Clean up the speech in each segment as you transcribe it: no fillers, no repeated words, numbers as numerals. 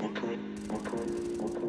My cut.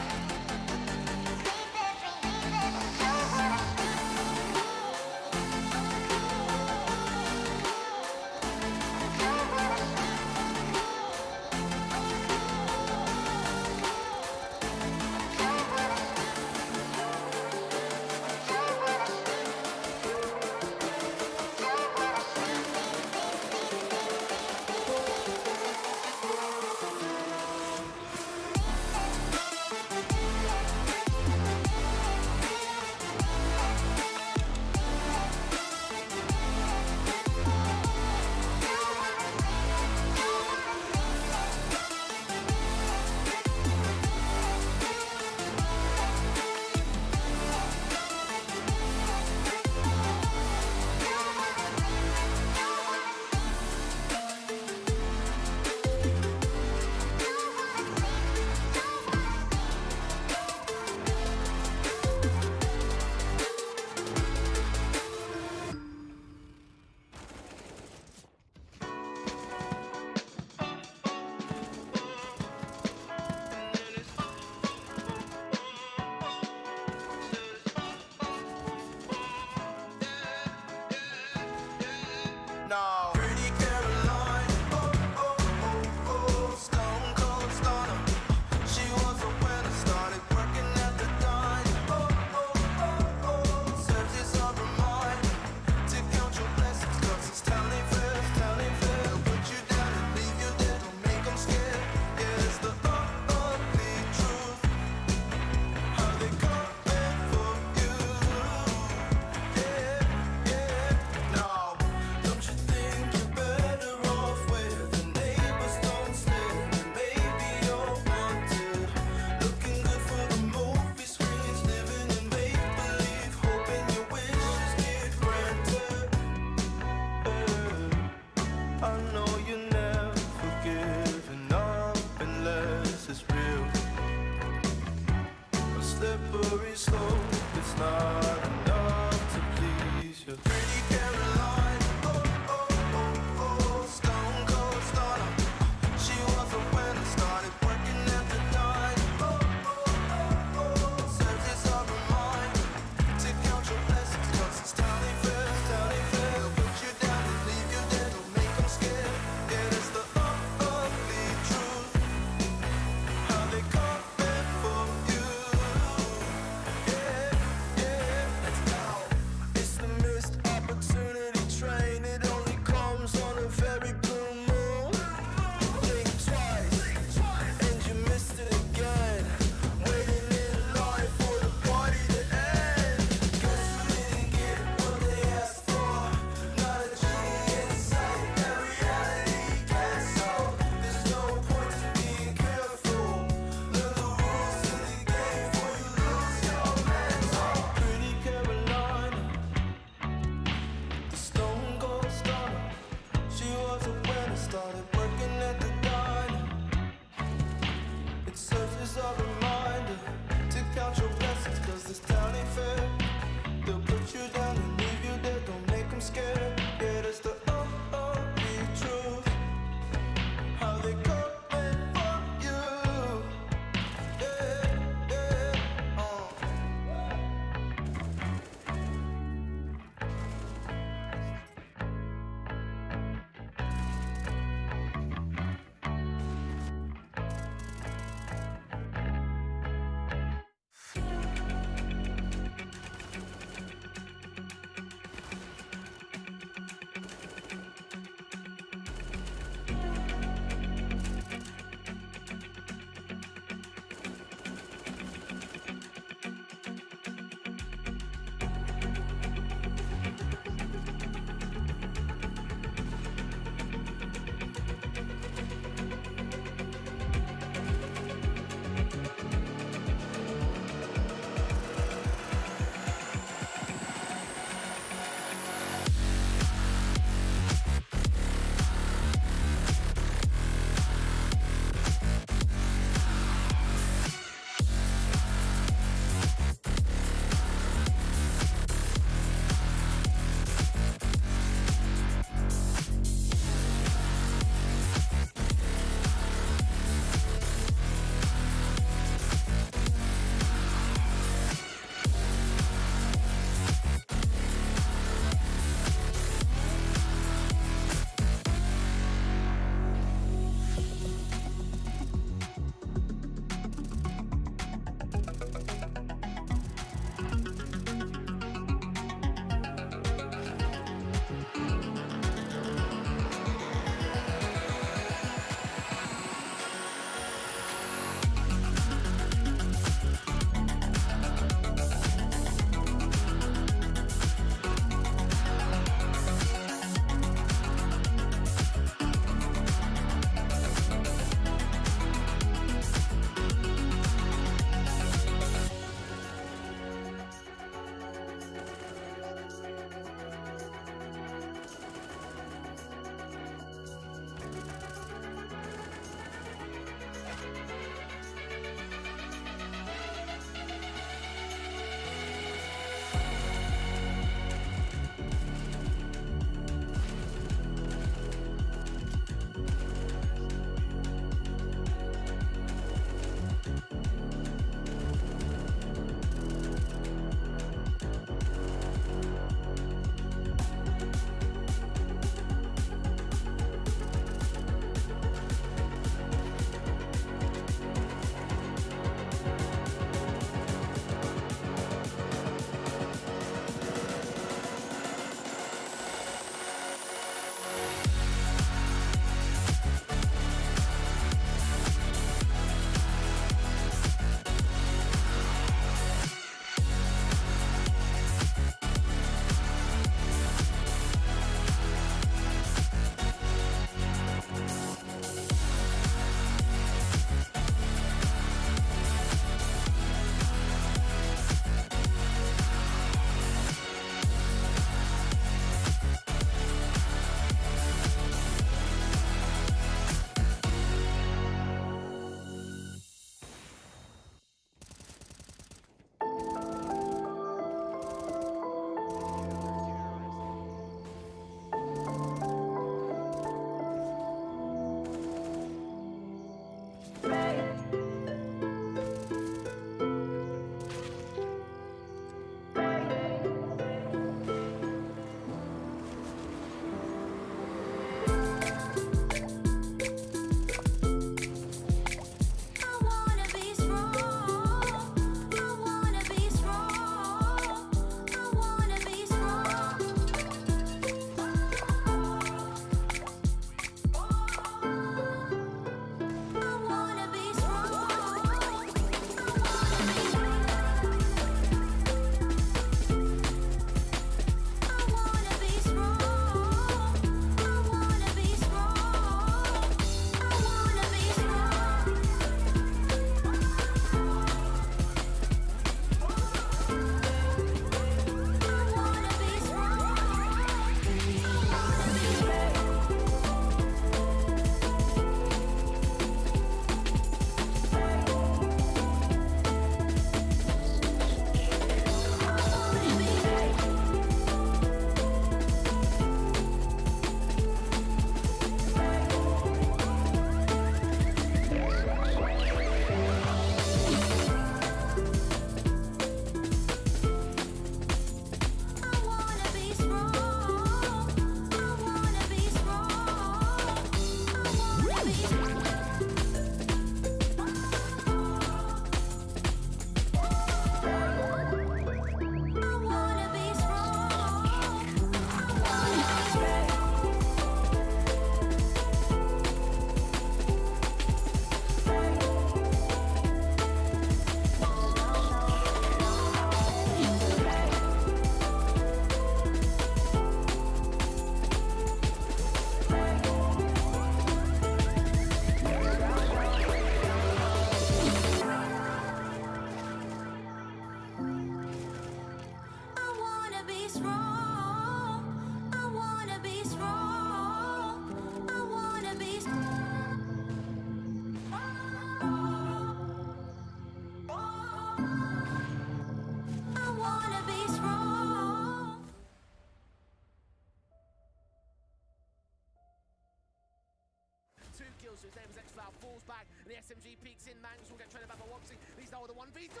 2 kills, so his name is X-Cloud, falls back, and the SMG peeks in. Mangs will get traded back by Woxy. He's now with a 1v3,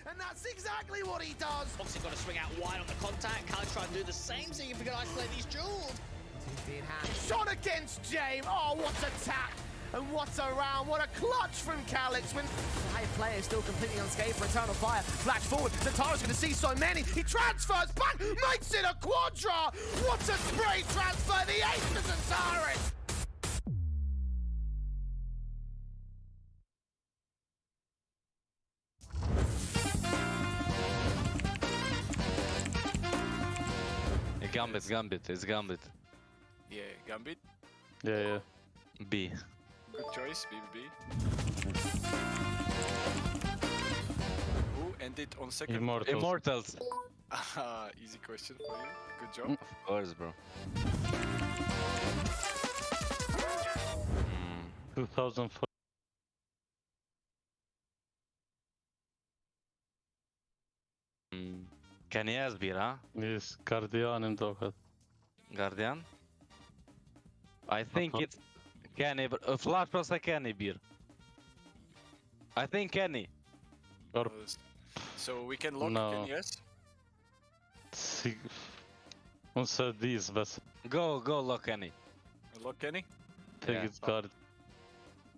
and that's exactly what he does. Woxy's got to swing out wide on the contact. Khaled trying to do the same, see if we can isolate these jewels. TP in hand. Shot against James. Oh, what a tap. And what a round, what a clutch from Calix. When high player is still completely unscathed for Eternal Fire. Flash forward, Zentaro's going to see so many. He transfers back, makes it a quadra. What a spray transfer, the ace for Zentaris. Gambit, it's Gambit. Yeah, Gambit. Yeah. B. Good choice, BBB. Who ended on second? Immortals. Easy question for you. Good job. Of course, bro. 2004. Can yes bir ha? Yes, Guardian'im tokat. Guardian? I think it's Kenny, but Flash prosta Kenny bir. I think Kenny. Or So we can lock No. Ken, yes? on said these, but Go lock Kenny. Lock Kenny? I think Yeah. it's Guard.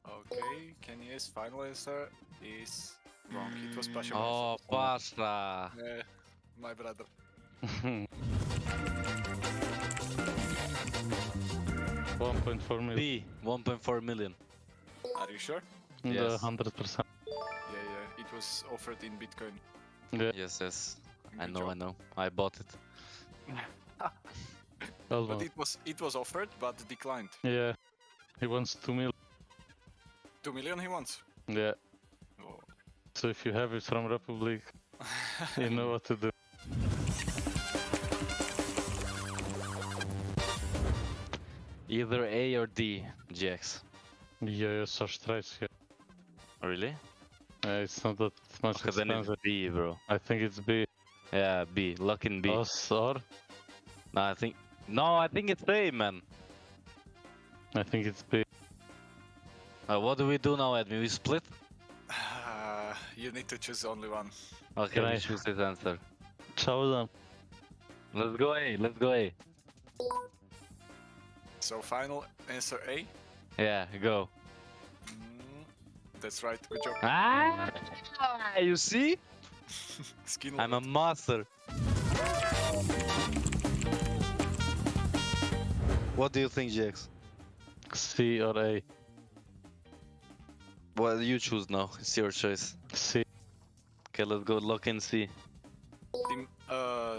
Okay, Kenny yes. Final answer is wrong. It was Pasha. Oh, Pasha. My brother. 1.4 million. B, 1.4 million. Are you sure? Yes. 100%. Yeah. It was offered in Bitcoin. Yeah. Yes. I Good know. job. I bought it. But Almost. it was offered but declined. Yeah. He wants 2 million. 2 million he wants. Yeah. Oh. So if you have it from Republic, you know what to do. Either A or D, GX. Yeah, so straight here. Really? It's not that much Okay, then it's expensive. B, bro. I think it's B. Yeah, B. Lock in B. Us or? No, I think it's A, man. I think it's B. What do we do now, Admin? We split? You need to choose only one. Okay, Can we I- choose this answer. Ciao then. Let's go A. So final answer A. Yeah, go. That's right. Good job. Ah, you see? Skin. I'm a master. What do you think, GX? C or A? Well, you choose now. It's your choice. C. Okay, let's go lock in C.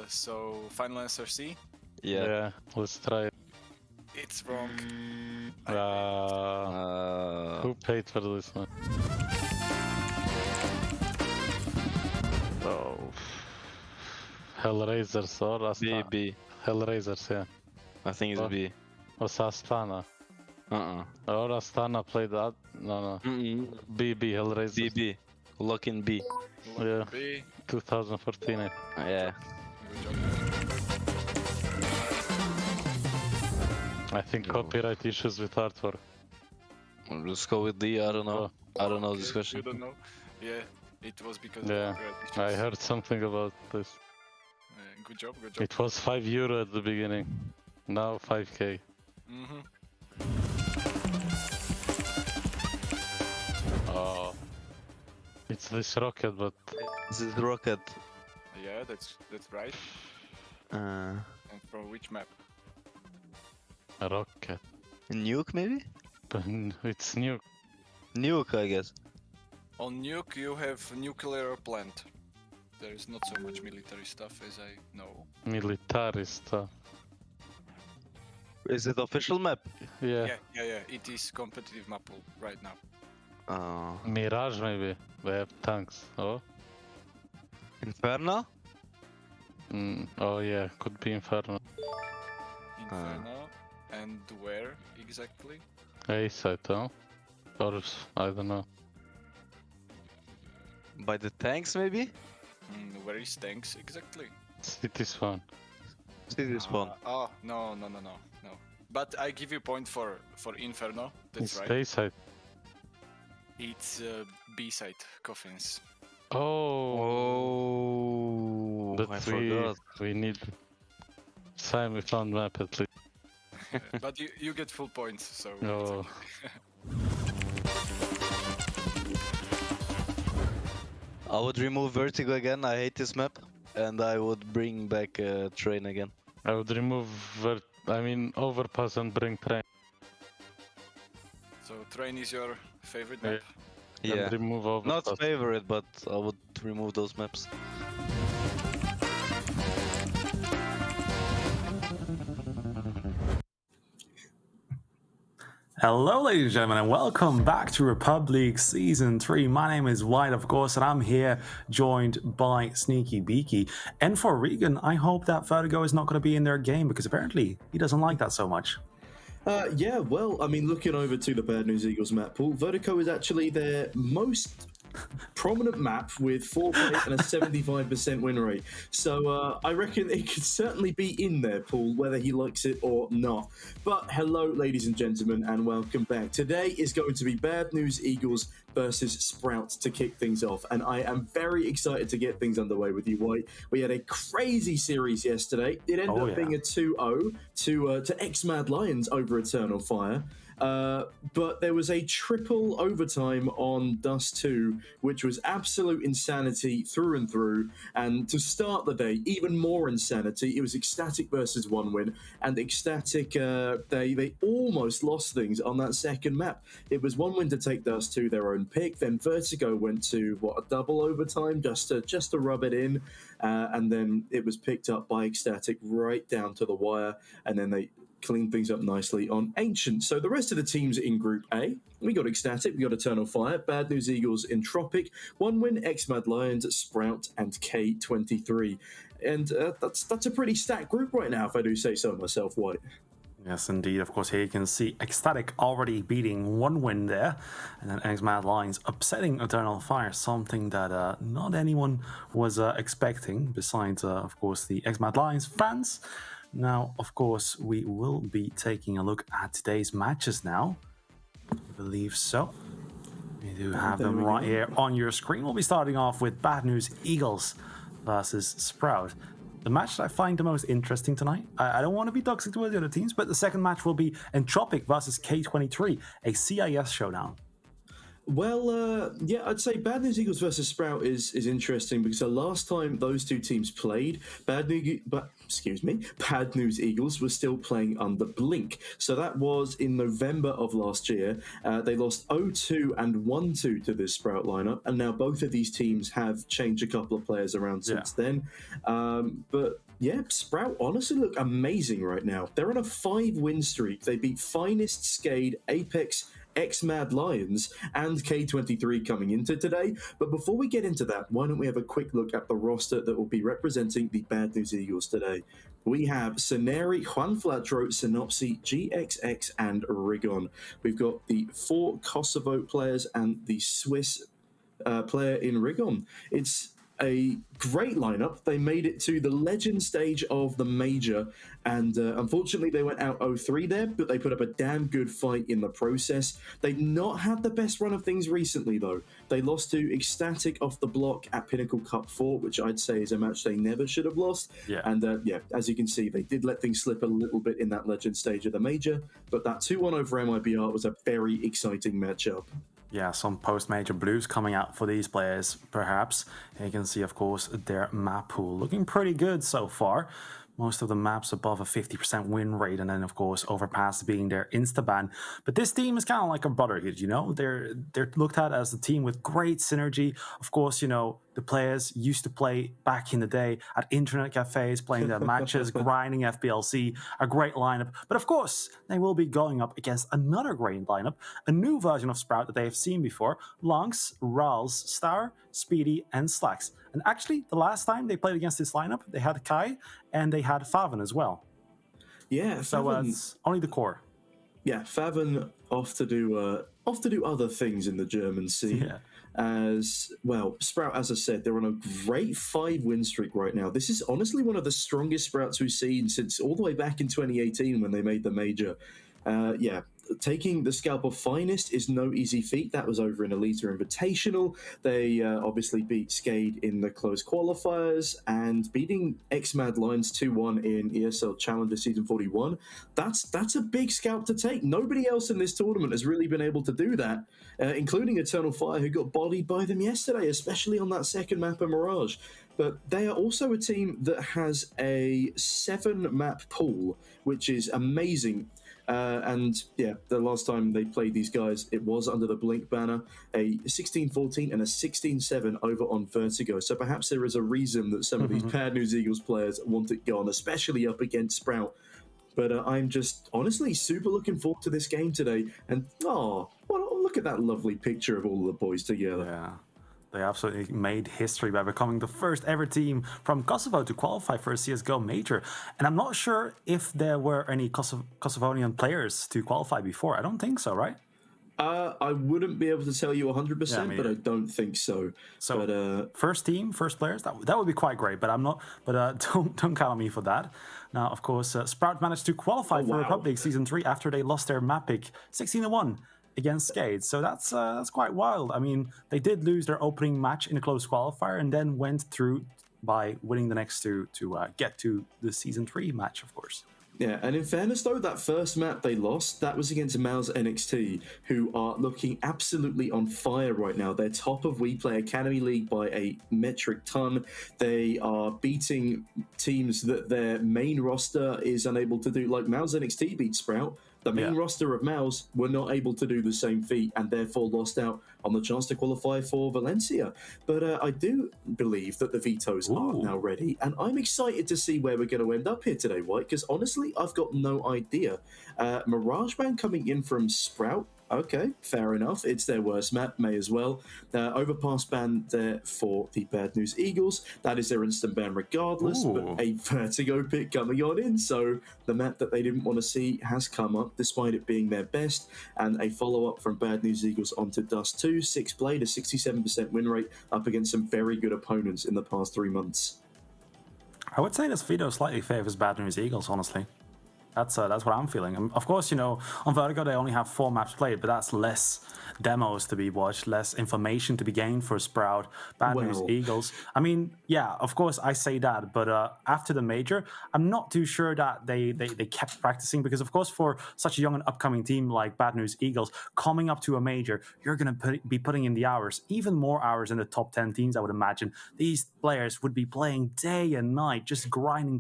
So final answer C. Yeah. Let's try it. It's wrong. Who paid for this one? Oh. Hellraisers or Astana? B. Hellraisers, yeah. I think it's Oh. B. Was Astana? Or Astana played that? No. B, Hellraisers. B. Lock in B. Yeah. B. 2014. Yeah. Good job. I think copyright issues with artwork. Let's go with D. I don't know. I don't know this You question. don't know? Yeah, it was because Yeah, of copyright issues. I heard something about this. Good job. It was €5 at the beginning. Now 5k. Oh. It's this rocket, but This is Rocket. Yeah, that's right. And from which map? a rocket. Nuke, maybe? But it's new. Nuke, I guess. On Nuke you have nuclear plant. There is not so much military stuff as I know. Military stuff. Is it official map? Yeah. Yeah. It is competitive map right now. Mirage maybe. They have tanks. Oh? Inferno? Oh yeah, could be Inferno. Inferno. And where exactly? A site, huh? Or I don't know. By the tanks, maybe? Where is tanks exactly? City spawn. City spawn. Oh, no. But I give you point for Inferno. That's It's right. A side. It's B side, Coffins. Oh, Oh, I but forgot. we need time we found map at least. But you get full points, so it's Oh. okay. I would remove Vertigo again. I hate this map, and I would bring back Train again. I would remove overpass and bring train. So train is your favorite map? Yeah, And remove overpass. not favorite, but I would remove those maps. Hello, ladies and gentlemen, and welcome back to Republic Season 3. My name is White, of course, and I'm here joined by Sneaky Beaky. And for Regan, I hope that Vertigo is not going to be in their game because apparently he doesn't like that so much. Yeah, well, I mean, looking over to the Bad News Eagles map pool, Vertigo is actually their most prominent map with 4 play and a 75% win rate. So I reckon it could certainly be in their pool, whether he likes it or not. But hello, ladies and gentlemen, and welcome back. Today is going to be Bad News Eagles versus Sprout to kick things off, and I am very excited to get things underway with you, White. We had a crazy series yesterday. It ended up being a 2-0 to X-Mad Lions over Eternal Fire. But there was a triple overtime on Dust 2, which was absolute insanity through and through. And to start the day, even more insanity. It was Ecstatic versus One Win, and Ecstatic they almost lost things on that second map. It was One Win to take Dust 2 their own pick. Then Vertigo went to a double overtime just to rub it in, and then it was picked up by Ecstatic right down to the wire, and then they clean things up nicely on Ancient. So the rest of the teams in Group A, we got Ecstatic, we got Eternal Fire, Bad News Eagles, Entropiq, One Win, X-Mad Lions, Sprout, and K23. And that's a pretty stacked group right now, if I do say so myself, White. Yes, indeed. Of course, here you can see Ecstatic already beating One Win there, and then X-Mad Lions upsetting Eternal Fire, something that not anyone was expecting, besides, of course, the X-Mad Lions fans. Now, of course, we will be taking a look at today's matches now. I believe so. We do have them right here on your screen. We'll be starting off with Bad News Eagles versus Sprout. The match that I find the most interesting tonight, I don't want to be toxic to the other teams, but the second match will be Entropiq versus K23, a CIS showdown. Well, yeah, I'd say Bad News Eagles versus Sprout is interesting because the last time those two teams played, Bad News Eagles was still playing under Blink. So that was in November of last year. They lost 0-2 and 1-2 to this Sprout lineup, and now both of these teams have changed a couple of players around since then. But yeah, Sprout honestly look amazing right now. They're on a 5-win streak. They beat Finest, Skade, Apex, X-Mad Lions, and K23 coming into today. But before we get into that, why don't we have a quick look at the roster that will be representing the Bad News Eagles today. We have Seneri, Juan Flatro, Synopsy, GXX, and Rigon. We've got the 4 Kosovo players and the Swiss player in Rigon. It's a great lineup. They made it to the legend stage of the major, and unfortunately they went out 0-3 there, but they put up a damn good fight in the process. They've not had the best run of things recently, though. They lost to Ecstatic off the block at Pinnacle Cup 4, which I'd say is a match they never should have lost. And as you can see, they did let things slip a little bit in that legend stage of the major, but that 2-1 over MIBR was a very exciting matchup. Yeah, some post-major blues coming out for these players, perhaps. And you can see, of course, their map pool looking pretty good so far. Most of the maps above a 50% win rate, and then, of course, Overpass being their insta-ban. But this team is kind of like a brotherhood, you know? They're looked at as a team with great synergy. Of course, you know, the players used to play back in the day at internet cafes, playing their matches, grinding FPLC, a great lineup. But of course, they will be going up against another great lineup, a new version of Sprout that they have seen before, Longs, Rals, Star, Speedy, and Slacks. And actually, the last time they played against this lineup, they had Kai and they had Faven as well. Yeah, so it's only the core. Yeah, Faven off to do off to do other things in the German scene. Yeah. As well, Sprout, as I said, they're on a great 5-win streak right now. This is honestly one of the strongest Sprouts we've seen since all the way back in 2018 when they made the major. Yeah, taking the scalp of Finest is no easy feat. That was over in Elite Invitational. They obviously beat Skade in the close qualifiers, and beating X-Mad Lions 2-1 in ESL Challenger Season 41. That's a big scalp to take. Nobody else in this tournament has really been able to do that, including Eternal Fire, who got bodied by them yesterday, especially on that second map of Mirage. But they are also a team that has a 7-map pool, which is amazing. And yeah, the last time they played these guys, it was under the Blink banner, a 16-14 and a 16-7 over on Vertigo. So perhaps there is a reason that some of these Bad News Eagles players want it gone, especially up against Sprout. But I'm just honestly super looking forward to this game today. And look at that lovely picture of all the boys together. Yeah. They absolutely made history by becoming the first ever team from Kosovo to qualify for a CSGO major. And I'm not sure if there were any Kosovonian players to qualify before. I don't think so, right? I wouldn't be able to tell you 100%, but I don't think so. So, first team, first players, that would be quite great. But I'm not. But don't count on me for that. Now, of course, Sprout managed to qualify for Republic Season 3 after they lost their map pick 16-1 against Skade. So that's quite wild. I mean, they did lose their opening match in a close qualifier and then went through by winning the next two to get to the Season 3 match, of course. Yeah, and in fairness though, that first map they lost, that was against Mouse NXT, who are looking absolutely on fire right now. They're top of We Play Academy League by a metric ton. They are beating teams that their main roster is unable to do, like Mouse NXT beat Sprout. The main roster of Mouse were not able to do the same feat and therefore lost out on the chance to qualify for Valencia. But I do believe that the Vetoes are now ready, and I'm excited to see where we're going to end up here today, White, because honestly, I've got no idea. Mirage Band coming in from Sprout. Okay, fair enough. It's their worst map, may as well. Overpass ban there for the Bad News Eagles. That is their instant ban regardless, but a Vertigo pick coming on in. So the map that they didn't want to see has come up, despite it being their best. And a follow-up from Bad News Eagles onto Dust 2. 6 played, a 67% win rate up against some very good opponents in the past 3 months. I would say this veto slightly favors Bad News Eagles, honestly. That's what I'm feeling. And of course, you know, on Vertigo they only have 4 maps played, but that's less demos to be watched, less information to be gained for Sprout, Bad News Eagles. I mean, yeah, of course I say that, but after the major, I'm not too sure that they kept practicing, because of course for such a young and upcoming team like Bad News Eagles, coming up to a major, you're going to be putting in the hours, even more hours in the top 10 teams, I would imagine. These players would be playing day and night, just grinding,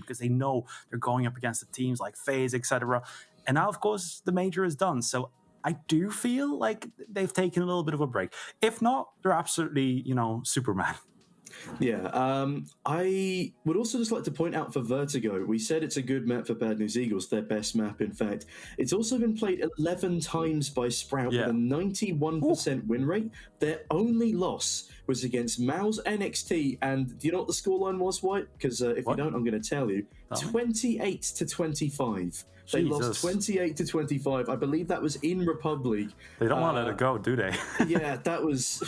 because they know they're going up against the teams like FaZe, etc. And now, of course, the major is done. So I do feel like they've taken a little bit of a break. If not, they're absolutely, you know, Superman. Yeah, I would also just like to point out for Vertigo, we said it's a good map for Bad News Eagles, their best map, in fact. It's also been played 11 times by Sprout with a 91% win rate. Their only loss was against Mouse NXT, and do you know what the scoreline was, White? Because if you don't, I'm going to tell you. 28-25. They lost 28-25. I believe that was in REPUBLEAGUE. They don't want to let it go, do they? Yeah, that was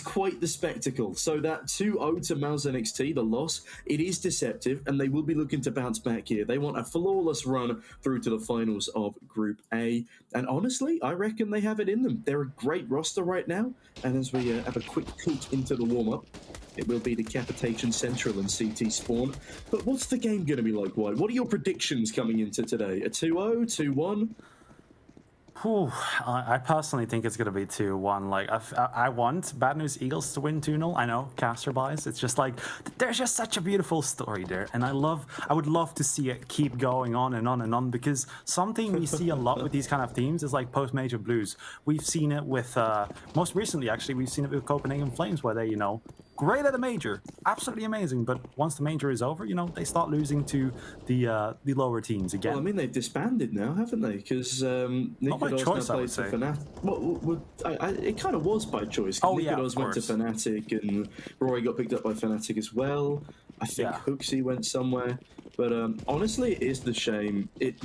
quite the spectacle. So that 2-0 to Mouse NXT, the loss, it is deceptive, and they will be looking to bounce back here. They want a flawless run through to the finals of Group A. And honestly, I reckon they have it in them. They're a great roster right now. And as we have a quick peek into the warm-up, it will be Decapitation Central and CT Spawn. But what's the game going to be like, White? What are your predictions coming into today? A 2-0, 2-1? I personally think it's going to be 2-1. Like, I want Bad News Eagles to win 2-0. I know, caster buys. It's just like, there's just such a beautiful story there. And I would love to see it keep going on and on and on, because something we see a lot with these kind of teams is like post-major blues. We've seen it with, most recently actually, we've seen it with Copenhagen Flames, where they, you know, great at a major, absolutely amazing, but once the major is over, you know, they start losing to the lower teams again. Well, I mean, they've disbanded now, haven't they? Because not by choice, I would say. It kind of was by choice. Nicodos went to Fnatic, and Rory got picked up by Fnatic as well. I think Hooksy went somewhere. But honestly, it is the shame. It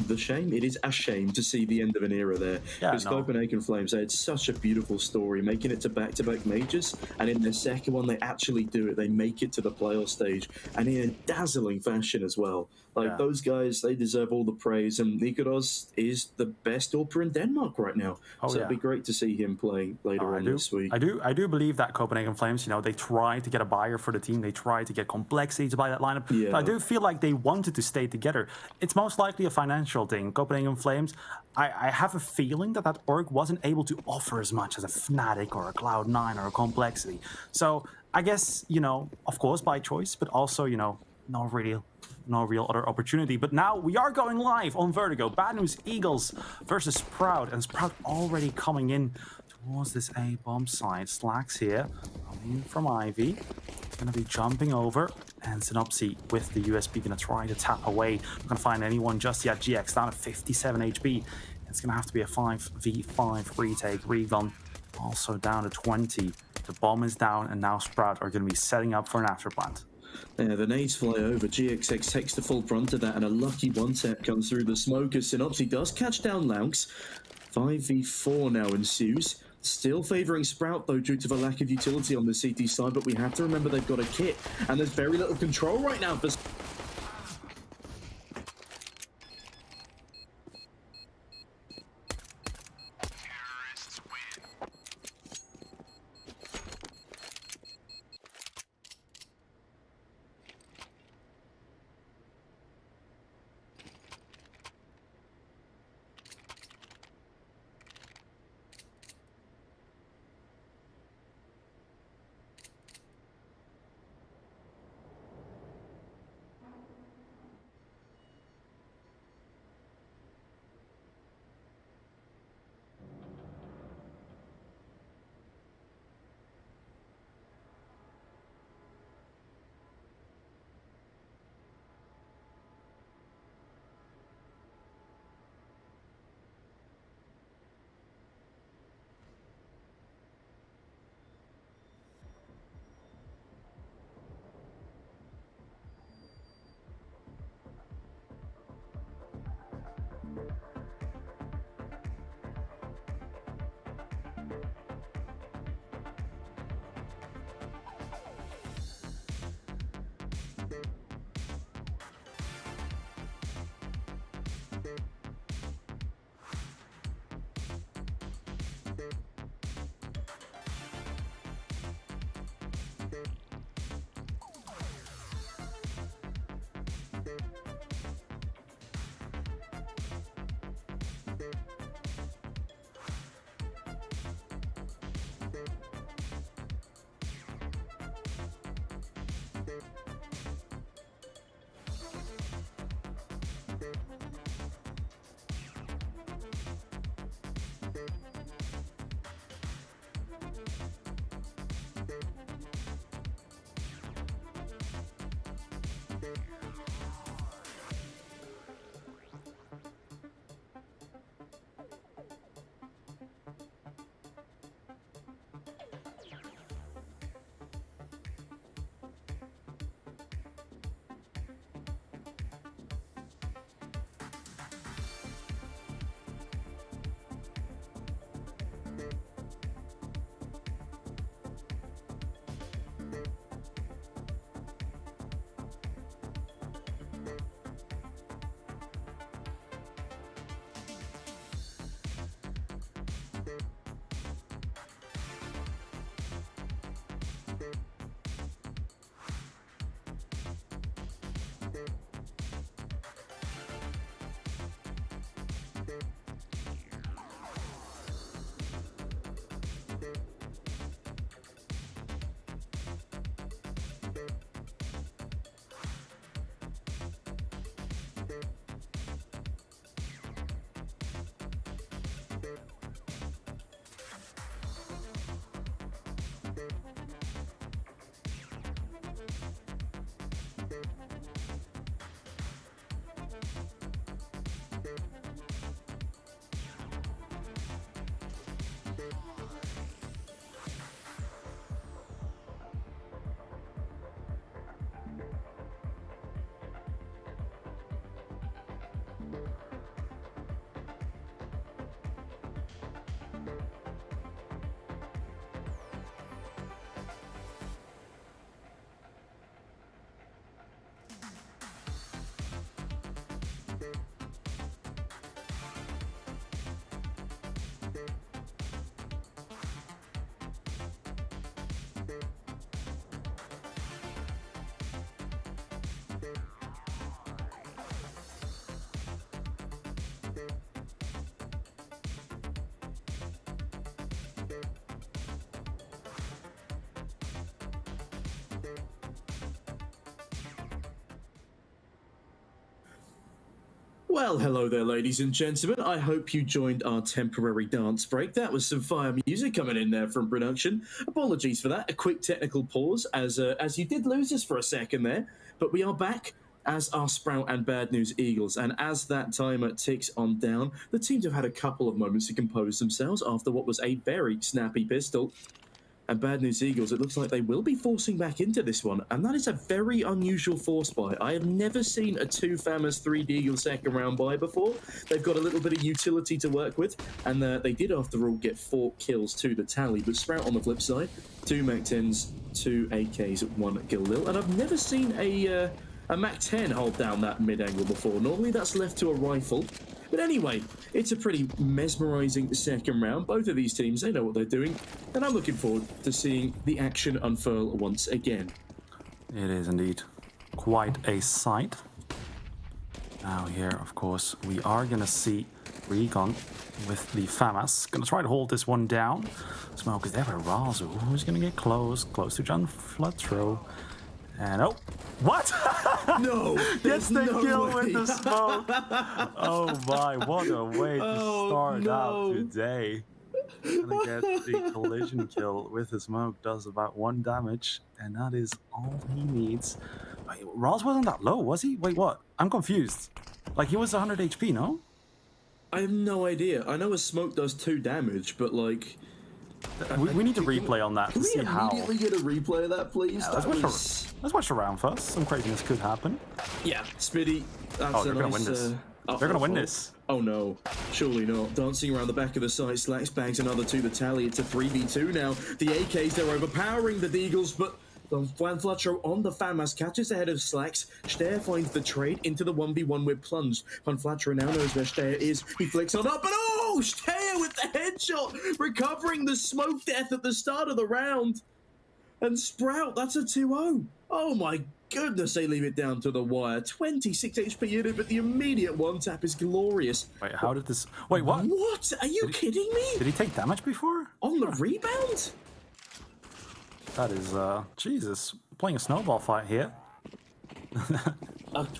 is a shame to see the end of an era there. Yeah, Because no. Copenhagen Flames, they had such a beautiful story, making it to back-to-back majors, and in their second one, they actually do it. They make it to the playoff stage, and in a dazzling fashion as well. Like, Yeah. those guys, they deserve all the praise, and Nikolas is the best AWPer in Denmark right now. Oh, So yeah. it'd be great to see him playing later on this week. I do believe that Copenhagen Flames, you know, they tried to get a buyer for the team. They tried to get complexity to buy that lineup. Yeah. But I do feel like they wanted to stay together. It's most likely a financial thing. Copenhagen Flames, I have a feeling that org wasn't able to offer as much as a Fnatic or a Cloud9 or a Complexity. So I guess, you know, of course by choice, but also, you know, no real other opportunity. But now we are going live on Vertigo. Bad News Eagles versus Sprout, and Sprout already coming in towards this A bomb side. Slacks here, coming from Ivy. It's gonna be jumping over, and Synopsy with the USB gonna try to tap away. Not gonna find anyone just yet. GX down to 57 HP. It's gonna have to be a 5v5 retake. Regon also down to 20. The bomb is down, and now Sprout are gonna be setting up for an afterplant. Yeah, the nades fly over. GXX takes the full brunt of that, and a lucky one-tap comes through the smoke as Synopsy does catch down Laux. 5v4 now ensues. Still favouring Sprout, though, due to the lack of utility on the CT side, but we have to remember they've got a kit, and there's very little control right now for... Well, hello there, ladies and gentlemen. I hope you joined our temporary dance break. That was some fire music coming in there from production. Apologies for that. A quick technical pause as you did lose us for a second there. But we are back as our Sprout and Bad News Eagles. And as that timer ticks on down, the teams have had a couple of moments to compose themselves after what was a very snappy pistol. And Bad News Eagles, it looks like they will be forcing back into this one. And that is a very unusual force buy. I have never seen a 2 FAMAS 3 Deagle second round buy before. They've got a little bit of utility to work with. And they did, after all, get 4 kills to the tally. But Sprout on the flip side, 2 MAC-10s, 2 AKs, 1 Galil. And I've never seen a MAC-10 hold down that mid-angle before. Normally that's left to a rifle. But anyway, it's a pretty mesmerising second round. Both of these teams, they know what they're doing, and I'm looking forward to seeing the action unfurl once again. It is indeed quite a sight. Now here, of course, we are going to see Recon with the FAMAS. Going to try to hold this one down. Smoke is there for Razu, who's going to get close to John Flutro. And oh, what? No, gets the no kill way. with the smoke. Oh my, what a way to start out today. Gonna get the collision kill with the smoke, does about 1 damage, and that is all he needs. Wait, Ross wasn't that low, was he? Wait, what? I'm confused. Like, he was 100 HP, no? I have no idea. I know a smoke does 2 damage, but like... We need to replay on that to see how. Can we immediately get a replay of that, please? Yeah, let's watch the round first. Some craziness could happen. Yeah, Spiddy. That's Oh, they're gonna win this. They're gonna win this. Oh no, surely not. Dancing around the back of the site, Slacks bags another 2 the tally. It's a 3v2 now. The AKs, they're overpowering the Deagles, but Juan Flatro on the FAMAS catches ahead of Slacks. Steyr finds the trade into the 1v1 with Plunge. Juan Flatro now knows where Steyr is. He flicks on up, and oh, Steyr with the headshot, recovering the smoke death at the start of the round. And Sprout, that's a 2-0. Oh my goodness, they leave it down to the wire. 26 HP in it, but the immediate one tap is glorious. Wait, how did this... Wait, what? What? Are you kidding me? Did he take damage before? On the rebound? That is, Jesus. Playing a snowball fight here.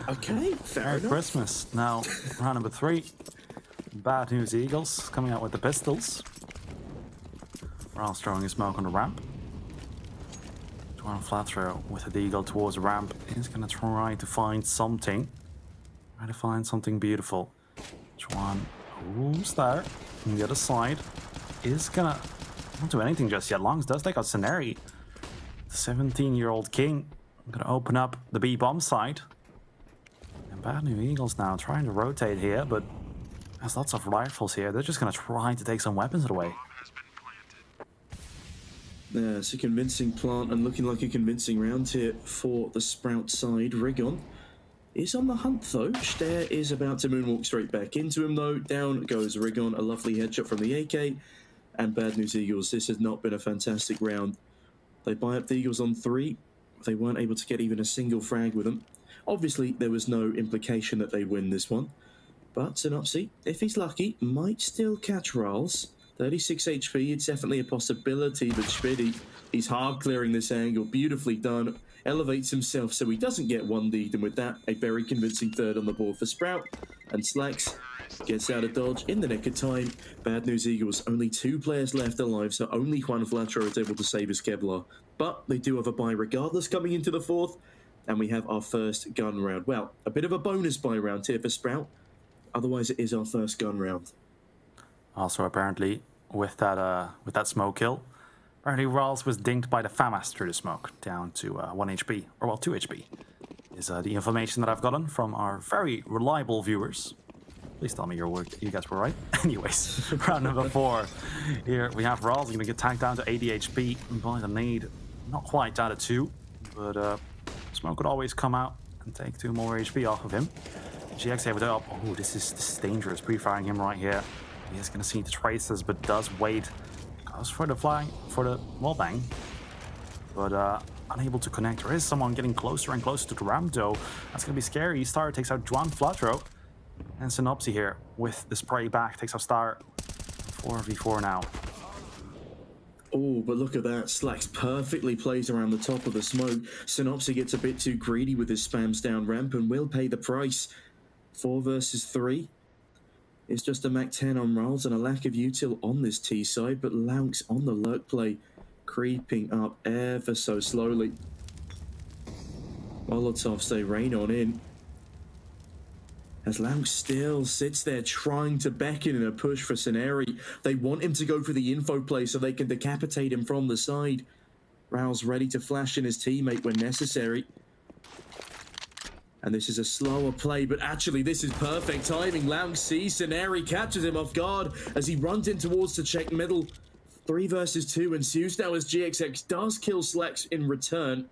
Okay, fair Merry enough. Christmas. Now, round number 3. Bad News Eagles coming out with the pistols. Rouse throwing his smoke on the ramp. Juan Flatro with a Deagle towards the ramp is going to try to find something. Try to find something beautiful. Juan, who's there? On the other side is going to not do anything just yet. Longs does take out Scenari. The 17-year-old king. I'm going to open up the B-bomb side. And Bad News Eagles now trying to rotate here, but there's lots of rifles here. They're just going to try to take some weapons away. Yeah, it's a convincing plant and looking like a convincing round here for the Sprout side. Rigon is on the hunt though. Steyr is about to moonwalk straight back into him though. Down goes Rigon, a lovely headshot from the AK. And Bad News Eagles, this has not been a fantastic round. They buy up the Eagles on 3. They weren't able to get even a single frag with them. Obviously, there was no implication that they'd win this one. But Synopsy, if he's lucky, might still catch Ralls. 36 HP, it's definitely a possibility, but Spiddy, he's hard clearing this angle, beautifully done, elevates himself so he doesn't get 1D'd, and with that, a very convincing third on the board for Sprout, and Slacks gets out of dodge in the nick of time. Bad News Eagles, only 2 players left alive, so only Juan Flatro is able to save his Kevlar, but they do have a buy regardless coming into the 4th, and we have our first gun round. Well, a bit of a bonus buy round here for Sprout, otherwise it is our first gun round. Also, apparently, with that smoke kill, apparently Rawls was dinked by the FAMAS through the smoke, down to 1 HP, or well, 2 HP, is the information that I've gotten from our very reliable viewers. Please tell me you guys were right. Anyways, round number 4. Here we have Rawls going to get tagged down to 80 HP by the nade. Not quite down to 2, but smoke could always come out and take 2 more HP off of him. GX able to up. Oh, this is dangerous. Pre-firing him right here. He is going to see the traces, but does wait. Goes for the wallbang, but unable to connect. There is someone getting closer and closer to the ramp, though. That's going to be scary. Star takes out Juan Flatro, and Synopsy here with the spray back takes out Star. 4v4 now. Oh, but look at that. Slacks perfectly plays around the top of the smoke. Synopsy gets a bit too greedy with his spams down ramp and will pay the price. 4 versus 3. It's just a Mac 10 on rolls and a lack of util on this T side, but Laux on the lurk play, creeping up ever so slowly. Molotov say rain on in. As Laux still sits there trying to beckon in a push for Ceneri. They want him to go for the info play so they can decapitate him from the side. Raul's ready to flash in his teammate when necessary. And this is a slower play, but actually this is perfect timing. Laux sees Ceneri, catches him off guard as he runs in towards to check middle. 3 versus 2 ensues now as GXX does kill Slex in return.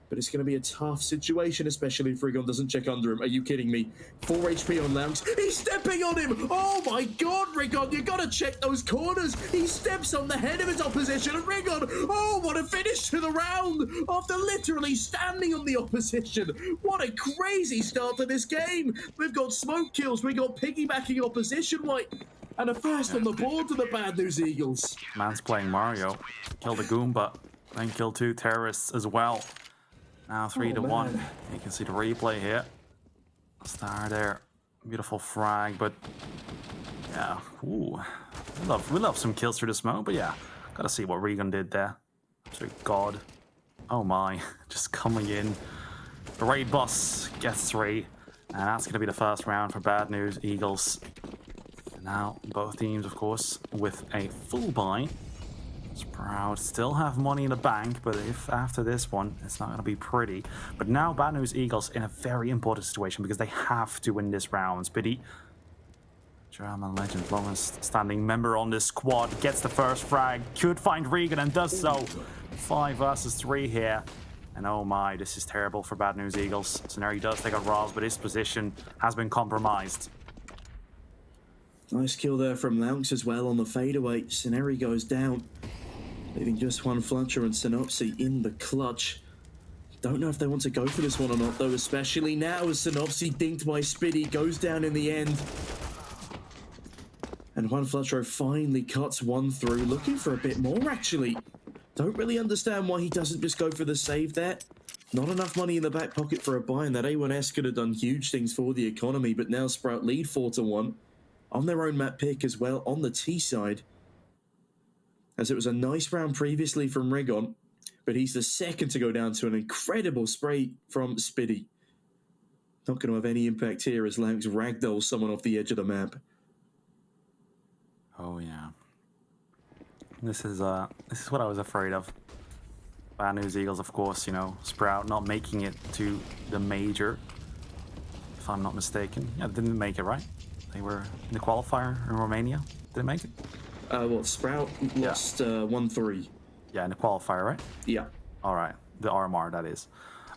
But it's going to be a tough situation, especially if Rigon doesn't check under him. Are you kidding me? 4 HP on Laux. He's stepping on him! Oh my god, Rigon, you gotta check those corners! He steps on the head of his opposition, and Rigon, oh, what a finish to the round! After literally standing on the opposition. What a crazy start to this game! We've got smoke kills, we got piggybacking opposition, White, and a first on the board to the Bad News Eagles. Man's playing Mario. Killed a Goomba, then killed 2 terrorists as well. Now 3 to 1. You can see the replay here. Star there. Beautiful frag, but yeah. Ooh. We love some kills through the smoke, but yeah. Gotta see what Regan did there. Absolute god. Oh my. Just coming in. The raid boss gets 3. And that's gonna be the first round for Bad News Eagles. And now both teams, of course, with a full buy. Sprout still have money in the bank, but if after this one, it's not going to be pretty. But now Bad News Eagles in a very important situation because they have to win this round. Spitty, German legend, longest standing member on this squad, gets the first frag, could find Regan and does so. 5 versus 3 here. And oh my, this is terrible for Bad News Eagles. Ceneri does take out Roz, but his position has been compromised. Nice kill there from Laux as well on the fadeaway. Ceneri goes down, leaving just one Fletcher and Synopsy in the clutch. Don't know if they want to go for this one or not, though, especially now as Synopsy, dinked by Spitty, goes down in the end. And Juan Fletcher finally cuts one through, looking for a bit more, actually. Don't really understand why he doesn't just go for the save there. Not enough money in the back pocket for a buy, and that A1S could have done huge things for the economy, but now Sprout lead 4 to 1. On their own map pick as well, on the T side. As it was a nice round previously from Rigon, but he's the second to go down to an incredible spray from Spitty. Not going to have any impact here as Laux ragdolls someone off the edge of the map. Oh yeah. This is what I was afraid of. Bad News Eagles, of course, you know, Sprout not making it to the major, if I'm not mistaken. Yeah, didn't make it, right? They were in the qualifier in Romania. Did it make it? Well, Sprout lost 1-3. Yeah, in the qualifier, right? Yeah. All right, the RMR, that is.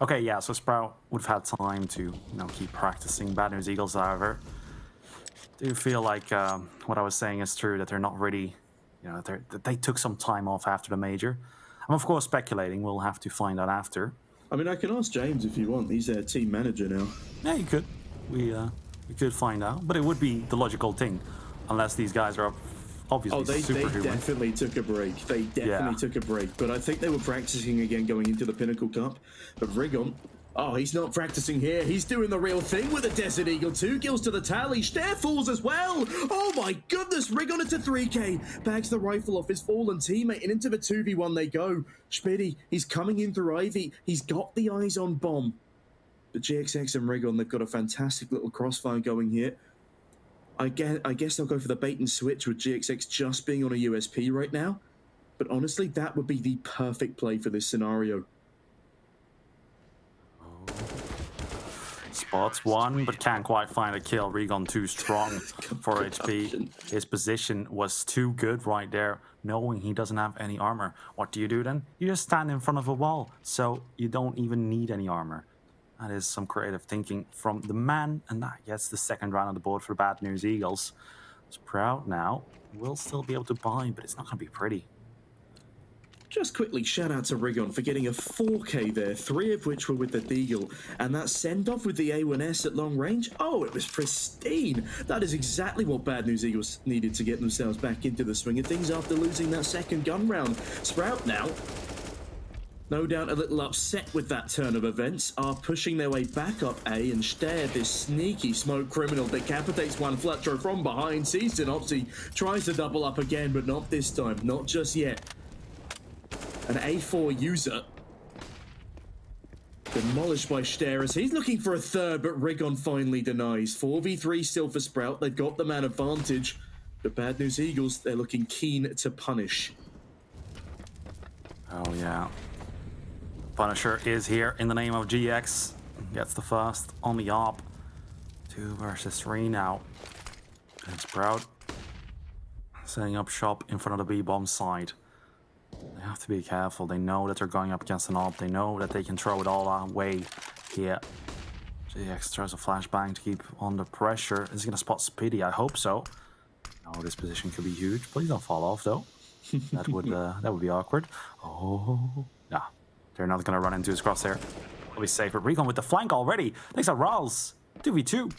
Okay, yeah, so Sprout would have had time to, you know, keep practicing. Bad News Eagles, however, do feel like what I was saying is true, that they're not really, you know, that they took some time off after the major. I'm, of course, speculating. We'll have to find out after. I mean, I can ask James if you want. He's their team manager now. Yeah, you could. We could find out, but it would be the logical thing, unless these guys are obviously superhuman. They definitely took a break. They definitely took a break, but I think they were practicing again going into the Pinnacle Cup. But Rigon, oh, he's not practicing here. He's doing the real thing with a Desert Eagle. 2 kills to the tally. Stare falls as well. Oh my goodness, Rigon into 3k. Bags the rifle off his fallen teammate, and into the 2v1 they go. Spitty, he's coming in through Ivy. He's got the eyes on Bomb. But GXX and Rigon, they've got a fantastic little crossfire going here. I guess they'll go for the bait and switch with GXX just being on a USP right now. But honestly, that would be the perfect play for this scenario. Spots one, but can't quite find a kill. Rigon too strong for HP. His position was too good right there, knowing he doesn't have any armor. What do you do then? You just stand in front of a wall, so you don't even need any armor. That is some creative thinking from the man, and that gets the second round on the board for Bad News Eagles. Sprout now will still be able to buy, but it's not going to be pretty. Just quickly, shout out to Rigon for getting a 4k there, 3 of which were with the Deagle. And that send-off with the A1S at long range, oh, it was pristine. That is exactly what Bad News Eagles needed to get themselves back into the swing of things after losing that second gun round. Sprout now no doubt a little upset with that turn of events, are pushing their way back up A, and Stare, this sneaky smoke criminal, decapitates one Fletcher from behind, sees Synopsy, tries to double up again, but not this time, not just yet. An A4 user demolished by Stare as he's looking for a third, but Rigon finally denies. 4v3 still for Sprout, they've got the man advantage. The Bad News Eagles, they're looking keen to punish. Oh yeah. Punisher is here in the name of GX. Gets the first on the op. 2 versus 3 now. And Sprout setting up shop in front of the B-bomb side. They have to be careful. They know that they're going up against an op. They know that they can throw it all away here. GX throws a flashbang to keep under pressure. Is he going to spot Speedy? I hope so. Oh, this position could be huge. Please don't fall off, though. That would be awkward. Oh, yeah. They're not going to run into his crosshair. We'll be safe. But Recon with the flank already. Thanks to Rawls. 2v2.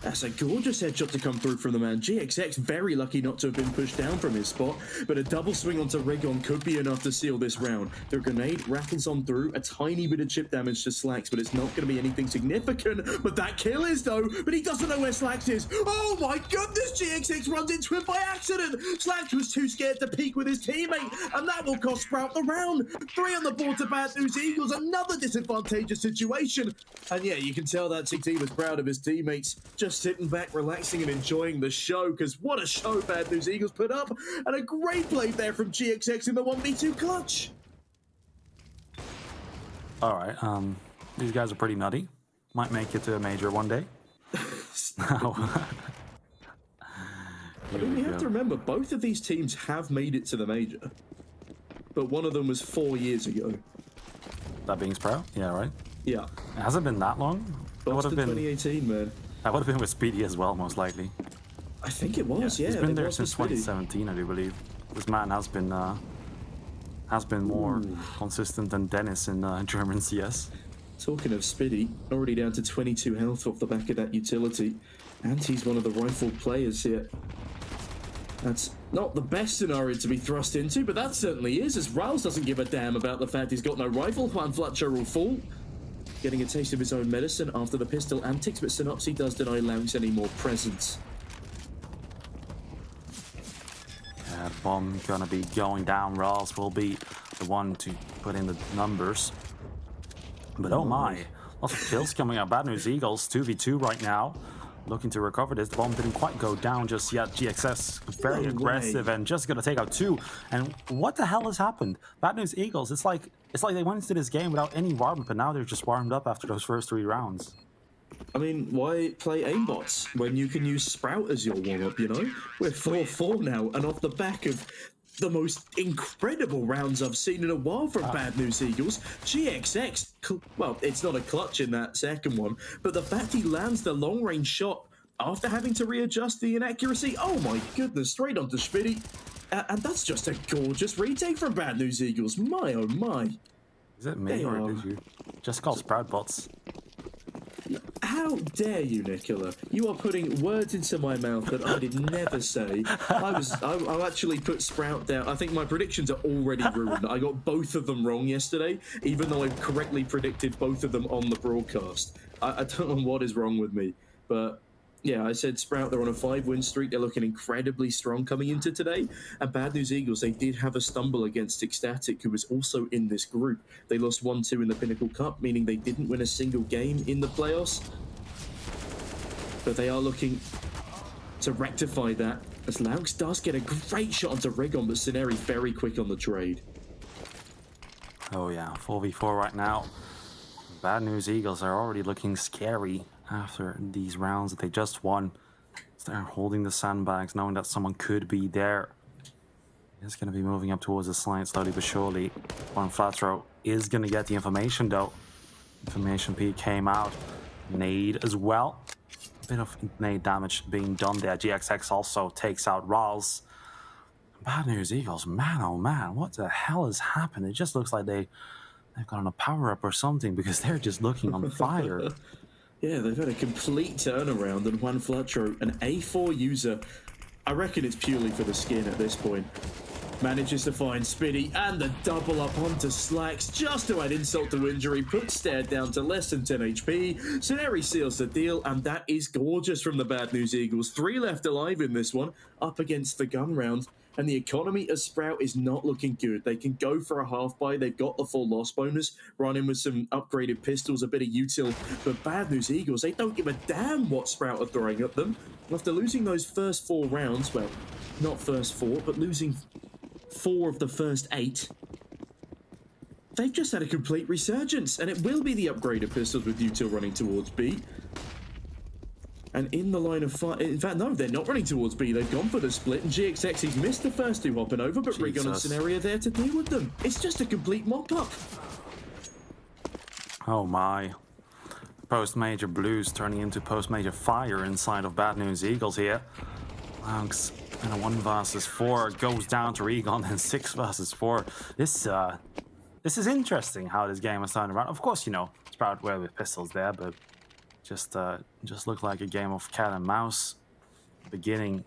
That's a gorgeous headshot to come through from the man. GXX very lucky not to have been pushed down from his spot, but a double swing onto Rigon could be enough to seal this round. The grenade rattles on through, a tiny bit of chip damage to Slacks, but it's not going to be anything significant. But that kill is, though, but he doesn't know where Slacks is. Oh my goodness, GXX runs into him by accident. Slacks was too scared to peek with his teammate, and that will cost Sprout the round. 3 on the board to Bad News Eagles, another disadvantageous situation. And yeah, you can tell that TT was proud of his teammates. Just sitting back, relaxing and enjoying the show, because what a show Bad News Eagles put up, and a great play there from GXX in the 1v2 clutch. All right, these guys are pretty nutty. Might make it to a major one day. I mean, we have to remember, both of these teams have made it to the major, but one of them was 4 years ago. That being Sprout? Yeah, right? Yeah. It hasn't been that long. It would have been 2018, man. That would have been with Speedy as well, most likely. I think it was, yeah. He's been there since 2017, I do believe. This man has been more consistent than Dennis in German CS. Talking of Spiddy, already down to 22 health off the back of that utility, and he's one of the rifle players here. That's not the best scenario to be thrust into, but that certainly is, as Rouse doesn't give a damn about the fact he's got no rifle. Juan Fletcher will fall. Getting a taste of his own medicine after the pistol antics, but Synopsy does deny Lounge any more presence. Yeah, bomb gonna be going down. Rawls will be the one to put in the numbers. But oh my, lots of kills coming out. Bad News Eagles, 2v2 right now. Looking to recover this. The bomb didn't quite go down just yet. GXS very aggressive and just gonna take out 2. And what the hell has happened? Bad News Eagles, it's like they went into this game without any warm-up, and now they're just warmed up after those first 3 rounds. I mean, why play aimbots when you can use Sprout as your warm-up, you know? We're 4-4 now, and off the back of the most incredible rounds I've seen in a while from Bad News Eagles, GXX, well, it's not a clutch in that second one, but the fact he lands the long-range shot after having to readjust the inaccuracy, oh my goodness, straight onto Spiddy. And that's just a gorgeous retake from Bad News Eagles. My oh my. Is it me or did you just call Sprout bots? How dare you, Nicola? You are putting words into my mouth that I did never say. I actually put Sprout down. I think my predictions are already ruined. I got both of them wrong yesterday, even though I correctly predicted both of them on the broadcast. I don't know what is wrong with me, but yeah, I said Sprout, they're on a 5-win streak. They're looking incredibly strong coming into today. And Bad News Eagles, they did have a stumble against Ecstatic, who was also in this group. They lost 1-2 in the Pinnacle Cup, meaning they didn't win a single game in the playoffs. But they are looking to rectify that, as Laux does get a great shot onto Rigon, but Sceneri very quick on the trade. Oh yeah, 4v4 right now. Bad News Eagles are already looking scary after these rounds that they just won. They're holding the sandbags, knowing that someone could be there. It's going to be moving up towards the slide slowly but surely. One flat throw is going to get the information, though. Information peak came out. Nade as well. A bit of nade damage being done there. GXX also takes out Rawls. Bad News Eagles, man oh man, what the hell has happened? It just looks like they've gotten a power-up or something, because they're just looking on fire. Yeah, they've had a complete turnaround, and Juan Fletcher, an A4 user. I reckon it's purely for the skin at this point. Manages to find Spiddy and the double up onto Slacks just to add insult to injury, puts Stared down to less than 10 HP. Soneri seals the deal, and that is gorgeous from the Bad News Eagles. 3 left alive in this one, up against the gun round. And the economy of Sprout is not looking good. They can go for a half buy. They've got the full loss bonus, running with some upgraded pistols, a bit of util. But Bad News Eagles, they don't give a damn what Sprout are throwing at them. After losing those first 4 rounds, well, not first 4, but losing 4 of the first 8, they've just had a complete resurgence, and it will be the upgraded pistols with util running towards B. And in the line of fire, in fact, no, they're not running towards B. They've gone for the split, and GXX, he's missed the first 2 hopping over, but Rigon and Scenario there to deal with them. It's just a complete mop-up. Oh my. Post-major blues turning into post-major fire inside of Bad News Eagles here. Lanks in a 1 versus 4 goes down to Rigon in 6 versus 4. This is interesting how this game is starting around. Of course, you know, Sprout were with pistols there, but just looked like a game of cat and mouse. Beginning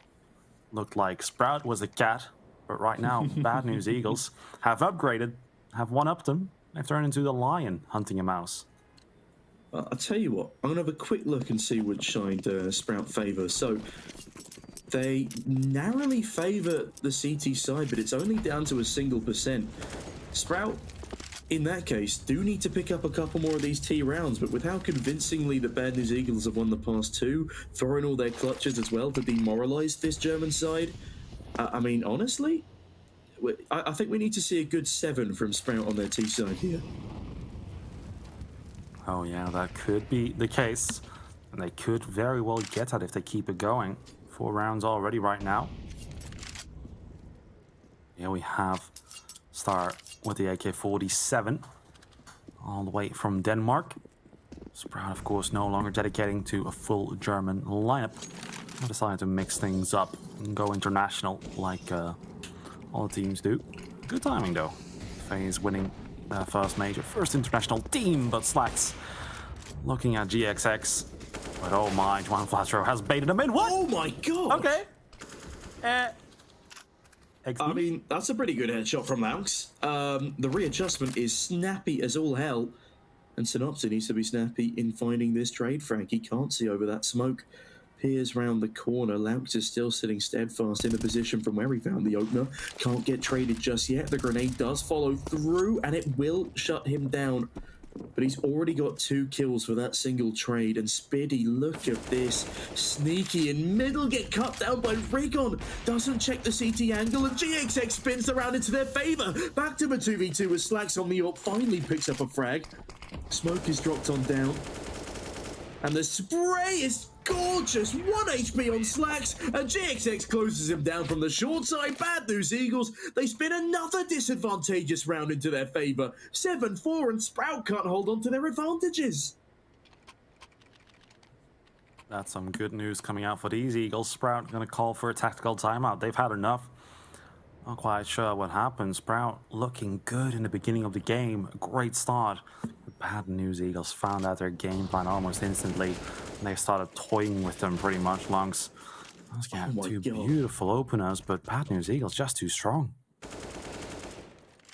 looked like Sprout was a cat, but right now Bad News Eagles have upgraded, have one-upped them. They've turned into the lion hunting a mouse. I'll tell you what, I'm going to have a quick look and see which side Sprout favours. So, they narrowly favour the CT side, but it's only down to a single %. Sprout, in that case, do need to pick up a couple more of these T rounds, but with how convincingly the Bad News Eagles have won the past 2, throwing all their clutches as well to demoralise this German side, I mean, honestly, I think we need to see a good 7 from Sprout on their T side here. Oh yeah, that could be the case, and they could very well get that if they keep it going. 4 rounds already right now. Here we have Star with the AK-47, all the way from Denmark. Sprout, of course, no longer dedicating to a full German lineup. I decided to mix things up and go international like all the teams do. Good timing, though. FaZe winning their first international team, but Slacks looking at GXX. But oh my, Juan Flatro has baited him in. What? Oh my god! Okay. I mean, that's a pretty good headshot from Laux. The readjustment is snappy as all hell. And Synopsis needs to be snappy in finding this trade frag. He can't see over that smoke. Peers round the corner. Laux is still sitting steadfast in the position from where he found the opener. Can't get traded just yet. The grenade does follow through, and it will shut him down. But he's already got 2 kills for that single trade. And Spiddy, look at this. Sneaky in middle, get cut down by Rigon. Doesn't check the CT angle, and GXX spins around into their favour. Back to a 2v2 with Slacks on the AWP. Finally picks up a frag. Smoke is dropped on down. And the spray is gorgeous. 1 HP on Slacks, and GXX closes him down from the short side. Bad News Eagles, they spin another disadvantageous round into their favour. 7-4, and Sprout can't hold on to their advantages. That's some good news coming out for these Eagles. Sprout gonna call for a tactical timeout. They've had enough. Not quite sure what happened. Sprout looking good in the beginning of the game. A great start. The Bad News Eagles found out their game plan almost instantly. And they started toying with them pretty much. Lungs. Those guys have 2 beautiful openers, but Bad News Eagles just too strong.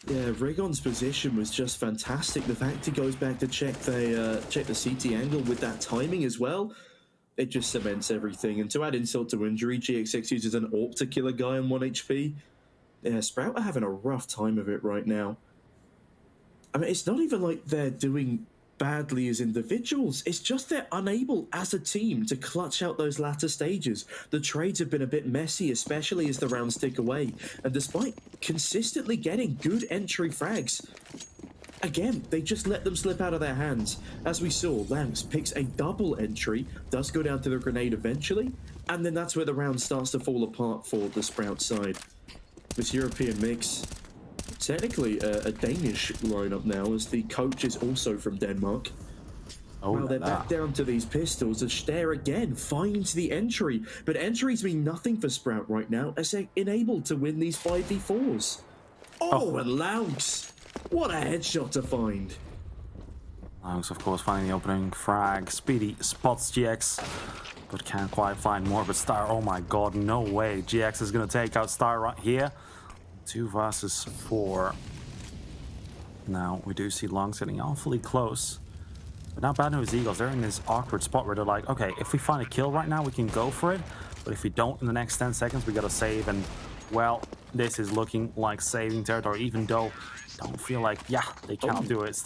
Yeah, Rigon's position was just fantastic. The fact he goes back to check the CT angle with that timing as well, it just cements everything. And to add insult to injury, GXX uses an AWP to kill a guy on 1 HP. Yeah, Sprout are having a rough time of it right now. I mean, it's not even like they're doing badly as individuals. It's just they're unable as a team to clutch out those latter stages. The trades have been a bit messy, especially as the rounds tick away. And despite consistently getting good entry frags, again, they just let them slip out of their hands. As we saw, Lance picks a double entry, does go down to the grenade eventually, and then that's where the round starts to fall apart for the Sprout side. This European mix, technically a Danish lineup now, as the coach is also from Denmark. Oh, well, they're back down to these pistols as Stare again finds the entry, but entries mean nothing for Sprout right now as they're enabled to win these 5v4s. Oh, and Laux! What a headshot to find! Laux, of course, finding the opening frag. Speedy spots GX, but can't quite find more. But Star, oh my god, no way. GX is going to take out Star right here. 2 versus 4. Now, we do see Lungs getting awfully close. But now Bad News Eagles, they're in this awkward spot where they're like, okay, if we find a kill right now, we can go for it. But if we don't in the next 10 seconds, we gotta save. And, well, this is looking like saving territory, even though I don't feel like, yeah, they cannot do it.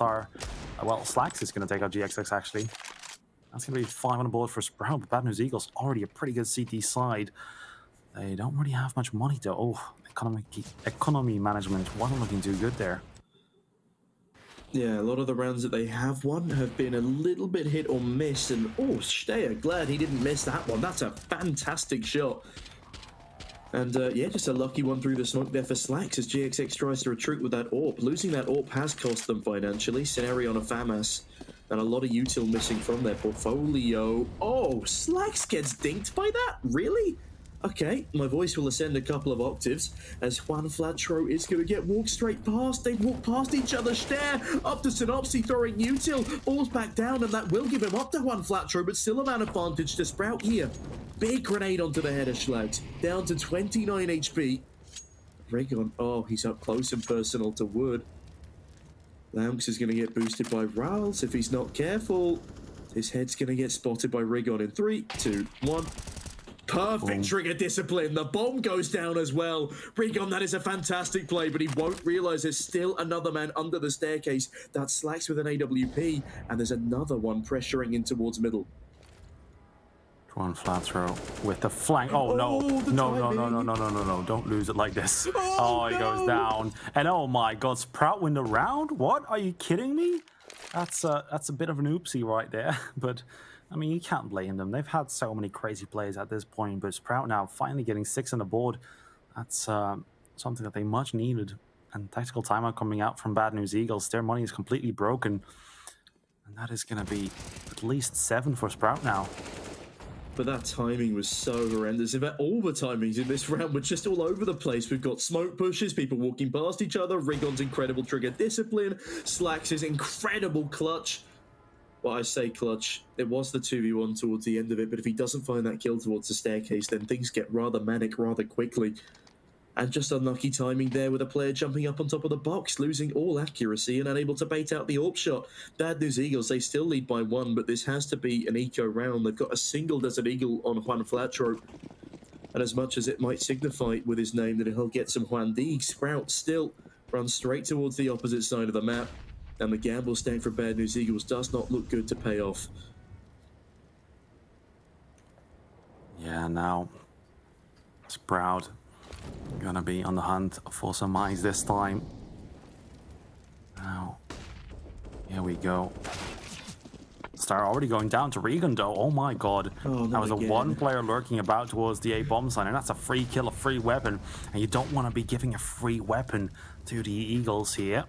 Well, Slacks is gonna take out GXX, actually. That's gonna be 5 on the board for Sprout. But Bad News Eagles, already a pretty good CT side. They don't really have much money, though. Oh, economy management wasn't looking too good there. Yeah, a lot of the rounds that they have won have been a little bit hit or miss, and oh, Steyer, glad he didn't miss that one. That's a fantastic shot. And yeah, just a lucky one through the smoke there for Slacks as GXX tries to retreat with that AWP. Losing that AWP has cost them financially. Scenario on a FAMAS, and a lot of util missing from their portfolio. Oh, Slacks gets dinked by that? Really? Okay, my voice will ascend a couple of octaves as Juan Flatro is going to get walked straight past. They walk past each other. Stare up to Synopsy throwing util. Falls back down, and that will give him up to Juan Flatro, but still a man advantage to Sprout here. Big grenade onto the head of Schlags. Down to 29 HP. Rigon, oh, he's up close and personal to Wood. Lamps is going to get boosted by Rals if he's not careful. His head's going to get spotted by Rigon in 3, 2, 1. Perfect trigger discipline. The bomb goes down as well. Rigon, that is a fantastic play, but he won't realize there's still another man under the staircase. That Slacks with an AWP, and there's another one pressuring in towards middle. One flat throw with the flank. Oh, no. No. Don't lose it like this. Oh, he goes down. And oh my god, Sprout win the round? What? Are you kidding me? That's a bit of an oopsie right there. But I mean, you can't blame them. They've had so many crazy plays at this point, but Sprout now finally getting 6 on the board. That's something that they much needed. And tactical timeout coming out from Bad News Eagles. Their money is completely broken. And that is going to be at least 7 for Sprout now. But that timing was so horrendous. In fact, all the timings in this round were just all over the place. We've got smoke pushes, people walking past each other, Rigon's incredible trigger discipline, Slacks' incredible clutch. Well, I say clutch. It was the 2v1 towards the end of it, but if he doesn't find that kill towards the staircase, then things get rather manic rather quickly. And just unlucky timing there with a player jumping up on top of the box, losing all accuracy and unable to bait out the AWP shot. Bad News Eagles, they still lead by 1, but this has to be an eco round. They've got a single Desert Eagle on Juan Flatro. And as much as it might signify with his name that he'll get some Juan D, Sprout still runs straight towards the opposite side of the map. And the gamble stack for Bad News Eagles does not look good to pay off. Yeah, now Sprout gonna be on the hunt for some eyes this time. Now, here we go. Star already going down to Regan though. Oh my god. Oh, that was again. a 1 player lurking about towards the A bomb sign, and that's a free kill, a free weapon. And you don't want to be giving a free weapon to the Eagles here.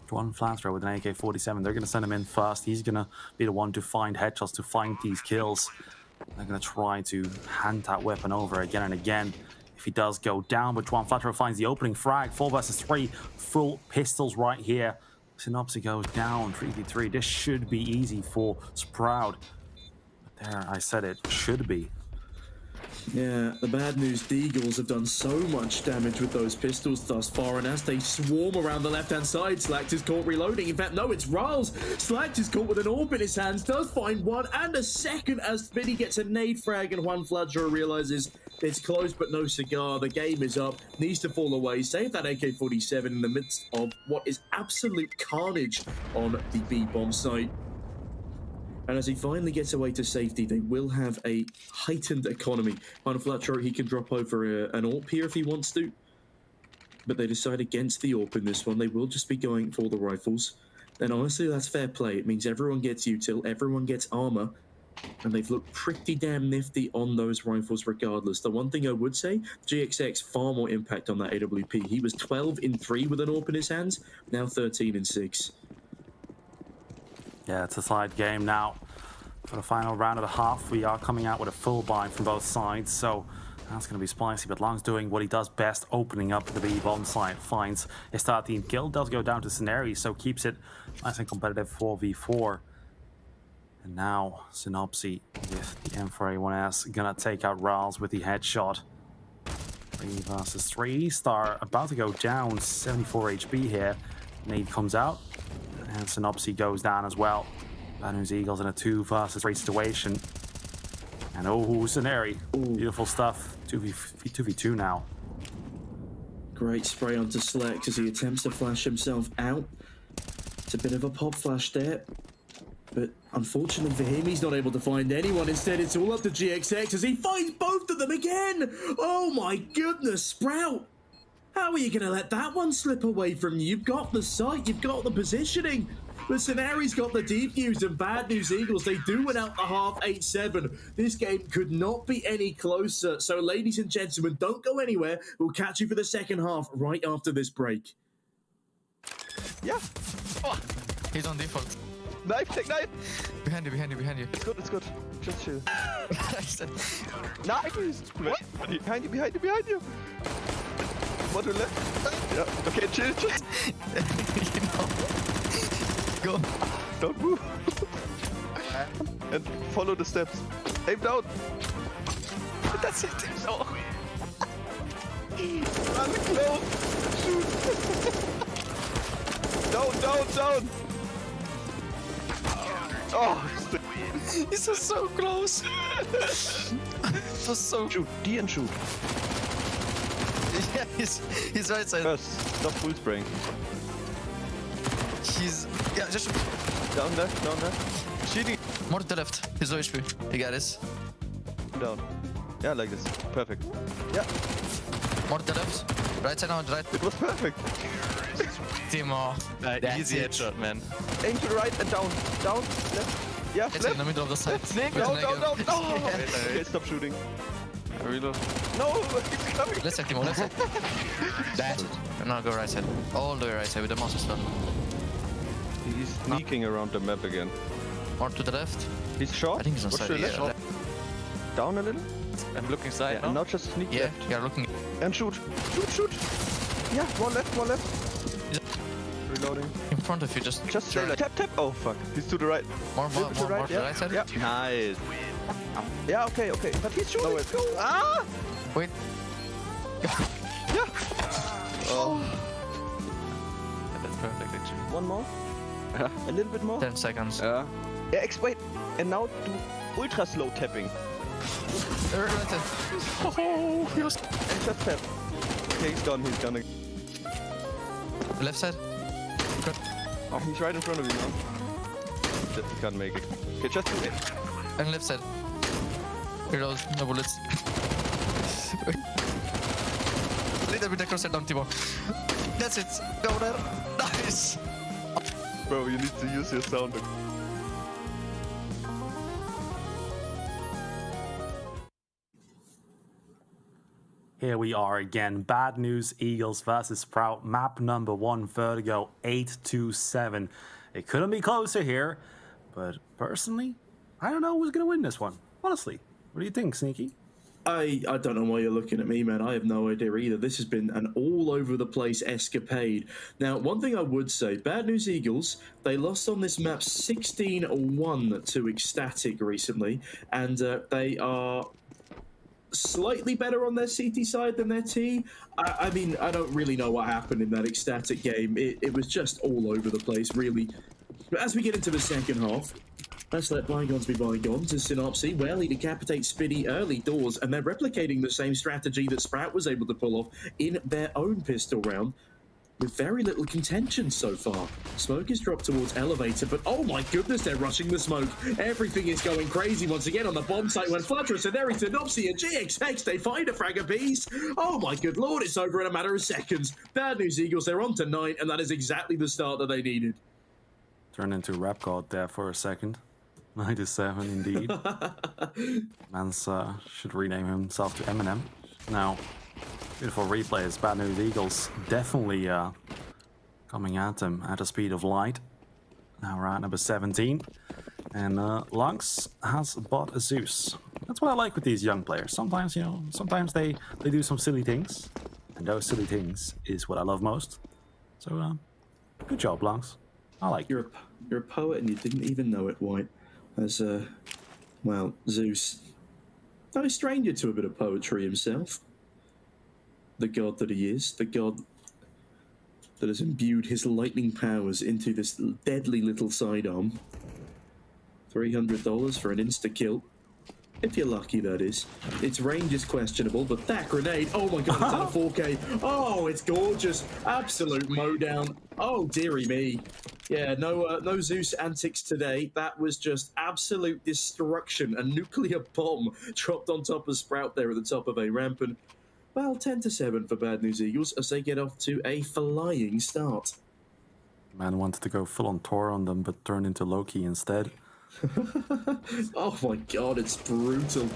One Flaster with an AK-47. They're going to send him in first. He's going to be the one to find headshots, to find these kills. They're going to try to hand that weapon over again and again. If he does go down, but Juan Flatro finds the opening frag. 4 versus 3. Full pistols right here. Synopsy goes down. 3v3. This should be easy for Sprout. But there, I said it should be. Yeah, the Bad News Eagles have done so much damage with those pistols thus far, and as they swarm around the left-hand side, Slacks is caught reloading. In fact, no, it's Riles. Slacks is caught with an AWP in his hands, does find one, and a second as Vinny gets a nade frag, and Juan Fladro realizes it's close but no cigar. The game is up, needs to fall away, save that AK-47 in the midst of what is absolute carnage on the B-bomb site. And as he finally gets away to safety, they will have a heightened economy. On Flatro, he can drop over an AWP here if he wants to. But they decide against the AWP in this one. They will just be going for the rifles. And honestly, that's fair play. It means everyone gets util, everyone gets armor. And they've looked pretty damn nifty on those rifles regardless. The one thing I would say, GXX far more impact on that AWP. He was 12 in 3 with an AWP in his hands, now 13 in 6. Yeah, it's a side game now. For the final round of the half, we are coming out with a full buy from both sides, so that's going to be spicy. But Long's doing what he does best, opening up the B-bomb side. Finds a start team kill, does go down to Scenario, so keeps it nice and competitive 4v4. And now Synopsy with the M4A1S gonna take out Riles with the headshot. 3 versus 3. Star about to go down, 74 HP here. Nade comes out, and Synopsy goes down as well. Bad News Eagles in a 2 versus 3 situation. And oh, Scenari. Beautiful stuff. 2v2 now. Great spray onto Slex as he attempts to flash himself out. It's a bit of a pop flash there. But unfortunately for him, he's not able to find anyone. Instead, it's all up to GXX as he finds both of them again. Oh my goodness, Sprout. How are you going to let that one slip away from you? You've got the sight, you've got the positioning. But Scenari's got the defuse, and Bad News Eagles, they do win out the half 8-7. This game could not be any closer. So ladies and gentlemen, don't go anywhere. We'll catch you for the second half right after this break. Yeah. Oh, he's on default. Knife, take knife. Behind you, behind you, behind you. It's good, it's good. Just chill. Nice. Nice. What? Behind you, behind you, behind you. One to the left. Yeah. Okay, chill, chill. You know. Go. Don't move. And follow the steps. Aim down. That's it. No. Run close. Shoot. Down. Oh, This was so close. It was so. shoot. D and shoot. Yeah, he's right side. First, stop full spraying. He's. Yeah, just. Down left. Cheating. More to the left. He's low HP. You got this. Down. Yeah, like this. Perfect. Yeah, More to the left. Right side now, right. it was perfect. Timo. Easy headshot, man. Aim to the right and down. Down, left. Yeah, It's in left. the middle of the side. Down. Oh. Yeah. Okay, stop shooting. I reload. No, he's coming. Left side, Timo, left side. That's it. Now go right side. All the way right side with the mouse as well. He's sneaking around the map again. More to the left. He's short. I think he's on Watch side. to the Yeah, left. Down a little. I'm looking side Yeah, and now just sneak yeah, left. you're looking. And shoot. Shoot. Yeah, one left. Reloading. In front of you, just Stay like tap. Oh fuck. He's to the right. more To the to the right side. Yeah. Nice. Yeah, okay. But he's shooting. Go. Ah! Wait. Yeah. Oh. That's perfect, actually. One more. A little bit more. 10 seconds. Yeah, wait. And now do ultra slow tapping. Right side. Oh, he was. And just tap. Okay, he's gone. Left side. Oh, he's right in front of you now. Just can't make it. Okay, just do it. And left side. Reload. No bullets. Little bit across it down, Timo. That's it. Go there. Nice. Bro, you need to use your sound. Here we are again. Bad News Eagles versus Sprout. Map number 1, Vertigo 8-7. It couldn't be closer here, but personally, I don't know who's going to win this one. Honestly, what do you think, Sneaky? I don't know why you're looking at me, man. I have no idea either. This has been an all-over-the-place escapade. Now, one thing I would say, Bad News Eagles, they lost on this map 16-1 to Ecstatic recently, and they are slightly better on their CT side than their T. I mean, I don't really know what happened in that Ecstatic game. It was just all over the place, really. But as we get into the second half, let's let bygones be bygones. As Synopsy, well, he decapitates Spiddy early doors, and they're replicating the same strategy that Sprout was able to pull off in their own pistol round, with very little contention so far. Smoke is dropped towards Elevator, but oh my goodness, they're rushing the smoke. Everything is going crazy once again on the bomb site when Flutterous and Eri Synopsy and GXX, they find a frag apiece. Oh my good lord, it's over in a matter of seconds. Bad News Eagles, they're on to 9, and that is exactly the start that they needed. Turned into rap god there for a second. 97 indeed. Mans should rename himself to Eminem. Now, beautiful replays. Bad News Eagles definitely coming at them at the speed of light. Now we're at number 17. And Lux has bought a Zeus. That's what I like with these young players. Sometimes, you know, sometimes they do some silly things. And those silly things is what I love most. So, good job, Lux. I like you. You're a poet and you didn't even know it, White. As, well, Zeus, no stranger to a bit of poetry himself. the god that he is, the god that has imbued his lightning powers into this deadly little sidearm. $300 for an insta-kill. If you're lucky, that is. Its range is questionable, but that grenade, oh my god, it's at a 4K. Oh, it's gorgeous. Absolute mowdown. Oh, dearie me. Yeah, no Zeus antics today. That was just absolute destruction. A nuclear bomb dropped on top of Sprout there at the top of a ramp. And, well, 10-7 for Bad News Eagles as they get off to a flying start. Man wanted to go full on Thor on them, but turned into Loki instead. Oh my god, it's brutal.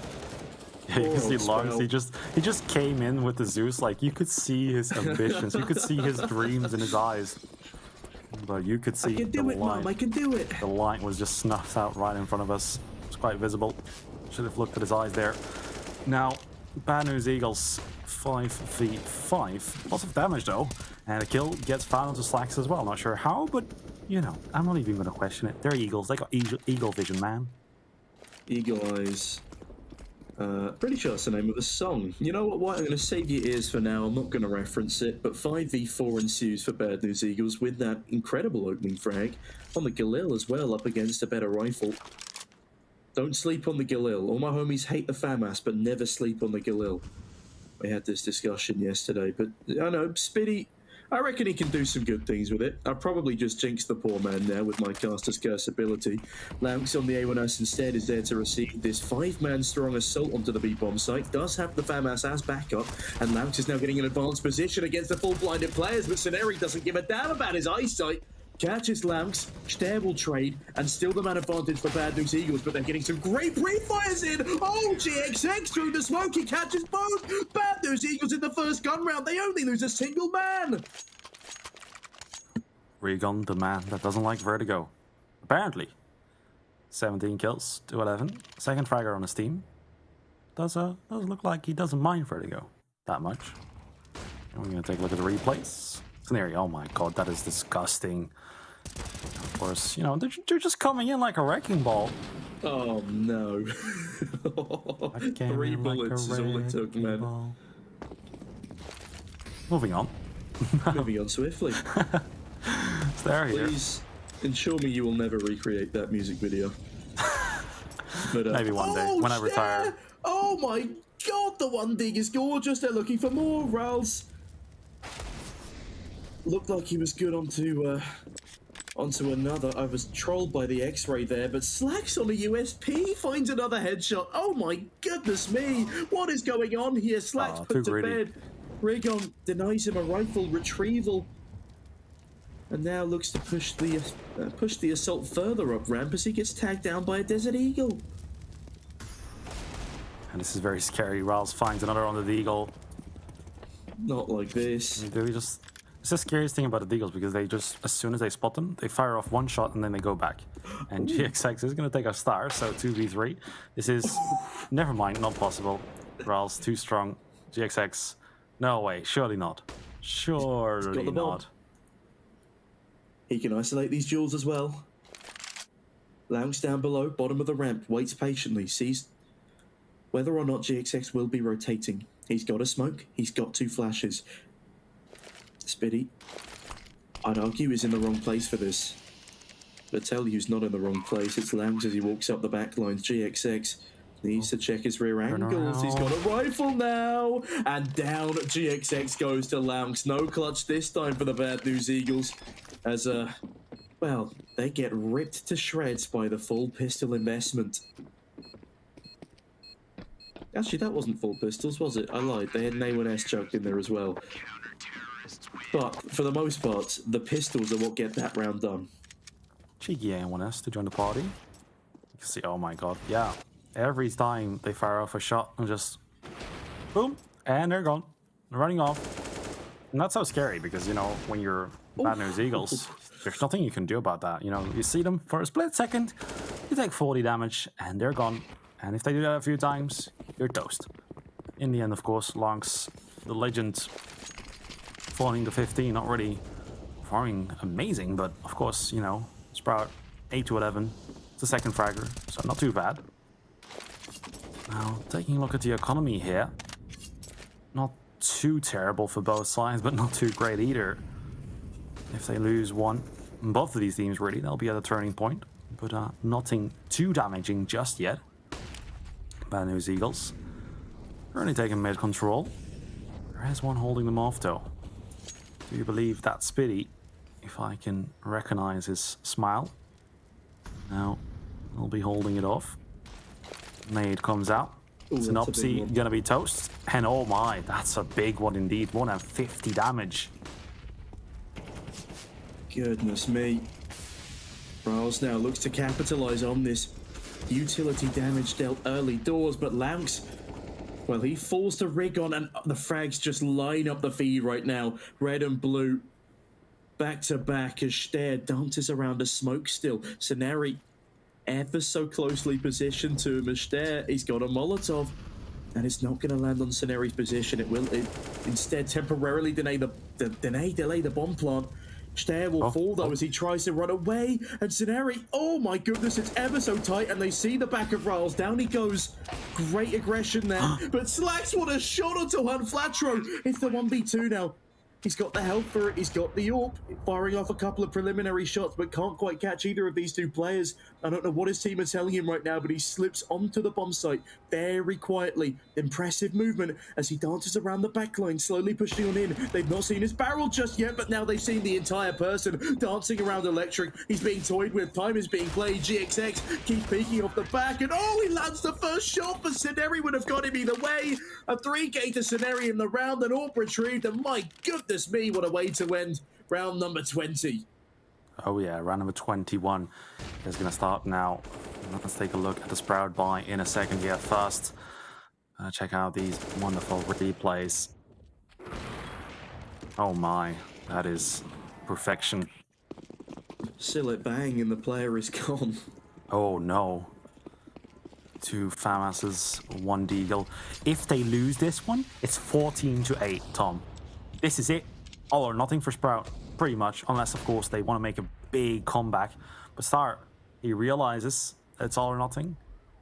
Yeah, you can see Sprout. Lungs. He just came in with the Zeus. Like, you could see his ambitions. You could see his dreams in his eyes. But you could see I can do it, Mom, I can do it. The light was just snuffed out right in front of us. It was quite visible. Should have looked at his eyes there. Now, Bad News Eagles 5v5. Lots of damage though. And a kill gets found onto Slacks as well. Not sure how, but you know, I'm not even going to question it. They're Eagles. They got eagle vision, man. Eagle Eyes. Pretty sure that's the name of the song. You know what? I'm going to save your ears for now. I'm not going to reference it, but 5v4 ensues for Bad News Eagles with that incredible opening frag on the Galil as well, up against a better rifle. Don't sleep on the Galil. All my homies hate the FAMAS, but never sleep on the Galil. We had this discussion yesterday, but I know, Spitty, I reckon he can do some good things with it. I probably just jinxed the poor man there with my Caster's Curse ability. Laux on the A1S instead is there to receive this 5-man strong assault onto the B-bomb site. Does have the FAMAS as backup, and Laux is now getting an advanced position against the full blinded players, but Ceneri doesn't give a damn about his eyesight. Catches Laux, Stair will trade, and still the man advantage for Bad News Eagles, but they're getting some great pre-fires in! Oh, GXX through the smoke, he catches both! Bad News Eagles in the first gun round, they only lose a single man! Regon, the man that doesn't like Vertigo. Apparently. 17 kills to 11. Second fragger on his team. Does look like he doesn't mind Vertigo that much. And we're going to take a look at the replays. Scenario, oh my god, that is disgusting. Of course, you know, they're just coming in like a wrecking ball. Oh no. 3 bullets is all it took, man. Ball. Moving on. Moving on swiftly. It's there here. Please ensure me you will never recreate that music video. But, maybe one day, when I retire. Oh my god, the one dig is gorgeous. They're looking for more, Rals. Looked like he was good onto another. I was trolled by the X-ray there, but Slacks on a USP finds another headshot. Oh my goodness me! What is going on here? Slacks put to bed. Regon denies him a rifle retrieval, and now looks to push the assault further up ramp as he gets tagged down by a Desert Eagle. And this is very scary. Riles finds another on the Eagle. Not like this. It's the scariest thing about the Eagles because they just, as soon as they spot them, they fire off one shot and then they go back. And GXX is going to take a star, so 2v3. This is, never mind, not possible. Riles too strong. GXX, no way, surely not. Surely not. He can isolate these jewels as well. Lounge down below, bottom of the ramp, waits patiently, sees whether or not GXX will be rotating. He's got a smoke, he's got 2 flashes. Spitty, I'd argue, is in the wrong place for this. But tell you who's not in the wrong place. It's Lounge as he walks up the back lines. GXX needs to check his rear angles. He's got a rifle now. And down GXX goes to Lounge. No clutch this time for the Bad News Eagles. As, well, they get ripped to shreds by the full pistol investment. Actually, that wasn't full pistols, was it? I lied. They had an A1S chucked in there as well. But, for the most part, the pistols are what get that round done. Cheeky A1S to join the party. You can see, oh my god, yeah. Every time they fire off a shot and just... boom! And they're gone. They're running off. And that's so scary because, you know, when you're Bad News Eagles, there's nothing you can do about that. You know, you see them for a split second, you take 40 damage, and they're gone. And if they do that a few times, you're toast. In the end, of course, Lonks, the legend, falling to 15, not really performing amazing, but of course, you know, Sprout 8 to 11. It's the second fragger, so not too bad. Now, taking a look at the economy here, not too terrible for both sides, but not too great either. If they lose one, both of these teams really, they'll be at a turning point. But nothing too damaging just yet. Bad News Eagles. Currently taking mid control. There is one holding them off though. Do you believe that's Spitty? If I can recognize his smile. Now, he'll be holding it off. Nade comes out. Synopsy gonna be toast. And oh my, that's a big one indeed. 150 damage. Goodness me. Riles now looks to capitalize on this utility damage dealt early doors, but Laux, well, he falls to rig on, and the frags just line up the feed right now. Red and blue back to back as Stare dances around the smoke still. Sceneri ever so closely positioned to him as Stare. He's got a Molotov, and it's not going to land on Sceneri's position. It will instead temporarily delay the bomb plant. Stare will fall though as he tries to run away, and Sceneri, oh my goodness, it's ever so tight, and they see the back of Riles. Down he goes. Great aggression there, but Slacks, what a shot onto Juan Flatro. It's the 1v2 now. He's got the health for it, he's got the AWP, firing off a couple of preliminary shots, but can't quite catch either of these two players. I don't know what his team are telling him right now, but he slips onto the bomb site very quietly. Impressive movement as he dances around the backline, slowly pushing on in. They've not seen his barrel just yet, but now they've seen the entire person dancing around Electric. He's being toyed with, time is being played. GXX keeps peeking off the back, and oh, he lands the first shot, but Sceneri would have got him either way. A 3K to Sceneri in the round, and AWP retrieved, and my goodness me, what a way to end round number 20. Oh yeah, round number 21 is going to start now. Let's take a look at the Sprout buy in a second here. First, check out these wonderful replays. Oh my, that is perfection. Sillet bang and the player is gone. Oh no. 2 FAMASs, 1 Deagle. If they lose this one, it's 14-8, Tom. This is it. All or nothing for Sprout, pretty much, unless of course they want to make a big comeback. But Star, he realizes it's all or nothing.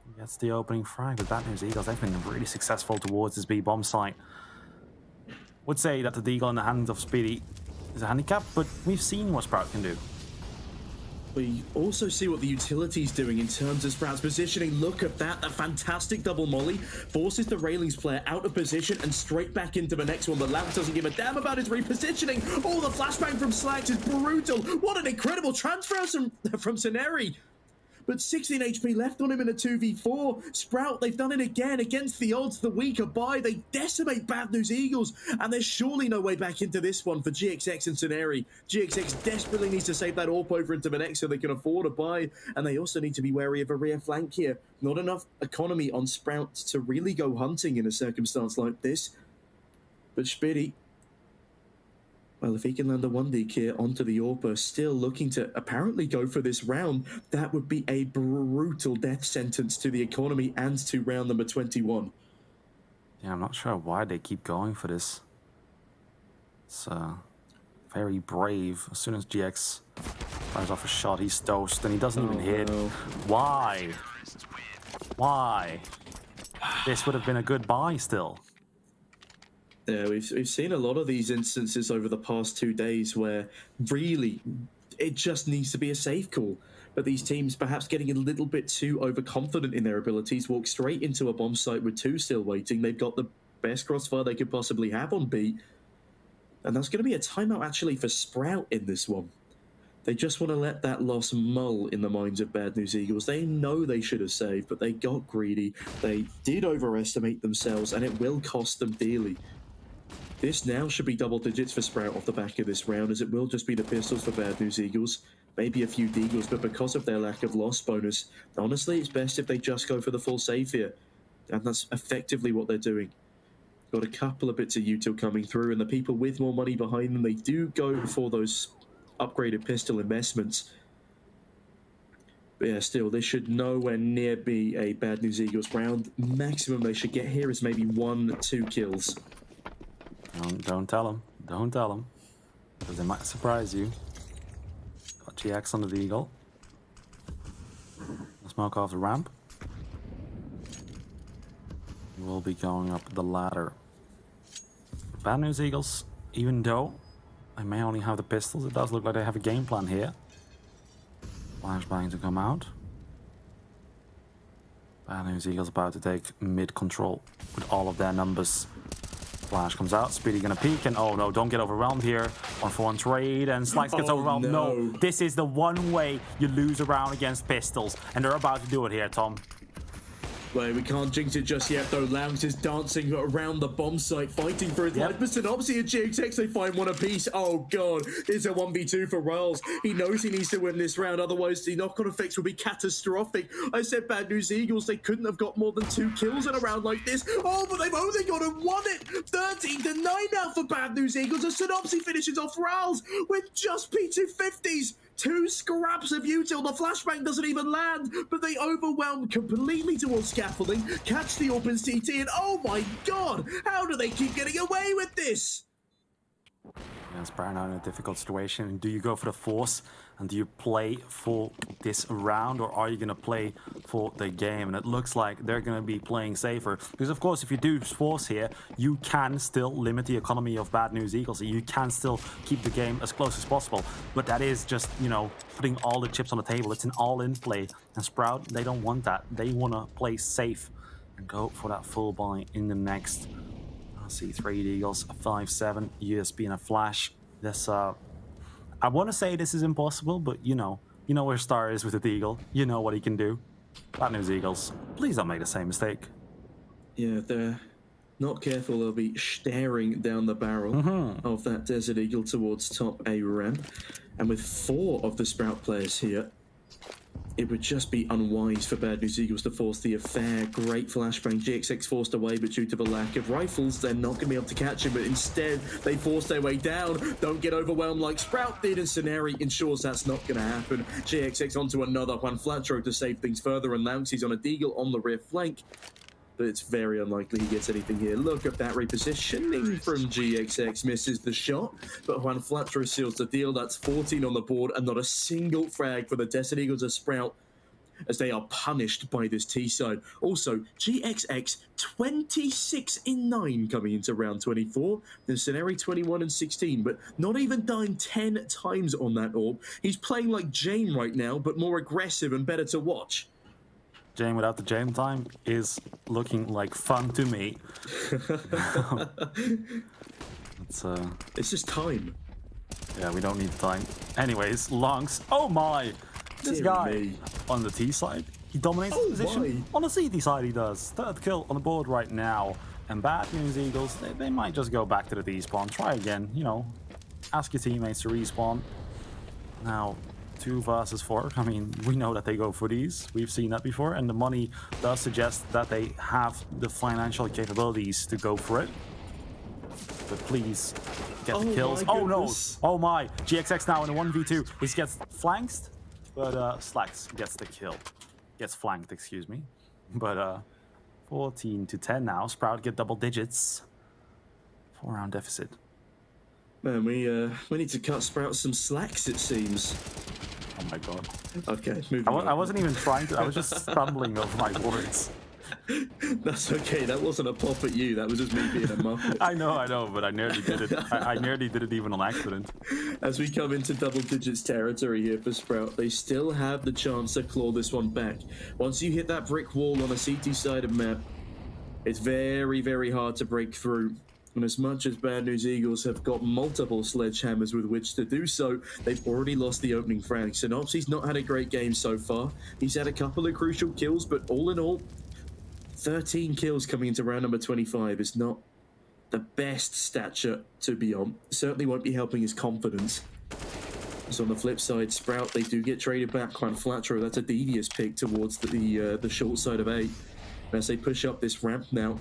He gets the opening frag. But Bad News Eagles, they've been really successful towards this B-bomb site. Would say that the Deagle in the hands of Speedy is a handicap, but we've seen what Sprout can do. We also see what the utility's doing in terms of Sprout's positioning. Look at that, that fantastic double molly forces the railings player out of position and straight back into the next one. But Laux doesn't give a damn about his repositioning. Oh, the flashbang from Slacks is brutal. What an incredible transfer from Sceneri. But 16 HP left on him in a 2v4. Sprout, they've done it again against the odds, the weaker buy. They decimate Bad News Eagles, and there's surely no way back into this one for GXX and Sceneri. GXX desperately needs to save that AWP over into the next so they can afford a buy, and they also need to be wary of a rear flank here. Not enough economy on Sprout to really go hunting in a circumstance like this. But Spitty, well, if he can land a 1D here onto the AWPer, still looking to apparently go for this round, that would be a brutal death sentence to the economy and to round number 21. Yeah, I'm not sure why they keep going for this. It's very brave. As soon as GX fires off a shot, he's toast, and he doesn't even hit. No. Why? Why? This would have been a good buy still. Yeah, we've seen a lot of these instances over the past 2 days where really it just needs to be a safe call. But these teams perhaps getting a little bit too overconfident in their abilities, walk straight into a bomb site with 2 still waiting. They've got the best crossfire they could possibly have on B. And that's going to be a timeout actually for Sprout in this one. They just want to let that loss mull in the minds of Bad News Eagles. They know they should have saved, but they got greedy. They did overestimate themselves, and it will cost them dearly. This now should be double digits for Sprout off the back of this round, as it will just be the pistols for Bad News Eagles. Maybe a few Deagles, but because of their lack of loss bonus, honestly, it's best if they just go for the full save here. And that's effectively what they're doing. Got a couple of bits of util coming through, and the people with more money behind them, they do go for those upgraded pistol investments. But yeah, still, this should nowhere near be a Bad News Eagles round. Maximum they should get here is maybe 1-2 kills. Don't tell them. Don't tell them. Because they might surprise you. Got GX on the Deagle. Smoke off the ramp. We'll be going up the ladder. Bad News Eagles, even though I may only have the pistols, it does look like they have a game plan here. Flashbang to come out. Bad News Eagles about to take mid control with all of their numbers. Flash comes out, Speedy gonna peek, and oh no, don't get overwhelmed here. 1-for-1 trade, and Slacks gets overwhelmed. No, this is the one way you lose a round against pistols, and they're about to do it here, Tom. Well, we can't jinx it just yet, though. Lounge is dancing around the bomb site, fighting for his life. But Synopsy and GXX, they find one apiece. Oh, God. It's a 1v2 for Riles. He knows he needs to win this round, otherwise the knock-on effects will be catastrophic. I said Bad News Eagles, they couldn't have got more than 2 kills in a round like this. Oh, but they've only got to won it. 13-9 now for Bad News Eagles, as Synopsy finishes off Riles with just P250s. 2 scraps of util. The flashbang doesn't even land, but they overwhelm completely towards scaffolding, catch the open CT, and oh my god, how do they keep getting away with this? Yes, Brown in a difficult situation. Do you go for the force and do you play for this round, or are you going to play for the game? And it looks like they're going to be playing safer, because of course if you do force here, you can still limit the economy of Bad News Eagles. You can still keep the game as close as possible, but that is just, you know, putting all the chips on the table. It's an all-in play, and Sprout, they don't want that. They want to play safe and go for that full buy in the next. I see 3 Eagles, a 5-7, USB and a flash. This, I want to say this is impossible, but you know where Star is with the Eagle. You know what he can do. Bad News Eagles, please don't make the same mistake. Yeah, if they're not careful, they'll be staring down the barrel of that Desert Eagle towards top A ramp. And with 4 of the Sprout players here, it would just be unwise for Bad News Eagles to force the affair. Great flashbang. GXX forced away, but due to the lack of rifles, they're not going to be able to catch him. But instead, they force their way down. Don't get overwhelmed like Sprout did, and Scenari ensures that's not going to happen. GXX onto another one. Flatro to save things further, and Louncey's on a Deagle on the rear flank. But it's very unlikely he gets anything here. Look at that repositioning from GXX. Misses the shot, but Juan Flatro seals the deal. That's 14 on the board, and not a single frag for the Desert Eagles of Sprout, as they are punished by this T-side. Also, GXX 26-9 coming into round 24. Then Scenari 21-16, but not even dying 10 times on that orb. He's playing like Jane right now, but more aggressive and better to watch. Jane without the Jane time is looking like fun to me. It's just time. Yeah, we don't need time. Anyways, Longs. Oh my! This guy on the T side, he dominates the position. On the CT side, he does. 3rd kill on the board right now. And Bad News Eagles, they might just go back to the despawn. Try again, you know. Ask your teammates to respawn. Now, 2 versus 4. I mean, we know that they go for these. We've seen that before, and the money does suggest that they have the financial capabilities to go for it. But please, get the kills. Oh no! Oh my! GXX now in a 1v2. He gets flanked, but Slacks gets the kill. Gets flanked, excuse me. But 14-10 now. Sprout get double digits. 4-round deficit. Man, we need to cut Sprout some slacks, it seems. Oh my god. Okay, moving on. I wasn't even trying to. I was just stumbling over my words. That's okay. That wasn't a pop at you. That was just me being a muppet. I know, but I nearly did it. I nearly did it even on accident. As we come into double digits territory here for Sprout, they still have the chance to claw this one back. Once you hit that brick wall on a CT side of map, it's very, very hard to break through. And as much as Bad News Eagles have got multiple sledgehammers with which to do so, they've already lost the opening frag. Synopsy's not had a great game so far. He's had a couple of crucial kills, but all in all, 13 kills coming into round number 25 is not the best stature to be on. Certainly won't be helping his confidence. So on the flip side, Sprout, they do get traded back. Juan Flatro, that's a devious pick towards the short side of A. And as they push up this ramp now,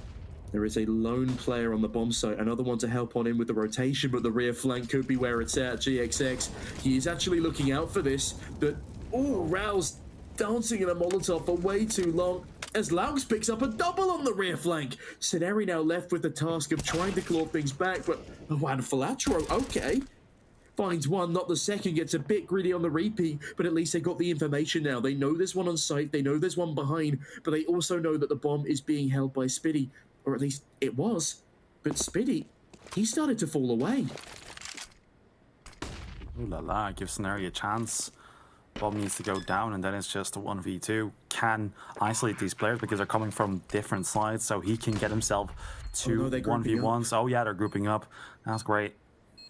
there is a lone player on the bomb site, another one to help on in with the rotation, but the rear flank could be where it's at. GXX, he is actually looking out for this, but, oh, Rouse dancing in a Molotov for way too long, as Laux picks up a double on the rear flank. Scenari now left with the task of trying to claw things back, but Juan Falatro, okay. Finds one, not the second, gets a bit greedy on the repeat, but at least they got the information now. They know there's one on site, they know there's one behind, but they also know that the bomb is being held by Spiddy. Or at least it was. But Spiddy, he started to fall away. Ooh la la, give Scenario a chance. Bob needs to go down, and then it's just a 1v2. Can isolate these players because they're coming from different sides, so he can get himself to 1v1s. Oh yeah, they're grouping up. That's great.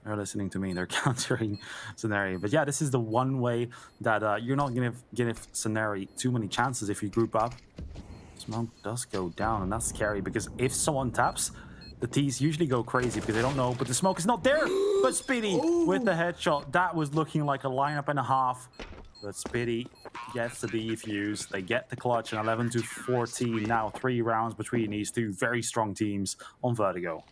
They're listening to me. They're countering Scenario. But yeah, this is the one way that you're not going to give Scenario too many chances if you group up. Smoke does go down, and that's scary because if someone taps, the T's usually go crazy because they don't know, but the smoke is not there. But Speedy with the headshot. That was looking like a lineup and a half. But Speedy gets the defuse. They get the clutch, and 11-14. Now 3 rounds between these two very strong teams on Vertigo.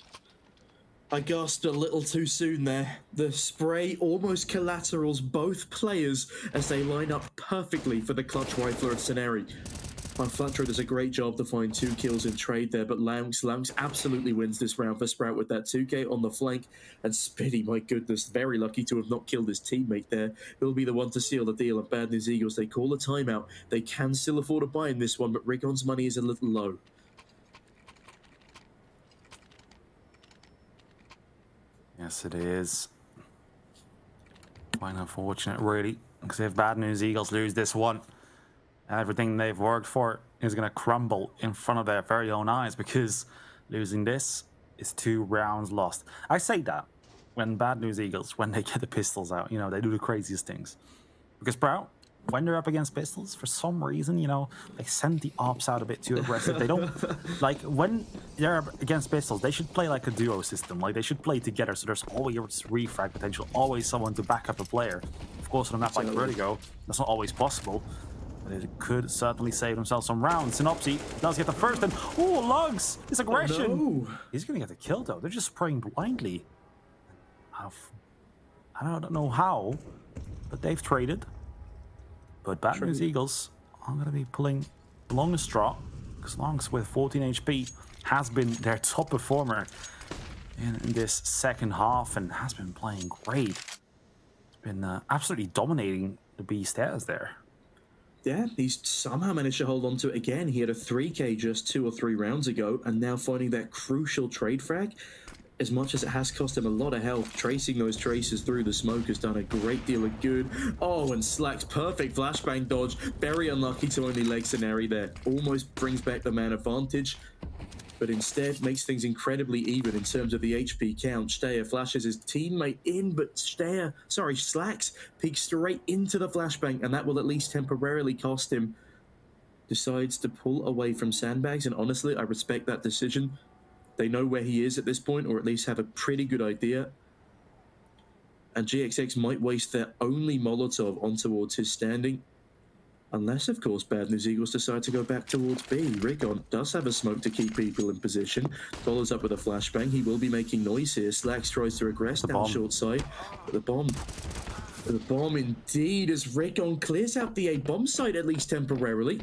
I gasped a little too soon there. The spray almost collaterals both players as they line up perfectly for the clutch rifler of Scenario. Flatro does a great job to find 2 kills in trade there, but Lamps absolutely wins this round for Sprout with that 2K on the flank. And Spitty, my goodness, very lucky to have not killed his teammate there. He'll be the one to seal the deal. And Bad News Eagles, they call a timeout. They can still afford a buy in this one, but Rigon's money is a little low. Yes, it is. Quite unfortunate, really, because if Bad News Eagles lose this one, everything they've worked for is going to crumble in front of their very own eyes, because losing this is 2 rounds lost. I say that when Bad News Eagles, when they get the pistols out, you know, they do the craziest things. Because Sprout, when they're up against pistols, for some reason, you know, they send the ops out a bit too aggressive. They don't, like, when they're up against pistols, they should play like a duo system. Like, they should play together, so there's always refrag potential, always someone to back up a player. Of course, on a map like Vertigo, that's not always possible. But it could certainly save themselves some rounds. Synopsy does get the first, and oh, Lugs! His aggression! Oh, no. He's gonna get the kill though. They're just spraying blindly. I don't know how, but they've traded. But Bad News Eagles are gonna be pulling the longest straw, because Longs with 14 HP has been their top performer in this second half and has been playing great. It's been absolutely dominating the B stairs there. Yeah, he's somehow managed to hold on to it again. He had a 3K just 2 or 3 rounds ago, and now finding that crucial trade frag. As much as it has cost him a lot of health, tracing those traces through the smoke has done a great deal of good. Oh, and Slack's perfect flashbang dodge. Very unlucky to only leg Scenario there. Almost brings back the man advantage, but instead makes things incredibly even in terms of the HP count. Steyer flashes his teammate in, but Slacks peeks straight into the flashbang, and that will at least temporarily cost him. Decides to pull away from sandbags, and honestly, I respect that decision. They know where he is at this point, or at least have a pretty good idea. And GXX might waste their only Molotov on towards his standing. Unless, of course, Bad News Eagles decide to go back towards B. Rigon does have a smoke to keep people in position. Follows up with a flashbang. He will be making noise here. Slacks tries to regress down short side. But the bomb indeed, as Rigon clears out the A bomb site at least temporarily.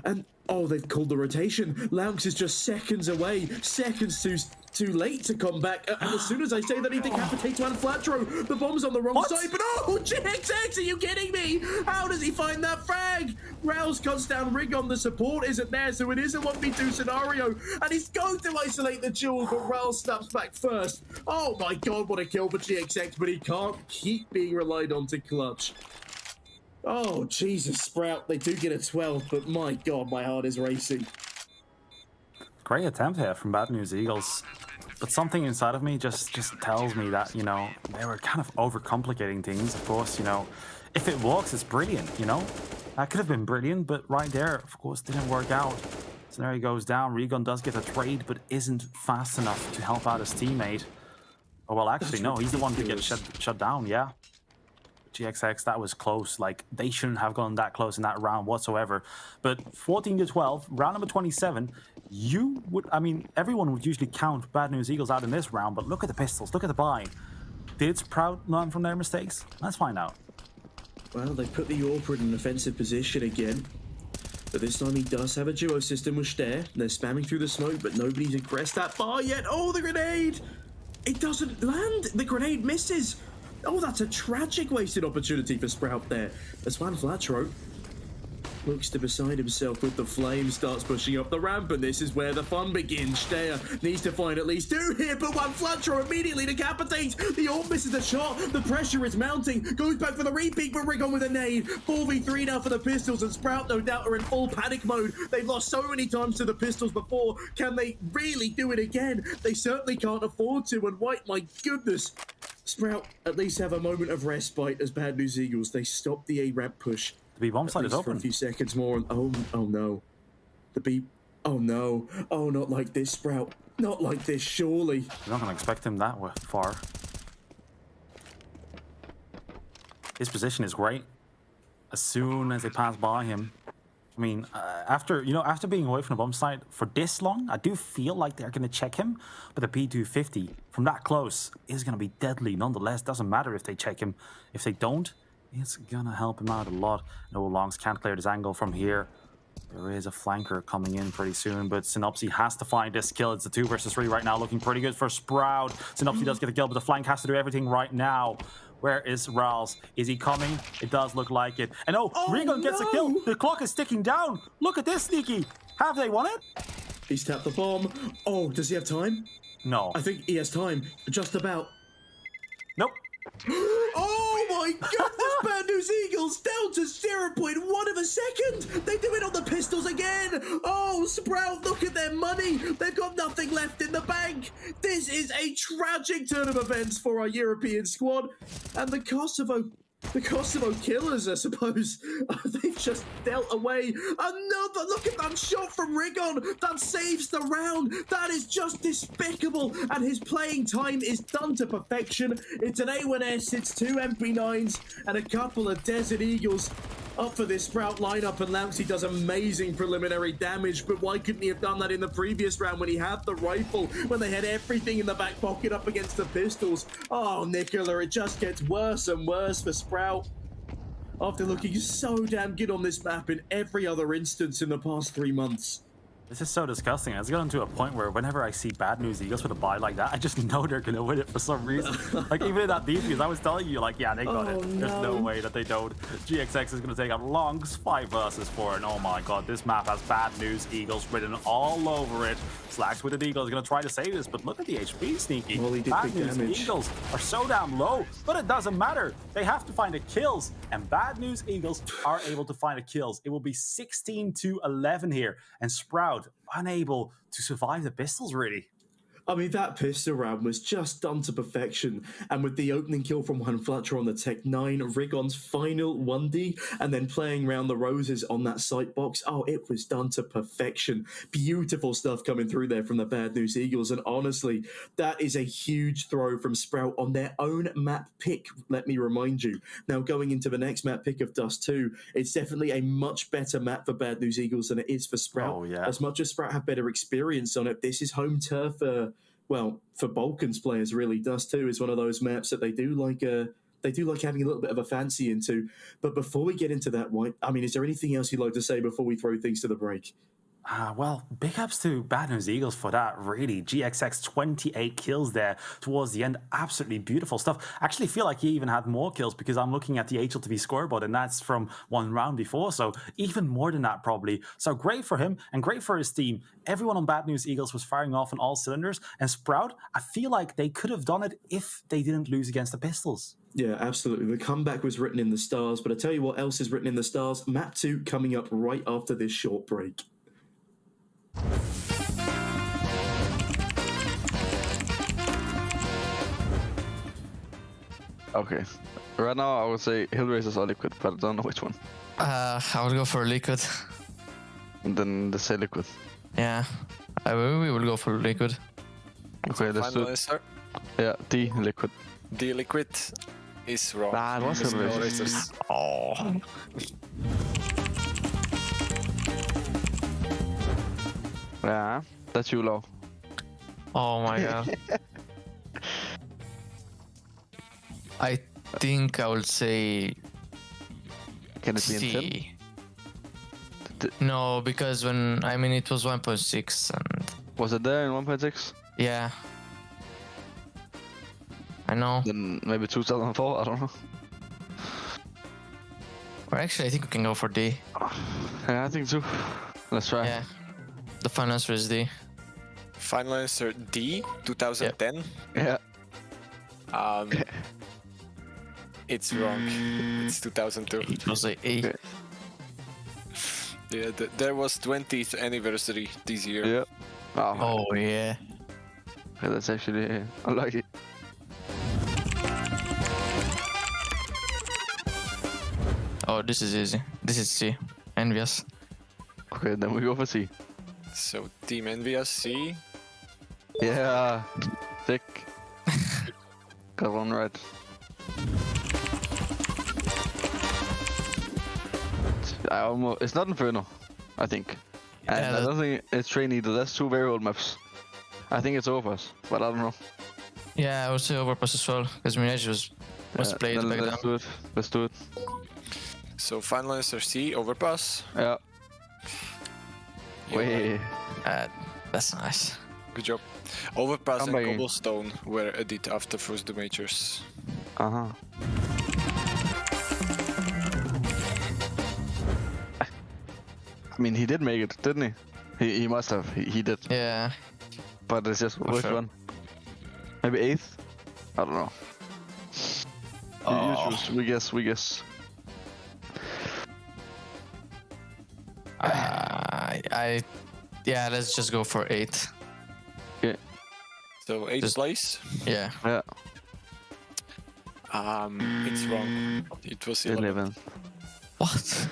And oh, they've called the rotation. Lounx is just seconds away. Seconds too late to come back. And as soon as I say that, he decapitates one Flatro. The bomb's on the wrong side. But oh, GXX, are you kidding me? How does he find that frag? Rouse cuts down Rigon. The support isn't there, so it is a 1v2 scenario. And he's going to isolate the duel, but Rouse snaps back first. Oh my god, what a kill for GXX, but he can't keep being relied on to clutch. Oh, Jesus, Sprout. They do get a 12, but my god, my heart is racing. Great attempt here from Bad News Eagles. But something inside of me just tells me that, you know, they were kind of overcomplicating things. Of course, you know, if it works, it's brilliant, you know? That could have been brilliant, but right there, of course, didn't work out. Scenario goes down. Rigon does get a trade, but isn't fast enough to help out his teammate. Oh, well, actually, no, he's the one to get shut down, yeah. GXX, that was close. Like, they shouldn't have gone that close in that round whatsoever. But 14-12, round number 27, you would, I mean, everyone would usually count Bad News Eagles out in this round, but look at the pistols, look at the buy. Did Sprout learn from their mistakes? Let's find out. Well, they put the Orprid in an offensive position again. But this time he does have a duo system with Stare. They're spamming through the smoke, but nobody's aggressed that far yet. Oh, the grenade! It doesn't land! The grenade misses! Oh, that's a tragic wasted opportunity for Sprout there. There's one Flatro. looks to beside himself with the flame, starts pushing up the ramp, and this is where the fun begins. Steyer needs to find at least 2 here, but one Fletcher immediately decapitates. The Orb misses the shot, the pressure is mounting, goes back for the repeat, but Rigon with a nade. 4v3 now for the Pistols, and Sprout no doubt are in full panic mode. They've lost so many times to the Pistols before. Can they really do it again? They certainly can't afford to, and White, my goodness. Sprout at least have a moment of respite as Bad News Eagles. They stop the A-ramp push. The B bomb side is For open. a few seconds more, and oh no. The B, oh no. Oh, not like this, Sprout. Not like this, surely. You're not going to expect him that far. His position is great. As soon as they pass by him, I mean, after being away from the bomb site for this long, I do feel like they're going to check him. But the P250 from that close is going to be deadly nonetheless. Doesn't matter if they check him. If they don't, it's going to help him out a lot. No Longs can't clear this angle from here. There is a flanker coming in pretty soon, but Synopsy has to find this kill. It's a 2 versus 3 right now, looking pretty good for Sprout. Synopsy does get the kill, but the flank has to do everything right now. Where is Rals? Is he coming? It does look like it. And Rigon gets a kill. The clock is ticking down. Look at this, Sneaky. Have they won it? He's tapped the bomb. Oh, does he have time? No. I think he has time. Just about. Nope. Oh my goodness, Bad News Eagles down to 0.1 of a second. They do it on the Pistols again. Oh, Sprout, look at their money. They've got nothing left in the bank. This is a tragic turn of events for our European squad. And the Kosovo Killers, I suppose, they've just dealt away another. Look at that shot from Rigon. That saves the round. That is just despicable. And his playing time is done to perfection. It's an A1S, it's 2 MP9s, and a couple of Desert Eagles up for this Sprout lineup. And Lampsey does amazing preliminary damage, but why couldn't he have done that in the previous round when he had the rifle, when they had everything in the back pocket up against the Pistols? Oh, Nicola, it just gets worse and worse for Sprout. After looking so damn good on this map in every other instance in the past 3 months. This is so disgusting. It's gotten to a point where whenever I see Bad News Eagles with a buy like that, I just know they're going to win it for some reason. Like, even in that defense, I was telling you, like, yeah, they got it. There's no way that they don't. GXX is going to take out Longs 5 versus 4. And oh my god, this map has Bad News Eagles written all over it. Slacks with the Eagle is going to try to save this, but look at the HP, Sneaky. Well, he did Bad big News damage. Eagles are so damn low, but it doesn't matter. They have to find the kills, and Bad News Eagles are able to find the kills. It will be 16-11 here, and Sprout unable to survive the Pistols, really. I mean, that pistol round was just done to perfection. And with the opening kill from Juan Fletcher on the Tech 9, Rigon's final 1D, and then playing round the roses on that sight box, oh, it was done to perfection. Beautiful stuff coming through there from the Bad News Eagles. And honestly, that is a huge throw from Sprout on their own map pick, let me remind you. Now, going into the next map pick of Dust 2, it's definitely a much better map for Bad News Eagles than it is for Sprout. Oh, yeah. As much as Sprout have better experience on it, this is home turf well, for Balkans players, really. Dust 2 is one of those maps that they do like having a little bit of a fancy into. But before we get into that, White, I mean, is there anything else you'd like to say before we throw things to the break? Well, big ups to Bad News Eagles for that, really. GXX 28 kills there towards the end. Absolutely beautiful stuff. I actually feel like he even had more kills because I'm looking at the HLTV scoreboard and that's from one round before. So even more than that, probably. So great for him and great for his team. Everyone on Bad News Eagles was firing off on all cylinders. And Sprout, I feel like they could have done it if they didn't lose against the Pistols. Yeah, absolutely. The comeback was written in the stars. But I tell you what else is written in the stars. Map 2 coming up right after this short break. Okay. Right now, I would say Hillraisers or Liquid, but I don't know which one. I would go for Liquid. And then they say Liquid. Yeah, we will go for Liquid. Okay, let's do Final answer. Yeah, D, Liquid. The Liquid is wrong. Nah, it was It's Hillraisers. Hillraisers. Oh. Yeah, that's you, low. Oh my god. I think I would say Can it be in 10? C. No, because it was 1.6 and Was it there in 1.6? yeah. I know. Then maybe 2004, I don't know. Or actually, I think we can go for D. Yeah, I think too. Let's try. Yeah. The final answer is D. Final answer D, 2010. Yeah. It's wrong. It's 2002. It was a A. Okay. Yeah, there was 20th anniversary this year. Yeah. Oh, Oh yeah. okay, that's actually unlucky. Oh, this is easy. This is C. Envious. Okay, then we go for C. So Team Envious C. Yeah. Sick. Got one right. It's not Inferno, I think. And Yeah, I don't think it's Train either. That's two very old maps. I think it's Overpass, but I don't know. Yeah, I would say Overpass as well, because Mirage was played then back let's then. do it. Let's do it. So final answer C, Overpass. Yeah. You're right. Wait. That's nice. Good job. Overpass I'm and banging. Cobblestone were added after first the majors. Uh-huh. I mean, he did make it, didn't he? He must have. He did. Yeah. But it's just which sure. one? Maybe 8th? I don't know. You choose. We guess. Yeah, let's just go for 8. So 8th Just- place. Yeah. Yeah. It's wrong. It was 11. 11. What?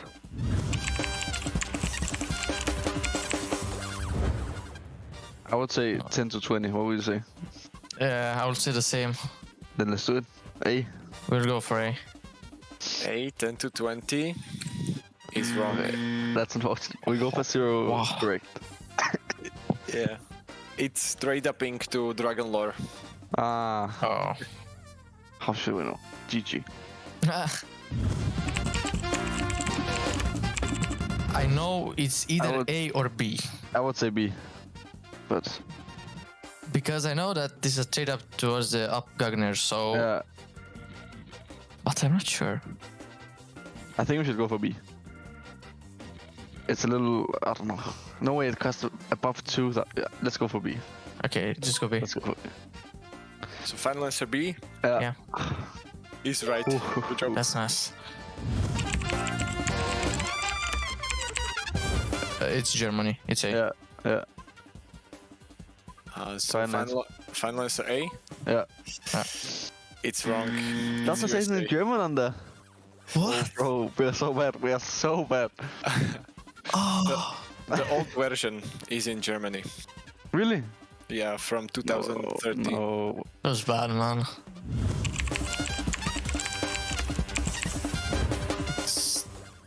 I would say 10 to 20. What would you say? Yeah, I would say the same. Then let's do it. A. We'll go for A. 8, 10 to 20 is wrong. That's unfortunate. We go for 0. Wow. Correct. Yeah. It's straight up ink to Dragon Lore. Ah. Oh. How should we know? GG. I know it's either would- A or B. I would say B. But Because I know that this is straight up towards the up Gugner, so... yeah, But I'm not sure. I think we should go for B. It's a little, I don't know. No way it costs above 2. Yeah, let's go for B. Okay, just go B. Let's go for B. So final answer B Yeah, is right. Good job. that's nice. It's Germany. It's A. Yeah, yeah, So final answer A. yeah. It's wrong. Doesn't It's say anything in USA. German on there. What? Bro, we are so bad. We are so bad. The old version is in Germany. Really? Yeah, from 2013. No. That was bad, man.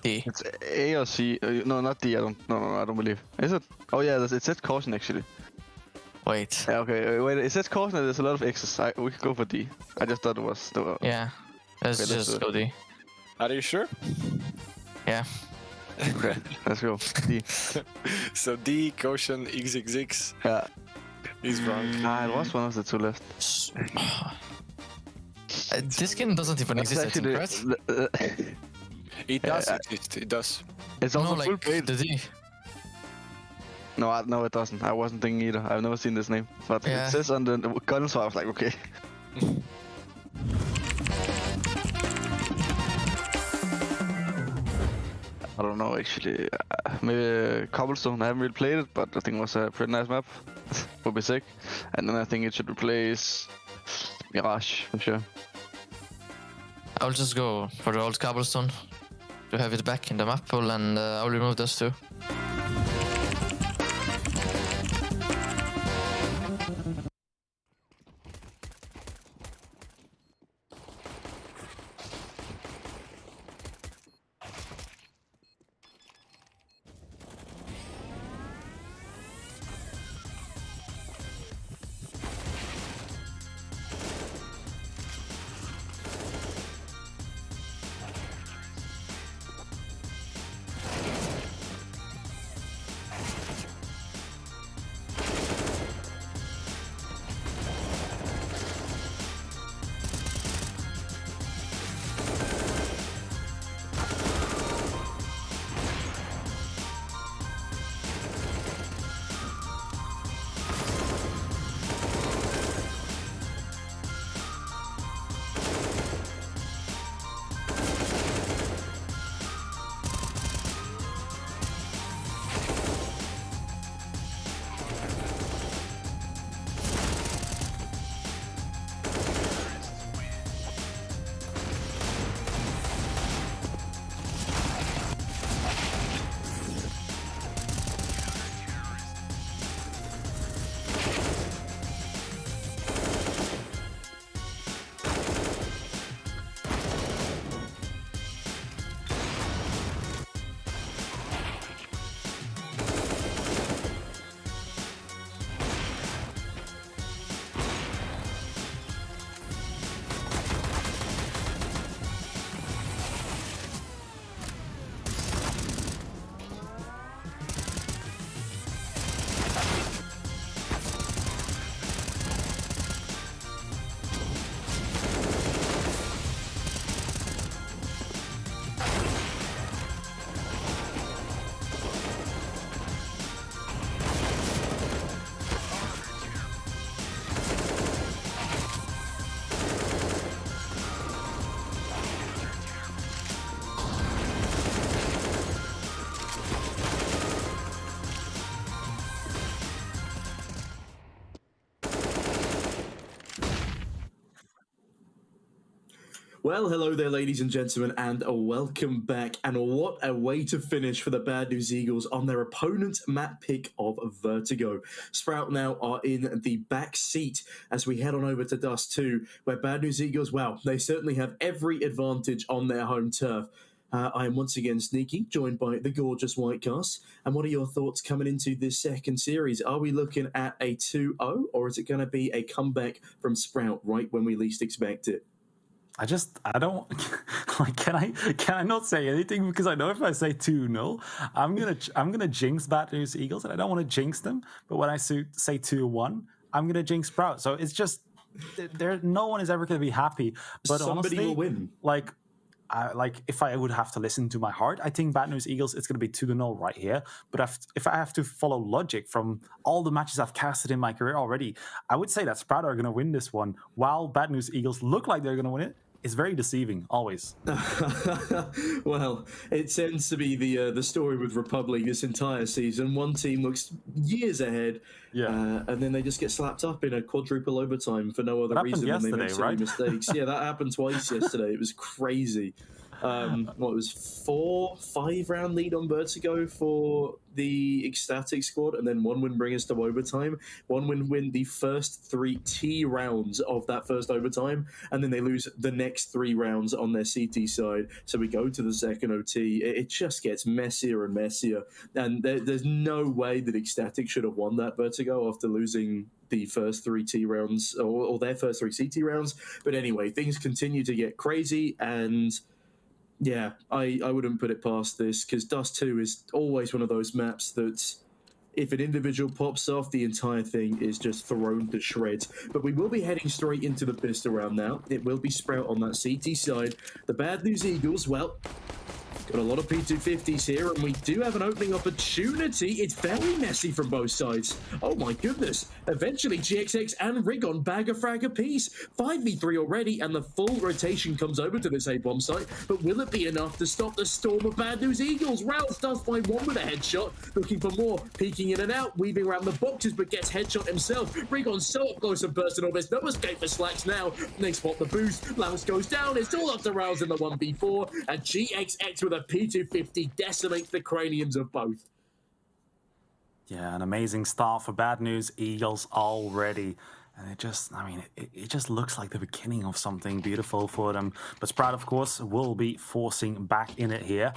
D. It's A or C. No, not D. I don't. No, I don't believe. Is it? Oh yeah, it says caution actually. Wait. Yeah, okay. Wait, it says caution and there's a lot of X's. We could go for D. I just thought it was. Yeah. Let's Okay, let's just do go D. Are you sure? Yeah. Okay, let's go. D. So D, caution, XXX Yeah. is wrong. It was one of the two left. This game doesn't even exist, I think, right? It does exist. It does. It's No, also full like played. the D. No, no, it doesn't. I wasn't thinking either. I've never seen this name. But Yeah. it says on the gun, so I was like, okay. I don't know actually. Maybe Cobblestone. I haven't really played it, but I think it was a pretty nice map. Would be sick. And then I think it should replace Mirage for sure. I'll just go for the old Cobblestone to have it back in the map pool, and I'll remove those two. Well, hello there, ladies and gentlemen, and welcome back. And what a way to finish for the Bad News Eagles on their opponent's map pick of Vertigo. Sprout now are in the back seat as we head on over to Dust 2, where Bad News Eagles, well, they certainly have every advantage on their home turf. I am once again Sneaky, joined by the gorgeous Whitecast. And what are your thoughts coming into this second series? Are we looking at a 2-0, or is it going to be a comeback from Sprout right when we least expect it? I don't like. Can I not say anything, because I know if I say 2-0, I'm gonna jinx Bad News Eagles, and I don't want to jinx them. But when I say 2-1, I'm gonna jinx Sprout. So it's just no one is ever gonna be happy. But somebody honestly, will win. Like if I would have to listen to my heart, I think Bad News Eagles, it's going to be 2-0 right here. But if I have to follow logic from all the matches I've casted in my career already, I would say that Sprout are going to win this one, while Bad News Eagles look like they're going to win it. It's very deceiving, always. Well, it tends to be the story with Republic this entire season. One team looks years ahead, and then they just get slapped up in a quadruple overtime for no other reason than they make so many mistakes. Yeah, that happened twice yesterday. It was crazy. What was 4-5 round lead on Vertigo for the Ecstatic squad, and then one win bring us to overtime. One win the first 3 T rounds of that first overtime, and then they lose the next 3 rounds on their CT side. So we go to the second OT. It just gets messier and messier, and there's no way that Ecstatic should have won that Vertigo after losing the first 3 T rounds, or their first 3 CT rounds. But anyway, things continue to get crazy, and yeah, I wouldn't put it past this, because Dust 2 is always one of those maps that if an individual pops off, the entire thing is just thrown to shreds. But we will be heading straight into the pistol round now. It will be Sprout on that CT side. The Bad News Eagles, well, got a lot of P250s here, and we do have an opening opportunity. It's very messy from both sides. Oh my goodness. Eventually, GXX and Rigon bag a frag apiece. 5v3 already, and the full rotation comes over to this A-bomb site. But will it be enough to stop the storm of Bad News Eagles? Rouse does find one with a headshot, looking for more, peeking in and out, weaving around the boxes, but gets headshot himself. Rigon so up close and personal. There's no escape for Slacks now. They spot the boost. Lounge goes down. It's all up to Rouse in the 1v4, and GXX with a P250 decimates the craniums of both. Yeah, an amazing start for Bad News Eagles already. And it just looks like the beginning of something beautiful for them. But Sprout, of course, will be forcing back in it here.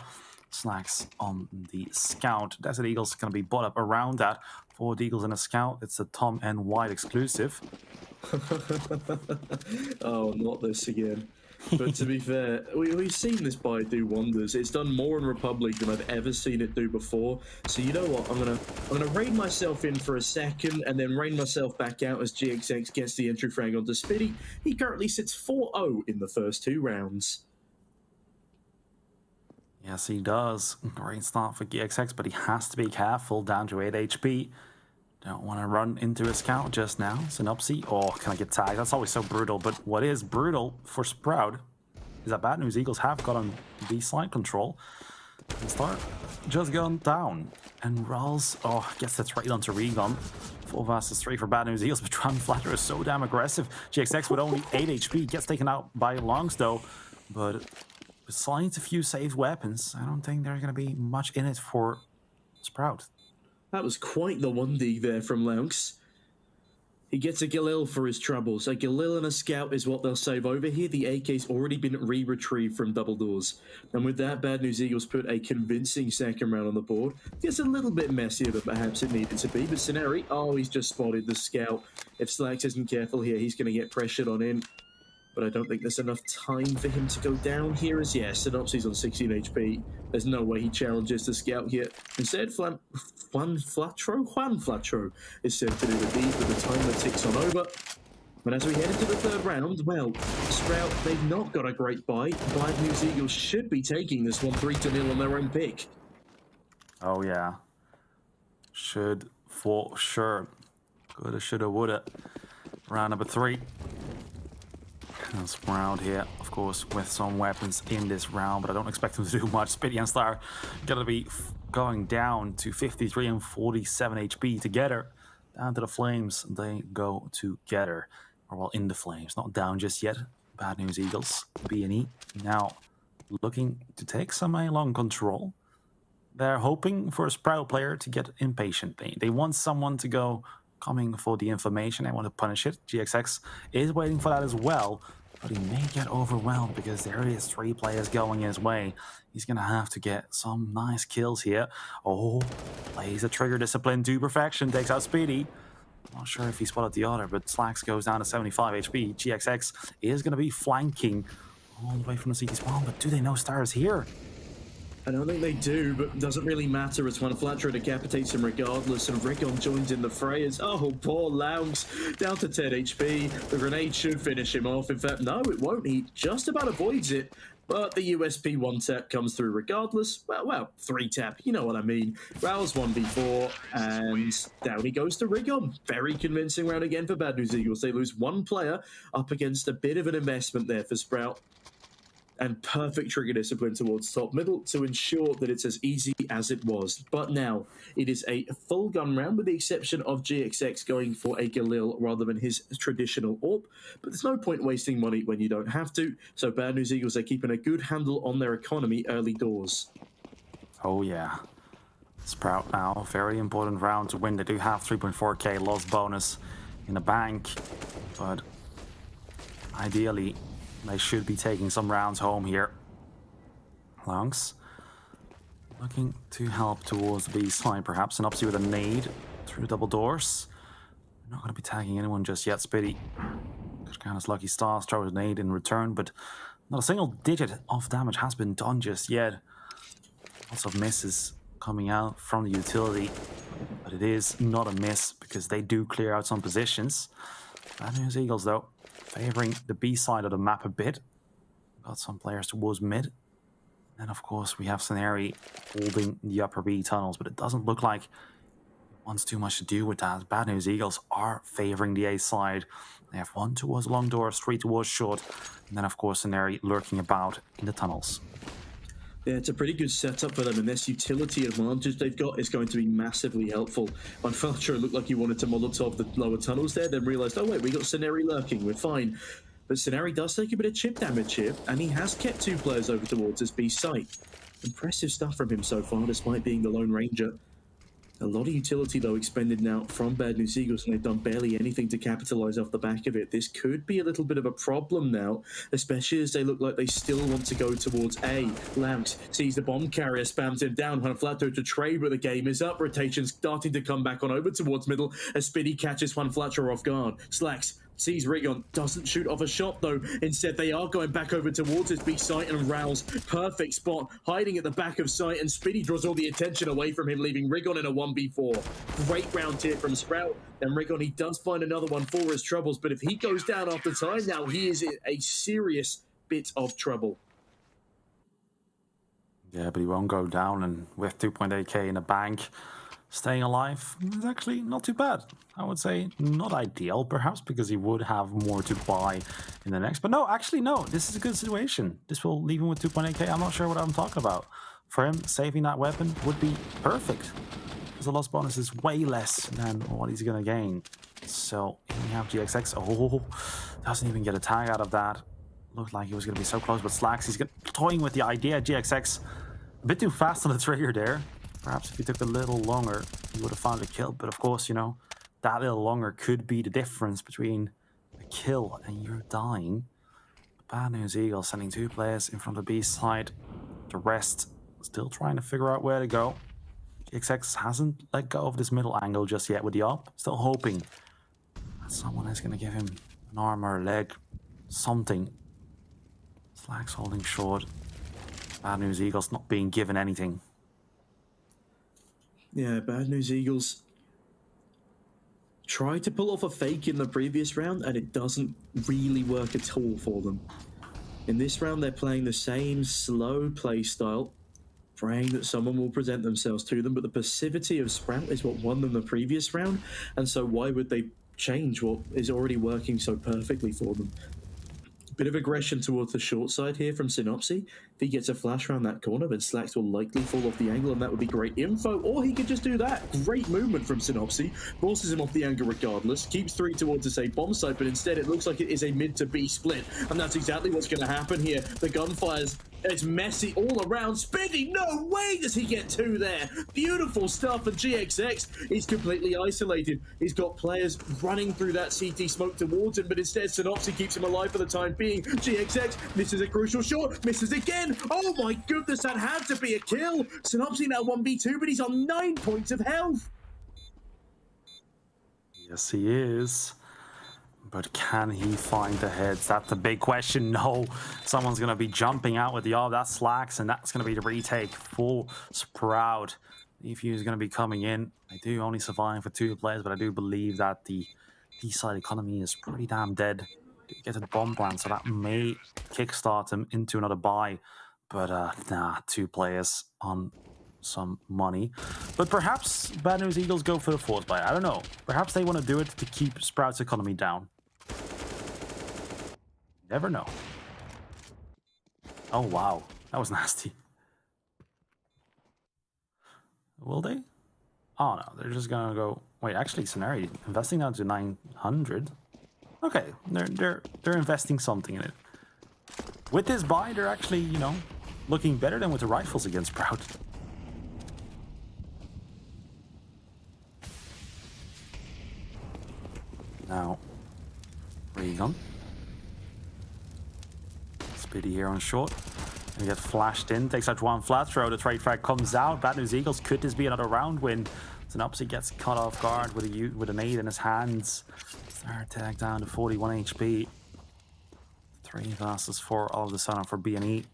Slacks on the Scout. Desert Eagles going to be bought up around that. For the Eagles and a Scout, it's a Tom and White exclusive. Oh, not this again. But to be fair, we've seen this buy do wonders. It's done more in Republic than I've ever seen it do before. So you know what? I'm gonna rein myself in for a second, and then rein myself back out as GXX gets the entry frag onto Spitty. He currently sits 4-0 in the first 2 rounds. Yes, he does. Great start for GXX, but he has to be careful. Down to 8 HP. Don't want to run into a Scout just now. Synopsy. Oh, can I get tagged? That's always so brutal. But what is brutal for Sprout is that Bad News Eagles have got on the slide control. And start just gone down. And Rolls, gets the trade onto Regon. 4 versus 3 for Bad News Eagles. But Tron Flatter is so damn aggressive. GXX with only 8 HP gets taken out by Longs though. But besides a few saved weapons, I don't think there's going to be much in it for Sprout. That was quite the 1D there from Laux. He gets a Galil for his troubles. A Galil and a Scout is what they'll save over here. The AK's already been re-retrieved from double doors. And with that, Bad News Eagles put a convincing second round on the board. Gets a little bit messier than perhaps it needed to be. But Scenari, he's just spotted the Scout. If Slacks isn't careful here, he's going to get pressured on in. But I don't think there's enough time for him to go down here as Synopsy's on 16 HP. There's no way he challenges the Scout here. Instead, Juan Flatro is sent to do the deed with the timer ticks on over. But as we head into the 3rd round, well, Sprout, they've not got a great buy. Bad News Eagles should be taking this one 3-0 on their own pick. Oh, yeah. Should for sure. Coulda, shoulda, woulda. Round number 3. And Sprout here, of course, with some weapons in this round, but I don't expect them to do much. Spitty and Star gonna be going down to 53 and 47 HP together. Down to the Flames, they go together. Or well, in the Flames, not down just yet. Bad News Eagles, B&E, now looking to take some A-long control. They're hoping for a Sprout player to get impatient. They want someone to go coming for the information. They want to punish it. GXX is waiting for that as well, but he may get overwhelmed because there is 3 players going his way. He's going to have to get some nice kills here. Oh, plays the trigger discipline to perfection, takes out Speedy. Not sure if he spotted the other, but Slacks goes down to 75 HP. GXX is going to be flanking all the way from the CT spawn, but do they know Star is here? I don't think they do, but it doesn't really matter as one Flatterer decapitates him regardless, and Rigon joins in the fray as, oh, poor Laux, down to 10 HP. The grenade should finish him off. In fact, no, it won't. He just about avoids it, but the USP 1-tap comes through regardless. Well, 3-tap, you know what I mean. Rouse 1v4, and down he goes to Rigon. Very convincing round again for Bad News Eagles. They lose 1 player up against a bit of an investment there for Sprout. And perfect trigger discipline towards top middle to ensure that it's as easy as it was. But now, it is a full gun round with the exception of GXX going for a Galil rather than his traditional AWP. But there's no point wasting money when you don't have to. So Bad News Eagles are keeping a good handle on their economy early doors. Oh yeah. Sprout now, very important round to win. They do have 3.4k loss bonus in the bank. But ideally, they should be taking some rounds home here. Laux looking to help towards the B side, perhaps. An Upsy with a nade through double doors. Not going to be tagging anyone just yet. Spitty could count as lucky stars, throw a nade in return, but not a single digit of damage has been done just yet. Lots of misses coming out from the utility, but it is not a miss because they do clear out some positions. Bad News Eagles, though, favoring the B side of the map a bit. Got some players towards mid. And of course, we have Scenari holding the upper B tunnels, but it doesn't look like he wants too much to do with that. Bad News Eagles are favoring the A side. They have 1 towards long doors, 3 towards short, and then of course Scenari lurking about in the tunnels. Yeah, it's a pretty good setup for them, and this utility advantage they've got is going to be massively helpful. When Felcher looked like he wanted to Molotov the lower tunnels there, then realised, oh wait, we got Scenari lurking, we're fine. But Scenari does take a bit of chip damage here, and he has kept 2 players over towards his B site. Impressive stuff from him so far, despite being the Lone Ranger. A lot of utility, though, expended now from Bad News Eagles, and they've done barely anything to capitalise off the back of it. This could be a little bit of a problem now, especially as they look like they still want to go towards A. Laux sees the bomb carrier, spams him down. Juan Flatto to trade, but the game is up. Rotation starting to come back on over towards middle as Spitty catches Juan Flatto off guard. Slacks sees Rigon, doesn't shoot off a shot though. Instead, they are going back over towards his B site, and Rouse, perfect spot, hiding at the back of site, and Spitty draws all the attention away from him, leaving Rigon in a 1v4. Great round here from Sprout. And Rigon, he does find another one for his troubles, but if he goes down after time now, he is in a serious bit of trouble. Yeah, but he won't go down, and with 2.8k in the bank, staying alive is actually not too bad. I would say not ideal, perhaps, because he would have more to buy in the next. But no, actually, no. This is a good situation. This will leave him with 2.8k. I'm not sure what I'm talking about. For him, saving that weapon would be perfect, because the loss bonus is way less than what he's going to gain. So here we have GXX. Oh, doesn't even get a tag out of that. Looked like he was going to be so close, but Slacks, he's toying with the idea. GXX, a bit too fast on the trigger there. Perhaps if he took a little longer, he would have found a kill. But of course, you know, that little longer could be the difference between a kill and you're dying. Bad News Eagles sending 2 players in from the B side. The rest still trying to figure out where to go. GXX hasn't let go of this middle angle just yet with the up. Still hoping that someone is going to give him an arm or a leg. Something. Slacks holding short. Bad News Eagles not being given anything. Yeah, Bad News Eagles tried to pull off a fake in the previous round, and it doesn't really work at all for them. In this round, they're playing the same slow play style, praying that someone will present themselves to them, but the passivity of Sprout is what won them the previous round, and so why would they change what is already working so perfectly for them? Bit of aggression towards the short side here from Synopsy. If he gets a flash around that corner, then Slacks will likely fall off the angle, and that would be great info. Or he could just do that. Great movement from Synopsy. Forces him off the angle regardless. Keeps 3 towards, say, bomb site, but instead it looks like it is a mid to B split. And that's exactly what's going to happen here. The gunfires, it's messy all around. Spinny, no way does he get 2 there. Beautiful stuff, and GXX, he's completely isolated. He's got players running through that CT smoke towards him, but instead Synopsy keeps him alive for the time being. GXX misses a crucial shot, misses again. Oh my goodness, that had to be a kill. Synopsy now 1v2, but he's on 9 points of health. Yes, he is. But can he find the heads? That's the big question. No, someone's going to be jumping out with the that Slacks, and that's going to be the retake for Sprout. EFU is going to be coming in. I do only survive for 2 players, but I do believe that the D-side economy is pretty damn dead. Get a bomb plant, so that may kickstart him into another buy. But nah, 2 players on some money. But perhaps Bad News Eagles go for the 4th buy. I don't know. Perhaps they want to do it to keep Sprout's economy down. Never know. Oh, wow. That was nasty. Will they? Oh, no. They're just going to go... Wait, actually, Scenario investing down to 900. Okay. They're investing something in it. With this buy, they're actually, you know, looking better than with the rifles against Sprout. Now, Regan. Spitty here on short. And get flashed in. Takes out 1 flat throw. The trade frag comes out. Bad News Eagles. Could this be another round win? Synopsy gets caught off guard with an 8 in his hands. Third tag down to 41 HP. 3 versus 4 all of a sudden for B&E.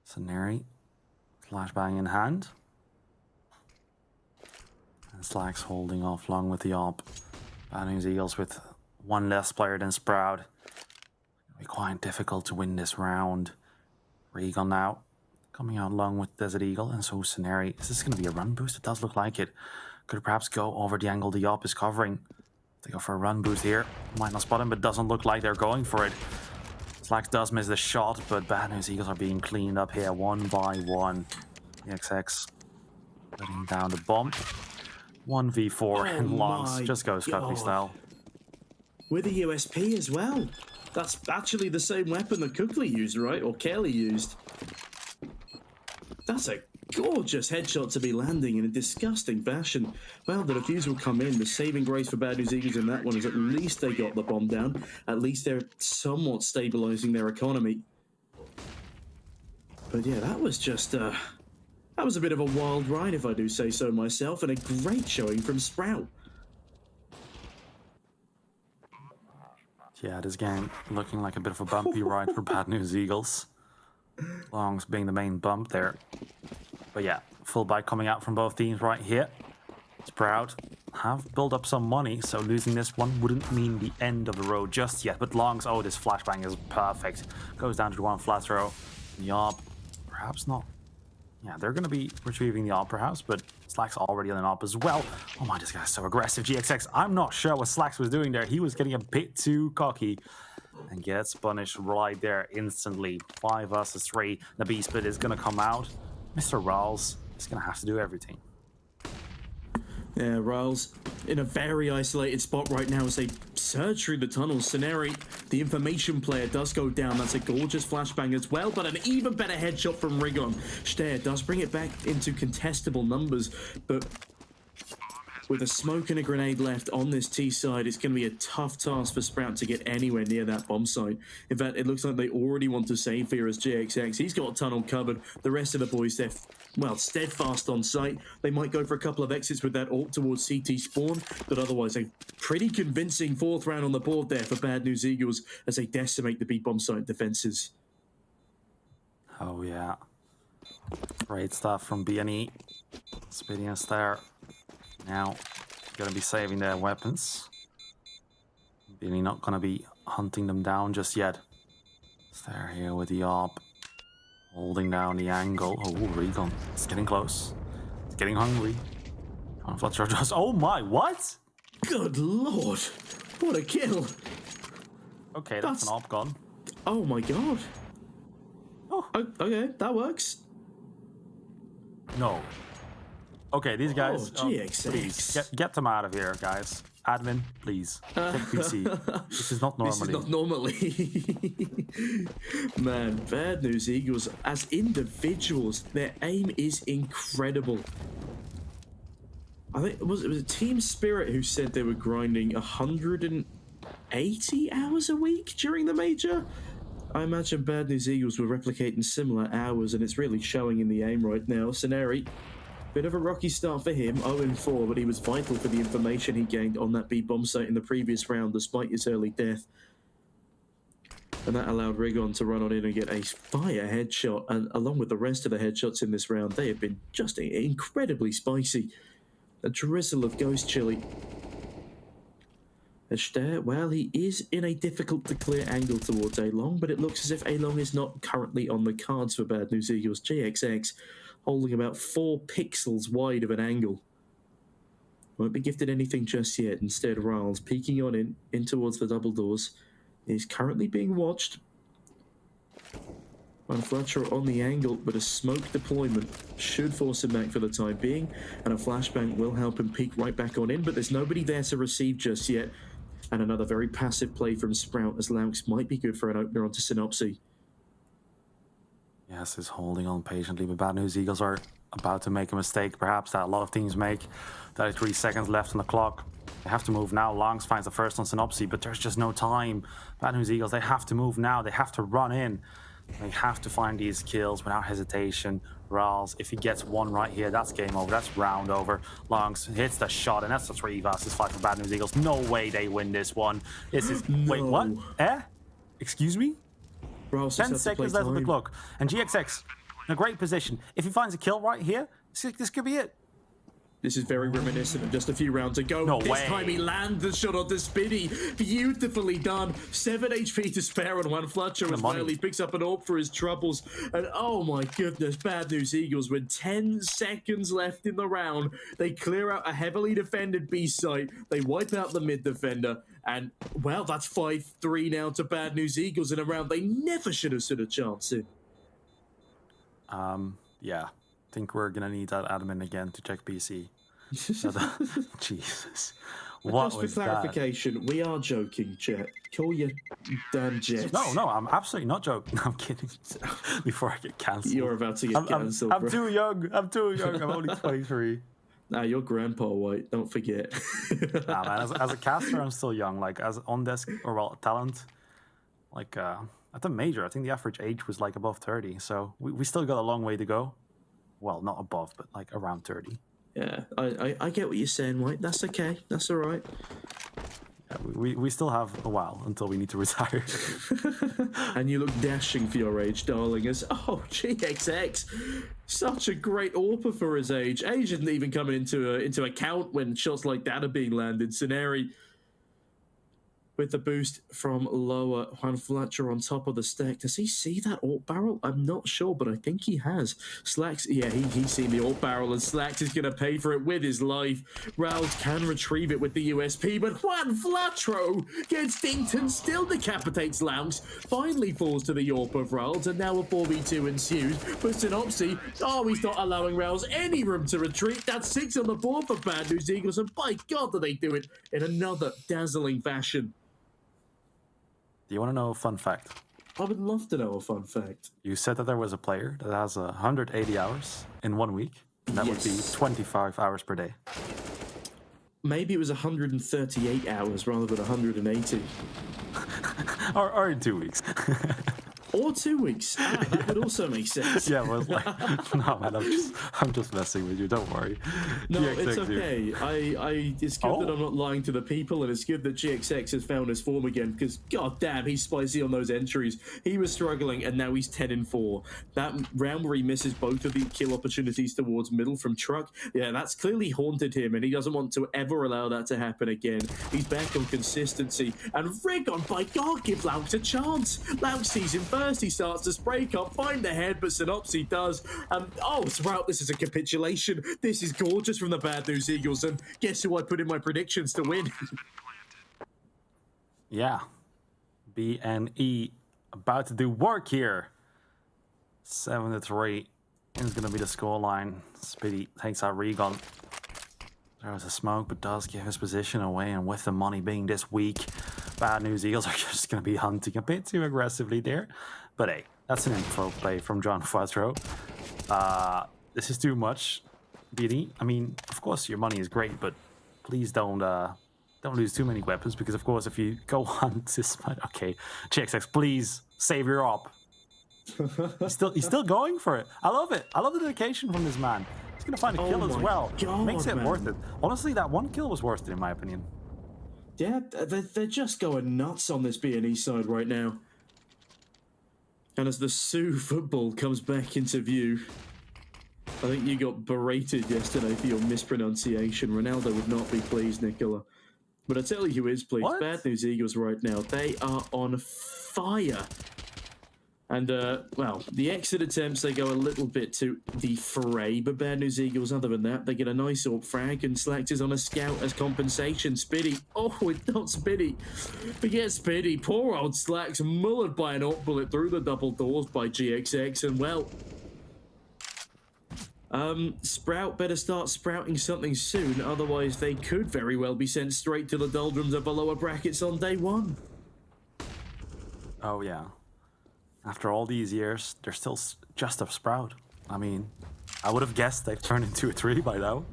Scenari. Flashbang in hand. And Slacks holding off long with the op. Bad News Eagles with 1 less player than Sprout. It'll be quite difficult to win this round. Regan now coming out long with Desert Eagle, and so Scenari. Is this going to be a run boost? It does look like it. Could perhaps go over the angle the op is covering. They go for a run boost here. Might not spot him, but doesn't look like they're going for it. Slacks does miss the shot, but Bad News Eagles are being cleaned up here 1 by 1. XX letting down the bomb. 1v4 and Longs just goes Cuppy style. With a USP as well. That's actually the same weapon that Cookley used, right? Or Kelly used. That's a gorgeous headshot to be landing in a disgusting fashion. Well, the defuse will come in. The saving grace for Bad News Eagles in that one is at least they got the bomb down. At least they're somewhat stabilizing their economy. But yeah, that was just... that was a bit of a wild ride, if I do say so myself, and a great showing from Sprout. Yeah, this game looking like a bit of a bumpy ride for Bad News Eagles. Longs being the main bump there. But yeah, full buy coming out from both teams right here. Sprout have built up some money, so losing this one wouldn't mean the end of the road just yet. But Longs, oh, this flashbang is perfect. Goes down to 1 flat throw. The op, perhaps not. Yeah, they're going to be retrieving the op perhaps, but Slacks already on an op as well. Oh my, this guy's so aggressive. GXX, I'm not sure what Slacks was doing there. He was getting a bit too cocky and gets punished right there instantly. 5 versus 3. The B split is going to come out. Mr. Rawls is going to have to do everything. Yeah, Riles in a very isolated spot right now as they surge through the tunnels. Scenari, the information player, does go down. That's a gorgeous flashbang as well, but an even better headshot from Rigon. Steyr does bring it back into contestable numbers, but with a smoke and a grenade left on this T side, it's going to be a tough task for Sprout to get anywhere near that bomb site. In fact, it looks like they already want to save here as GXX. He's got a tunnel covered. The rest of the boys, they're, well, steadfast on site. They might go for a couple of exits with that ult towards CT spawn, but otherwise a pretty convincing 4th round on the board there for Bad News Eagles as they decimate the B bomb site defenses. Oh yeah. Great stuff from B&E. Speedy and Steyr. Now, going to be saving their weapons. Really not going to be hunting them down just yet. Steyr here with the op. Holding down the angle. Oh, Regan. It's getting close. It's getting hungry. Trying to flutter just. Oh my, what? Good lord. What a kill. Okay, that's an op gun. Oh my god. Oh. Okay, that works. No. Okay, these guys. GXX. Please, get them out of here, guys. Admin, please. Check PC. This is not normally. This is not normally. Man, Bad News Eagles, as individuals, their aim is incredible. I think it was Team Spirit who said they were grinding 180 hours a week during the major. I imagine Bad News Eagles were replicating similar hours, and it's really showing in the aim right now. Scenari, bit of a rocky start for him, 0-4, but he was vital for the information he gained on that B-bomb site in the previous round, despite his early death. And that allowed Rigon to run on in and get a fire headshot, and along with the rest of the headshots in this round, they have been just incredibly spicy. A drizzle of ghost chili. Ashter, well, he is in a difficult to clear angle towards A-Long, but it looks as if A-Long is not currently on the cards for Bad News Eagles. GXX holding about 4 pixels wide of an angle. Won't be gifted anything just yet. Instead, Riles peeking on in towards the double doors. Is currently being watched. Fletcher on the angle, but a smoke deployment should force him back for the time being, and a flashbang will help him peek right back on in, but there's nobody there to receive just yet. And another very passive play from Sprout, as Laux might be good for an opener onto Synopsy. Yes, he's holding on patiently, but Bad News Eagles are about to make a mistake, perhaps that a lot of teams make. 33 seconds left on the clock. They have to move now. Longs finds the first on Synopsy, but there's just no time. Bad News Eagles, they have to move now. They have to run in. They have to find these kills without hesitation. Rals, if he gets one right here, that's game over. That's round over. Longs hits the shot, and that's the 3 versus 5 for Bad News Eagles. No way they win this one. This is... Wait, what? Excuse me? 10 seconds left on the clock. And GXX in a great position. If he finds a kill right here, this could be it. This is very reminiscent of just a few rounds ago. No this way. time he lands the shot onto Spinny. Beautifully done. 7 HP to spare on one Fletcher as well. He picks up an AWP for his troubles. And oh my goodness, Bad News Eagles with 10 seconds left in the round. They clear out a heavily defended B site. They wipe out the mid defender. And well, that's 5-3 now to Bad News Eagles in a round they never should have stood a chance in. Yeah. I think we're gonna need that admin again to check PC. Jesus. What just for clarification, we are joking, Jet. Call you Dan Jet. No, I'm absolutely not joking. I'm kidding. Before I get cancelled. You're about to get cancelled. I'm too young. I'm only 23. Nah, you're Grandpa White. Don't forget. Nah, man. As a caster, I'm still young. Like as on desk or well talent, like at the major, I think the average age was like above 30. So we still got a long way to go. Well, not above, but like around 30. Yeah, I get what you're saying, White. That's okay. That's all right. Yeah, we still have a while until we need to retire. And you look dashing for your age, darling. As GXX, such a great AWPer for his age. Age isn't even coming into account when shots like that are being landed. Scenari with the boost from lower. Juan Fletcher on top of the stack. Does he see that AWP barrel? I'm not sure, but I think he has. Slacks, yeah, he's seen the AWP barrel, and Slacks is going to pay for it with his life. Rouse can retrieve it with the USP, but Juan Fletcher gets dinked and still decapitates Lounge. Finally falls to the AWP of Rouse, and now a 4v2 ensues. But Synopsy, he's not allowing Rouse any room to retreat. That's 6 on the board for Bad News Eagles, and by God, do they do it in another dazzling fashion. Do you want to know a fun fact? I would love to know a fun fact. You said that there was a player that has 180 hours in 1 week. And that would be 25 hours per day. Maybe it was 138 hours rather than 180. or in 2 weeks. Or 2 weeks. That would also make sense. Yeah, well, like, no, man, I'm just messing with you. Don't worry. No, GXX, it's okay. It's good that I'm not lying to the people, and it's good that GXX has found his form again, because god damn, he's spicy on those entries. He was struggling, and now he's 10-4. That round where he misses both of the kill opportunities towards middle from Truck, yeah, that's clearly haunted him, and he doesn't want to ever allow that to happen again. He's back on consistency, and Rigon, by God, give Laux a chance. Laux sees him first. He starts to spray, can't find the head, but Synopsy does. Sprout, this is a capitulation. This is gorgeous from the Bad News Eagles, and guess who I put in my predictions to win? Yeah. BNE about to do work here. 7-3 is going to be the scoreline. Spitty takes out Regon. There's a smoke, but does give his position away. And with the money being this weak, Bad News Eagles are just going to be hunting a bit too aggressively there. But hey, that's an info play from John Quattro. This is too much, BNE. I mean, of course, your money is great, but please don't lose too many weapons, because of course if you go hunt this, okay, GXX, please save your op. he's still going for it. I love it. I love the dedication from this man. He's gonna find a kill as well. God, makes it man. worth it. Honestly, that one kill was worth it in my opinion. Yeah, they're just going nuts on this B&E side right now. And as the Sioux football comes back into view, I think you got berated yesterday for your mispronunciation. Ronaldo would not be pleased, Nicola. But I tell you who is pleased. What? Bad News Eagles right now. They are on fire. And, well, the exit attempts, they go a little bit to the fray. But Bad News Eagles, other than that, they get a nice AWP frag. And Slacks is on a scout as compensation. Spitty. Oh, it's not Spitty. Forget Spitty. Poor old Slacks mullered by an AWP bullet through the double doors by GXX. And, well, Sprout better start sprouting something soon, otherwise they could very well be sent straight to the doldrums of the lower brackets on day one. Oh yeah. After all these years, they're still just a Sprout. I mean, I would have guessed they've turned into a 3 by now.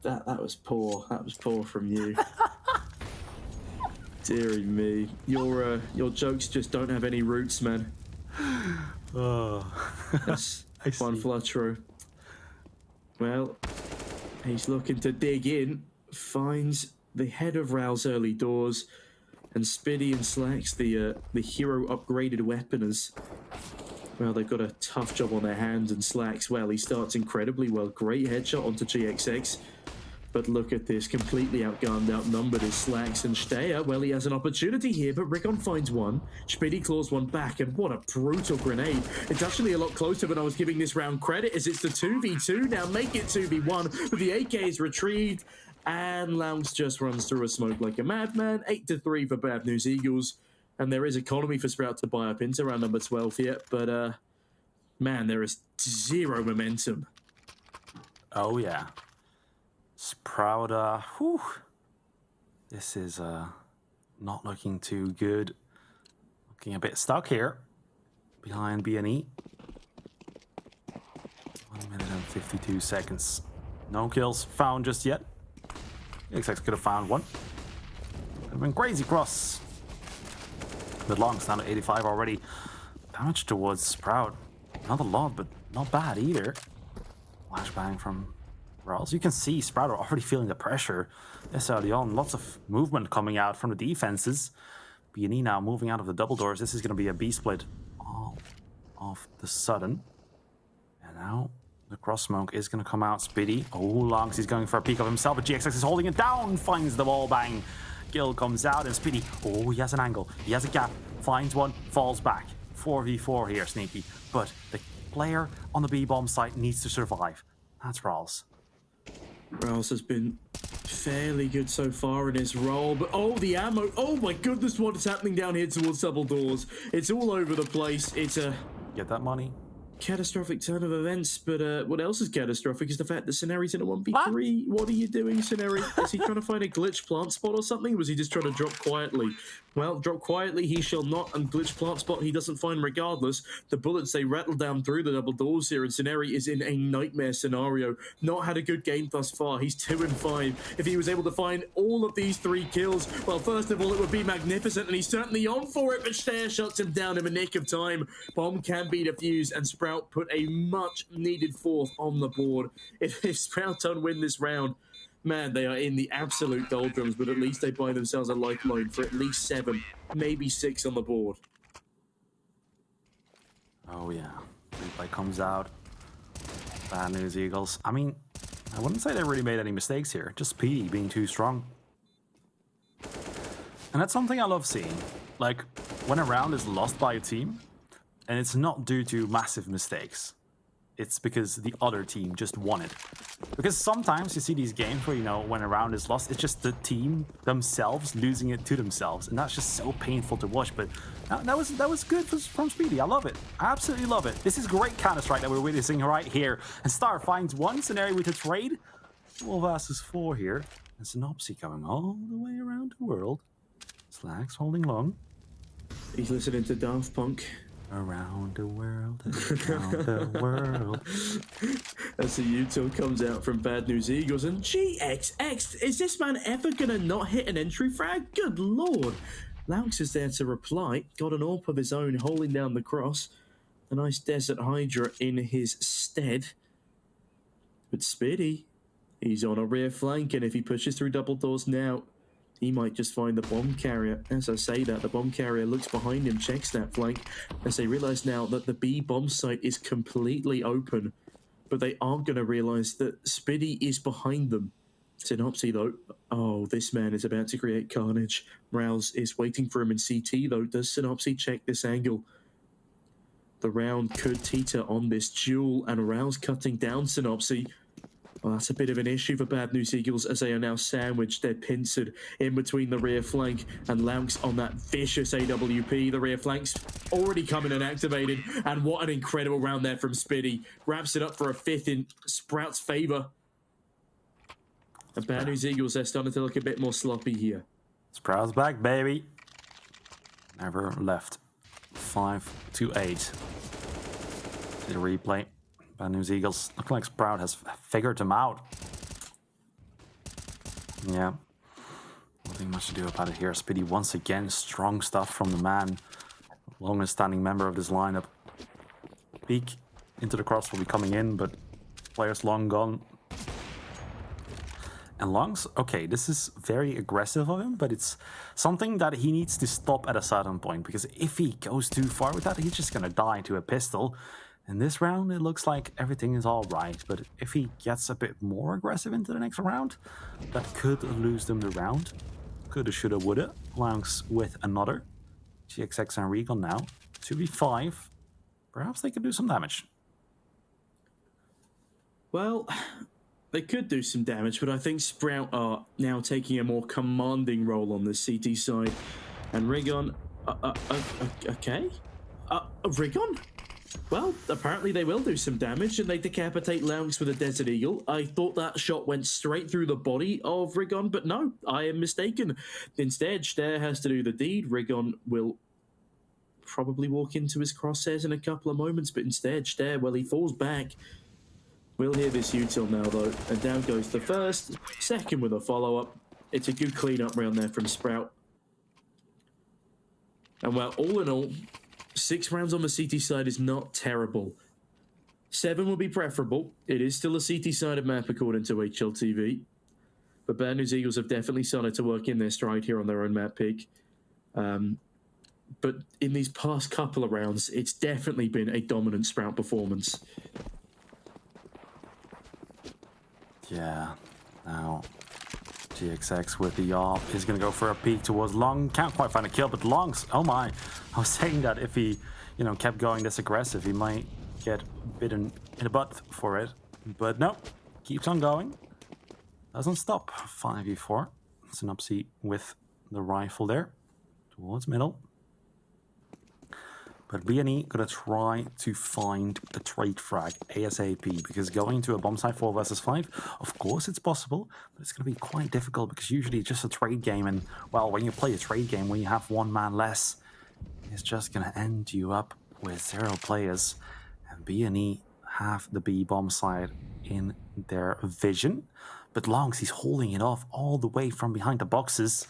That was poor. That was poor from you. Deary me. Your jokes just don't have any roots, man. Oh. That's I fun, see. Fluttro. Well, he's looking to dig in, finds the head of Rao's early doors, and Spitty and Slacks, the hero upgraded weaponers. Well, they've got a tough job on their hands, and Slacks, well, he starts incredibly well. Great headshot onto GXX. But look at this, completely outgunned, outnumbered is Slacks, and Steyer, well, he has an opportunity here, but Rickon finds one. Spitty claws one back, and what a brutal grenade. It's actually a lot closer than I was giving this round credit, as it's the 2v2 now, make it 2v1, but the AK is retrieved, and Lounge just runs through a smoke like a madman. 8-3 for Bad News Eagles, and there is economy for Sprout to buy up into round number 12 here, but, man, there is zero momentum. Oh yeah. Sprout, whew. This is not looking too good. Looking a bit stuck here behind BNE. 1 minute and 52 seconds. No kills found just yet. XX could have found one. Could have been crazy cross. But Long's down to 85 already. Damage towards Sprout. Not a lot, but not bad either. Flashbang from Rawls. You can see Sprout are already feeling the pressure this early on. Lots of movement coming out from the defenses. BNE now moving out of the double doors. This is going to be a B split all of the sudden. And now the cross smoke is going to come out. Spitty. Oh, Longs, he's going for a peek of himself, but GXX is holding it down. Finds the wall bang. Gill comes out, and Spitty. Oh, he has an angle. He has a gap. Finds one. Falls back. 4v4 here, Sneaky. But the player on the B-bomb site needs to survive. That's Rawls. Rouse has been fairly good so far in his role, but oh, the ammo. Oh my goodness, what is happening down here towards double doors? It's all over the place. It's a Get that money. catastrophic turn of events, but what else is catastrophic is the fact that Sceneri's in a 1v3. What are you doing, Sceneri? Is he trying to find a glitch plant spot or something? Or was he just trying to drop quietly? Well, drop quietly he shall not, and glitch plant spot he doesn't find regardless. The bullets, they rattle down through the double doors here, and Sceneri is in a nightmare scenario. Not had a good game thus far. He's 2-5. If he was able to find all of these 3 kills, well, first of all, it would be magnificent, and he's certainly on for it, but Stair shuts him down in a nick of time. Bomb can be defused, and Sprout put a much-needed 4th on the board. If Sprout don't win this round, man, they are in the absolute doldrums, but at least they buy themselves a lifeline for at least 7, maybe 6 on the board. Oh yeah, replay comes out. Bad News Eagles. I mean, I wouldn't say they really made any mistakes here. Just PD being too strong. And that's something I love seeing. Like, when a round is lost by a team, and it's not due to massive mistakes. it's because the other team just won it. Because sometimes you see these games where, you know, when a round is lost, it's just the team themselves losing it to themselves, and that's just so painful to watch. But that was good from Speedy. I love it. I absolutely love it. This is great Counter-Strike that we're witnessing right here. And Star finds one scenario with a trade. 4 versus 4 here. And Synopsy going all the way around the world. Slacks holding long. He's listening to Daft Punk. Around the world, around the world. As the util comes out from Bad News Eagles, and GXX, is this man ever gonna not hit an entry frag? Good lord. Laux is there to reply, got an AWP of his own holding down the cross. A nice Desert Hydra in his stead. But Speedy, he's on a rear flank, and if he pushes through double doors now, he might just find the bomb carrier. As I say that, the bomb carrier looks behind him, checks that flank, as they realise now that the B bomb site is completely open. But they aren't going to realise that Spiddy is behind them. Synopsy, though, oh, this man is about to create carnage. Rouse is waiting for him in CT, though. Does Synopsy check this angle? The round could teeter on this duel, and Rouse cutting down Synopsy. Well, that's a bit of an issue for Bad News Eagles, as they are now sandwiched. They're pincered in between the rear flank, and Laux on that vicious AWP. The rear flank's already coming and activated, and what an incredible round there from Spiddy. Wraps it up for a 5th in Sprout's favour. And Bad News Eagles, they're starting to look a bit more sloppy here. Sprout's back, baby. Never left. 5-8. The replay. Bad News Eagles. Looks like Sprout has figured them out. Yeah. Nothing much to do about it here. Spiddy once again. Strong stuff from the man. Longest standing member of this lineup. Peek into the cross will be coming in, but players long gone. And Longs, okay, this is very aggressive of him, but it's something that he needs to stop at a certain point, because if he goes too far with that, he's just gonna die to a pistol. In this round, it looks like everything is all right, but if he gets a bit more aggressive into the next round, that could lose them the round. Coulda, shoulda, woulda. Longs with another. GXX and Recon now. 2v5. Perhaps they could do some damage. Well, they could do some damage, but I think Sprout are now taking a more commanding role on the CT side. And Rigon... okay? Rigon? Well, apparently they will do some damage, and they decapitate Laux with a Desert Eagle. I thought that shot went straight through the body of Rigon, but no, I am mistaken. Instead, Stare has to do the deed. Rigon will probably walk into his crosshairs in a couple of moments, but instead, Stare, well, he falls back. We'll hear this util now, though, and down goes the first. Second with a follow-up. It's a good clean-up round there from Sprout. And well, all in all, 6 rounds on the CT side is not terrible. 7 would be preferable. It is still a CT-sided map according to HLTV. But Bad News Eagles have definitely started to work in their stride here on their own map pick. But in these past couple of rounds, it's definitely been a dominant Sprout performance. Yeah, now GXX with the AWP is going to go for a peek towards Long. Can't quite find a kill, but Longs, oh my. I was saying that if he, you know, kept going this aggressive, he might get bitten in the butt for it. But no, keeps on going. Doesn't stop. 5v4. Synopsy with the rifle there towards middle. But BNE gonna try to find a trade frag ASAP, because going to a bomb site 4 versus 5, of course it's possible, but it's gonna be quite difficult, because usually it's just a trade game, and well, when you play a trade game when you have 1 man less, it's just gonna end you up with 0 players. And BNE have the B bomb site in their vision, but Longs, he's holding it off all the way from behind the boxes.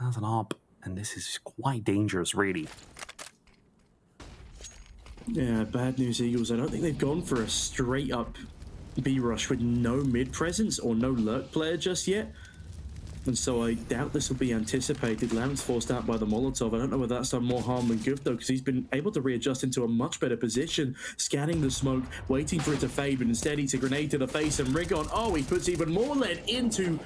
That's an AWP, and this is quite dangerous, really. Yeah, Bad News Eagles, I don't think they've gone for a straight-up B-rush with no mid-presence or no lurk player just yet. And so I doubt this will be anticipated. Lance forced out by the Molotov. I don't know whether that's done more harm than good, though, because he's been able to readjust into a much better position, scanning the smoke, waiting for it to fade, but instead eats a grenade to the face, and Rigon, oh, he puts even more lead into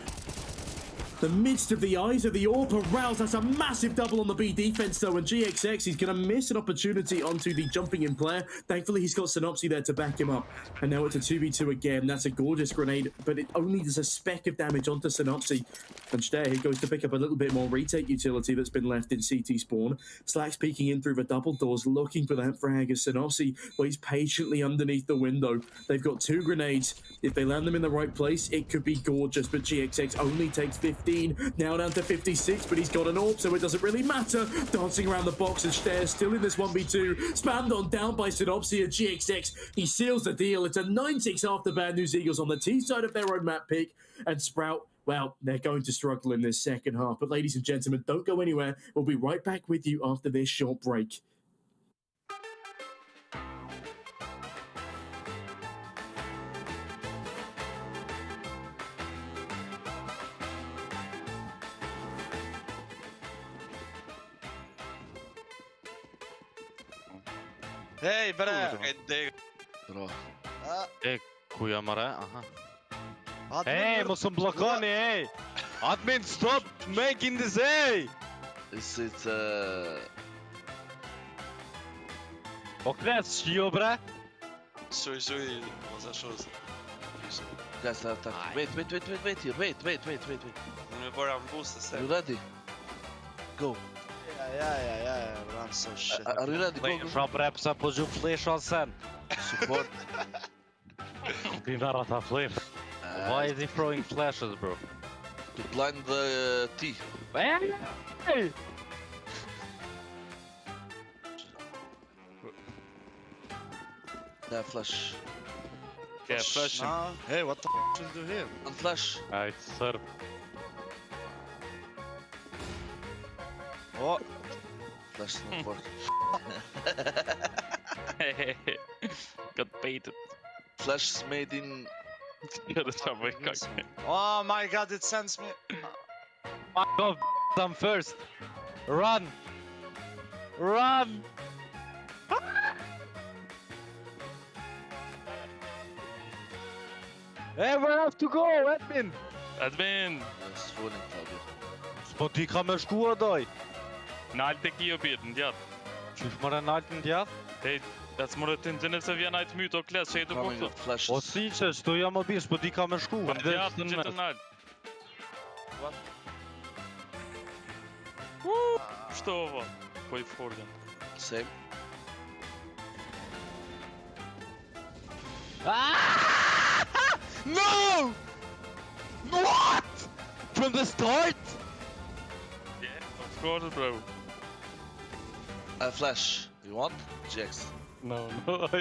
the midst of the eyes of the AWP aroused. That's a massive double on the B defense though, and GXX, he's going to miss an opportunity onto the jumping in player. Thankfully, he's got Synopsy there to back him up. And now it's a 2v2 again. That's a gorgeous grenade, but it only does a speck of damage onto Synopsy. And Stare, he goes to pick up a little bit more retake utility that's been left in CT spawn. Slacks peeking in through the double doors, looking for that frag as Synopsy waits patiently underneath the window. They've got 2 grenades. If they land them in the right place, it could be gorgeous, but GXX only takes 15, now down to 56, but he's got an AWP, so it doesn't really matter. Dancing around the box, and Stare still in this 1v2, spammed on down by Synopsy, and GXX, he seals the deal. It's a 9-6 after Bad News Eagles on the T side of their own map pick, and Sprout, well, they're going to struggle in this second half. But ladies and gentlemen, don't go anywhere. We'll be right back with you after this short break. Hej bre! Bra. Kujamare, aha. Hey, måste blocka ni, hey! Admin, stop making this, hey! Is it Okres, jo bre! Stój, może szos. guys attack? Wait here, wait. Nu börjar han boosta Are you sig. ready? Go. Ja, I'm so shit. Are you ready? Go, Wait, go. drop reps up och ju flasha sen. Support. Din där att ha fler. Why is he throwing flashes, bro? To blind the T. Hey! There, flash. Yeah, flash him. Nah. Hey, what the should you do here? And flash. Right, sir. Oh, Flash is not working. Got baited. Flash is made in... oh my god, it sends me. Fuck off, them first. Run! Run! Hey, where have to go, admin? Admin! Yes, rolling target. Spotyka me shkuar Nalt e kjo bjetën, djatë. Qysh më renaltin djath? Hej, that's more attention if vjen ajt myt o kles, që i të Coming po with flashes. O si që, shtu jam më bish, spotyka me shku. Po djatë në gjithë nalt. Shtova. Po i fordën. Same. Ah! No! What? From the start? Yeah, of course, bro. Flash. You want? GX. No. What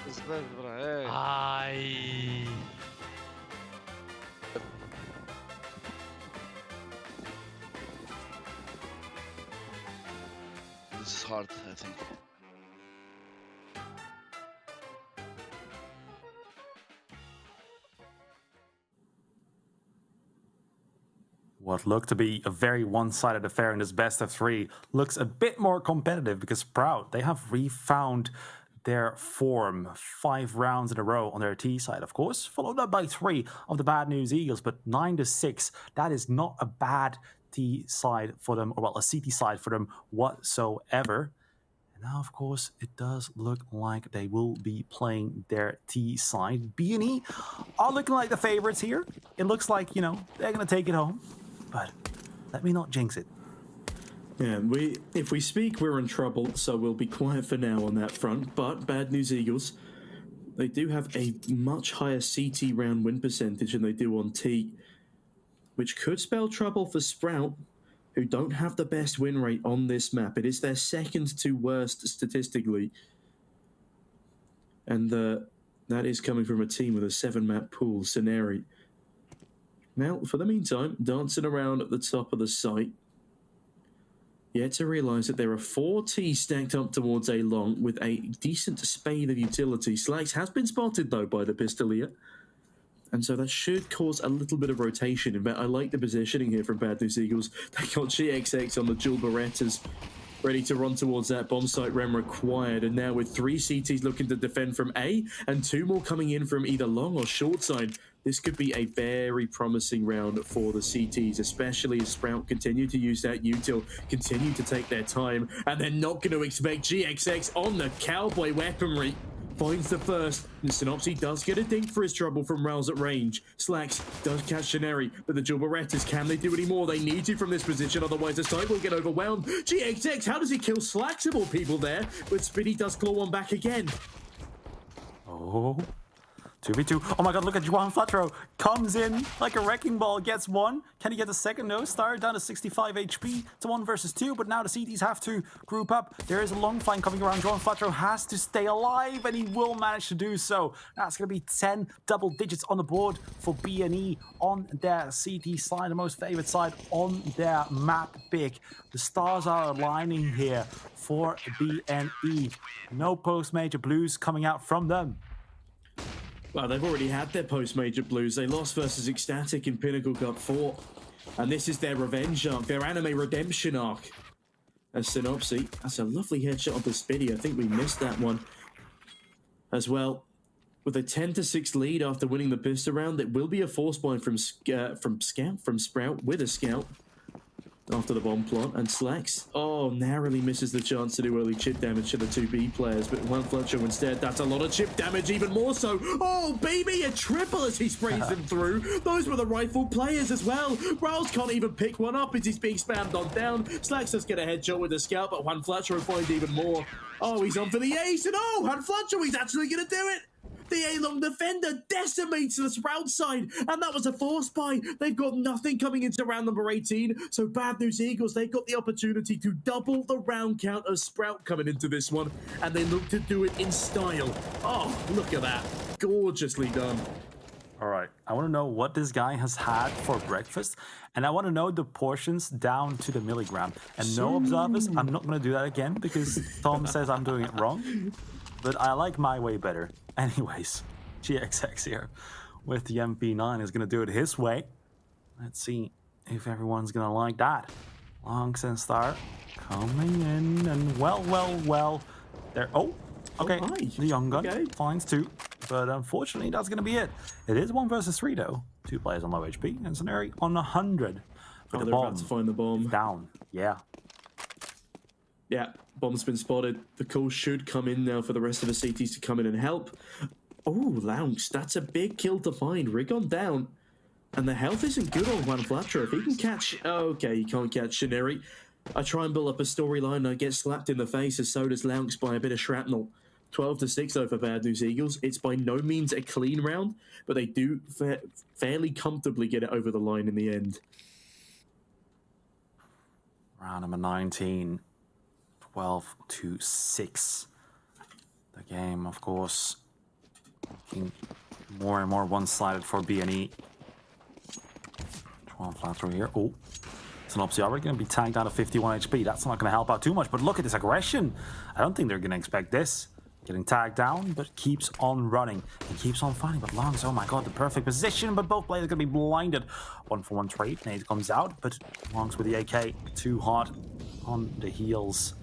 is this, bro? Hey. Ai. This is hard, I think. What looked to be a very one-sided affair in this best of 3 looks a bit more competitive because Sprout, they have refound their form 5 rounds in a row on their T side, of course, followed up by 3 of the Bad News Eagles, but 9-6, that is not a bad T side for them, or well, a CT side for them whatsoever. And now, of course, it does look like they will be playing their T side. B&E are looking like the favorites here. It looks like, you know, they're going to take it home. But let me not jinx it. Yeah, if we speak, we're in trouble, so we'll be quiet for now on that front. But Bad News Eagles, they do have a much higher CT round win percentage than they do on T, which could spell trouble for Sprout, who don't have the best win rate on this map. It is their second to worst statistically. And that is coming from a team with a 7-map pool, Scenario. Now, for the meantime, dancing around at the top of the site, yet to realise that there are 4 T's stacked up towards A long with a decent spade of utility. Slacks has been spotted, though, by the Pistolier. And so that should cause a little bit of rotation. In fact, I like the positioning here from Bad News Eagles. They got GXX on the dual Berettas. ready to run towards that bomb site. Rem required, and now with 3 CTs looking to defend from A and 2 more coming in from either long or short side, this could be a very promising round for the CTs, especially as Sprout continue to use that util, continue to take their time, and they're not going to expect GXX on the cowboy weaponry. Finds the first, and Synopsy does get a dink for his trouble from Rails at range. Slacks does catch Sheneri, but the dual Berettas, can they do any more? They need to from this position, otherwise the side will get overwhelmed. GXX, how does he kill Slacks of all people there? But Spitty does claw one back again. Oh, 2v2. Oh my god, look at Juan Flatro. Comes in like a wrecking ball, gets one. Can he get the second? No. Star down to 65 HP. It's a 1 versus 2, but now the CTs have to group up. There is a long flank coming around. Juan Flatro has to stay alive, and he will manage to do so. That's going to be 10 double digits on the board for BNE on their CT side, the most favored side on their map pick. The stars are aligning here for BNE. No post-major blues coming out from them. Well, they've already had their post-major blues. They lost versus Ecstatic in Pinnacle Cup 4. And this is their revenge arc, their anime redemption arc. As Synopsy, that's a lovely headshot of the Spitty. I think we missed that one as well. With a 10-6 lead after winning the pistol round, it will be a force bind from Sprout with a scout after the bomb plot, and Slacks, narrowly misses the chance to do early chip damage to the 2B players, but Juan Fletcher instead, that's a lot of chip damage, even more so. Oh, baby, a triple as he sprays them through. Those were the rifle players as well. Rouse can't even pick one up as he's being spammed on down. Slacks does get a headshot with the scout, but Juan Fletcher will find even more. Oh, he's on for the ace, and Juan Fletcher, he's actually going to do it. The A-long defender decimates the Sprout side, and that was a force buy. They've got nothing coming into round number 18, so Bad News Eagles, they've got the opportunity to double the round count of Sprout coming into this one, and they look to do it in style. Oh, look at that. Gorgeously done. All right, I want to know what this guy has had for breakfast, and I want to know the portions down to the milligram. And no observers, I'm not going to do that again because Tom says I'm doing it wrong, but I like my way better. Anyways, GXX here with the MP9 is going to do it his way. Let's see if everyone's going to like that. Longs and Star coming in, and well. There. Oh, okay. Oh, the young gun finds 2, but unfortunately that's going to be it. It is 1 versus 3 though. 2 players on low HP and Scenario on 100. But they're about to find the bomb. Down. Yeah. Yeah, bomb's been spotted. The call should come in now for the rest of the CTs to come in and help. Oh, Lounge, that's a big kill to find. Rigon down. And the health isn't good on Juan Flatcher. If he can catch... Okay, he can't catch Sheneri. I try and build up a storyline and I get slapped in the face, as so does Lounge by a bit of shrapnel. 12-6 over Bad News Eagles. It's by no means a clean round, but they do fairly comfortably get it over the line in the end. Round number 19. 12-6. The game, of course, looking more and more one-sided for BNE. 12 flat through here. Oh, Synopsy already going to be tagged out of 51 HP. That's not going to help out too much, but look at this aggression. I don't think they're going to expect this. Getting tagged down, but keeps on running. He keeps on fighting, but Longs, oh my god, the perfect position, but both players are going to be blinded. 1-for-1 trade. Nade comes out, but Longs with the AK too hot on the heels.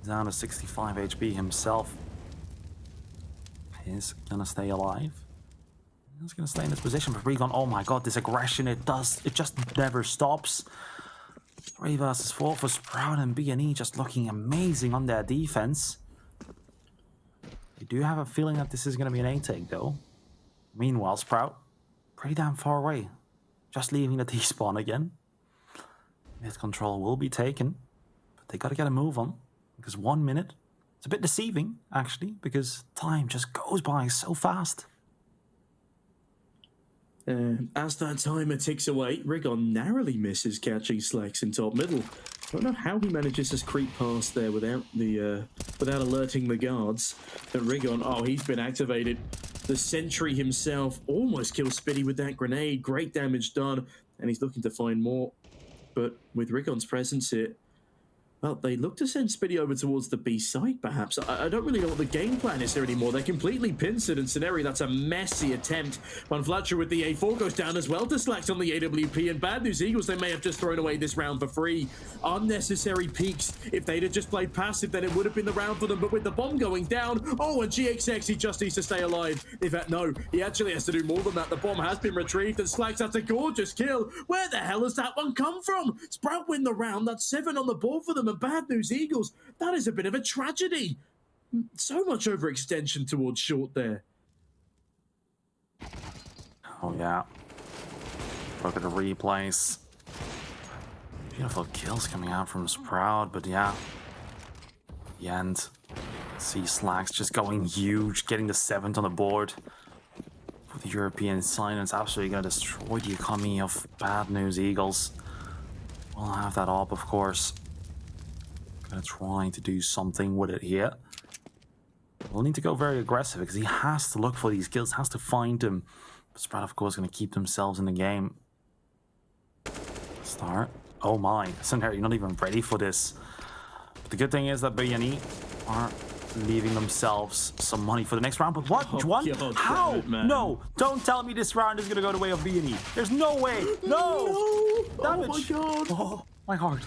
Down to 65 HP himself. He's gonna stay alive. He's gonna stay in this position, but Regon, oh my god, this aggression, it just never stops. 3 versus 4 for Sprout, and BNE just looking amazing on their defense. I do have a feeling that this is gonna be an A-take though. Meanwhile, Sprout, pretty damn far away. Just leaving the T-spawn again. Mid control will be taken, but they gotta get a move on. Because 1 minute, it's a bit deceiving, actually, because time just goes by so fast. As that timer ticks away, Rigon narrowly misses catching Slacks in top middle. I don't know how he manages to creep past there without alerting the guards. But Rigon, oh, he's been activated. The sentry himself almost kills Spitty with that grenade. Great damage done, and he's looking to find more. But with Rigon's presence here, Well, they look to send Spitty over towards the B side, perhaps. I don't really know what the game plan is here anymore. They're completely pincered, and Scenario, that's a messy attempt. Van Fletcher with the A4 goes down as well to Slacks on the AWP, and bad news, Eagles, they may have just thrown away this round for free. Unnecessary peaks. If they'd have just played passive, then it would have been the round for them, but with the bomb going down, oh, and GXX, he just needs to stay alive. In fact, no, he actually has to do more than that. The bomb has been retrieved, and Slacks, that's a gorgeous kill. Where the hell has that one come from? Sprout win the round. That's 7 on the board for them, and bad news, Eagles, that is a bit of a tragedy. So much overextension towards short there. Oh yeah. Look at the replays. Beautiful kills coming out from Sprout, but yeah. The end. See Slacks just going huge, getting the 7th on the board. For the European side, it's absolutely going to destroy the economy of Bad News Eagles. We'll have that up, of course. Gonna try to do something with it here. We'll need to go very aggressive because he has to look for these kills, has to find them. But Sprout, of course, going to keep themselves in the game. Start. Oh my, Scenario, you're not even ready for this. But the good thing is that BNE are leaving themselves some money for the next round. But what? Juan? How? No, don't tell me this round is going to go the way of BNE. There's no way. No. Damage. Oh my god. Oh, my heart.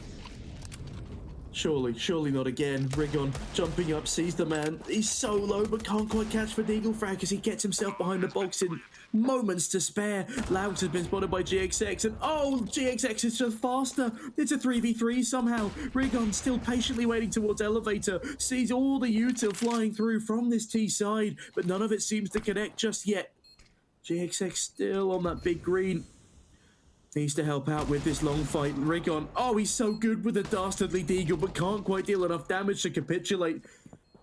Surely not again. Rigon jumping up, sees the man. He's so low, but can't quite catch for the Eagle frag as he gets himself behind the box in moments to spare. Laux has been spotted by GXX, and oh, GXX is just faster. It's a 3v3 somehow. Rigon still patiently waiting towards Elevator, sees all the util flying through from this T side, but none of it seems to connect just yet. GXX still on that big green. Needs to help out with this long fight. Rigon, oh, he's so good with a dastardly deagle, but can't quite deal enough damage to capitulate.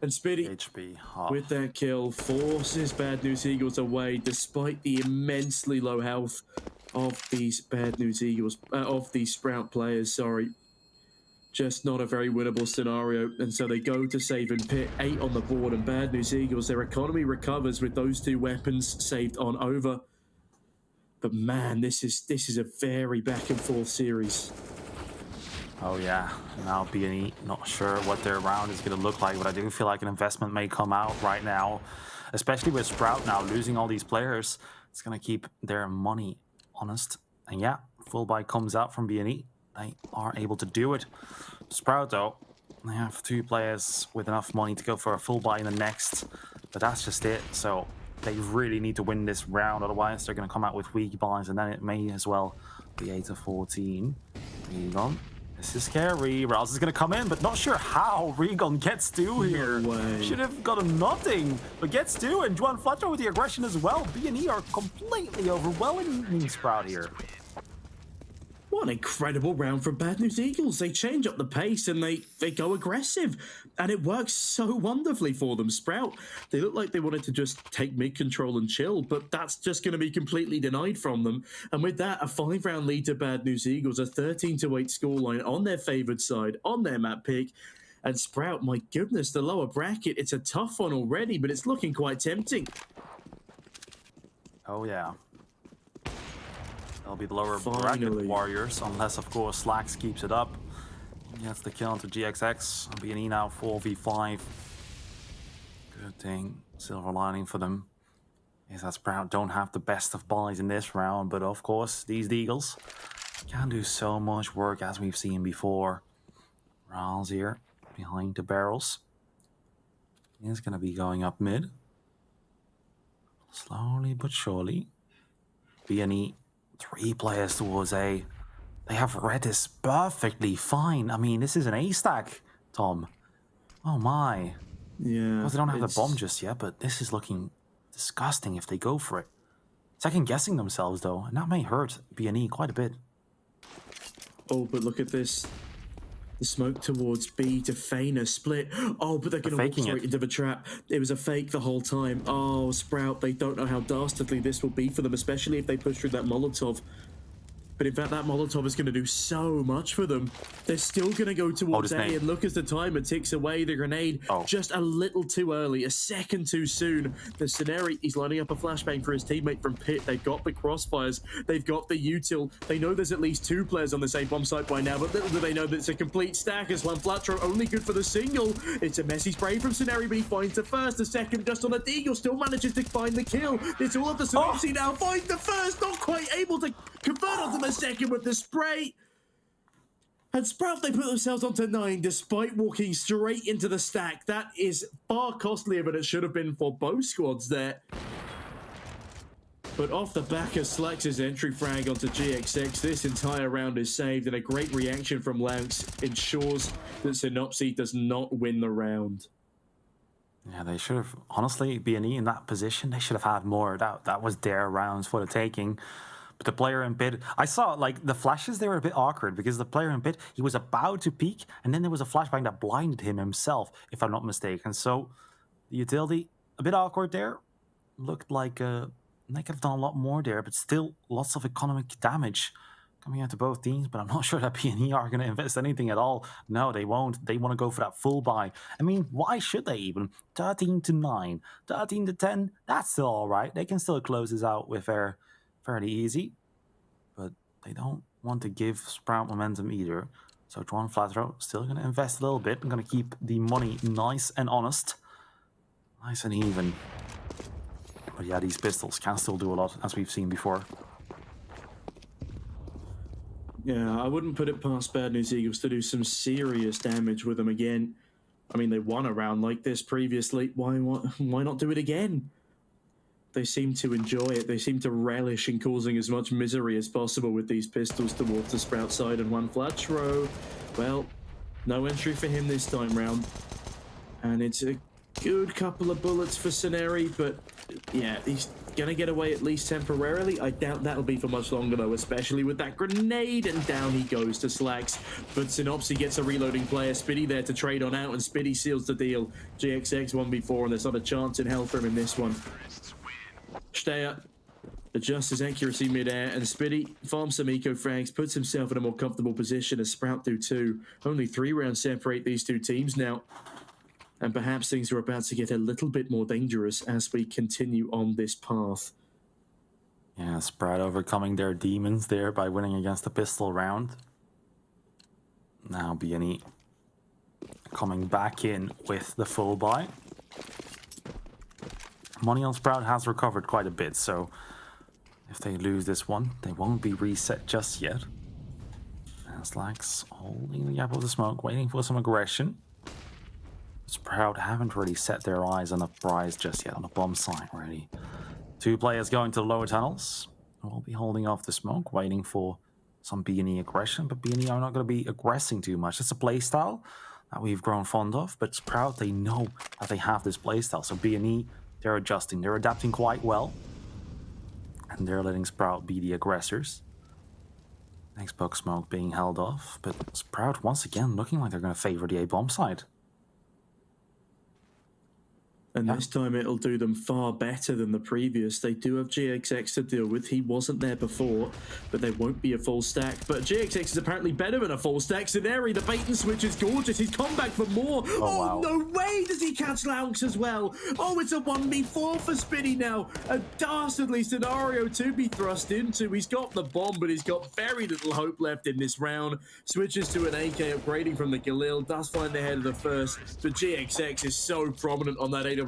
And Spitty, HP with that kill, forces Bad News Eagles away, despite the immensely low health of these Bad News Eagles, of these Sprout players, sorry. Just not a very winnable scenario, and so they go to save and pit. 8 on the board, and Bad News Eagles, their economy recovers with those 2 weapons saved on over. But man, this is a very back and forth series. Oh yeah, now BNE not sure what their round is going to look like, but I do feel like an investment may come out right now, especially with Sprout now losing all these players. It's going to keep their money honest. And yeah, full buy comes out from BNE. They are able to do it. Sprout though, they have 2 players with enough money to go for a full buy in the next, but that's just it. So they really need to win this round, otherwise they're going to come out with weak buys, and then it may as well be 8-14. Regon, this is scary. Rouse is going to come in, but not sure how Regon gets 2 here. No way. Should have gotten nothing, but gets 2, and Juan Fletcher with the aggression as well. BNE are completely overwhelming Sprout here. What an incredible round for Bad News Eagles. They change up the pace and they go aggressive. And it works so wonderfully for them. Sprout, they look like they wanted to just take mid-control and chill, but that's just going to be completely denied from them. And with that, a 5-round lead to Bad News Eagles, a 13-8 scoreline on their favoured side, on their map pick. And Sprout, my goodness, the lower bracket, it's a tough one already, but it's looking quite tempting. Oh yeah. They'll be the lower Finally. bracket warriors, unless of course Slacks keeps it up. Gets the kill into GXX. BNE now 4v5. Good thing, silver lining for them is that Sprout don't have the best of buys in this round, but of course these Eagles can do so much work as we've seen before. Rals here behind the barrels. He's gonna be going up mid. Slowly but surely. BNE 3 players towards A. They have read this perfectly fine. I mean, this is an A stack, Tom. Oh my. Yeah. Well, they don't have the bomb just yet, but this is looking disgusting if they go for it. Second guessing themselves though, and that may hurt BNE quite a bit. Oh, but look at this. The smoke towards B to feign a split. Oh, but they're going to walk straight into the trap. It was a fake the whole time. Oh, Sprout, they don't know how dastardly this will be for them, especially if they push through that Molotov. But in fact, that Molotov is going to do so much for them. They're still going to go towards A, and look as the timer ticks away. The grenade just a little too early, a second too soon. The Scenarii, he's lining up a flashbang for his teammate from Pit. They've got the crossfires. They've got the util. They know there's at least 2 players on this A-bomb site by now, but little do they know that it's a complete stack as Flatro only good for the single. It's a messy spray from Scenarii, but he finds the first. The second just on a Deagle, still manages to find the kill. It's all of the Synopsy now. Finds the first, not quite able to convert onto the second with the spray. And Sprout, they put themselves onto 9 despite walking straight into the stack. That is far costlier than it should have been for both squads there. But off the back of Slax's entry frag onto GXX, this entire round is saved, and a great reaction from Lance ensures that Synopsy does not win the round. Yeah, they should have, honestly, B&E in that position, they should have had more. That was their rounds for the taking. But the player in Pit, I saw, like, the flashes, they were a bit awkward because the player in Pit, he was about to peek, and then there was a flashbang that blinded him himself, if I'm not mistaken. So, the utility, a bit awkward there. Looked like they could have done a lot more there, but still lots of economic damage coming out to both teams. But I'm not sure that P&E are going to invest anything at all. No, they won't. They want to go for that full buy. I mean, why should they even? 13-9, 13-10, that's still all right. They can still close this out with fairly easy, but they don't want to give Sprout momentum either. So Juan Flatro still going to invest a little bit and going to keep the money nice and honest, nice and even. But yeah, these pistols can still do a lot, as we've seen before. Yeah, I wouldn't put it past Bad News Eagles to do some serious damage with them again. I mean, they won a round like this previously. Why not do it again? They seem to enjoy it. They seem to relish in causing as much misery as possible with these pistols towards the Sprout side. And Juan Flatro, well, no entry for him this time round. And it's a good couple of bullets for Scenarii, but yeah, he's gonna get away at least temporarily. I doubt that'll be for much longer though, especially with that grenade, and down he goes to Slax. But Synopsy gets a reloading player, Spitty there to trade on out, and Spitty seals the deal. GXX 1v4, and there's not a chance in hell for him in this one. Steyer adjusts his accuracy mid-air, and Spitty farms some eco frags, puts himself in a more comfortable position as Sprout do too. Only 3 rounds separate these two teams now. And perhaps things are about to get a little bit more dangerous as we continue on this path. Yeah, Sprout overcoming their demons there by winning against the pistol round. Now B&E coming back in with the full buy. Money on Sprout has recovered quite a bit, so if they lose this one, they won't be reset just yet. And Slax holding the gap of the smoke, waiting for some aggression. Sprout haven't really set their eyes on the prize just yet, on the bomb site already. 2 players going to the lower tunnels. We'll be holding off the smoke, waiting for some B&E aggression, but B&E are not going to be aggressing too much. It's a playstyle that we've grown fond of, but Sprout, they know that they have this playstyle, so B&E, they're adjusting, they're adapting quite well, and they're letting Sprout be the aggressors. Next bug smoke being held off, but Sprout once again looking like they're going to favor the A-bomb side. And this time it'll do them far better than the previous. They do have GXX to deal with. He wasn't there before, but there won't be a full stack. But GXX is apparently better than a full stack. Scenarii, the bait and switch is gorgeous. He's come back for more. Oh, wow. No way does he catch Laux as well. Oh, it's a 1v4 for Spitty now. A dastardly scenario to be thrust into. He's got the bomb, but he's got very little hope left in this round. Switches to an AK, upgrading from the Galil. Does find the head of the first. But GXX is so prominent on that AWP.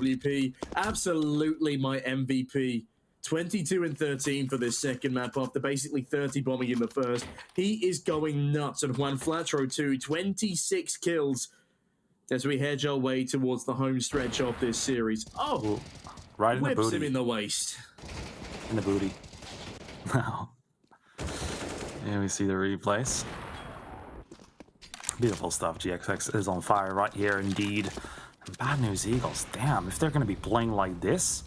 Absolutely my MVP. 22 and 13 for this second map after basically 30 bombing in the first. He is going nuts. And Juan Flatro too, 26 kills as we hedge our way towards the home stretch of this series. Oh, right in the booty. Whips him in the waist. In the booty. Now, here we see the replays. Beautiful stuff. GXX is on fire right here indeed. Bad News Eagles, damn, if they're going to be playing like this,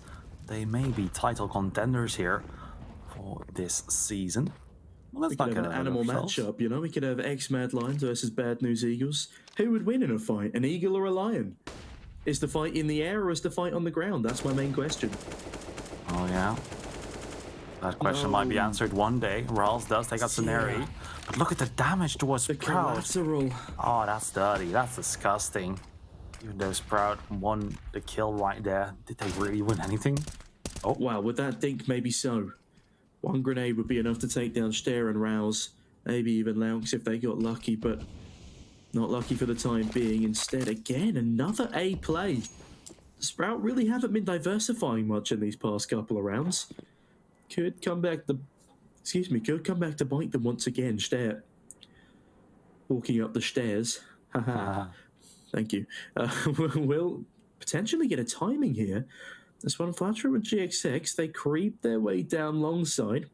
they may be title contenders here for this season. Well, we could have an animal matchup, you know? We could have X-Mad Lions versus Bad News Eagles. Who would win in a fight, an eagle or a lion? Is the fight in the air or is the fight on the ground? That's my main question. Oh, yeah. That question might be answered one day. Rals does take out Scenery. But look at the damage towards The Sprout. collateral. Oh, that's dirty. That's disgusting. Even though Sprout won the kill right there, did they really win anything? Oh, Wow, with that dink, maybe so. One grenade would be enough to take down Ster and Rouse. Maybe even Laux if they got lucky, but not lucky for the time being. Instead, again, another A play. Sprout really haven't been diversifying much in these past couple of rounds. Could come back to bite them once again. Ster walking up the stairs. Haha. Thank you. Will potentially get a timing here. This one, Flatterer and GXX, they creep their way down long side.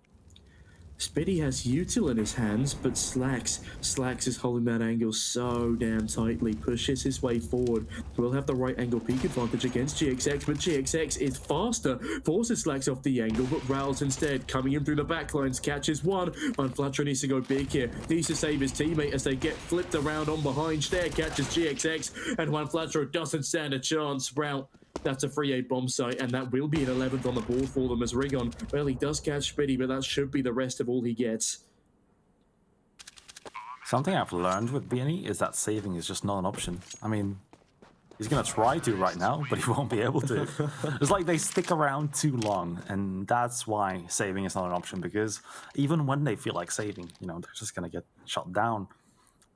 Spitty has Util in his hands, but Slacks is holding that angle so damn tightly, pushes his way forward. Will have the right angle peak advantage against GXX, but GXX is faster, forces Slacks off the angle, but Rouse instead, coming in through the backlines, catches one. Flatterer needs to go big here, needs to save his teammate as they get flipped around on behind. Ster catches GXX, and Juan Flatterer doesn't stand a chance. Sprout, that's a free 8 bomb site, and that will be an 11th on the board for them as Rigon, well, he does catch Spitty, but that should be the rest of all he gets. something I've learned with BNE is that saving is just not an option. I mean, he's gonna try to right now, but he won't be able to. It's like they stick around too long, and that's why saving is not an option, because even when they feel like saving, you know, they're just gonna get shot down.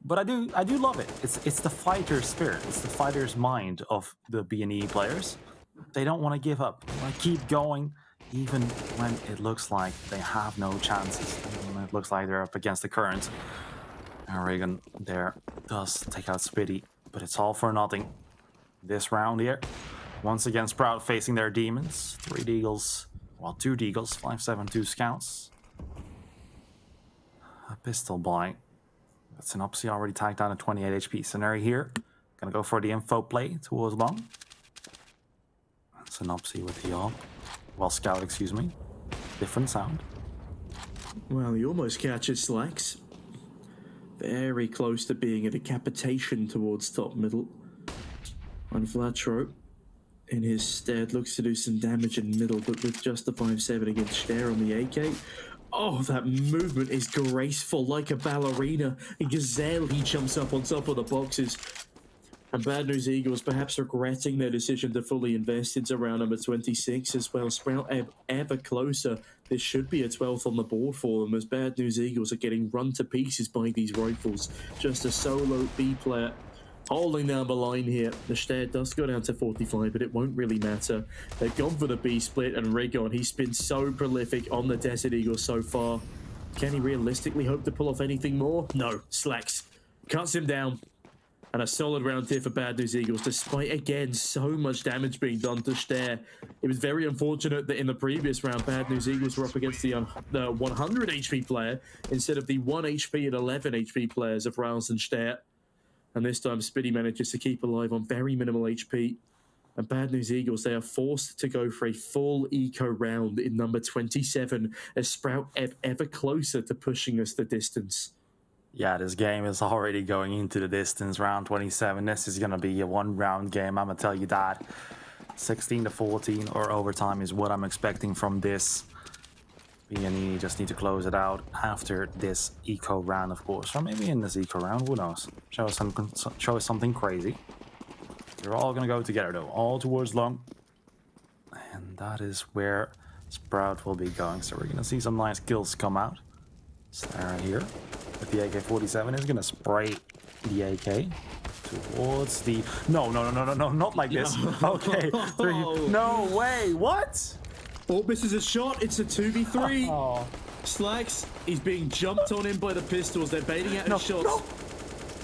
But I do love it. It's the fighter spirit. It's the fighter's mind of the BNE players. They don't want to give up. They want to keep going, even when it looks like they have no chances. Even when it looks like they're up against the current. And Reagan there does take out Spitty, but it's all for nothing. This round here, once again Sprout facing their demons. 3 Deagles, well, 2 Deagles, 5-7-2 scouts. A pistol buy. Synopsy already tagged down a 28 HP Scenario here. Gonna go for the info play towards long. Synopsy with the AWP. Well, Scout, excuse me. Different sound. Well, he almost catches Slacks. Very close to being a decapitation towards top middle. On Flatterer, in his stead, looks to do some damage in middle, but with just the 5-7 against Ster on the AK. Oh, that movement is graceful, like a ballerina. A gazelle, he jumps up on top of the boxes. And Bad News Eagles perhaps regretting their decision to fully invest into round number 26 as well. Sprout ever closer. This should be a 12th on the board for them as Bad News Eagles are getting run to pieces by these rifles. Just a solo B player holding down the line here. The Ster does go down to 45, but it won't really matter. They've gone for the B split, and Rigon, he's been so prolific on the Desert Eagles so far. Can he realistically hope to pull off anything more? No. Slacks cuts him down. And a solid round here for Bad News Eagles, despite, again, so much damage being done to Ster. It was very unfortunate that in the previous round, Bad News Eagles were up against the 100 HP player instead of the 1 HP and 11 HP players of Rouse and Ster. And this time, Spitty manages to keep alive on very minimal HP. And Bad News Eagles, they are forced to go for a full eco round in number 27 as Sprout ever closer to pushing us the distance. Yeah, this game is already going into the distance. Round 27. This is going to be a 1-round game, I'm going to tell you that. 16-14 or overtime is what I'm expecting from this. BNE just need to close it out after this eco round, of course. Or maybe in this eco round, who knows? Show us something crazy. They're all going to go together, though. All towards long. And that is where Sprout will be going. So we're going to see some nice kills come out. Sarah here with the AK-47 is going to spray the AK towards the... No, not like this. Okay. No way, what? Oh, misses a shot. It's a 2v3. Oh. Slacks, he's being jumped on him by the pistols. They're baiting out his shots. No.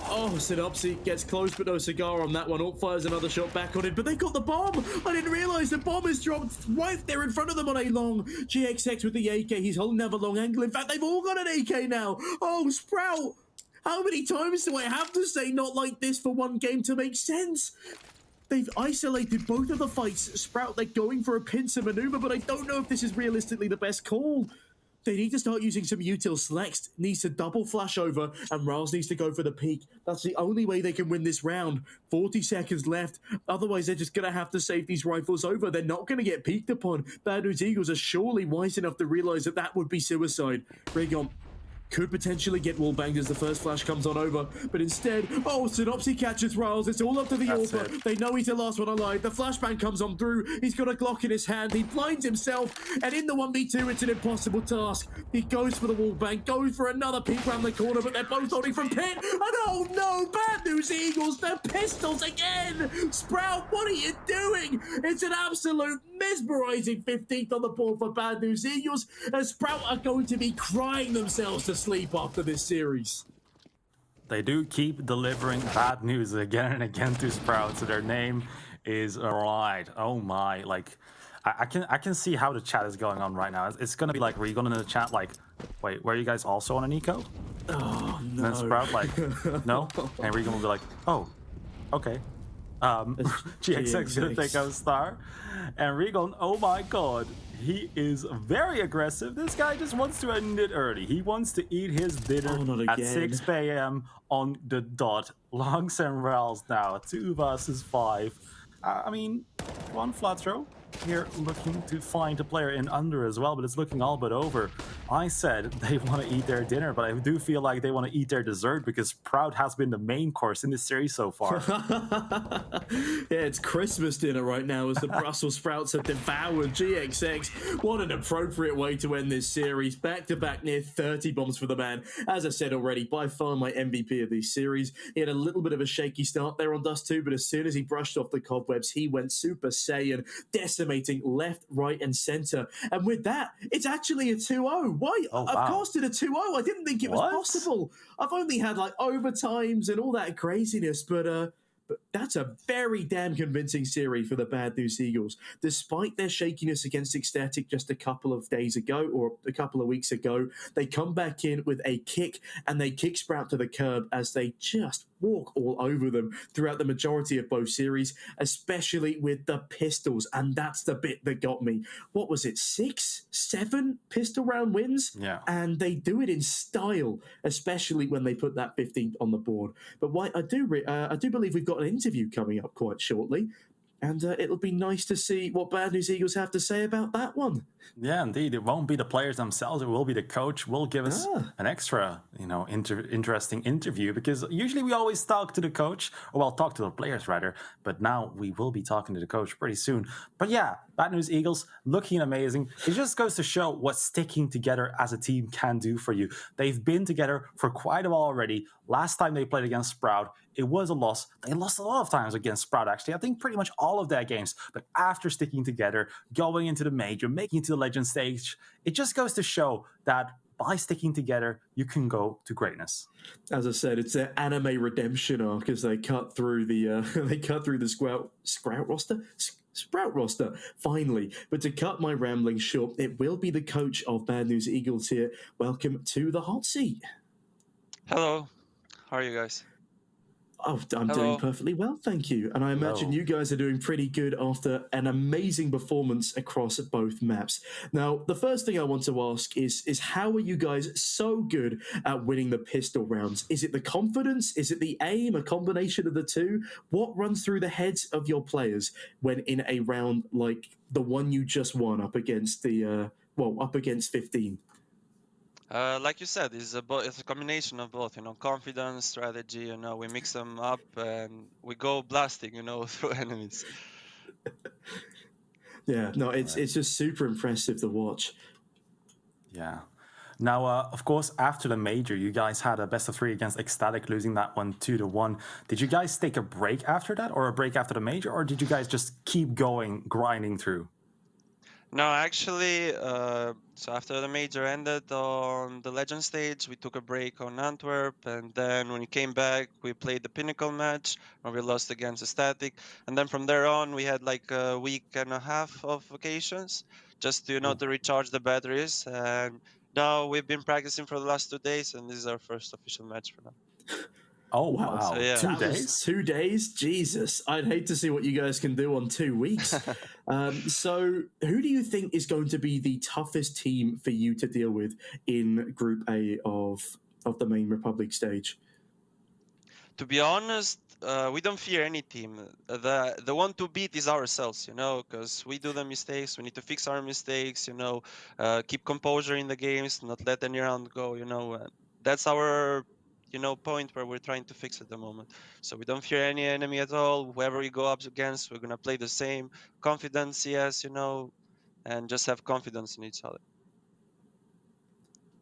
Oh, Synopsy gets close, but no cigar on that one. Up fires another shot back on it, but they got the bomb. I didn't realize the bomb is dropped right there in front of them on a long. GXX with the AK. He's holding down the long angle. In fact, they've all got an AK now. Oh, Sprout. How many times do I have to say not like this for one game to make sense? They've isolated both of the fights. Sprout, they're going for a pincer maneuver, but I don't know if this is realistically the best call. They need to start using some utils. Lex needs to double flash over, and Riles needs to go for the peak. That's the only way they can win this round. 40 seconds left. Otherwise, they're just going to have to save these rifles over. They're not going to get peeked upon. Bad News Eagles are surely wise enough to realize that that would be suicide. Rigon could potentially get wallbanged as the first flash comes on over, but instead, Synopsy catches Riles. It's all up to the AWPer. They know he's the last one alive. The flashbang comes on through. He's got a Glock in his hand. He blinds himself, and in the 1v2, it's an impossible task. He goes for the wallbang, goes for another peek around the corner, but they're both holding from pit. And oh no, Bad News Eagles, the pistols again. Sprout, what are you doing? It's an absolute mesmerizing 15th on the board for Bad News Eagles, and Sprout are going to be crying themselves to sleep after this series. They do keep delivering bad news again and again to Sprout, so their name is right. Oh my, like I can see how the chat is going on right now. It's gonna be like, were you going in the chat like, wait, were you guys also on an eco? Oh no. And then Sprout like, no? And Regan will be like, oh, okay. GXX is gonna take out Star. And Regan, oh my god, he is very aggressive. This guy just wants to end it early. He wants to eat his dinner at 6 p.m. on the dot. Longs and Rels now, 2 versus 5. I mean, one flat throw. Here looking to find a player in under as well, but it's looking all but over. I said they want to eat their dinner, but I do feel like they want to eat their dessert because Proud has been the main course in this series so far. Yeah, it's Christmas dinner right now as the Brussels sprouts have devoured GXX. What an appropriate way to end this series. Back-to-back near 30 bombs for the man. As I said already, by far my MVP of this series. He had a little bit of a shaky start there on Dust 2, but as soon as he brushed off the cobwebs, he went Super Saiyan, decimating left, right, and center. And with that, it's actually a 2-0. Why? Oh, wow. I've casted a 2-0. I didn't think it was possible. I've only had like overtimes and all that craziness, but that's a very damn convincing series for the Bad News Eagles. Despite their shakiness against Ecstatic just a couple of days ago or a couple of weeks ago, they come back in with a kick and they kick Sprout to the curb as they just walk all over them throughout the majority of both series, especially with the pistols. And that's the bit that got me. What was it, 6, 7 pistol round wins? Yeah. And they do it in style, especially when they put that 15th on the board. But I do believe we've got an interview coming up quite shortly, and it'll be nice to see what Bad News Eagles have to say about that one. Yeah, indeed. It won't be the players themselves. It will be the coach. Will give us an extra, interesting interview, because usually we always talk to the coach, or well, talk to the players rather. But now we will be talking to the coach pretty soon. But yeah, Bad News Eagles looking amazing. It just goes to show what sticking together as a team can do for you. They've been together for quite a while already. Last time they played against Sprout, it was a loss. They lost a lot of times against Sprout, actually. I think pretty much all of their games. But after sticking together, going into the major, making it to the Legend stage, it just goes to show that by sticking together, you can go to greatness. As I said, it's their anime redemption arc as they cut through the Sprout roster, finally. But to cut my rambling short, it will be the coach of Bad News Eagles here. Welcome to the hot seat. Hello. How are you guys? Oh, I'm doing perfectly well, thank you. And I imagine you guys are doing pretty good after an amazing performance across both maps. Now, the first thing I want to ask is how are you guys so good at winning the pistol rounds? Is it the confidence? Is it the aim? A combination of the two? What runs through the heads of your players when in a round like the one you just won up against up against 15? Like you said, it's a combination of both, confidence, strategy, we mix them up and we go blasting, through enemies. Yeah, no, it's just super impressive to watch. Yeah. Now, of course, after the major, you guys had a best of 3 against Ecstatic, losing that one 2-1. Did you guys take a break after that, or a break after the major, or did you guys just keep going, grinding through? No, actually, so after the major ended on the Legend stage, we took a break on Antwerp, and then when we came back, we played the Pinnacle match, where we lost against Static, and then from there on, we had like a week and a half of vacations, just to, to recharge the batteries, and now we've been practicing for the last 2 days, and this is our first official match for now. Oh, Wow. wow. So, yeah. 2 That was days? 2 days? Jesus. I'd hate to see what you guys can do on 2 weeks. So, who do you think is going to be the toughest team for you to deal with in Group A of the main Republic stage? To be honest, we don't fear any team. The one to beat is ourselves, you know, because we do the mistakes. We need to fix our mistakes, you know, keep composure in the games, not let any round go, you know. That's our, you know, point where we're trying to fix at the moment. So we don't fear any enemy at all. Whoever we go up against, we're gonna play the same. Confidence, yes, you know, and just have confidence in each other.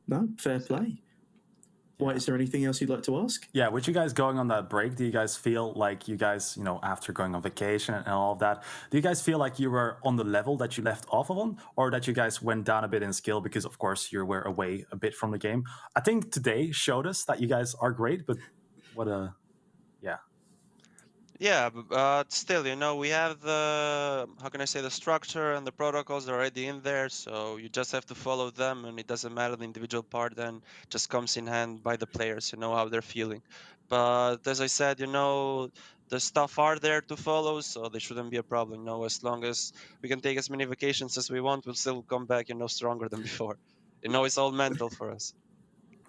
No, fair play. Why, is there anything else you'd like to ask? Yeah, with you guys going on that break, do you guys feel like you guys, you know, after going on vacation and all of that, do you guys feel like you were on the level that you left off on, or that you guys went down a bit in skill because, of course, you were away a bit from the game? I think today showed us that you guys are great, but what a, yeah. Yeah, but still, you know, we have the, how can I say, the structure and the protocols already in there, so you just have to follow them, and it doesn't matter the individual part, then just comes in hand by the players, you know, how they're feeling. But as I said, you know, the stuff are there to follow, so they shouldn't be a problem, you know, as long as we can take as many vacations as we want, we'll still come back, you know, stronger than before. You know, it's all mental for us.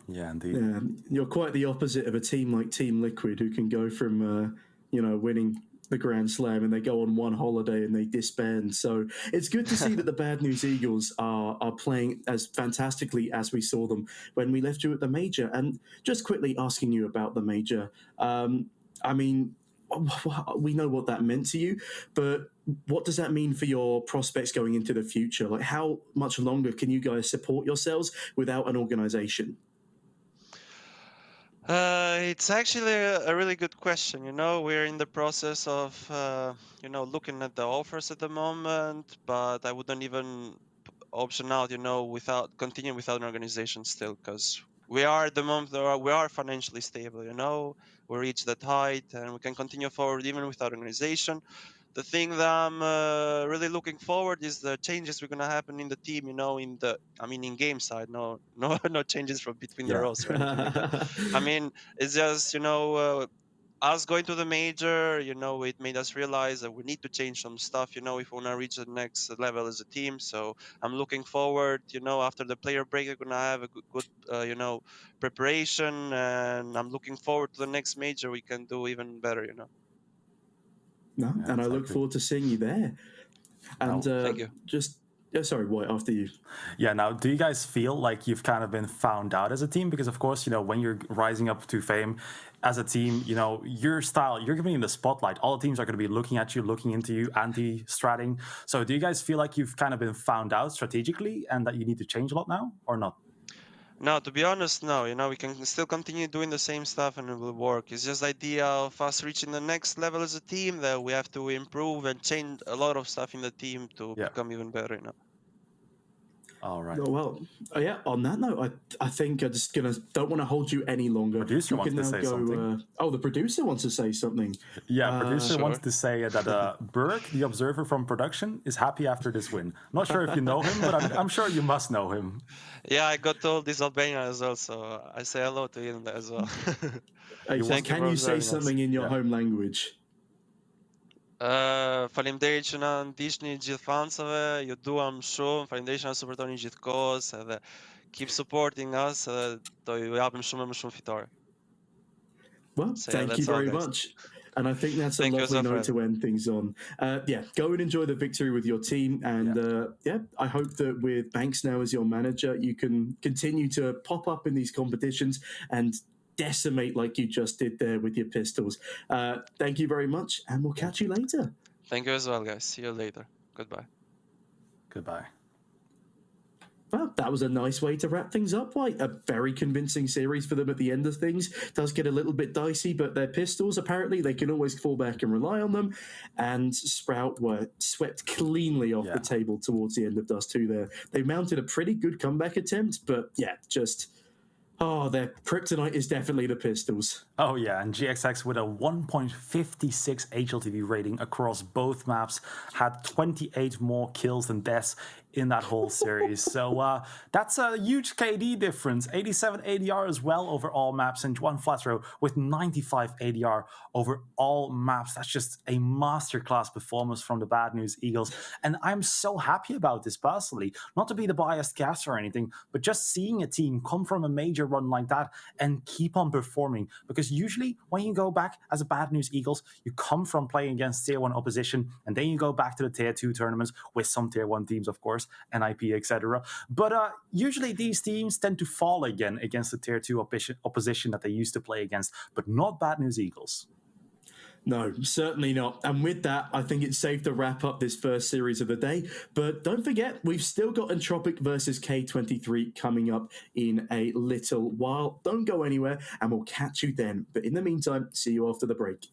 Yeah, indeed. Yeah, you're quite the opposite of a team like Team Liquid, who can go from, you know, winning the Grand Slam and they go on one holiday and they disband. So it's good to see that the Bad News Eagles are playing as fantastically as we saw them when we left you at the Major. And just quickly asking you about the Major, I mean, we know what that meant to you, but what does that mean for your prospects going into the future? Like, how much longer can you guys support yourselves without an organization? It's actually a really good question. You know, we're in the process of, you know, looking at the offers at the moment, but I wouldn't even option out, you know, without continuing without an organization still, because we are at the moment, we are financially stable, you know, we reached that height and we can continue forward even without organization. The thing that I'm really looking forward is the changes we're gonna happen in the team. You know, in game side, no changes from between the rows or anything like that. I mean, it's just us going to the major. You know, it made us realize that we need to change some stuff. You know, if we wanna reach the next level as a team. So I'm looking forward. You know, after the player break, we're gonna have a good you know, preparation, and I'm looking forward to the next major. We can do even better. You know. No, Yeah, and I look exactly. forward to seeing you there. And Thank you. just, sorry, White, after you. Yeah, now, do you guys feel like you've kind of been found out as a team? Because, of course, you know, when you're rising up to fame as a team, you know, your style, you're going to be in the spotlight. All the teams are going to be looking at you, looking into you, anti-stratting. So do you guys feel like you've kind of been found out strategically and that you need to change a lot now, or not? No, to be honest, no. You know, we can still continue doing the same stuff and it will work. It's just the idea of us reaching the next level as a team that we have to improve and change a lot of stuff in the team to become even better, you know. All right. Oh, well, yeah, on that note, I think I'm just don't want to hold you any longer. Producer You wants can to now say go, something. the producer wants to say something. Yeah, producer wants to say that Burke, the observer from production, is happy after this win. Not sure if you know him, but I'm sure you must know him. Yeah, I got told this Albania as well, so I say hello to him as well. Hey, can you say something in your home language? Faleminderit që na ndiqni gjithë fansëve, ju duam shumë, faleminderit që na suportoni gjithkohës edhe keep supporting us edhe do ju japim shumë më shumë fitore. Well, So, yeah, thank you that's all, very guys. much. And I think that's a Thank you lovely as well, note to end things on. Yeah, go and enjoy the victory with your team. And I hope that with Banks now as your manager, you can continue to pop up in these competitions and decimate like you just did there with your pistols. Thank you very much, and we'll catch you later. Thank you as well, guys. See you later. Goodbye. Goodbye. Well, that was a nice way to wrap things up, White. A very convincing series for them at the end of things. Does get a little bit dicey, but their pistols, apparently, they can always fall back and rely on them. And Sprout were swept cleanly off the table towards the end of Dust 2 there. They mounted a pretty good comeback attempt, but yeah, just... Oh, their kryptonite is definitely the pistols. Oh, yeah, and GXX with a 1.56 HLTV rating across both maps had 28 more kills than deaths in that whole series. So that's a huge KD difference. 87 ADR as well over all maps, and Juan Flatro with 95 ADR over all maps. That's just a masterclass performance from the Bad News Eagles. And I'm so happy about this personally. Not to be the biased guest or anything, but just seeing a team come from a major run like that and keep on performing. Because usually when you go back as a Bad News Eagles, you come from playing against tier 1 opposition, and then you go back to the tier 2 tournaments with some tier 1 teams, of course, NIP, etc. But usually these teams tend to fall again against the tier 2 opposition that they used to play against, but not Bad News Eagles. No, certainly not. And with that, I think it's safe to wrap up this first series of the day. But don't forget, we've still got Entropiq versus K23 coming up in a little while. Don't go anywhere, and we'll catch you then. But in the meantime, see you after the break.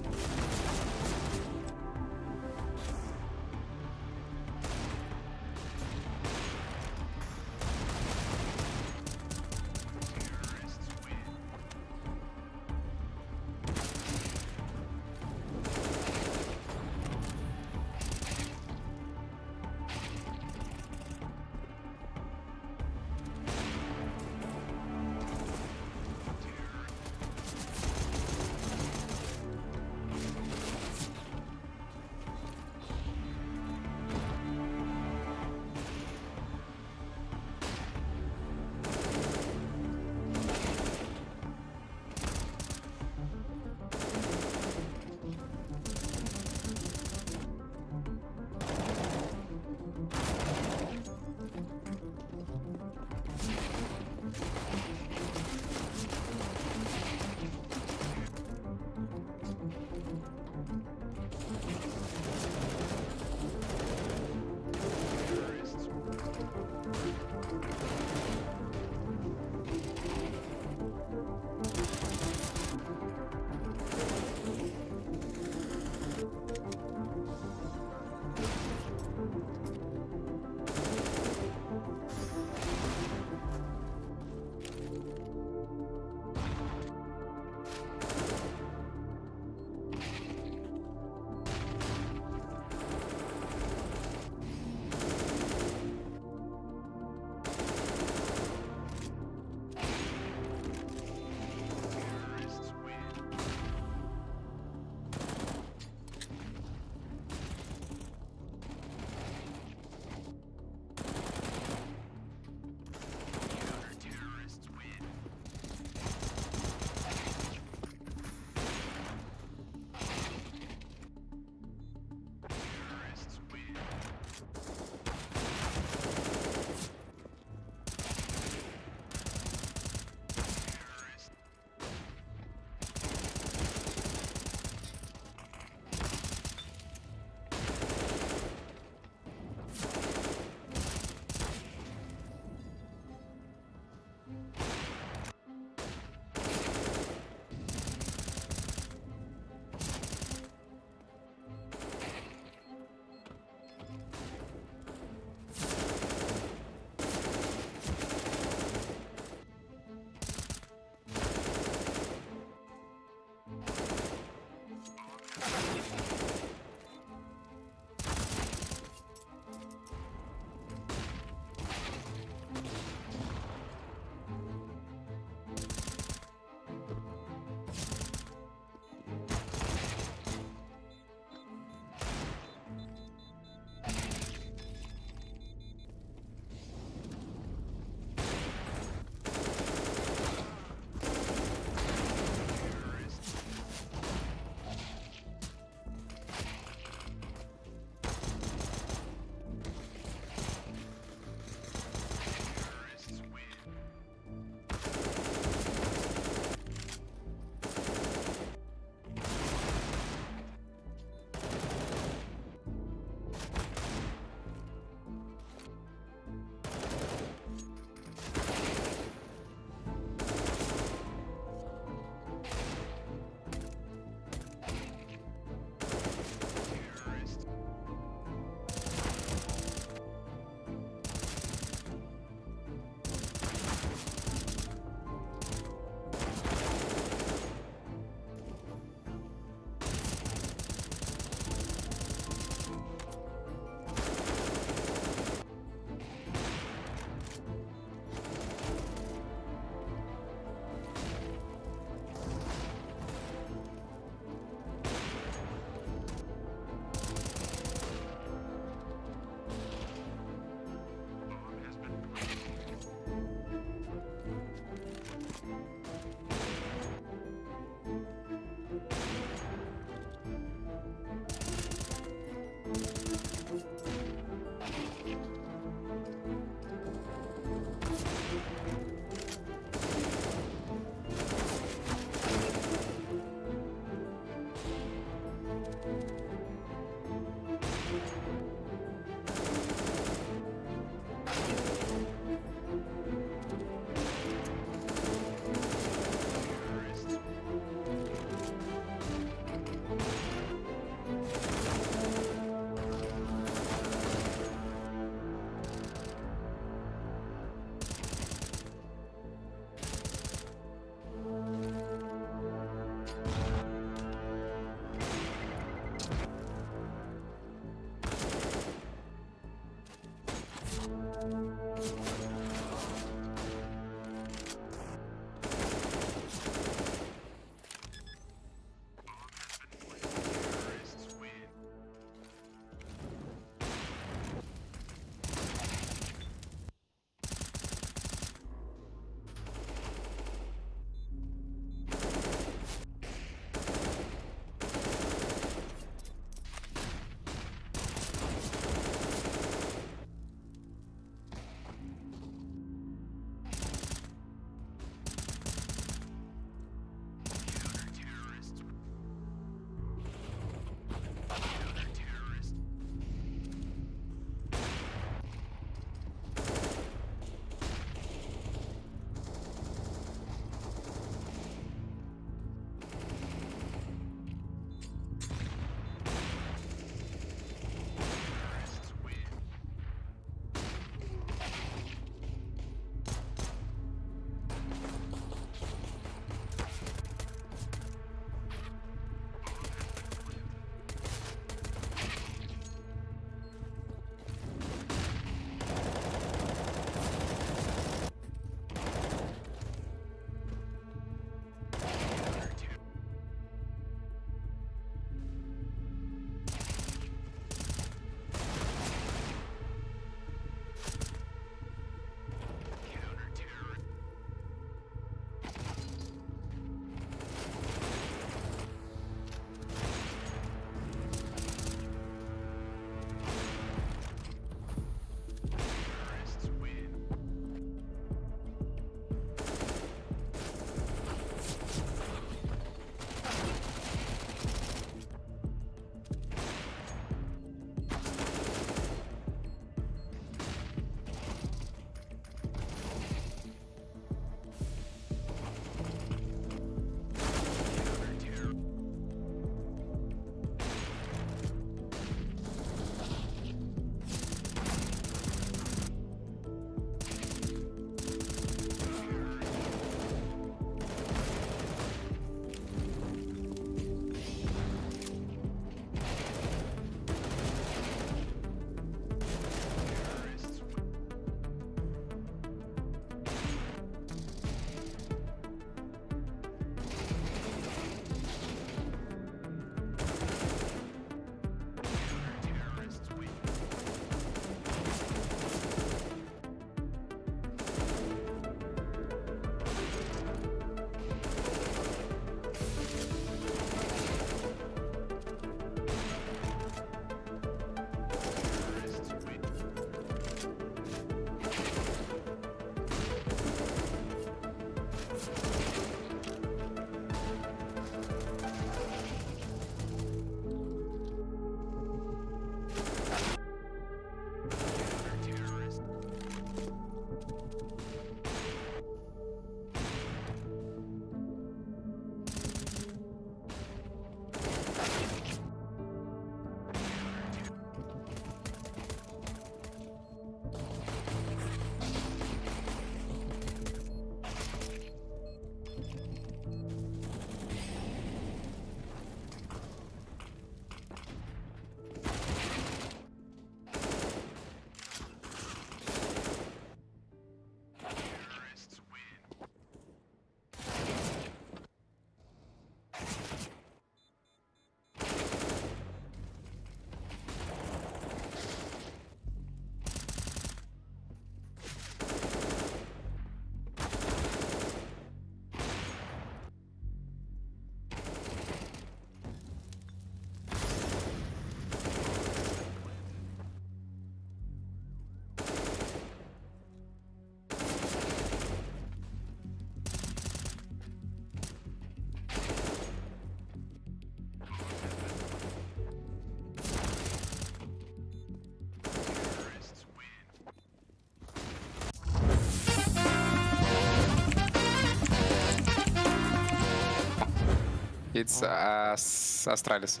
It's Astralis.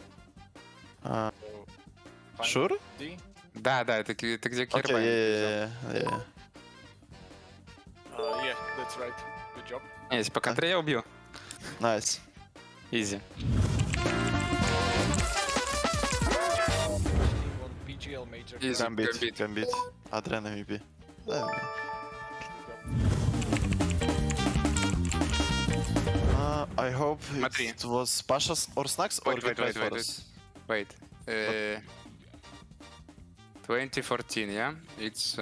Sure? D? Да, это где Okay, Кирбайн. yeah. Yeah, that's right. Good job. Если по контре я убью. Nice. Easy. One PGL major. Easy. Gambit. Adrian MVP. I hope Смотри. it was Pasha's or Snacks or Wait. K23 for us. Wait. 2014, yeah? It's...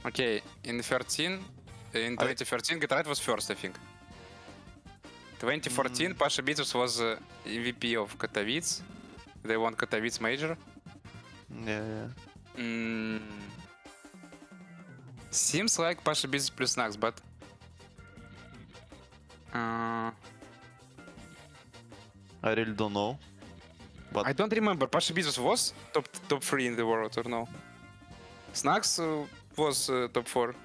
Okay, in 2013, Getright was first, I think. 2014, Pasha Beatles was MVP of Katowice. They won Katowice Major. Yeah. Seems like Pasha Beatles plus Snacks, but... I really don't know. But I don't remember. Pasha Beatles was top 3 in the world or no? Snacks was top 4,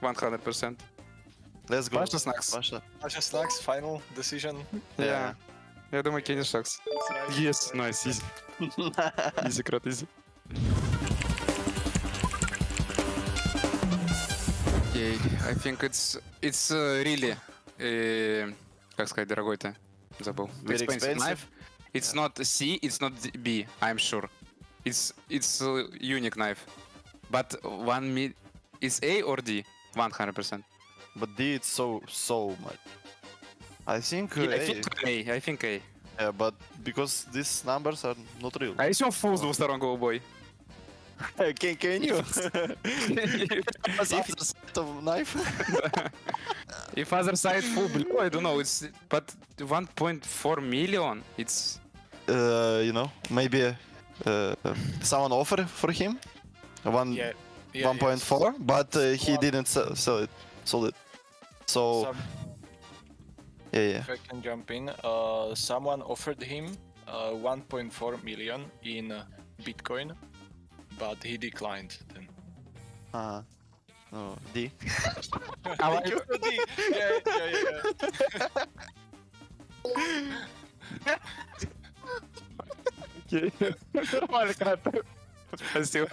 100%. let's go. Pasha Snacks. Pasha. Pasha Snacks, final decision. Yeah. Я думаю, Kenny Sharks. That's right. Yes, nice, easy. Easy, крот, easy. Okay, I think it's really, как сказать, дорогой-то, забыл. Very expensive. Knife. It's not C, it's not B, I'm sure. It's unique knife. But is A or D? 100%. But D it's so much. I think Yeah, A. I think A. Yeah, but because these numbers are not real. А если он full с двустороннего бой? Can you? Of knife? If other side full blue, I don't know. It's but 1.4 million. It's Maybe someone offer for him Yeah. 1.4, but he didn't sell it. Sold it. So yeah. If I can jump in, someone offered him 1.4 million in Bitcoin, but he declined then. No, D. I like D. Нормально, крот. Спасибо.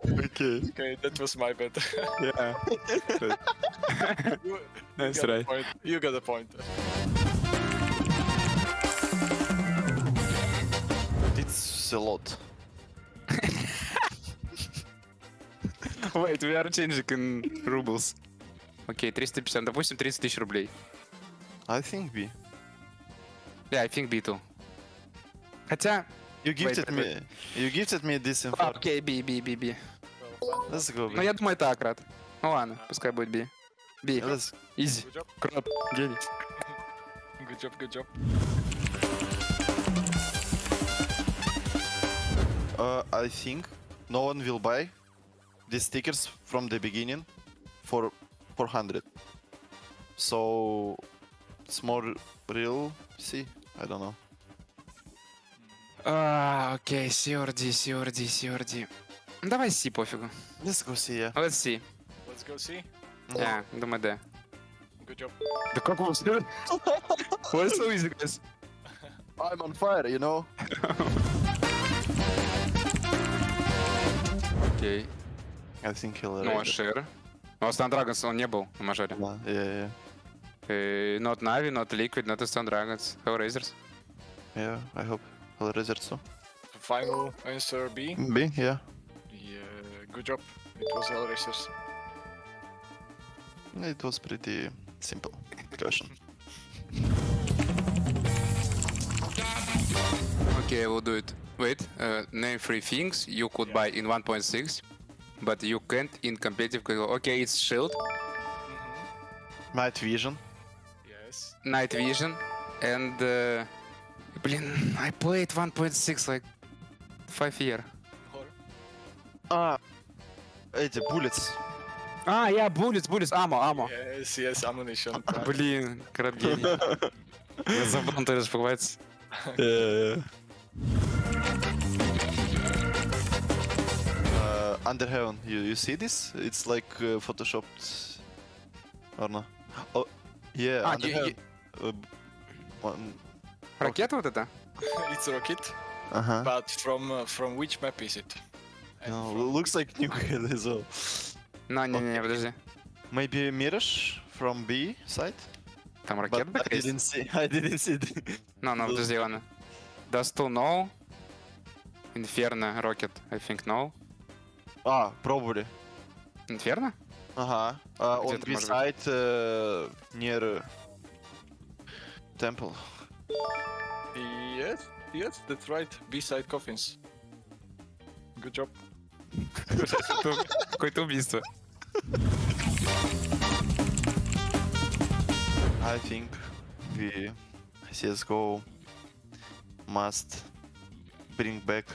Okay, that was my bet. Yeah. Nice try. You got a point. It's a lot. Wait, we are changing in rubles. Окей, 350, допустим, 30 тысяч рублей. I think B. Yeah, I think B too. Хотя... You gifted me this info. Окей, B. Let's go. Ну, я думаю, так, Рад. Ну ладно, пускай будет B. B. Let's... Easy. Good job. Крот. Гений. Good job. I think no one will buy these stickers from the beginning for 400. So it's more real. See, I don't know. Окей, CRD. Давай C, пофигу. Let's go see, yeah. Let's see. Let's go see. Yeah, думаю, да. Good job. Да как он снял? Why so easy, guys? I'm on fire, you know. Окей. I think he'll. Ну, а Шер? У Stun Dragons он не был на мажоре. Yeah. Not Navi, not Liquid, not Stun Dragons. Hellraisers. Yeah, I hope he'll resort so. Final answer B. B, yeah. Yeah, good job. It was Hellraisers. It was pretty simple question. Okay, I will do it. Wait, name 3 things you could buy in 1.6, but you can't in competitive. Okay, it's Shield, Night Vision. Yes. Night Vision, and блин, I played 1.6 like 5 years. Эти bullets. Yeah, bullets, ammo. Yes, ammunition. Блин, крат гений. Я забыл, он тоже покупается. Yeah. Underheaven, you see this? It's like photoshopped. Or no? Oh, Yeah, А, and they have, one. ракет вот это? It's Rocket, Uh-huh. but from which map is it? And No, from- looks like New Hell as well. Ну, не, подожди. Maybe Mirage from B side? Там But ракета I такая есть? didn't see. I didn't see. No, подожди, ладно. Does 2 no? Inferno, Rocket, I think no. Probably. Inferno? On Где-то, B может side near temple. Yes, that's right. B-side coffins. Good job. Какое-то убийство. I think we CSGO must bring back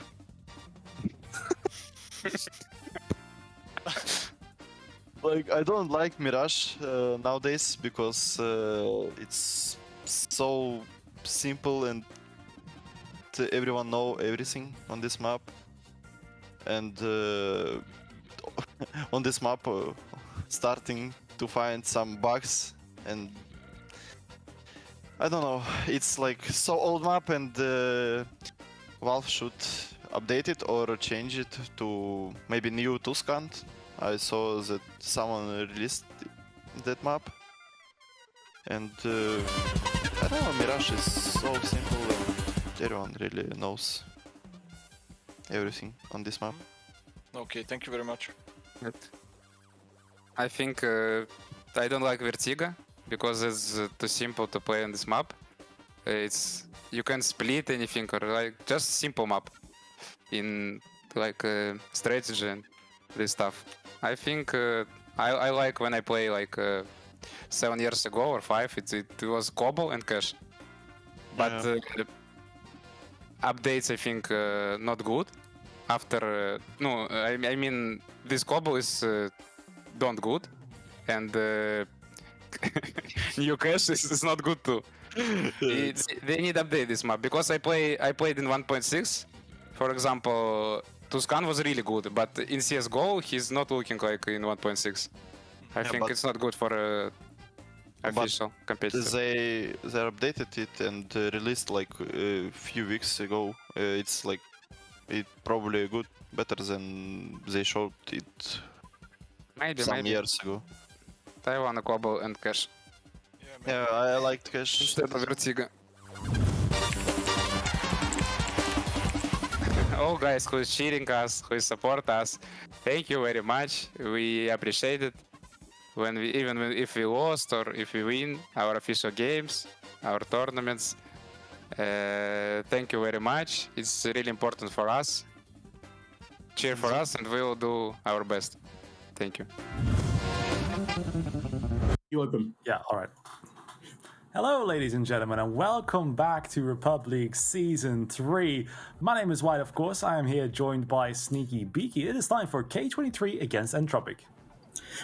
like I don't like Mirage nowadays because it's so simple and everyone know everything on this map, and on this map starting to find some bugs, and I don't know, it's like so old map, and Valve should update it or change it to maybe new Tuscant. I saw that someone released that map, and I don't know, Mirage is so simple and everyone really knows everything on this map. Okay, thank you very much. I think I don't like Vertigo because it's too simple to play on this map. It's you can split anything or like just simple map in like strategy and this stuff. I think I like when I play like 7 years ago or 5. It was Cobble and Cash, but updates I think not good. After no, I mean this Cobble is don't good, and new Cash is not good too. They need update this map because I played in 1.6. For example, Tuscan was really good, but in CSGO he's not looking like in 1.6. I think it's not good for official competitive. They updated it and released like a few weeks ago. It's like it probably good, better than they showed it Maybe years ago. I want Cobble and Cash Yeah, I liked Cash. instead of Vertigo. All guys who is cheering us, who support us, thank you very much. We appreciate it. When we if we lost or if we win our official games, our tournaments. Thank you very much. It's really important for us. Cheer for us, and we will do our best. Thank you. You open. Yeah, all right. Hello, ladies and gentlemen, and welcome back to REPUBLEAGUE Season 3. My name is White, of course. I am here joined by Sneaky Beaky. It is time for K23 against Entropiq.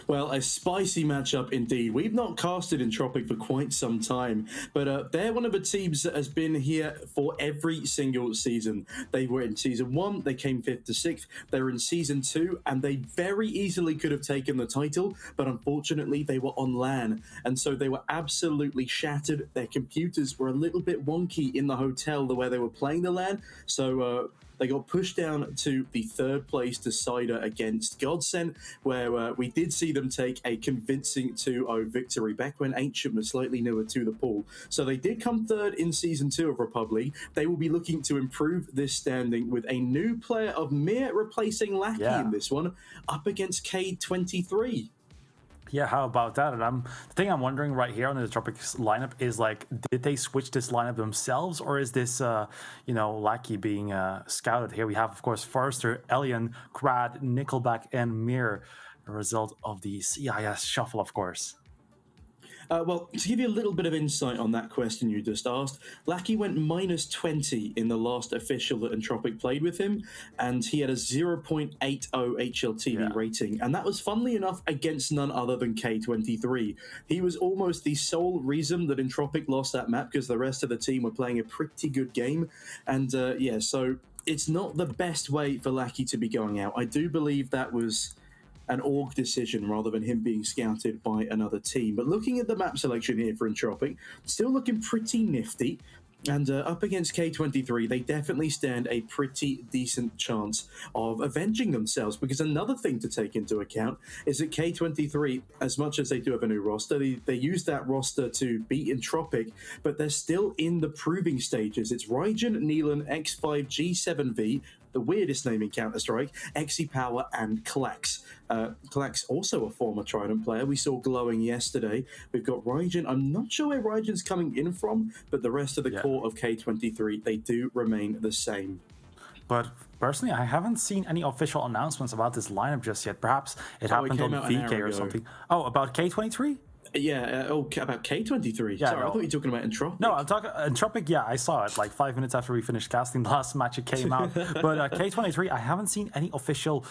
Well, a spicy matchup indeed. We've not casted Entropiq for quite some time, but they're one of the teams that has been here for every single season. They were in Season 1, they came 5th to 6th, they were in Season 2, and they very easily could have taken the title, but unfortunately they were on LAN, and so they were absolutely shattered. Their computers were a little bit wonky in the hotel where they were playing the LAN, so they got pushed down to the 3rd place decider against Godsent, where we did see them take a convincing 2-0 victory back when Ancient was slightly newer to the pool. So they did come 3rd in Season 2 of REPUBLEAGUE. They will be looking to improve this standing with a new player of Mir replacing Lackey in this one, up against K23. Yeah, how about that? And the thing I'm wondering right here on the Entropiq lineup is like, did they switch this lineup themselves, or is this, Lackey being scouted? Here we have, of course, Forrester, Elian, Krad, Nickelback, and Mir, a result of the CIS shuffle, of course. Well, to give you a little bit of insight on that question you just asked, Lackey went -20 in the last official that Entropiq played with him, and he had a 0.80 HLTV rating, and that was, funnily enough, against none other than K23. He was almost the sole reason that Entropiq lost that map, because the rest of the team were playing a pretty good game, and so it's not the best way for Lackey to be going out. I do believe that was an org decision rather than him being scouted by another team. But looking at the map selection here for Entropiq, still looking pretty nifty. And up against K23, they definitely stand a pretty decent chance of avenging themselves. Because another thing to take into account is that K23, as much as they do have a new roster, they use that roster to beat Entropiq, but they're still in the proving stages. It's Raijin, Neelan, X5, G7V, the weirdest name in Counter-Strike, Power, and Klax. Klax, also a former Trident player. We saw Glowing yesterday. We've got Raijin. I'm not sure where Raijin's coming in from, but the rest of the core of K23, they do remain the same. But personally, I haven't seen any official announcements about this lineup just yet. Perhaps it happened on VK or something. Oh, about K23? Yeah, about K23. Yeah, Sorry, I thought you were talking about Entropiq. No, I'm talking Entropiq. Yeah, I saw it like 5 minutes after we finished casting the last match. It came out, but K23, I haven't seen any official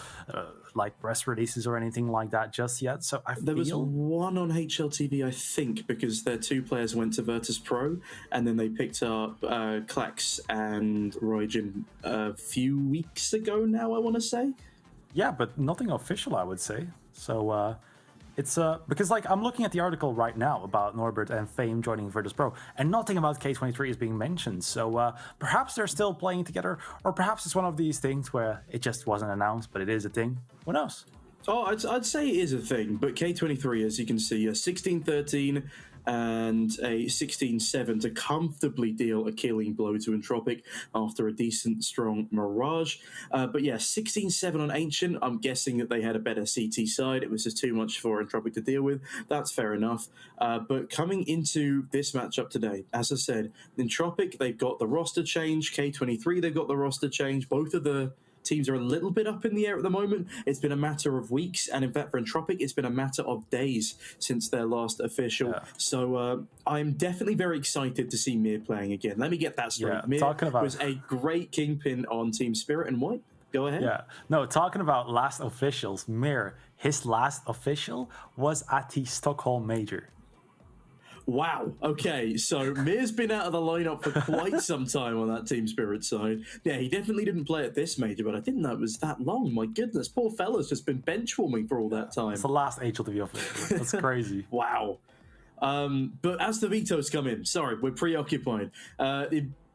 like press releases or anything like that just yet. So there was one on HLTV, I think, because their 2 players went to Virtus Pro, and then they picked up Klax and Raijin a few weeks ago. Now I want to say. Yeah, but nothing official, I would say. So. It's because like I'm looking at the article right now about Norbert and Fame joining Virtus Pro, and nothing about K23 is being mentioned. So perhaps they're still playing together, or perhaps it's one of these things where it just wasn't announced, but it is a thing. Who knows? Oh, I'd say it is a thing, but K23, as you can see, a 16-13 and a 16-7 to comfortably deal a killing blow to Entropiq after a decent, strong Mirage. But yeah, 16-7 on Ancient. I'm guessing that they had a better CT side. It was just too much for Entropiq to deal with. That's fair enough. But coming into this matchup today, as I said, Entropiq, they've got the roster change. K23, they've got the roster change. Both of the teams are a little bit up in the air at the moment. It's been a matter of weeks, and in fact for Entropiq, it's been a matter of days since their last official. Yeah. So I'm definitely very excited to see Mir playing again. Let me get that straight. Yeah, Mir was a great kingpin on Team Spirit and White. Go ahead. Yeah. No, talking about last officials, Mir, his last official was at the Stockholm Major. Wow. Okay, so Mir's been out of the lineup for quite some time on that Team Spirit side. Yeah, he definitely didn't play at this major, but I didn't know it was that long. My goodness, poor fella's just been bench warming for all that time. It's the last HLTV official. That's crazy. Wow. But as the vetoes come in, sorry, we're preoccupied.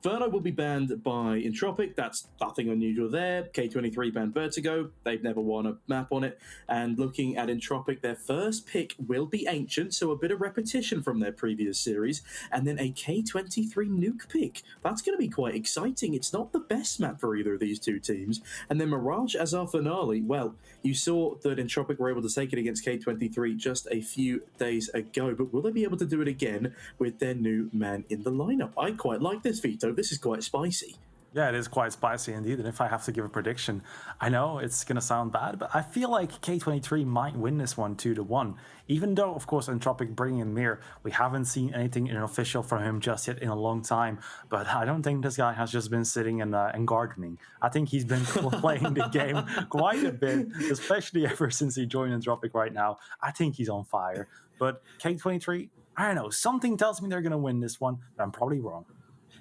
Verno will be banned by Entropiq. That's nothing unusual there. K23 banned Vertigo. They've never won a map on it. And looking at Entropiq, their first pick will be Ancient, so a bit of repetition from their previous series. And then a K23 nuke pick. That's going to be quite exciting. It's not the best map for either of these two teams. And then Mirage as our finale. Well, you saw that Entropiq were able to take it against K23 just a few days ago. But will they be able to do it again with their new man in the lineup? I quite like this veto. This is quite spicy. Yeah, it is quite spicy indeed. And if I have to give a prediction, I know it's going to sound bad, but I feel like K23 might win this one 2-1. Even though, of course, Entropiq bringing in Mir, we haven't seen anything in official from him just yet in a long time. But I don't think this guy has just been sitting and gardening. I think he's been playing the game quite a bit, especially ever since he joined Entropiq right now. I think he's on fire. But K23, I don't know. Something tells me they're going to win this one, but I'm probably wrong.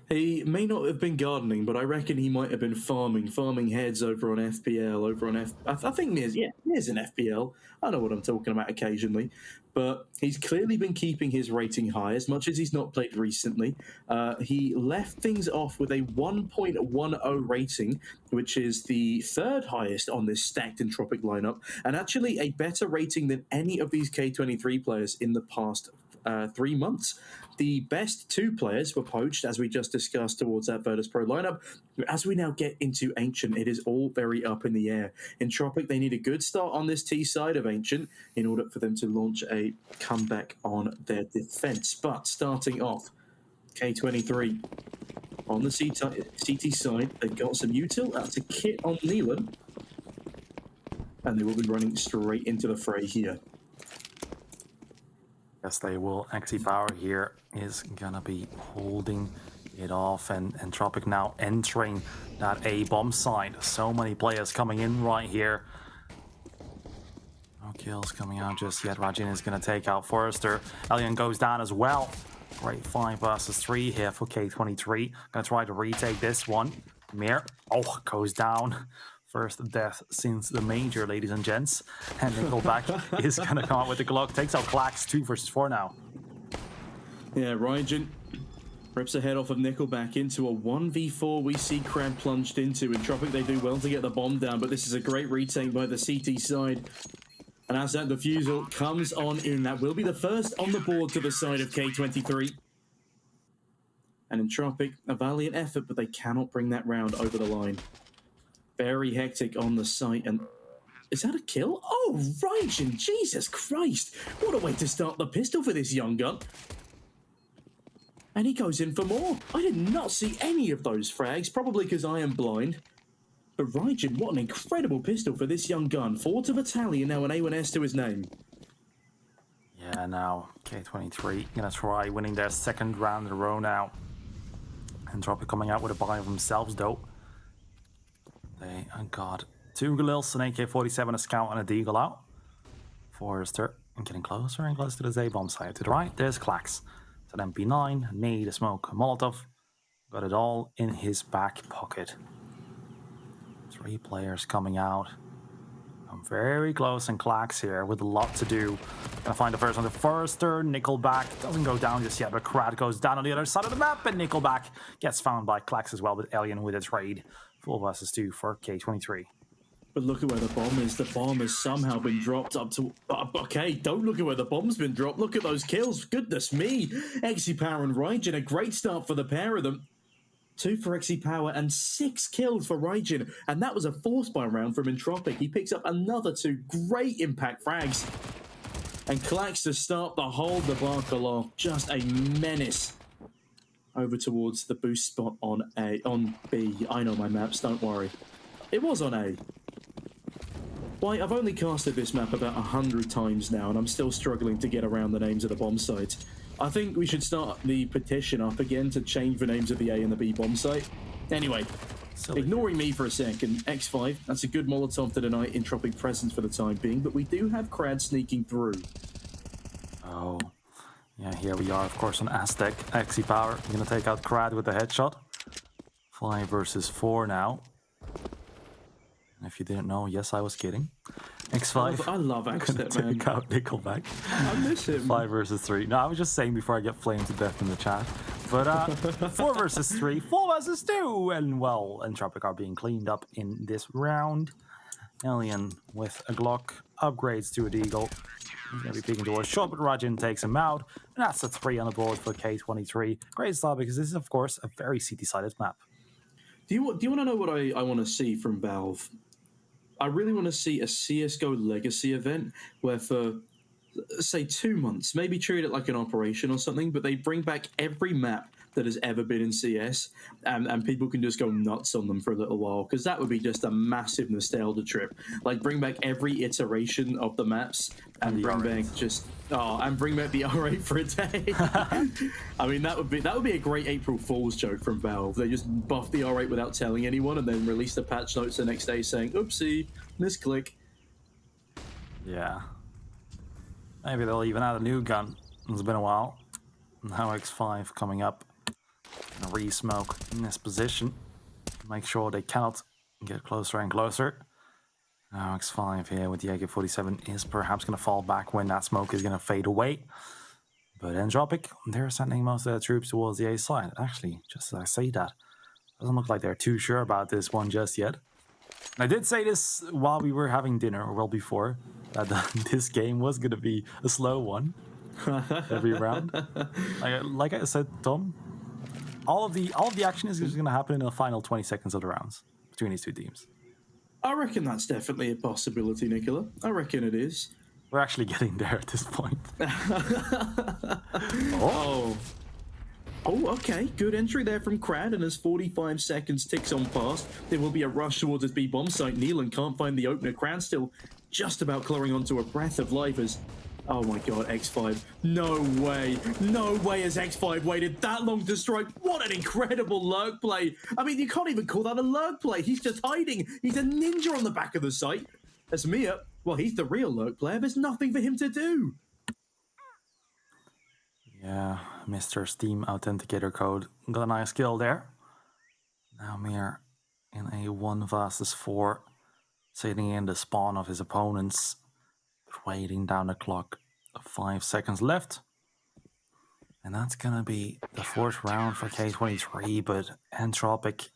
He may not have been gardening, but I reckon he might have been farming heads over on FPL, I think Mir's in FPL. I know what I'm talking about occasionally. But he's clearly been keeping his rating high, as much as he's not played recently. He left things off with a 1.10 rating, which is the third highest on this stacked Entropiq lineup, and actually a better rating than any of these K23 players in the past 3 months. The best 2 players were poached, as we just discussed, towards that Virtus Pro lineup. As we now get into Ancient, it is all very up in the air. Entropiq, they need a good start on this T side of Ancient in order for them to launch a comeback on their defense. But starting off, K23 on the CT side, they've got some util. That's a kit on Neelan. And they will be running straight into the fray here. Yes, they will. Power here is gonna be holding it off, and Entropiq now entering that A-bomb side. So many players coming in right here. No kills coming out just yet. Raijin is gonna take out Forrester. Elian goes down as well. Great 5 versus 3 here for K23. Gonna try to retake this one. Mir, goes down. First death since the major, ladies and gents. And Nickelback is going to come out with the Glock. Takes out Klax 2 versus 4 now. Yeah, Rygen rips the head off of Nickelback into a 1v4 we see Crab plunged into. Entropiq, they do well to get the bomb down, but this is a great retake by the CT side. And as that defusal comes on in, that will be the first on the board to the side of K23. And Entropiq, a valiant effort, but they cannot bring that round over the line. Very hectic on the site, and is that a kill? Oh, Rygen, Jesus Christ! What a way to start the pistol for this young gun. And he goes in for more. I did not see any of those frags, probably because I am blind. But Rygen, what an incredible pistol for this young gun. 4 to Battalion, now an A1S to his name. Yeah, now K23 gonna try winning their second round in a row now. Entropiq coming out with a buy of themselves, though. They got 2 Galils, an AK-47, a Scout, and a Deagle out. Forrester getting closer and closer to the Z-bomb side. To the right, there's Klax. So then MP9, Nade, a Smoke, a Molotov. Got it all in his back pocket. 3 players coming out. I'm very close, and Klax here with a lot to do. Gonna find the first one. The Forrester, Nickelback doesn't go down just yet, but Krad goes down on the other side of the map, and Nickelback gets found by Klax as well, with Alien with a trade. 4 versus 2 for K23. But look at where the bomb is. The bomb has somehow been dropped up to... okay, don't look at where the bomb's been dropped. Look at those kills. Goodness me. XE Power and Rygen, a great start for the pair of them. 2 for XE Power and 6 kills for Rygen. And that was a force buy round from Entropiq. He picks up another 2 great impact frags. And Klax to start the whole debacle off. Just a menace. Over towards the boost spot on B. I know my maps, don't worry. It was on A. Why, I've only casted this map about 100 times now, and I'm still struggling to get around the names of the bomb sites. I think we should start the petition up again to change the names of the A and the B bomb site. Anyway, ignoring me for a second, X5, that's a good Molotov to deny Entropiq presence for the time being, but we do have Krad sneaking through. Oh, yeah, here we are, of course, on Aztec. XE Power, gonna take out Krad with the headshot. 5 versus 4 now. And if you didn't know, yes, I was kidding. X5. I love Aztec, man. Take out Nickelback. I miss him. 5 versus 3. No, I was just saying before I get flamed to death in the chat. But 4 versus 3, 4 versus 2. And well, Entropiq are being cleaned up in this round. Alien with a Glock, upgrades to a Deagle. He's going to be peeking towards shot, but Rygen takes him out. And that's a 3 on the board for K23. Great start, because this is, of course, a very CT-sided map. Do you want to know what I want to see from Valve? I really want to see a CSGO Legacy event where for, say, 2 months, maybe treat it like an operation or something, but they bring back every map that has ever been in CS, and people can just go nuts on them for a little while, because that would be just a massive nostalgia trip. Like, bring back every iteration of the maps and bring back just... Oh, and bring back the R8 for a day. I mean, that would be a great April Fool's joke from Valve. They just buff the R8 without telling anyone, and then release the patch notes the next day saying, "Oopsie, misclick." Yeah. Maybe they'll even add a new gun. It's been a while. Now X5 coming up. Gonna re-smoke in this position. Make sure they cannot get closer and closer. Now X5 here with the AK-47 is perhaps going to fall back when that smoke is going to fade away. But Entropiq, they're sending most of their troops towards the A side. Actually, just as I say that, doesn't look like they're too sure about this one just yet. And I did say this while we were having dinner, or well before, that this game was going to be a slow one every round. Like I said, Tom, all of the action is just going to happen in the final 20 seconds of the rounds between these two teams. I reckon that's definitely a possibility, Nicola. I reckon it is. We're actually getting there at this point. Oh, okay. Good entry there from Krad, and as 45 seconds ticks on past, there will be a rush towards his B bomb site. Neelan can't find the opener. Krad still just about clawing onto a breath of life as... Oh my god, X5. No way. No way has X5 waited that long to strike. What an incredible lurk play. I mean, you can't even call that a lurk play. He's just hiding. He's a ninja on the back of the site. As Mia, well, he's the real lurk player. There's nothing for him to do. Yeah, Mr. Steam Authenticator code. Got a nice kill there. Now Mir in a 1 versus 4 sitting in the spawn of his opponents, waiting down the clock. 5 seconds left. And that's going to be the 4th round for K23, but Entropiq,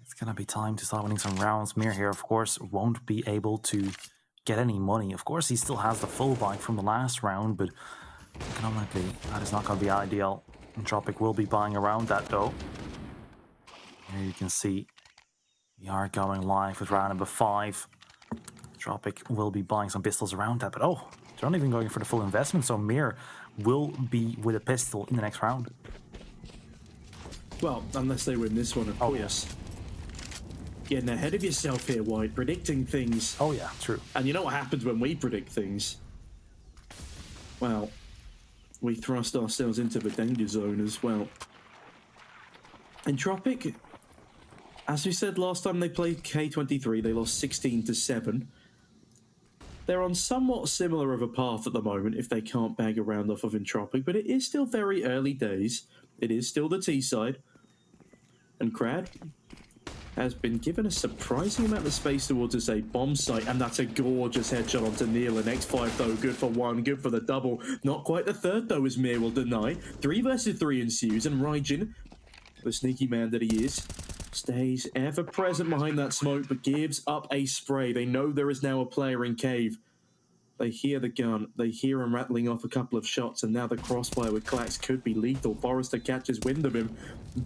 it's going to be time to start winning some rounds. Mir here, of course, won't be able to get any money. Of course, he still has the full bike from the last round, but economically, that is not going to be ideal. Entropiq will be buying around that, though. Here you can see we are going live with round number 5. Entropiq will be buying some pistols around that, but oh, they're not even going for the full investment, so Mir will be with a pistol in the next round. Well, unless they win this one, of course. Getting ahead of yourself here, White, predicting things. Oh yeah, true. And you know what happens when we predict things? Well, we thrust ourselves into the danger zone as well. Entropiq, as we said last time they played K23, they lost 16-7. They're on somewhat similar of a path at the moment if they can't bag a round off of Entropiq, but it is still very early days. It is still the T side. And Crad has been given a surprising amount of space towards his bomb site, and that's a gorgeous headshot onto Neil. And X5 though, good for 1, good for the double. Not quite the 3rd though, as Mir will deny. 3 versus 3 ensues, and Raijin, the sneaky man that he is, stays ever present behind that smoke, but gives up a spray. They know there is now a player in cave. They hear the gun. They hear him rattling off a couple of shots, and now the crossfire with Klax could be lethal. Forrester catches wind of him,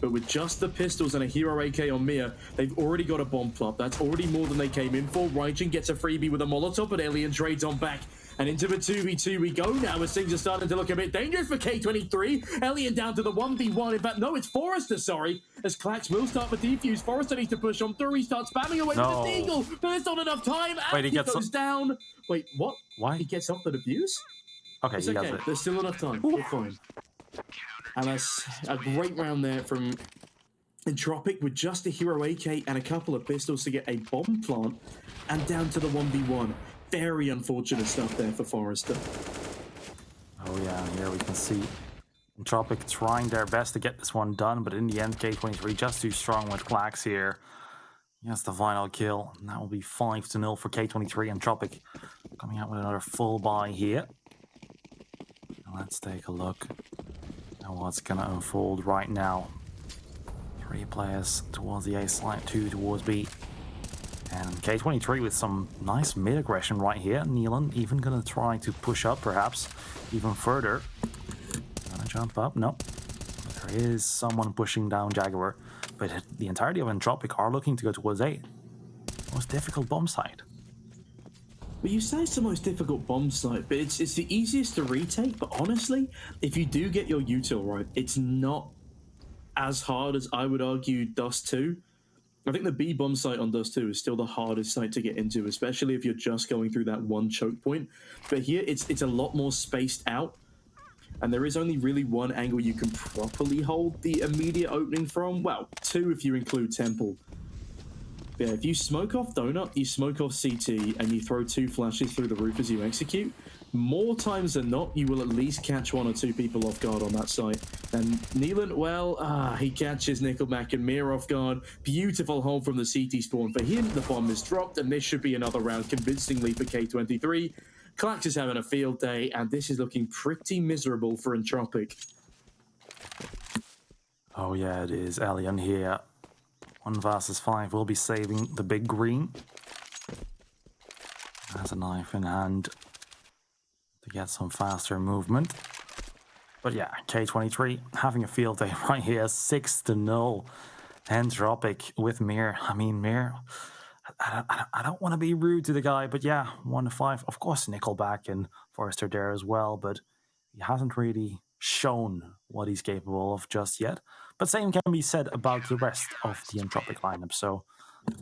but with just the pistols and a hero AK on Mir, they've already got a bomb flop. That's already more than they came in for. Raijin gets a freebie with a Molotov, but Alien trades on back. And into the 2v2 we go now as things are starting to look a bit dangerous for K23. Alien down to the 1v1. In fact, no, it's Forrester, sorry. As Klax will start the defuse. Forrester needs to push on through. He starts spamming away with the Deagle, but there's not enough time. And he goes down. Wait, what? Why? He gets off the defuse? Okay, it's okay. There's still enough time. We're fine. And that's a great round there from Entropiq with just a hero AK and a couple of pistols to get a bomb plant and down to the 1v1. Very unfortunate stuff there for Forrester. Oh yeah, here we can see Entropiq trying their best to get this one done, but in the end, K23 just too strong with Klax here. Yes, the final kill. And that will be 5-0 for K23. Entropiq coming out with another full buy here. Let's take a look at what's going to unfold right now. 3 players towards the A side, 2 towards B. And K23 with some nice mid-aggression right here. Neelan even going to try to push up, perhaps, even further. Gonna jump up? No. But there is someone pushing down Jaguar. But the entirety of Entropiq are looking to go towards A. Most difficult bomb site. Well, you say it's the most difficult bomb site, but it's the easiest to retake. But honestly, if you do get your util right, it's not as hard as I would argue Dust 2. I think the B bomb site on Dust 2 is still the hardest site to get into, especially if you're just going through that one choke point. But here, it's a lot more spaced out, and there is only really one angle you can properly hold the immediate opening from. Well, 2 if you include Temple. But yeah, if you smoke off Donut, you smoke off CT, and you throw 2 flashes through the roof as you execute, more times than not, you will at least catch 1 or 2 people off guard on that site. And Neelan, well, he catches Nickelback and Mir off guard. Beautiful hold from the CT spawn for him. The bomb is dropped, and this should be another round convincingly for K23. Klax is having a field day, and this is looking pretty miserable for Entropiq. Oh yeah, it is. Alien here. 1 versus 5 will be saving the big green. Has a knife in hand to get some faster movement. But yeah, K23 having a field day right here, 6-0. Entropiq with Mir. I mean, Mir, I don't want to be rude to the guy, but yeah, 1-5. Of course, Nickelback and Forrester there as well, but he hasn't really shown what he's capable of just yet. But same can be said about the rest of the Entropiq lineup, so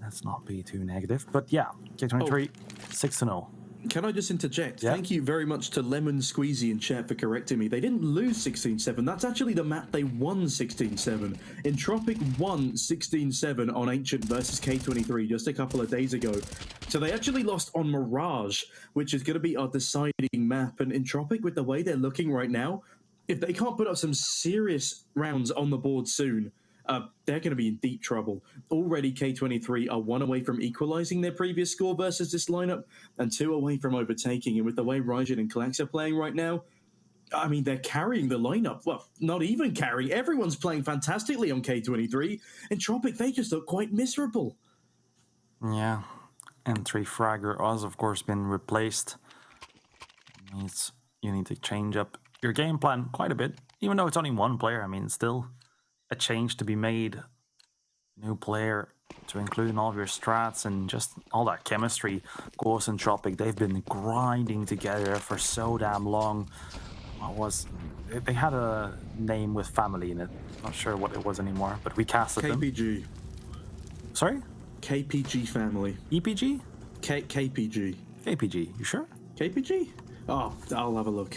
let's not be too negative. But yeah, K23, 6-0. Can I just interject? Yeah. Thank you very much to Lemon Squeezy in chat for correcting me. They didn't lose 16-7. That's actually the map they won 16-7. Entropiq won 16-7 on Ancient versus K23 just a couple of days ago. So they actually lost on Mirage, which is going to be our deciding map. And Entropiq, with the way they're looking right now, if they can't put up some serious rounds on the board soon, they're going to be in deep trouble. Already, K23 are 1 away from equalizing their previous score versus this lineup, and 2 away from overtaking. And with the way Raijin and Klax are playing right now, I mean, they're carrying the lineup. Well, not even carrying. Everyone's playing fantastically on K23. Entropiq, they just look quite miserable. Yeah. Entry Fragger has, of course, been replaced. You need to change up your game plan quite a bit. Even though it's only 1 player, I mean, still a change to be made. New player to include in all of your strats and just all that chemistry. Of course, Entropiq, they've been grinding together for so damn long. They had a name with family in it. Not sure what it was anymore, but we casted them. KPG. Sorry? KPG family. EPG? KPG. KPG, you sure? KPG? Oh, I'll have a look.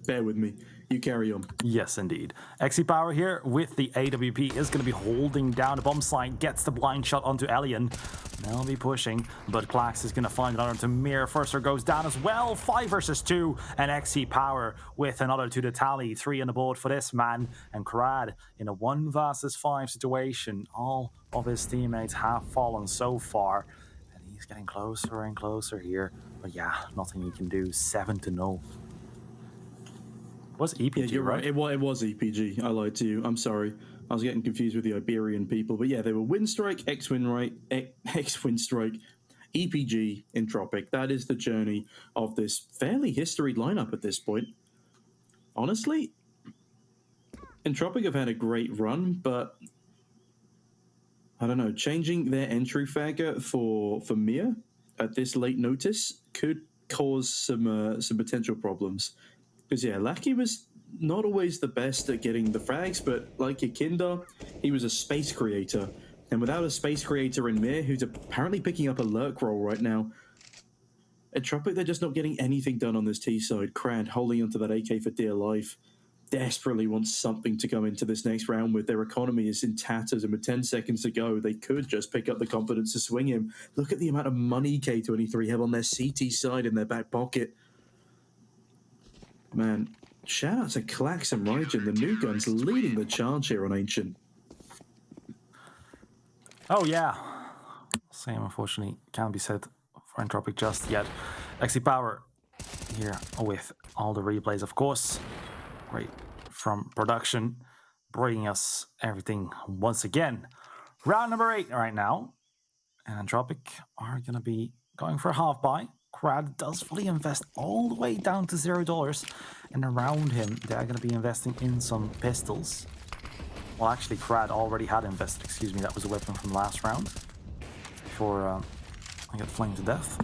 Bear with me. You carry on. Yes, indeed. XE Power here with the AWP is going to be holding down the bomb site, gets the blind shot onto Alien. They'll be pushing, but Klax is going to find another to Mir. Firster goes down as well. 5 versus 2, and XE Power with another to the tally. 3 on the board for this man, and Krad in a 1 versus 5 situation. All of his teammates have fallen so far, and he's getting closer and closer here. But yeah, nothing he can do. 7-0. Was EPG, yeah, you're right? It was EPG. I lied to you. I'm sorry. I was getting confused with the Iberian people. But yeah, they were Windstrike, X-Windstrike, EPG, Entropiq. That is the journey of this fairly historied lineup at this point. Honestly, Entropiq have had a great run, but I don't know. Changing their entry fagger for Mir at this late notice could cause some potential problems. Because, yeah, Lackey was not always the best at getting the frags, but like Yakinda, he was a space creator. And without a space creator in Mir, who's apparently picking up a lurk role right now, Entropiq, they're just not getting anything done on this T side. Krad holding onto that AK for dear life. Desperately wants something to come into this next round with. Their economy is in tatters, and with 10 seconds to go, they could just pick up the confidence to swing him. Look at the amount of money K23 have on their CT side in their back pocket. Man, shout out to Klax and Raijin, the new guns leading the charge here on Ancient. Oh yeah, same unfortunately can't be said for Entropiq just yet. XE Power here with all the replays, of course. Great from production, bringing us everything once again. Round number 8 right now, and Entropiq are going to be going for a half buy. Krad does fully invest all the way down to $0, and around him they're going to be investing in some pistols. Well, actually, Krad already had invested. Excuse me, that was a weapon from last round before I got flamed to death.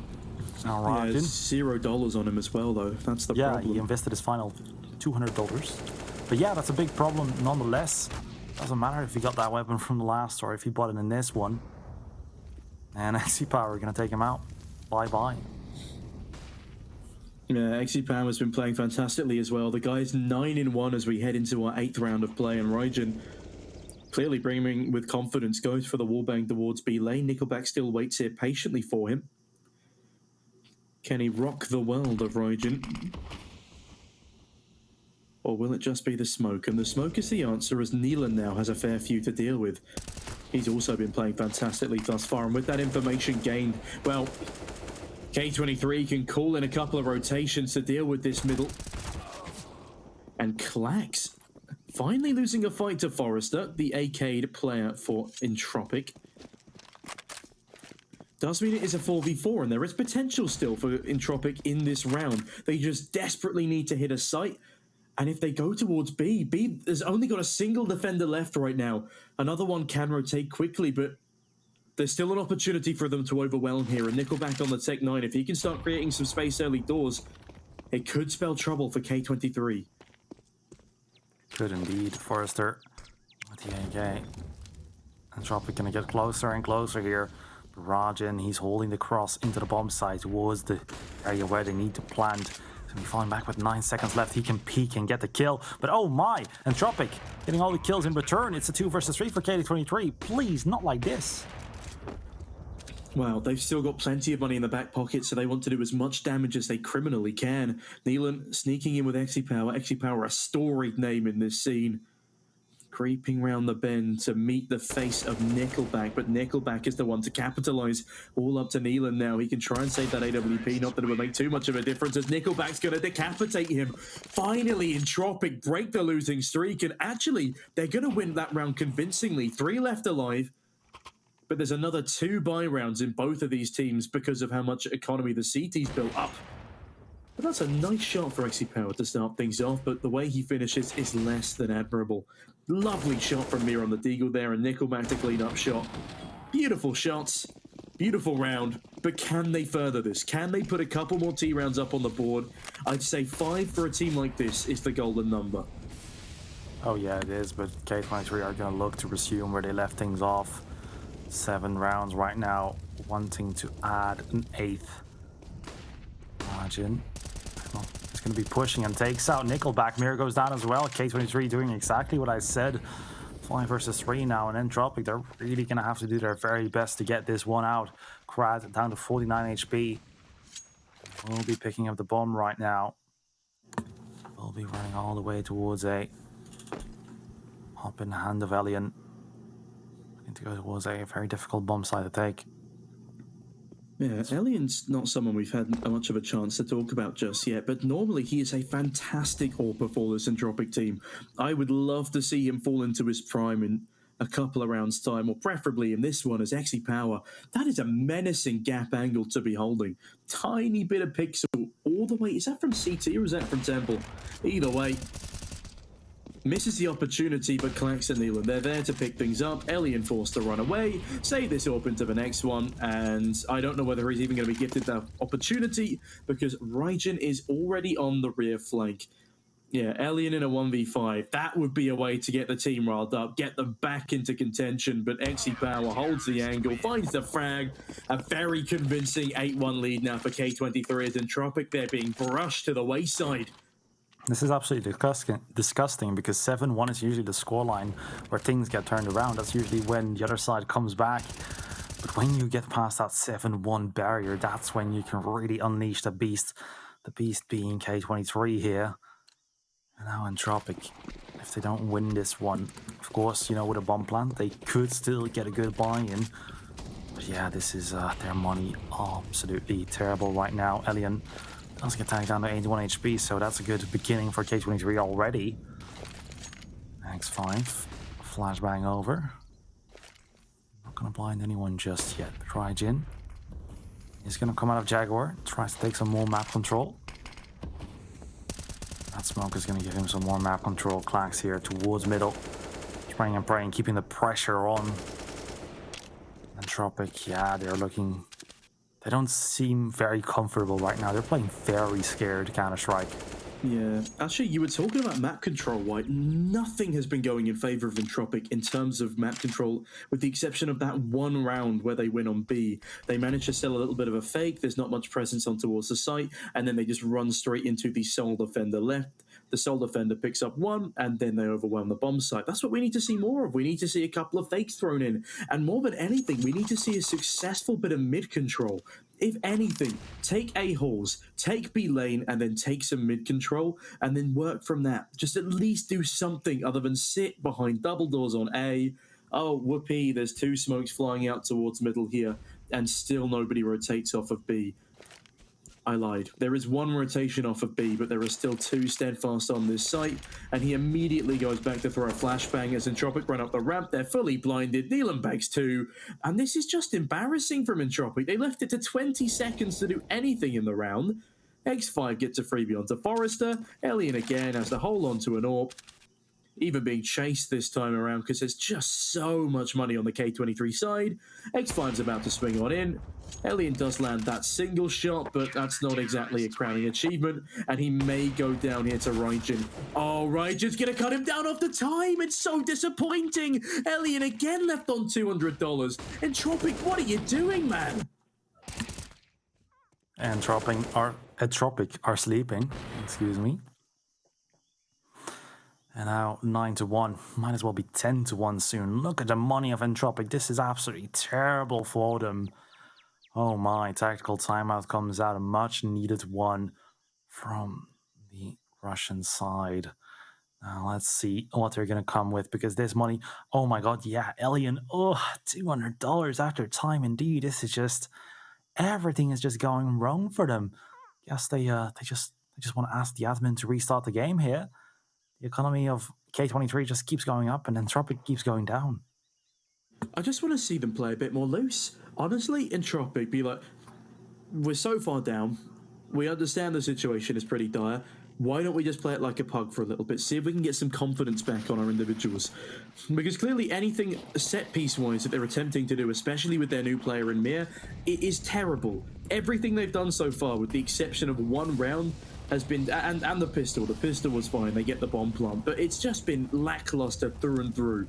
Now Raijin, $0 on him as well, though. That's the problem. Yeah, he invested his final $200. But yeah, that's a big problem nonetheless. Doesn't matter if he got that weapon from the last or if he bought it in this one. And XE Power are going to take him out. Bye-bye. Yeah, XE Power has been playing fantastically as well. The guy's 9-1 as we head into our 8th round of play, and Raijin clearly bringing with confidence, goes for the wallbang towards B lane. Nickelback still waits here patiently for him. Can he rock the world of Raijin? Or will it just be the smoke? And the smoke is the answer, as Neelan now has a fair few to deal with. He's also been playing fantastically thus far, and with that information gained, well, K23 can call in a couple of rotations to deal with this middle. And Klax finally losing a fight to Forrester, the AK'd player for Entropiq. Does mean it is a 4v4, and there is potential still for Entropiq in this round. They just desperately need to hit a site. And if they go towards B has only got a single defender left right now. Another one can rotate quickly, but there's still an opportunity for them to overwhelm here. And Nickelback on the Tech 9, if he can start creating some space early doors, it could spell trouble for K23. Could indeed. Forrester with the AK. Entropiq going to get closer and closer here. Raijin, he's holding the cross into the bomb site towards the area where they need to plant. So we falling back with 9 seconds left. He can peek and get the kill. But oh my, Entropiq getting all the kills in return. It's a 2 versus 3 for K23. Please, not like this. Well, they've still got plenty of money in the back pocket, so they want to do as much damage as they criminally can. Neelan sneaking in with XE Power. XE Power, a storied name in this scene. creeping round the bend to meet the face of Nickelback, but Nickelback is the one to capitalize. All up to Neelan now. He can try and save that AWP, not that it would make too much of a difference as Nickelback's going to decapitate him. Finally, Entropiq break the losing streak, and actually, they're going to win that round convincingly. 3 left alive, but there's another 2 buy rounds in both of these teams because of how much economy the CT's built up. But that's a nice shot for XE to start things off, but the way he finishes is less than admirable. Lovely shot from Mir on the Deagle there, and Nickelback to clean up shot. Beautiful shots, beautiful round, but can they further this? Can they put a couple more T rounds up on the board? I'd say 5 for a team like this is the golden number. Oh yeah, it is, but K23 are going to look to resume where they left things off. 7 rounds right now, wanting to add an 8th. Imagine. Well, he's going to be pushing and takes out Nickelback. Mir goes down as well. K23 doing exactly what I said. 5 versus 3 now, and Entropiq, they're really going to have to do their very best to get this one out. Krad down to 49 HP. We'll be picking up the bomb right now. We'll be running all the way towards A. Hop in the hand of Alien. Looking to go towards A very difficult bomb side to take. Yeah, Alien's not someone we've had much of a chance to talk about just yet, but normally he is a fantastic AWP for this Entropiq team. I would love to see him fall into his prime in a couple of rounds' time, or preferably in this one as XE. That is a menacing gap angle to be holding. Tiny bit of pixel all the way. Is that from CT or is that from Temple? Either way. Misses the opportunity, but Klax and Neelan, they're there to pick things up. Alien forced to run away, save this AWP into the next one, and I don't know whether he's even going to be gifted that opportunity because Raijin is already on the rear flank. Yeah, Alien in a 1v5, that would be a way to get the team riled up, get them back into contention, but XE holds the angle, finds the frag, a very convincing 8-1 lead now for K23 as Entropiq, they're being brushed to the wayside. This is absolutely disgusting because 7-1 is usually the scoreline where things get turned around. That's usually when the other side comes back. But when you get past that 7-1 barrier, that's when you can really unleash the beast. The beast being K23 here. And now Entropiq, if they don't win this one, of course, you know, with a bomb plant, they could still get a good buy-in. But yeah, this is their money absolutely terrible right now. Alien does get tagged down to 81 HP, so that's a good beginning for K23 already. X5, flashbang over. Not gonna blind anyone just yet. Raijin is gonna come out of Jaguar, tries to take some more map control. That smoke is gonna give him some more map control. Klax here towards middle, spraying and praying, keeping the pressure on. Entropiq, yeah, they're looking. They don't seem very comfortable right now. They're playing very scared Counter-Strike. Yeah, actually, you were talking about map control, White. Nothing has been going in favor of Entropiq in terms of map control, with the exception of that one round where they win on B. They managed to sell a little bit of a fake. There's not much presence on towards the site, and then they just run straight into the sole defender left. The sole defender picks up one, and then they overwhelm the bomb site. That's what we need to see more of. We need to see a couple of fakes thrown in. And more than anything, we need to see a successful bit of mid-control. If anything, take A halls, take B lane, and then take some mid-control, and then work from that. Just at least do something other than sit behind double doors on A. Oh, whoopee, there's 2 smokes flying out towards middle here, and still nobody rotates off of B. I lied. There is 1 rotation off of B, but there are still 2 steadfast on this site, and he immediately goes back to throw a flashbang as Entropiq run up the ramp. They're fully blinded. Neelan bags 2, and this is just embarrassing from Entropiq. They left it to 20 seconds to do anything in the round. X5 gets a freebie onto Forrester. Alien again has to hold on to an AWP. Even being chased this time around because there's just so much money on the K23 side. X5's about to swing on in. Alien does land that single shot, but that's not exactly a crowning achievement, and he may go down here to Raijin. Oh, Raijin's gonna cut him down off the time. It's so disappointing. Alien again left on $200. Entropiq, what are you doing, man? Entropiq are sleeping. Excuse me. And now 9-1. Might as well be 10-1 soon. Look at the money of Entropiq. This is absolutely terrible for them. Oh my, tactical timeout comes out. A much needed one from the Russian side. Now let's see what they're going to come with, because this money, oh my god, yeah, Elian, oh, $200 after time indeed. This is just, everything is just going wrong for them. Guess they just want to ask the admin to restart the game here. The economy of K23 just keeps going up and Entropiq keeps going down. I just want to see them play a bit more loose. Honestly, Entropiq be like, we're so far down, we understand the situation is pretty dire. Why don't we just play it like a pug for a little bit? See if we can get some confidence back on our individuals. Because clearly anything set-piece-wise that they're attempting to do, especially with their new player in Mir, it is terrible. Everything they've done so far, with the exception of one round, has been... And the pistol. The pistol was fine. They get the bomb plant. But it's just been lackluster through and through.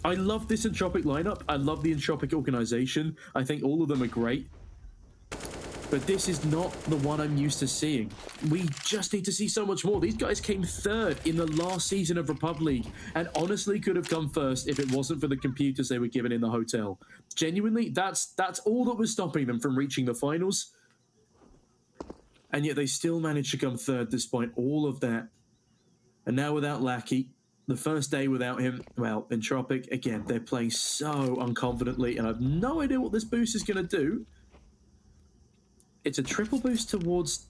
I love this Entropiq lineup. I love the Entropiq organization. I think all of them are great. But this is not the one I'm used to seeing. We just need to see so much more. These guys came third in the last season of REPUBLEAGUE and honestly could have come first if it wasn't for the computers they were given in the hotel. Genuinely, that's all that was stopping them from reaching the finals. And yet they still managed to come third despite all of that. And now without Lackey, the first day without him, well, Entropiq, again, they're playing so unconfidently and I have no idea what this boost is going to do. It's a triple boost towards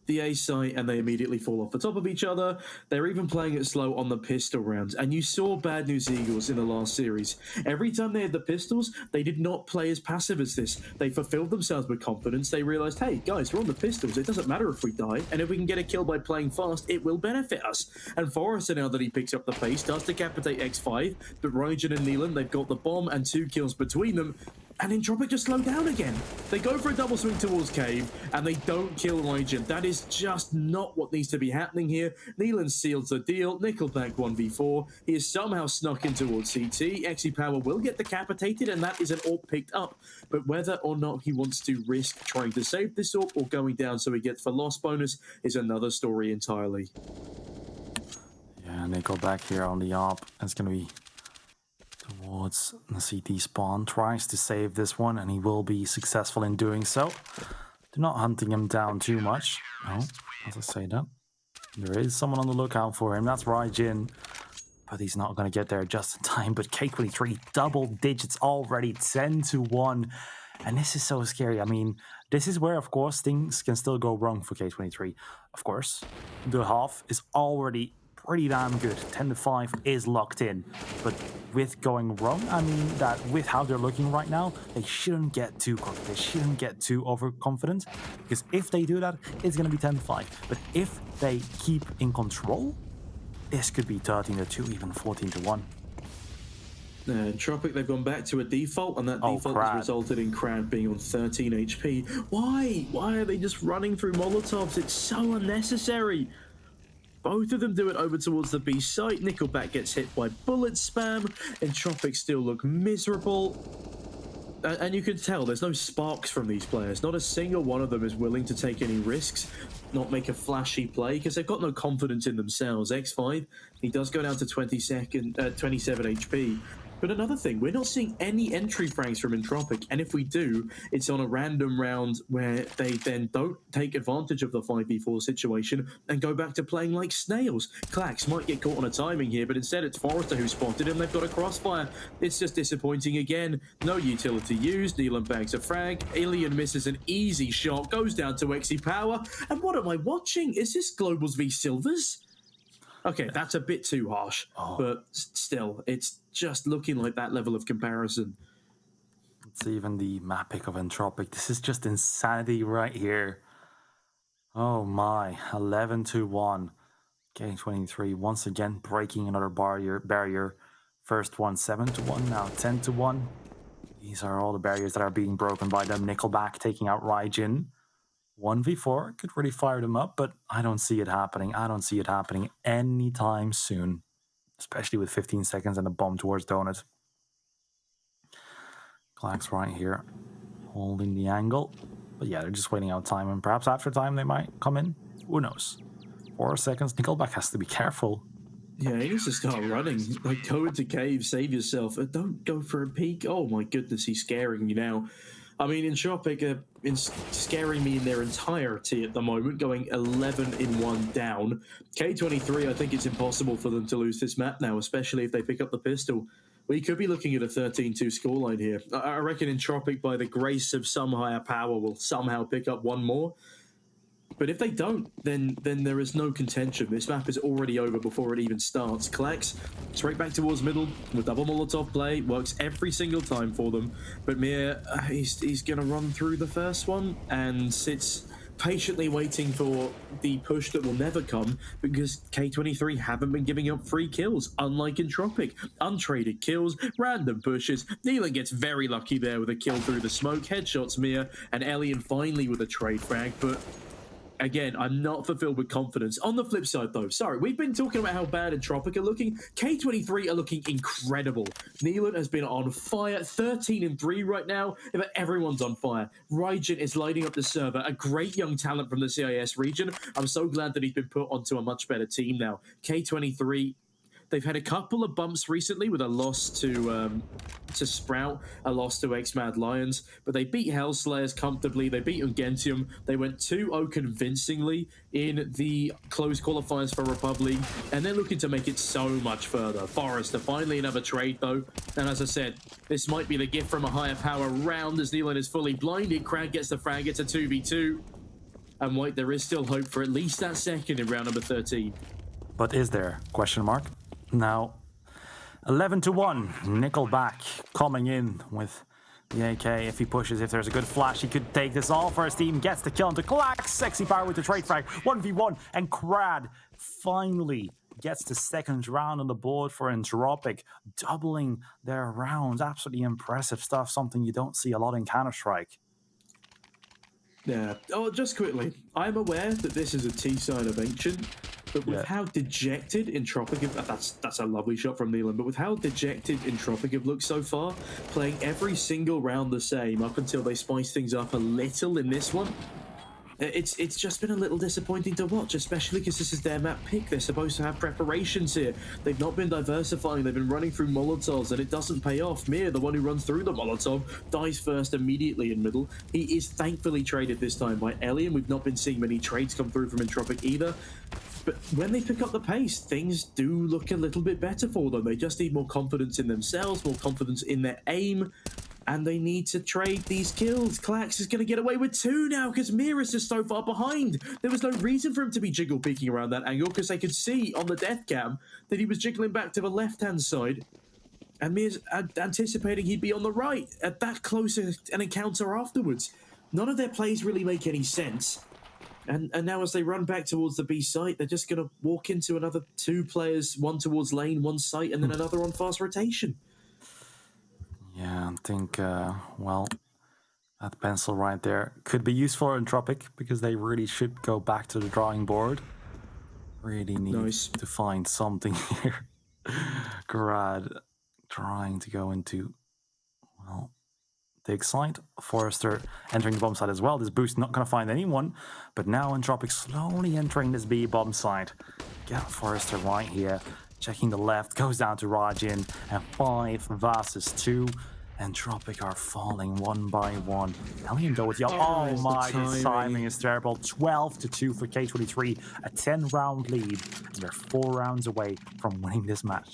the A site and they immediately fall off the top of each other. They're even playing it slow on the pistol rounds. And you saw Bad News Eagles in the last series. Every time they had the pistols, they did not play as passive as this. They fulfilled themselves with confidence. They realized, hey, guys, we're on the pistols. It doesn't matter if we die. And if we can get a kill by playing fast, it will benefit us. And Forrester, now that he picks up the pace, does decapitate X5. But Rygen and Neelan, they've got the bomb and 2 kills between them. And Entropiq just slow down again. They go for a double swing towards Cave, and they don't kill Rygen. That is just not what needs to be happening here. Neelan seals the deal. Nickelback 1v4. He is somehow snuck in towards CT. Xe Power will get decapitated, and that is an AWP picked up. But whether or not he wants to risk trying to save this AWP or going down so he gets the loss bonus is another story entirely. Yeah, Nickelback here on the AWP. It's going to be towards the CT spawn, tries to save this one, and he will be successful in doing so. They're not hunting him down too much. No, as I say that. There is someone on the lookout for him. That's Rygen, but he's not going to get there just in time. But K23, double digits already, 10-1. And this is so scary. I mean, this is where, of course, things can still go wrong for K23. Of course, the half is already pretty damn good. 10-5 is locked in. But with going wrong, I mean that with how they're looking right now, they shouldn't get too cocky. They shouldn't get too overconfident. Because if they do that, it's going to be 10-5. But if they keep in control, this could be 13-2, even 14-1. Entropiq, they've gone back to a default, and that default has resulted in Crab being on 13 HP. Why? Why are they just running through Molotovs? It's so unnecessary. Both of them do it over towards the B site. Nickelback gets hit by bullet spam. Entropiq still look miserable. And you can tell there's no sparks from these players. Not a single one of them is willing to take any risks, not make a flashy play, because they've got no confidence in themselves. X5, he does go down to 27 HP. But another thing, we're not seeing any entry frags from Entropiq, and if we do, it's on a random round where they then don't take advantage of the 5v4 situation and go back to playing like snails. Clax might get caught on a timing here, but instead it's Forrester who spotted him. They've got a crossfire. It's just disappointing again. No utility used. Neelan bags a frag. Alien misses an easy shot, goes down to Xe Power. And what am I watching? Is this Globals v Silvers? Okay, that's a bit too harsh, but still, it's just looking like that level of comparison. It's even the map pick of Entropiq. This is just insanity right here. Oh my, 11-1. K23 once again breaking another barrier. First one 7-1, now 10-1. These are all the barriers that are being broken by them. Nickelback taking out Rygen. 1v4 could really fire them up, but I don't see it happening. I don't see it happening anytime soon, especially with 15 seconds and a bomb towards Donut. Clax right here, holding the angle. But yeah, they're just waiting out time, and perhaps after time they might come in. Who knows? 4 seconds. Nickelback has to be careful. Yeah, he needs to start running. Like, go into cave, save yourself. Don't go for a peek. Oh my goodness, he's scaring you now. I mean, Entropiq are scaring me in their entirety at the moment, going 11-1 down. K23, I think it's impossible for them to lose this map now, especially if they pick up the pistol. We could be looking at a 13-2 scoreline here. I reckon Entropiq, by the grace of some higher power, will somehow pick up one more. But if they don't, then there is no contention. This map is already over before it even starts. Klex, straight back towards middle with double Molotov play. Works every single time for them. But Mir, he's going to run through the first one and sits patiently waiting for the push that will never come because K23 haven't been giving up free kills, unlike Entropiq. Untraded kills, random pushes. Neelan gets very lucky there with a kill through the smoke. Headshots Mir, and Elian finally with a trade frag, but again, I'm not fulfilled with confidence. On the flip side, though, sorry, we've been talking about how bad Entropiq are looking. K23 are looking incredible. Neelan has been on fire, 13-3 right now. Everyone's on fire. Raijin is lighting up the server, a great young talent from the CIS region. I'm so glad that he's been put onto a much better team now. K23, they've had a couple of bumps recently with a loss to Sprout, a loss to X-Mad Lions, but they beat Hellslayers comfortably. They beat Ungentium. They went 2-0 convincingly in the closed qualifiers for REPUBLEAGUE, and they're looking to make it so much further. Forrester, finally another trade, though. And as I said, this might be the gift from a higher power round as Neelan is fully blinded. Crag gets the frag. It's a 2v2. And wait, there is still hope for at least that second in round number 13. But is there? Question mark. Now, 11-1, Nickelback coming in with the AK. If he pushes, if there's a good flash, he could take this all for his team. Gets the kill into Klax. Sexy Power with the trade frag. 1v1, and Krad finally gets the second round on the board for Entropiq, doubling their rounds. Absolutely impressive stuff, something you don't see a lot in Counter-Strike. Yeah. Oh, just quickly, I'm aware that this is a T-side of Ancient, but with how dejected Entropiq that's a lovely shot from Neelan, but with how dejected Entropiq have looked so far, playing every single round the same up until they spice things up a little in this one, it's just been a little disappointing to watch, especially because this is their map pick. They're supposed to have preparations here. They've not been diversifying. They've been running through Molotovs, and it doesn't pay off. Mir, the one who runs through the Molotov, dies first immediately in middle. He is thankfully traded this time by Elian. We've not been seeing many trades come through from Entropiq either. But when they pick up the pace, things do look a little bit better for them. They just need more confidence in themselves, more confidence in their aim, and they need to trade these kills. Klax is going to get away with 2 now because Mir is just so far behind. There was no reason for him to be jiggle peeking around that angle because they could see on the death cam that he was jiggling back to the left-hand side, and Mir's anticipating he'd be on the right at that close an encounter afterwards. None of their plays really make any sense. And now as they run back towards the B site, they're just going to walk into another 2 players, one towards lane, one site, and then another on fast rotation. Yeah, I think, well, that pencil right there could be useful in Entropiq because they really should go back to the drawing board. Really need to find something here. Grad trying to go into, well, dig site. Forrester entering the bomb site as well. This boost not going to find anyone, but now Entropiq slowly entering this B bomb site. Get Forrester right here. Checking the left, goes down to Raijin, and 5 versus 2. Entropiq are falling one by one. Elian though with the oh my, this timing is terrible. 12-2 for K23, a 10-round lead. And they're 4 rounds away from winning this map.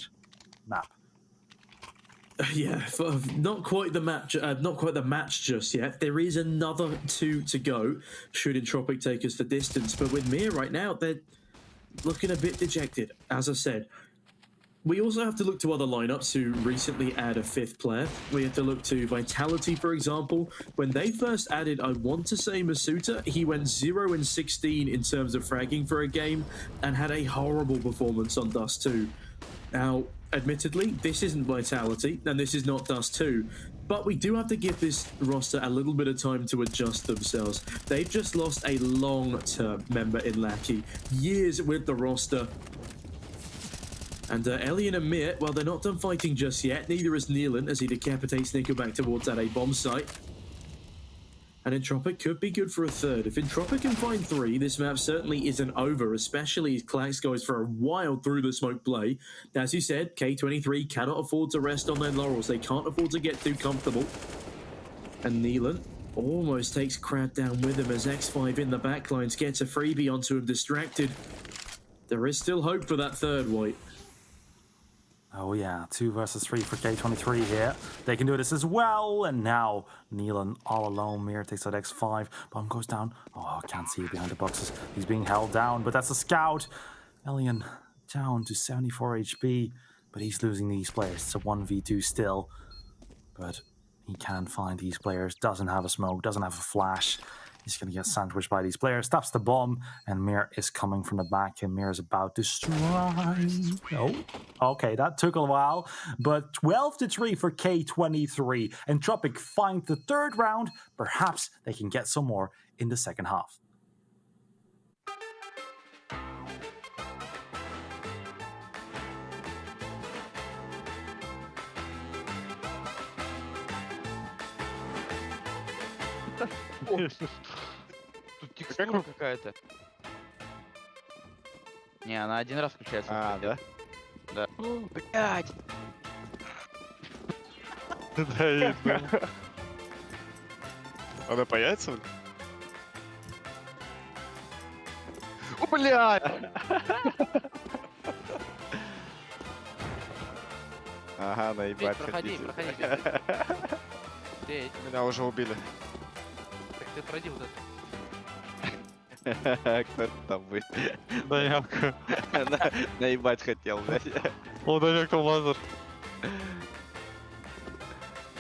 Yeah, not quite the match just yet. There is another 2 to go. Should Entropiq take us the distance? But with Mir right now, they're looking a bit dejected. As I said, we also have to look to other lineups who recently add a 5th player. We have to look to Vitality, for example. When they first added, I want to say Masuta, he went 0-16 in terms of fragging for a game and had a horrible performance on Dust 2. Now, admittedly, this isn't Vitality, and this is not Dust 2, but we do have to give this roster a little bit of time to adjust themselves. They've just lost a long-term member in Lackey. Years with the roster. And Elian and Mir, well, they're not done fighting just yet. Neither is Neelan as he decapitates Nickelback towards that A bomb site. And Entropiq could be good for a 3rd. If Entropiq can find 3, this map certainly isn't over, especially as Klax goes for a wild through the smoke play. As you said, K23 cannot afford to rest on their laurels. They can't afford to get too comfortable. And Neelan almost takes crowd down with him as X5 in the backlines gets a freebie onto him, distracted. There is still hope for that third white. Oh yeah, 2 versus 3 for K23 here. They can do this as well. And now Neelan all alone. Mir takes out X5. Bomb goes down. Oh, can't see it behind the boxes. He's being held down, but that's a scout. Elian down to 74 HP, but he's losing these players. It's a 1v2 still, but he can find these players. Doesn't have a smoke, doesn't have a flash. He's going to get sandwiched by these players. Stops the bomb, and Mir is coming from the back, and Mir is about to strike. Oh, okay, that took a while, but 12-3 for K23. Entropiq find the third round. Perhaps they can get some more in the second half. Тут текстура какая-то. Не, она один раз включается. А, да? Да. Блять! Да, есть, да. Она появится? О, блядь! Ага, наебать Проходи, хотите. проходи. Петь, Меня уже убили. так ты пройди вот это. Кто это там будет? Даняк. Наебать хотел, блядь. О, Даняк там лазер.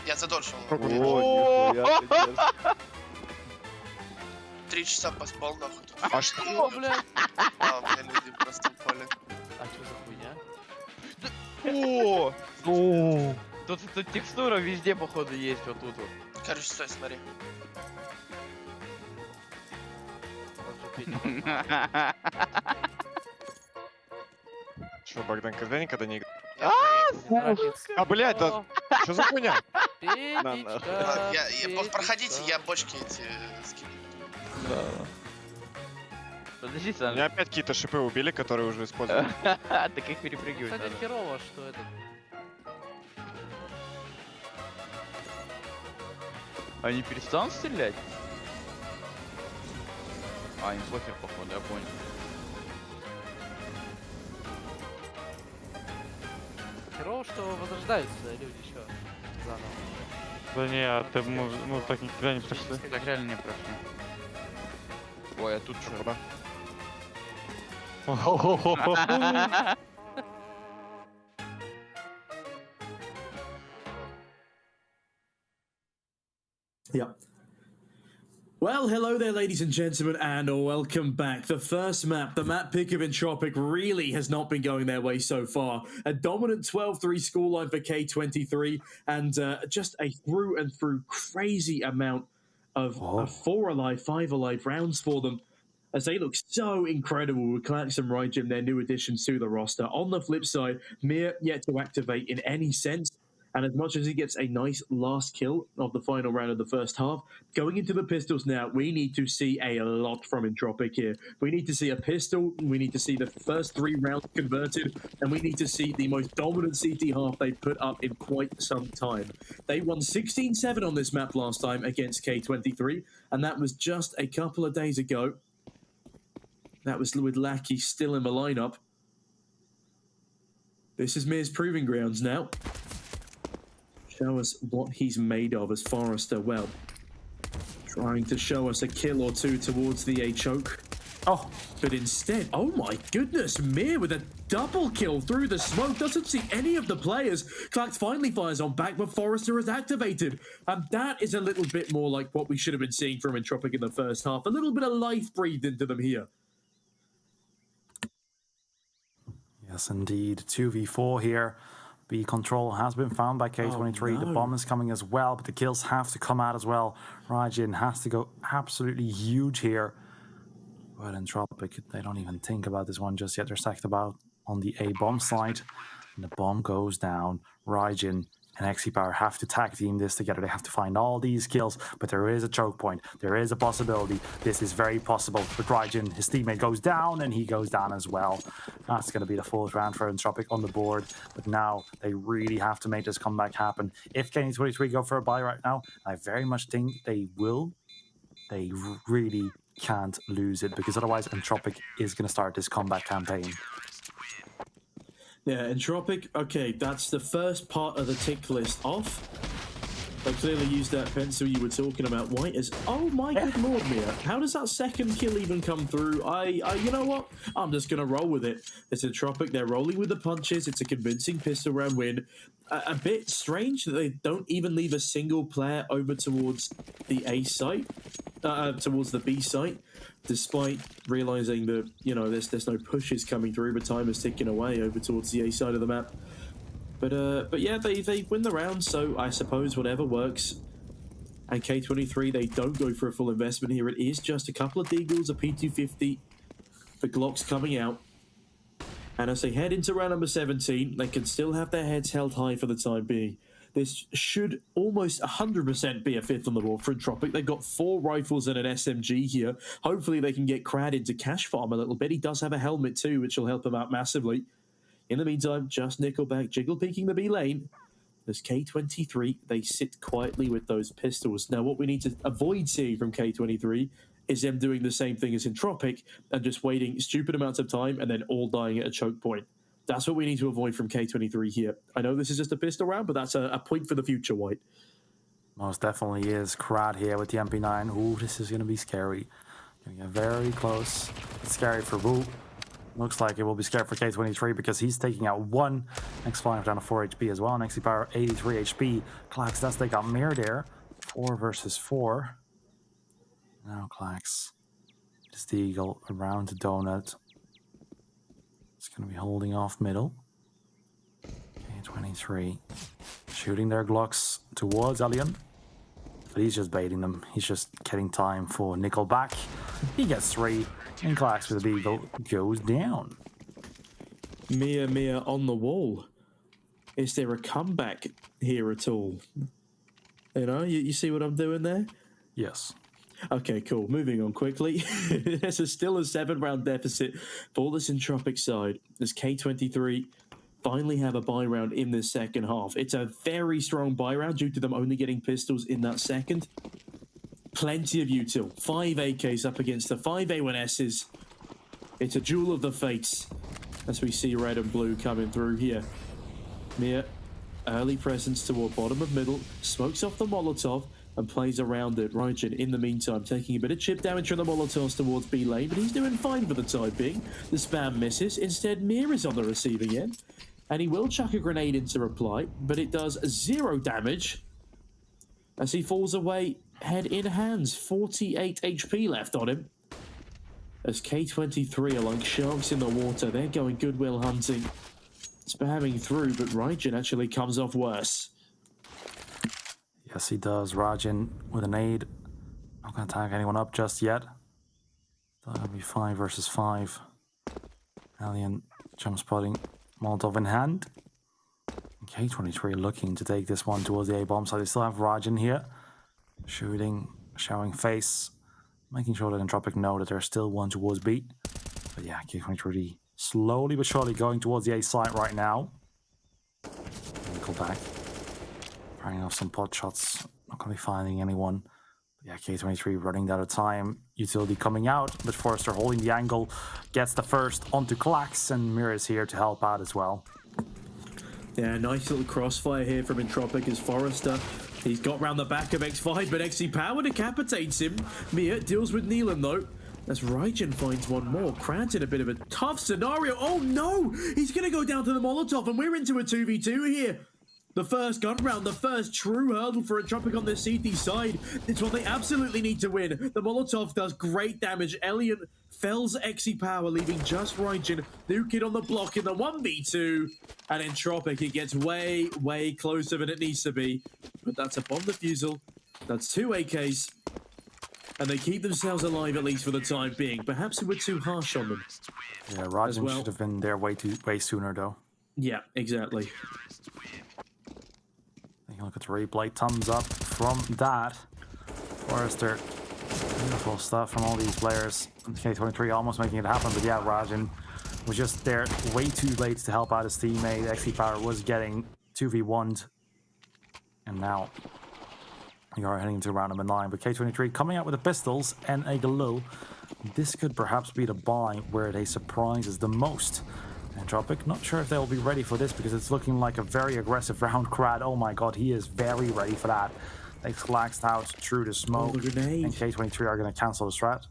Я задольшил. О, нихуя ты дерзкий. 3 часа поспал нахуй. А что? О, блядь. А, у меня люди просто упали. А что за хуйня? О! О, Тут текстура везде, походу, есть вот тут вот. Короче, стой, смотри. Что, Богдан, когда не играл? Я блядь, да что за хуйня? Ладно, проходите, я бочки эти скину. Подожди, Меня Сан. опять какие-то шипы убили, которые уже использовали. Так их перепрыгивать Кстати, надо. херово, что это. Они перестанут стрелять? А, им похер, походу, я понял. Херово, что возрождаются люди еще заново. да не, мы так никогда не прошли. Так реально не прошли. Ой, а тут что? Yeah. Well, hello there, ladies and gentlemen, and welcome back. The first map, the map pick of Entropiq, really has not been going their way so far. A dominant 12-3 scoreline for K23, and just a through and through crazy amount of 4 alive, 5 alive rounds for them, as they look so incredible with Klax and Rygem, their new additions to the roster. On the flip side, Mir yet to activate in any sense. And as much as he gets a nice last kill of the final round of the first half, going into the pistols now, we need to see a lot from Entropiq here. We need to see a pistol, we need to see the first 3 rounds converted, and we need to see the most dominant CT half they've put up in quite some time. They won 16-7 on this map last time against K23, and that was just a couple of days ago. That was with Lackey still in the lineup. This is Mir's proving grounds now. Show us what he's made of as Forrester, well, trying to show us a kill or two towards the A choke. Oh, but instead, oh my goodness, Mir with a double kill through the smoke, doesn't see any of the players. Klax finally fires on back, but Forrester is activated. And that is a little bit more like what we should have been seeing from Entropiq in the first half. A little bit of life breathed into them here. Yes, indeed. 2v4 here. B control has been found by K23. Oh, no. The bomb is coming as well, but the kills have to come out as well. Rygem has to go absolutely huge here. But Entropiq, they don't even think about this one just yet. They're stacked about on the A bomb side. And the bomb goes down. Rygem and XP Power have to tag team this together. They have to find all these kills, but there is a choke point. There is a possibility. This is very possible. But Raijin, his teammate, goes down, and he goes down as well. That's going to be the 4th round for Entropiq on the board. But now they really have to make this comeback happen. If K23 go for a buy right now, I very much think they will. They really can't lose it, because otherwise Entropiq is going to start this comeback campaign. Yeah, Entropiq, okay, that's the first part of the tick list off. They clearly used that pencil you were talking about, White, as, oh my good lord, Mia, how does that second kill even come through? You know what? I'm just going to roll with it. It's Entropiq, they're rolling with the punches, it's a convincing pistol round win. A bit strange that they don't even leave a single player over towards the A site, towards the B site, despite realizing that, you know, there's no pushes coming through, but time is ticking away over towards the A side of the map. But yeah, they win the round, so I suppose whatever works. And K23, they don't go for a full investment here. It is just a couple of Deagles, a P250, the Glock's coming out. And as they head into round number 17, they can still have their heads held high for the time being. This should almost 100% be a 5th on the board for Entropiq. They've got 4 rifles and an SMG here. Hopefully they can get Crad into cash farm a little bit. He does have a helmet too, which will help him out massively. In the meantime, just Nickelback jiggle peeking the B lane. As K23, they sit quietly with those pistols. Now, what we need to avoid seeing from K23 is them doing the same thing as Entropiq and just waiting stupid amounts of time and then all dying at a choke point. That's what we need to avoid from K23 here. I know this is just a pistol round, but that's a point for the future, White. Most definitely is. Crad here with the MP9. Ooh, this is going to be scary. Going to get very close. It's scary for Wu. Looks like it will be scary for K23 because he's taking out 1. X5 down to 4 HP as well. And XP Power 83 HP. Klax does take out Mir there. 4 versus 4. Now Klax. Just the Eagle around the donut. It's going to be holding off middle. K23 shooting their Glocks towards Alien. But he's just baiting them. He's just getting time for Nickelback. He gets 3. And Klax with the Beagle goes down. Mia on the wall. Is there a comeback here at all? You know, you see what I'm doing there? Yes. Okay, cool. Moving on quickly. There's still a 7-round deficit for this Entropiq side. As K23 finally have a buy round in this second half. It's a very strong buy round due to them only getting pistols in that second. Plenty of util. 5 AKs up against the 5 A1Ss. It's a duel of the fates as we see red and blue coming through here. Mia, early presence toward bottom of middle, smokes off the Molotov and plays around it. Raijin, in the meantime, taking a bit of chip damage from the Molotovs towards B lane, but he's doing fine for the time being. The spam misses. Instead, Mir is on the receiving end, and he will chuck a grenade into reply, but it does 0 damage as he falls away head in hands. 48 HP left on him. As K23 are like sharks in the water, they're going goodwill hunting. Spamming through, but Raijin actually comes off worse. Yes, he does. Raijin with a nade. Not going to tag anyone up just yet. That'll be 5 versus 5. Alien jump spotting. Molotov in hand. K23 looking to take this one towards the A-bomb side. They still have Raijin here. Shooting, showing face. Making sure that Entropiq know that there's still one towards B. But yeah, K23 slowly but surely going towards the A site right now. Nickelback. Firing off some pot shots. Not going to be finding anyone. But yeah, K23 running out of time. Utility coming out, but Forrester holding the angle. Gets the first onto Klax, and Mir is here to help out as well. Yeah, nice little crossfire here from Entropiq as Forrester. He's got round the back of X5, but XC Power decapitates him. Mia deals with Neelan though. As Raijin finds one more. Krad's in a bit of a tough scenario. Oh no! He's going to go down to the Molotov, and we're into a 2v2 here. The first gun round, the first true hurdle for Entropiq on the CT side. It's what they absolutely need to win. The Molotov does great damage. Elliot fells XE Power, leaving just Raijin. New kid on the block in the 1v2. And Entropiq, it gets way, way closer than it needs to be. But that's a bomb defusal. That's 2 AKs. And they keep themselves alive, at least for the time being. Perhaps we were too harsh on them. Yeah, Raijin should have been there way sooner, though. Yeah, exactly. Taking a look at the replay. Thumbs up from that. Forrester. Beautiful stuff from all these players. K23 almost making it happen, but yeah, Rajan was just there way too late to help out his teammate. XP Power was getting 2v1'd. And now you are heading into round number 9. But K23 coming out with the pistols and a glow. This could perhaps be the buy where they surprise us the most. Entropiq, not sure if they'll be ready for this because it's looking like a very aggressive round. Crad, oh my god, he is very ready for that. They collapsed out through the smoke, and K23 are going to cancel the strat.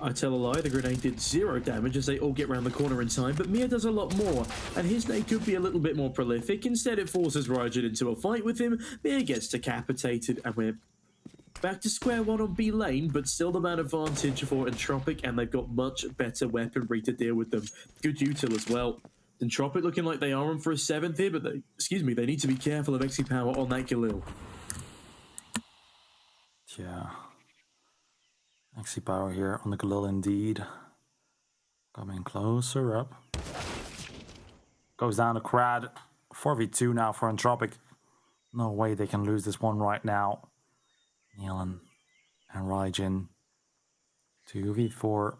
I tell a lie, the grenade did 0 damage as they all get around the corner in time, but Mia does a lot more, and his nade could be a little bit more prolific. Instead, it forces Rajan into a fight with him. Mia gets decapitated, and we're back to square one on B lane, but still the man advantage for Entropiq, and they've got much better weaponry to deal with them. Good util as well. Entropiq looking like they are on for a 7th here, but they need to be careful of XP Power on that Galil. Yeah. XP Power here on the Galil indeed. Coming closer up. Goes down to Crad. 4v2 now for Entropiq. No way they can lose this one right now. Nealon and Rajan. 2v4.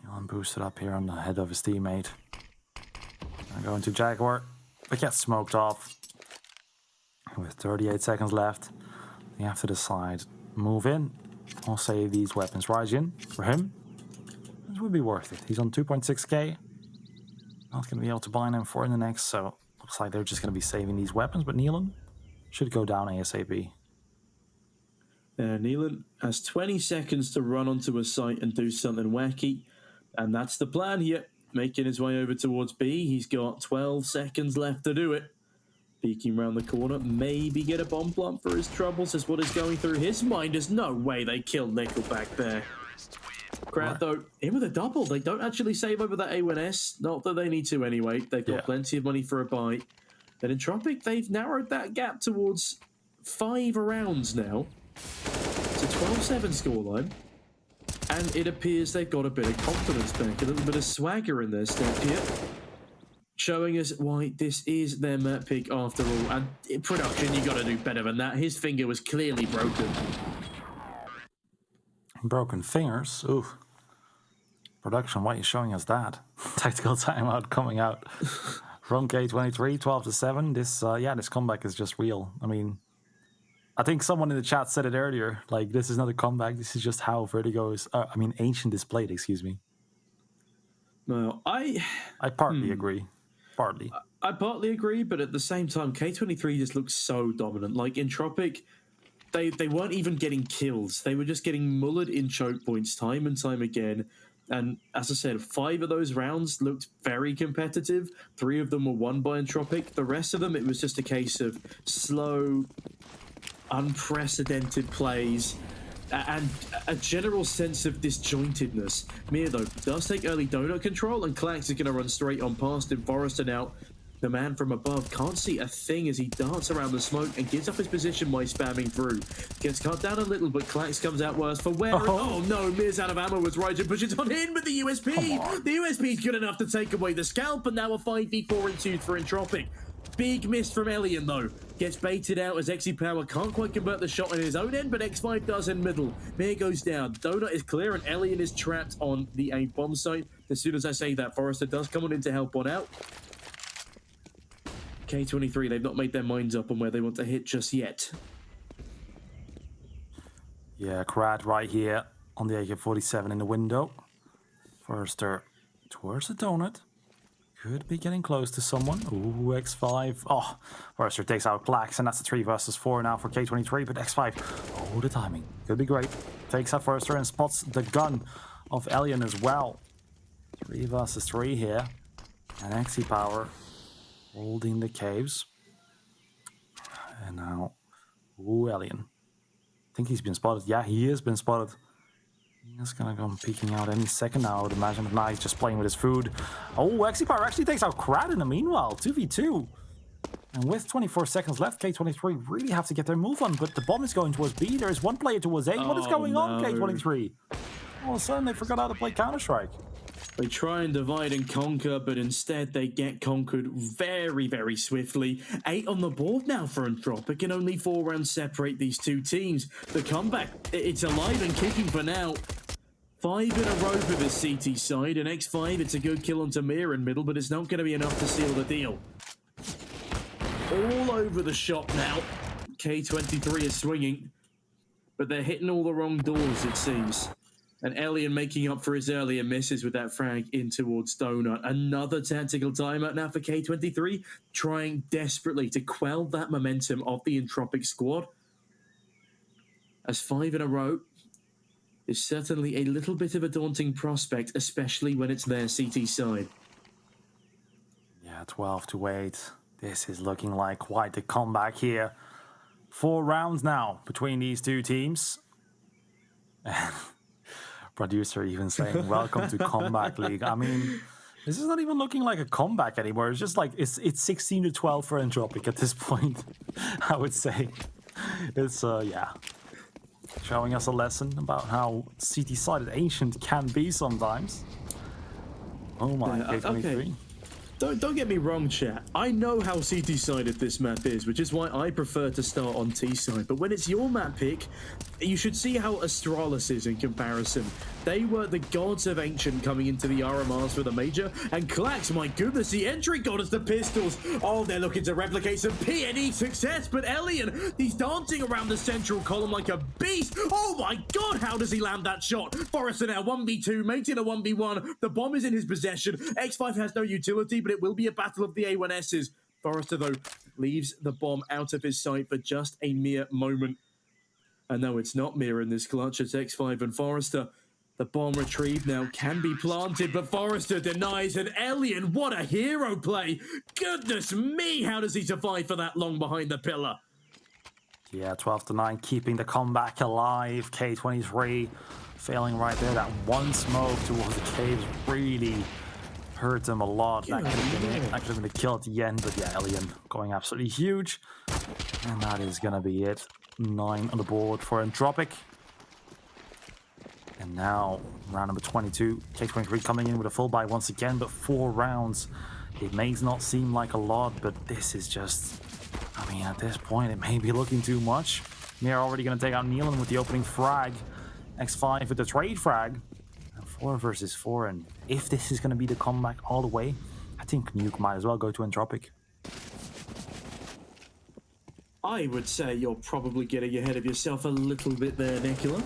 Nealon boosted up here on the head of his teammate. Going to Jaguar, but gets smoked off. With 38 seconds left, they have to decide. Move in or save these weapons. Rajan, for him, this would be worth it. He's on 2.6k. Not going to be able to buy an M4 in the next, so looks like they're just going to be saving these weapons. But Nealon should go down ASAP. Nealon has 20 seconds to run onto a site and do something wacky, and that's the plan here. Making his way over towards B. He's got 12 seconds left to do it. Peeking around the corner. Maybe get a bomb plant for his troubles is what is going through his mind. There's no way they killed Nickel back there. Crowd, though, in with a double. They don't actually save over that A1S. Not that they need to anyway. They've got plenty of money for a buy. Then Entropiq, they've narrowed that gap towards 5 rounds now. It's a 12-7 scoreline. And it appears they've got a bit of confidence back, a little bit of swagger in their step here. Showing us why this is their map pick after all. And in production, you got to do better than that. His finger was clearly broken. Broken fingers? Ooh. Production, why are you showing us that? Tactical timeout coming out from K23, 12-7. This comeback is just real. I mean, I think someone in the chat said it earlier, like, this is not a comeback, this is just how Vertigo is, Ancient is played, excuse me. No, I partly agree. Partly. I partly agree, but at the same time, K23 just looks so dominant. Like, Entropiq, they weren't even getting kills. They were just getting mullered in choke points time and time again. And as I said, 5 of those rounds looked very competitive. 3 of them were won by Entropiq. The rest of them, it was just a case of slow, unprecedented plays and a general sense of disjointedness. Mir, though, does take early donut control, and Klax is going to run straight on past him. Forrester now, the man from above, can't see a thing as he darts around the smoke and gives up his position by spamming through. Gets cut down a little, but Klax comes out worse for wear. Oh no, Mir's out of ammo as Rajan pushes on in with the USP. The USP is good enough to take away the scalp, and now a 5v4 ensues for Entropiq. Big miss from Elian, though. Gets baited out as XP Power can't quite convert the shot on his own end, but X5 does in middle. Mir goes down. Donut is clear, and Elian is trapped on the A bomb site. As soon as I say that, Forrester does come on in to help one out. K23, they've not made their minds up on where they want to hit just yet. Yeah, Crad right here on the AK-47 in the window. Forrester towards the donut. Could be getting close to someone. Ooh, X5. Oh, Forrester takes out Klax, and that's a 3 versus 4 now for K23. But X5, oh, the timing. Could be great. Takes out Forrester and spots the gun of Elian as well. 3 versus 3 here. And XP Power holding the caves. And now, ooh, Elian. I think he's been spotted. Yeah, he has been spotted. He's gonna go peeking out any second now, I would imagine. But now he's just playing with his food. Oh, XP Power actually takes out Crad in the meanwhile. 2v2. And with 24 seconds left, K23 really have to get their move on. But the bomb is going towards B. There is one player towards A. What is going on, K23? All of a sudden, they forgot how to play Counter-Strike. They try and divide and conquer, but instead they get conquered very, very swiftly. 8 on the board now for Entropiq, and only 4 rounds separate these two teams. The comeback, it's alive and kicking for now. 5 in a row for the CT side, and X5, it's a good kill onto Mir in middle, but it's not going to be enough to seal the deal. All over the shop now. K23 is swinging, but they're hitting all the wrong doors, it seems. And Elian making up for his earlier misses with that frag in towards Donut. Another tactical timeout now for K23, trying desperately to quell that momentum of the Entropiq squad. As 5 in a row is certainly a little bit of a daunting prospect, especially when it's their CT side. Yeah, 12 to 8. This is looking like quite the comeback here. 4 rounds now between these two teams. Producer even saying, welcome to Comeback League. I mean, this is not even looking like a comeback anymore. It's just like, it's 16 to 12 for Entropiq at this point, I would say. It's, yeah, showing us a lesson about how CT-sided Ancient can be sometimes. Oh my, K23. Okay. Don't get me wrong, chat. I know how CT-sided this map is, which is why I prefer to start on T-side. But when it's your map pick, you should see how Astralis is in comparison. They were the gods of Ancient coming into the RMRs for the Major, and Klax, my goodness, the entry got us the pistols. Oh, they're looking to replicate some PNE success, but Elian, he's dancing around the central column like a beast. Oh my god, how does he land that shot? Forrester now 1v2, mates in a 1v1. The bomb is in his possession. X5 has no utility, but it will be a battle of the A1Ss. Forrester, though, leaves the bomb out of his sight for just a mere moment. And no, it's not Mir in this clutch. It's X5 and Forrester. The bomb retrieved now can be planted, but Forrester denies, and Elian, what a hero play! Goodness me, how does he survive for that long behind the pillar? Yeah, 12 to 9, keeping the comeback alive. K23 failing right there. That one smoke towards the caves really hurt him a lot. That could have been the kill at the end, but yeah, Elian going absolutely huge. And that is going to be it. 9 on the board for Entropiq. And now, round number 22, K23 coming in with a full buy once again, but 4 rounds. It may not seem like a lot, but this is just, I mean, at this point, it may be looking too much. Mir already going to take out Nealon with the opening frag. X5 with the trade frag. And 4 versus 4, and if this is going to be the comeback all the way, I think Nuke might as well go to Entropiq. I would say you're probably getting ahead of yourself a little bit there, Nicola.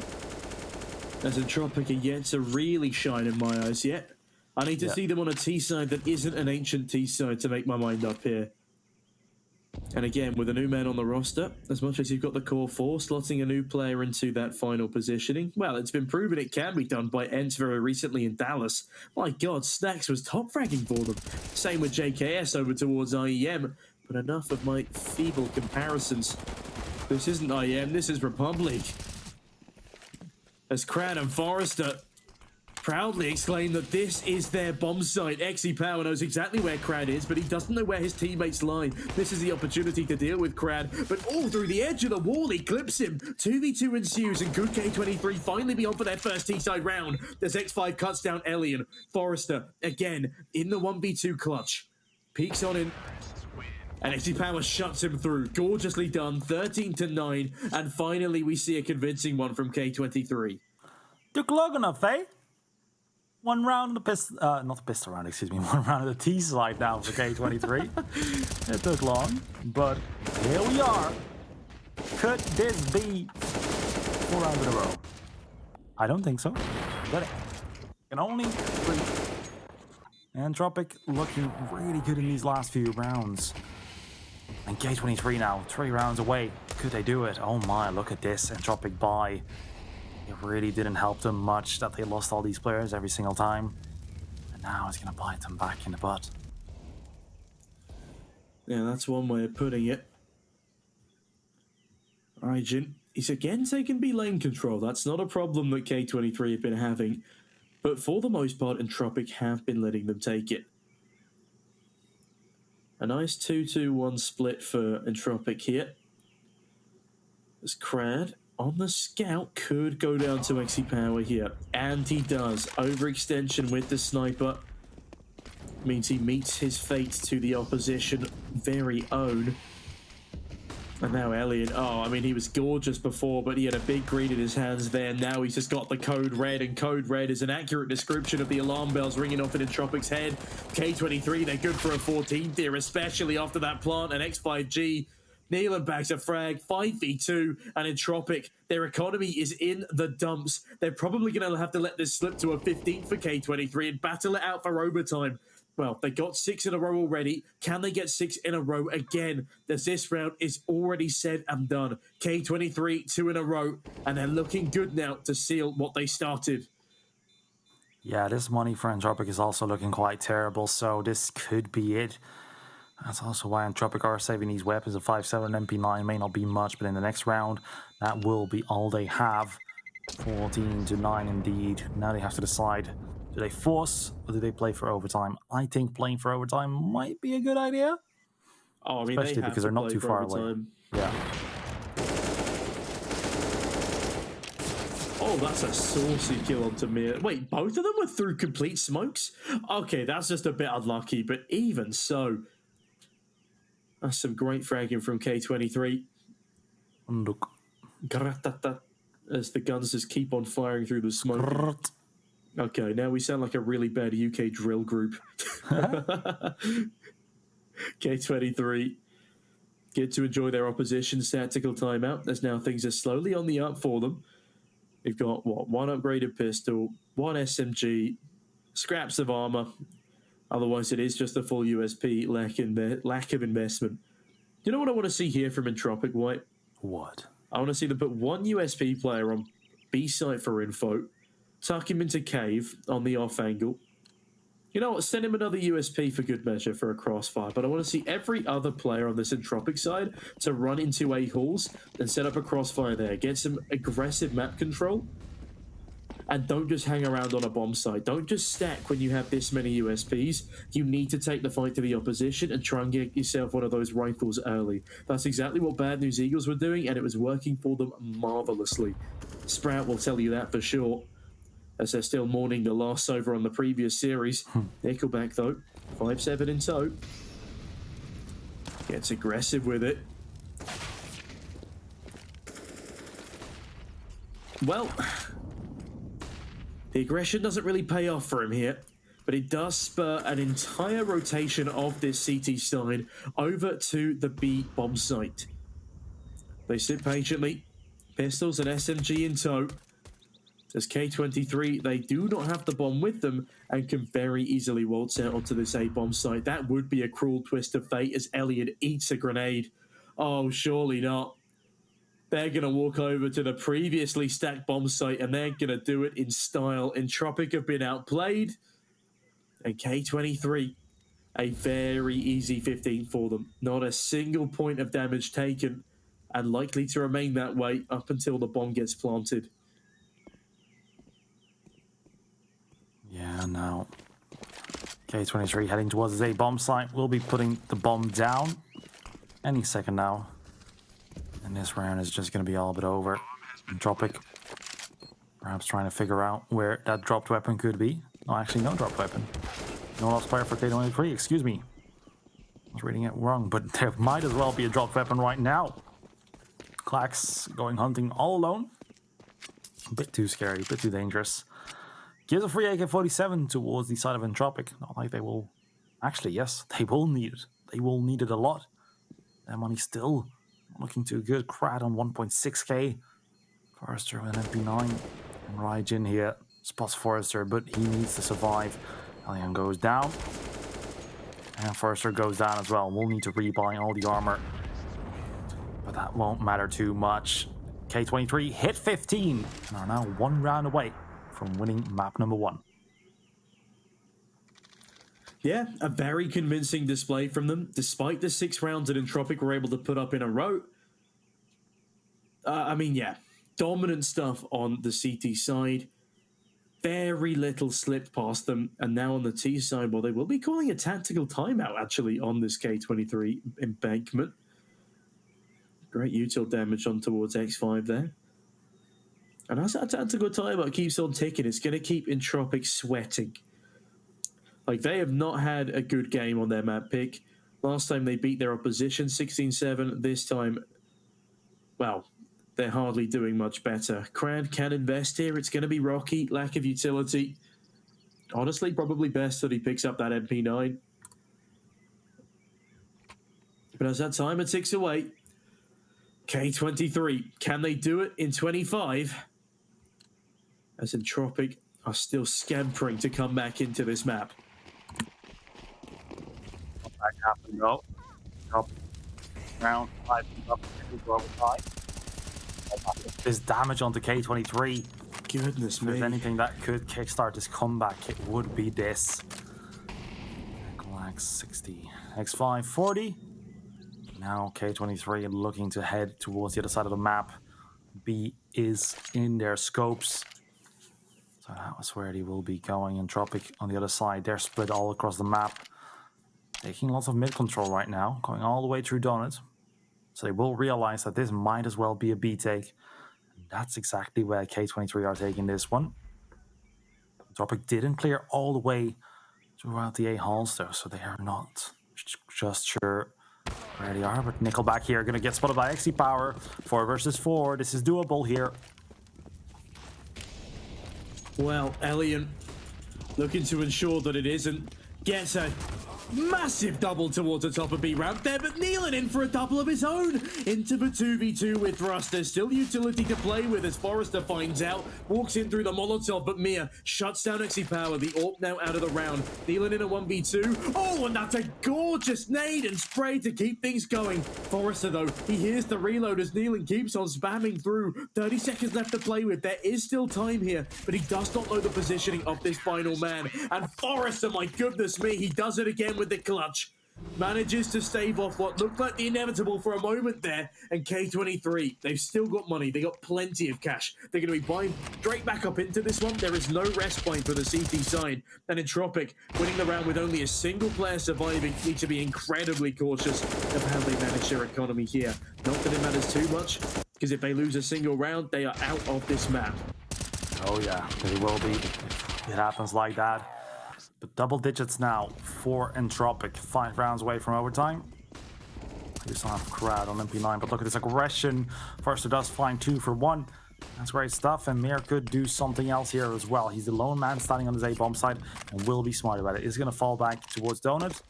As Entropiq are yet to really shine in my eyes yet. I need to see them on a T-side that isn't an Ancient T-side to make my mind up here. And again, with a new man on the roster, as much as you've got the core 4, slotting a new player into that final positioning, well, it's been proven it can be done by Ents very recently in Dallas. My god, Snacks was top fragging for them. Same with JKS over towards IEM. But enough of my feeble comparisons. This isn't IEM, this is Republic. As Crad and Forrester proudly exclaim that this is their bomb site. XE Power knows exactly where Crad is, but he doesn't know where his teammates lie. This is the opportunity to deal with Crad, but all through the edge of the wall, he clips him. 2v2 ensues, and good K23 finally be on for their first T-side round. As X5 cuts down Elian. Forrester, again, in the 1v2 clutch. Peeks on in. And XE Power shuts him through. Gorgeously done, 13 to 9. And finally, we see a convincing one from K23. Took long enough, eh? 1 round of the pistol, not the pistol round, excuse me. 1 round of the T side now for K23. It took long, but here we are. Could this be 4 rounds in a row? I don't think so, but it can only 3. Entropiq looking really good in these last few rounds. And K23 now, 3 rounds away. Could they do it? Oh my, look at this Entropiq buy. It really didn't help them much that they lost all these players every single time. And now it's going to bite them back in the butt. Yeah, that's one way of putting it. Arjun is again taking B lane control. That's not a problem that K23 have been having. But for the most part, Entropiq have been letting them take it. A nice 2-2-1 split for Entropiq here. As Crad on the scout could go down to XE Power here. And he does. Overextension with the sniper. Means he meets his fate to the opposition very own. And now Elliot, oh, I mean, he was gorgeous before, but he had a big green in his hands there. Now he's just got the code red, and code red is an accurate description of the alarm bells ringing off in Entropiq's head. K23, they're good for a 14th here, especially after that plant, and X5G. Nealon bags a frag, 5v2, and Entropiq, their economy is in the dumps. They're probably going to have to let this slip to a 15th for K23 and battle it out for overtime. Well, they got 6 in a row already. Can they get 6 in a row again? As this round is already said and done. K23, 2 in a row, and they're looking good now to seal what they started. Yeah, this money for Entropiq is also looking quite terrible, so this could be it. That's also why Entropiq are saving these weapons. A 5.7 MP9 may not be much, but in the next round, that will be all they have. 14-9 indeed. Now they have to decide. Do they force or do they play for overtime? I think playing for overtime might be a good idea. Oh, I mean, especially because they're not too far away. Yeah. Oh, that's a saucy kill on Tamir. Wait, both of them were through complete smokes? Okay, that's just a bit unlucky, but even so. That's some great fragging from K23. Look. As the guns just keep on firing through the smoke. Okay, now we sound like a really bad UK drill group. K23 get to enjoy their opposition's tactical timeout, as now things are slowly on the up for them. They've got, what, 1 upgraded pistol, 1 SMG, scraps of armor. Otherwise, it is just a full USP, lack of investment. You know what I want to see here from Entropiq, White? What? I want to see them put 1 USP player on B site for info, tuck him into cave on the off angle. You know what? Send him another USP for good measure for a crossfire. But I want to see every other player on this Entropiq side to run into A halls and set up a crossfire there. Get some aggressive map control. And don't just hang around on a bomb site. Don't just stack when you have this many USPs. You need to take the fight to the opposition and try and get yourself one of those rifles early. That's exactly what Bad News Eagles were doing, and it was working for them marvelously. Sprout will tell you that for sure, as they're still mourning the loss over on the previous series. Nickelback, though, 5-7 in tow. Gets aggressive with it. Well, the aggression doesn't really pay off for him here, but it does spur an entire rotation of this CT side over to the B bomb site. They sit patiently, pistols and SMG in tow. As K23, they do not have the bomb with them and can very easily waltz out onto this A-bomb site. That would be a cruel twist of fate as Elliot eats a grenade. Oh, surely not. They're going to walk over to the previously stacked bomb site and they're going to do it in style. Entropiq have been outplayed. And K23, a very easy 15 for them. Not a single point of damage taken and likely to remain that way up until the bomb gets planted. Yeah, now K23 heading towards a bomb site. We'll be putting the bomb down any second now. And this round is just going to be all but over. Entropiq perhaps trying to figure out where that dropped weapon could be. No, actually, no dropped weapon. No lost player for K23, excuse me. I was reading it wrong, but there might as well be a dropped weapon right now. Clax going hunting all alone. A bit too scary, a bit too dangerous. Gives a free AK-47 towards the side of Entropiq. Not like they will... Actually, yes, they will need it. They will need it a lot. That money still looking too good. Krat on 1.6k. Forrester with an MP9. And Raijin here spots Forrester, but he needs to survive. Alien goes down. And Forrester goes down as well. We'll need to rebuy all the armor. But that won't matter too much. K23 hit 15 and are now 1 round away from winning map number 1. Yeah, a very convincing display from them. Despite the 6 rounds that Entropiq were able to put up in a row. I mean, yeah, dominant stuff on the CT side. Very little slipped past them. And now on the T side, well, they will be calling a tactical timeout, actually, on this K23 embankment. Great util damage on towards X5 there. And as that tactical timeout keeps on ticking, it's going to keep Entropiq sweating. Like, they have not had a good game on their map pick. Last time they beat their opposition 16-7. This time, well, they're hardly doing much better. Crad can invest here. It's going to be rocky. Lack of utility. Honestly, probably best that he picks up that MP9. But as that timer ticks away, K23, can they do it in 25? As Entropiq are still scampering to come back into this map. That happened though. Up round 5 up this damage onto K23. Goodness me. If anything that could kickstart this comeback, it would be this. X 60, X5 40. Now K23 looking to head towards the other side of the map. B is in their scopes. So that was where they will be going. Entropiq on the other side. They're split all across the map. Taking lots of mid control right now. Going all the way through Donut. So they will realize that this might as well be a B take. And that's exactly where K23 are taking this one. Entropiq didn't clear all the way throughout the A halls though. So they are not just sure where they are. But Nickelback here going to get spotted by XC Power. 4 versus 4. This is doable here. Well, Elian looking to ensure that it isn't. Gets a massive double towards the top of B ramp there, but Nealon in for a double of his own. Into the 2v2 with Thrust. There's still utility to play with as Forrester finds out. Walks in through the Molotov, but Mia shuts down XC Power. The AWP now out of the round. Nealon in a 1v2. Oh, and that's a gorgeous nade and spray to keep things going. Forrester, though, he hears the reload as Nealon keeps on spamming through. 30 seconds left to play with. There is still time here, but he does not know the positioning of this final man. And Forrester, my goodness me, he does it again with the clutch. Manages to stave off what looked like the inevitable for a moment there. And K23, they've still got money. They got plenty of cash. They're going to be buying straight back up into this one. There is no respite for the CT side. And Entropiq, winning the round with only a single player surviving, need to be incredibly cautious of how they manage their economy here. Not that it matters too much, because if they lose a single round, they are out of this map. Oh yeah, they will be. It happens like that. But double digits now for Entropiq. 5 rounds away from overtime. We still have crowd on MP9, but look at this aggression. Forrester does find 2 for 1. That's great stuff, and Mir could do something else here as well. He's the lone man standing on his A-bomb side and will be smart about it. He's going to fall back towards Donut.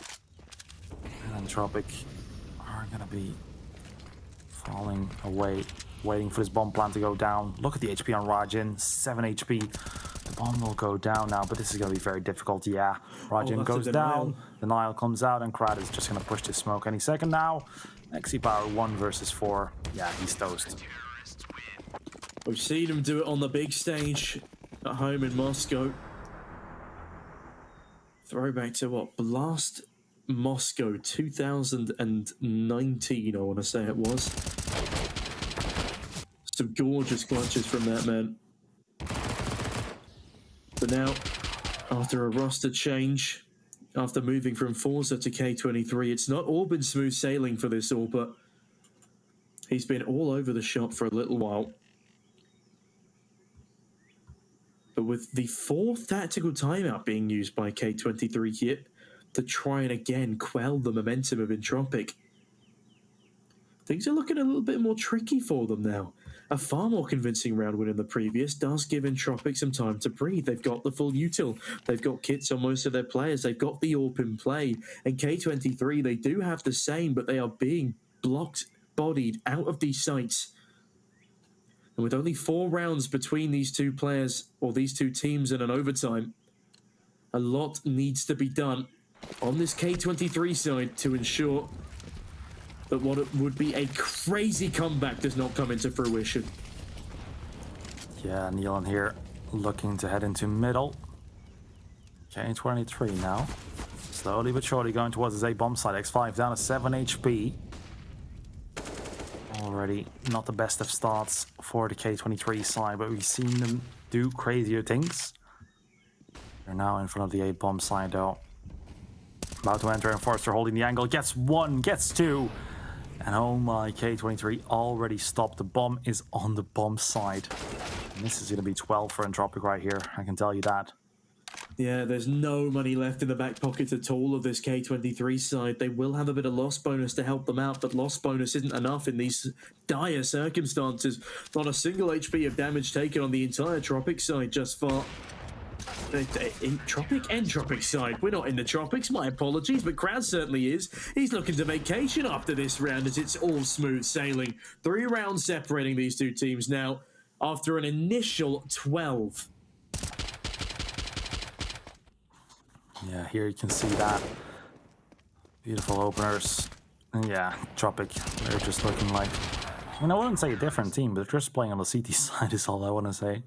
And Entropiq are going to be falling away, waiting for this bomb plant to go down. Look at the HP on Rajin, 7 HP. The bomb will go down now, but this is going to be very difficult. Yeah, Rajin goes down, the Nile comes out, and Krad is just going to push this smoke any second now. XC Power 1 versus 4. Yeah, he's toast. We've seen him do it on the big stage at home in Moscow. Throwback to what? Blast Moscow 2019, I want to say it was. Some gorgeous clutches from that man. But now, after a roster change, after moving from Forza to K23, it's not all been smooth sailing for this AWPer. He's been all over the shop for a little while. But with the 4th tactical timeout being used by K23 here to try and again quell the momentum of Entropiq, things are looking a little bit more tricky for them now. A far more convincing round win in the previous does give Entropiq some time to breathe. They've got the full util. They've got kits on most of their players. They've got the AWP in play. And K23, they do have the same, but they are being blocked, bodied out of these sites. And with only 4 rounds between these two players, or these two teams in an overtime, a lot needs to be done on this K23 side to ensure that what it would be a crazy comeback does not come into fruition. Yeah, Nealon here looking to head into middle. K23 now. Slowly but surely going towards his A-bomb side. X5 down to 7 HP. Already not the best of starts for the K23 side, but we've seen them do crazier things. They're now in front of the A-bomb side though. About to enter, and Forrester holding the angle. Gets 1, gets 2. And oh my, K23 already stopped. The bomb is on the bomb side. And this is going to be 12 for Entropiq right here, I can tell you that. Yeah, there's no money left in the back pockets at all of this K23 side. They will have a bit of loss bonus to help them out, but loss bonus isn't enough in these dire circumstances. Not a single HP of damage taken on the entire Tropic side just far. Entropiq side. We're not in the tropics, my apologies, but Crowd certainly is. He's looking to vacation after this round as it's all smooth sailing. 3 rounds separating these two teams now after an initial 12. Yeah, here you can see that. Beautiful openers. And yeah, Entropiq, they're just looking like... I mean, I wouldn't say a different team, but they're just playing on the CT side is all I want to say.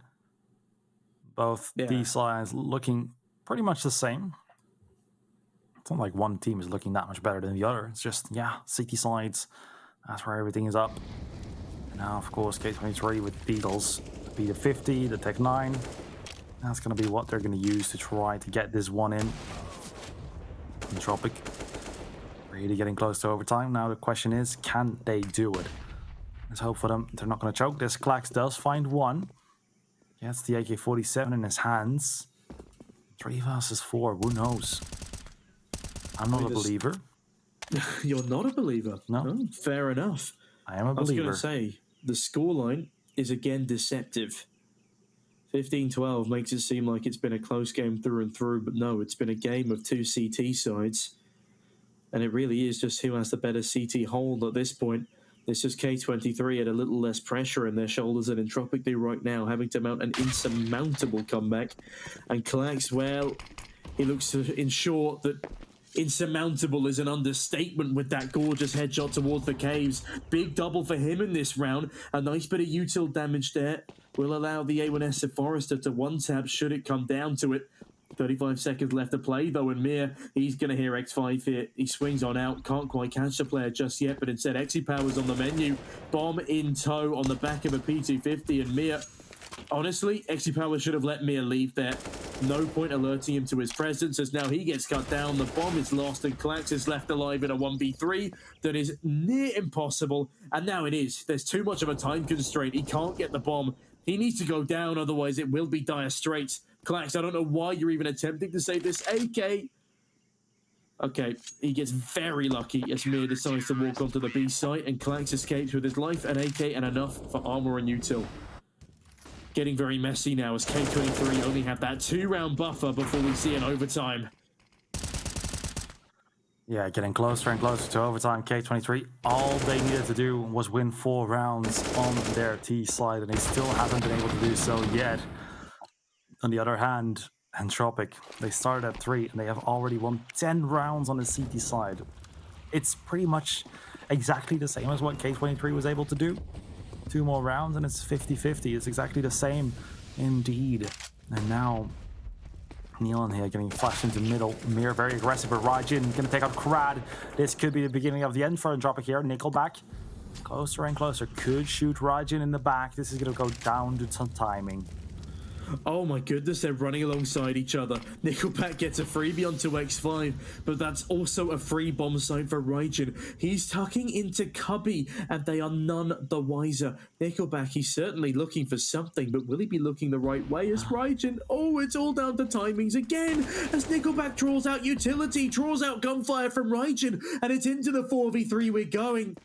Both these sides looking pretty much the same. It's not like one team is looking that much better than the other. It's just, yeah, CT sides. That's where everything is up. And now, of course, K23 with Beagles. The P50, the Tech 9. That's going to be what they're going to use to try to get this one in. Entropiq really getting close to overtime. Now the question is, can they do it? Let's hope for them. They're not going to choke. This Klax does find one. Gets the AK-47 in his hands. 3 versus 4. Who knows? I'm not a believer. You're not a believer? No. Oh, fair enough. I am a believer. I was going to say, the scoreline is again deceptive. 15-12 makes it seem like it's been a close game through and through, but no, it's been a game of 2 CT sides. And it really is just who has the better CT hold at this point. It's just K23 had a little less pressure in their shoulders than Entropiq do right now, having to mount an insurmountable comeback. And Klax, well, he looks to ensure that insurmountable is an understatement with that gorgeous headshot towards the caves. Big double for him in this round. A nice bit of util damage there will allow the A1S of Forrester to one-tap should it come down to it. 35 seconds left to play, though, and Mir, he's going to hear X5 here. He swings on out, can't quite catch the player just yet, but instead Exipower's on the menu. Bomb in tow on the back of a P250, and Mir, honestly, Exipower should have let Mir leave there. No point alerting him to his presence, as now he gets cut down. The bomb is lost, and Klax is left alive in a 1v3 that is near impossible, and now it is. There's too much of a time constraint. He can't get the bomb. He needs to go down, otherwise it will be dire straits. Klax, I don't know why you're even attempting to save this AK. Okay, he gets very lucky as Mir decides to walk onto the B site, and Klax escapes with his life, an AK, and enough for armor and util. Getting very messy now as K23 only have that 2-round buffer before we see an overtime. Yeah, getting closer and closer to overtime. K23, all they needed to do was win 4 rounds on their T side, and they still haven't been able to do so yet. On the other hand, Entropiq, they started at 3 and they have already won 10 rounds on the CT side. It's pretty much exactly the same as what K23 was able to do. 2 more rounds and it's 50-50. It's exactly the same indeed. And now Nealon here getting flashed into middle. Mir very aggressive, but Raijin gonna take out Krad. This could be the beginning of the end for Entropiq here. Nickelback closer and closer. Could shoot Raijin in the back. This is gonna go down to some timing. Oh my goodness, they're running alongside each other. Nickelback gets a freebie onto X5, but that's also a free bomb site for Raijin. He's tucking into Cubby, and they are none the wiser. Nickelback, he's certainly looking for something, but will he be looking the right way as Raijin? Oh, it's all down to timings again, as Nickelback draws out utility, draws out gunfire from Raijin, and it's into the 4v3 we're going.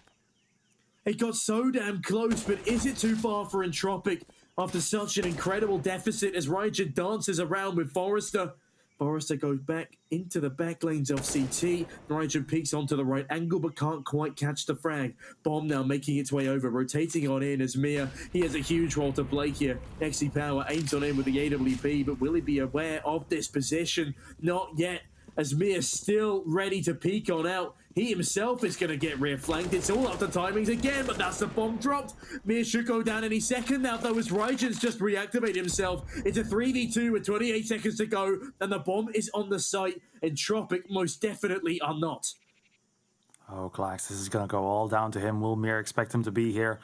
It got so damn close, but is it too far for Entropiq? After such an incredible deficit as Raijin dances around with Forrester. Forrester goes back into the back lanes of CT. Raijin peeks onto the right angle but can't quite catch the frag. Bomb now making its way over, rotating on in as Mir. He has a huge role to play here. Exipower aims on in with the AWP, but will he be aware of this position? Not yet, as Mir still ready to peek on out. He himself is going to get rear flanked. It's all up to timings again, but that's the bomb dropped. Mir should go down any second now, though, as Raijin's just reactivated himself. It's a 3v2 with 28 seconds to go, and the bomb is on the site. Entropiq most definitely are not. Oh, Klax, this is going to go all down to him. Will Mir expect him to be here?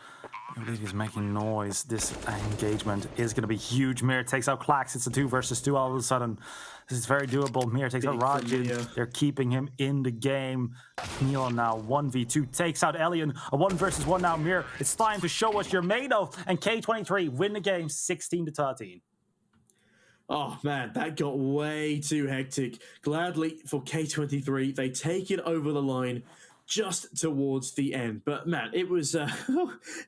I believe he's making noise. This engagement is going to be huge. Mir takes out Klax. It's a 2 versus 2 all of a sudden. This is very doable. Mir takes out Rajin. They're keeping him in the game. Neil now 1v2 takes out Elian. A 1 versus 1 now. Mir, it's time to show us you're made of. And K23 win the game 16-13. Oh man, that got way too hectic. Gladly for K23, they take it over the line just towards the end. But man, it was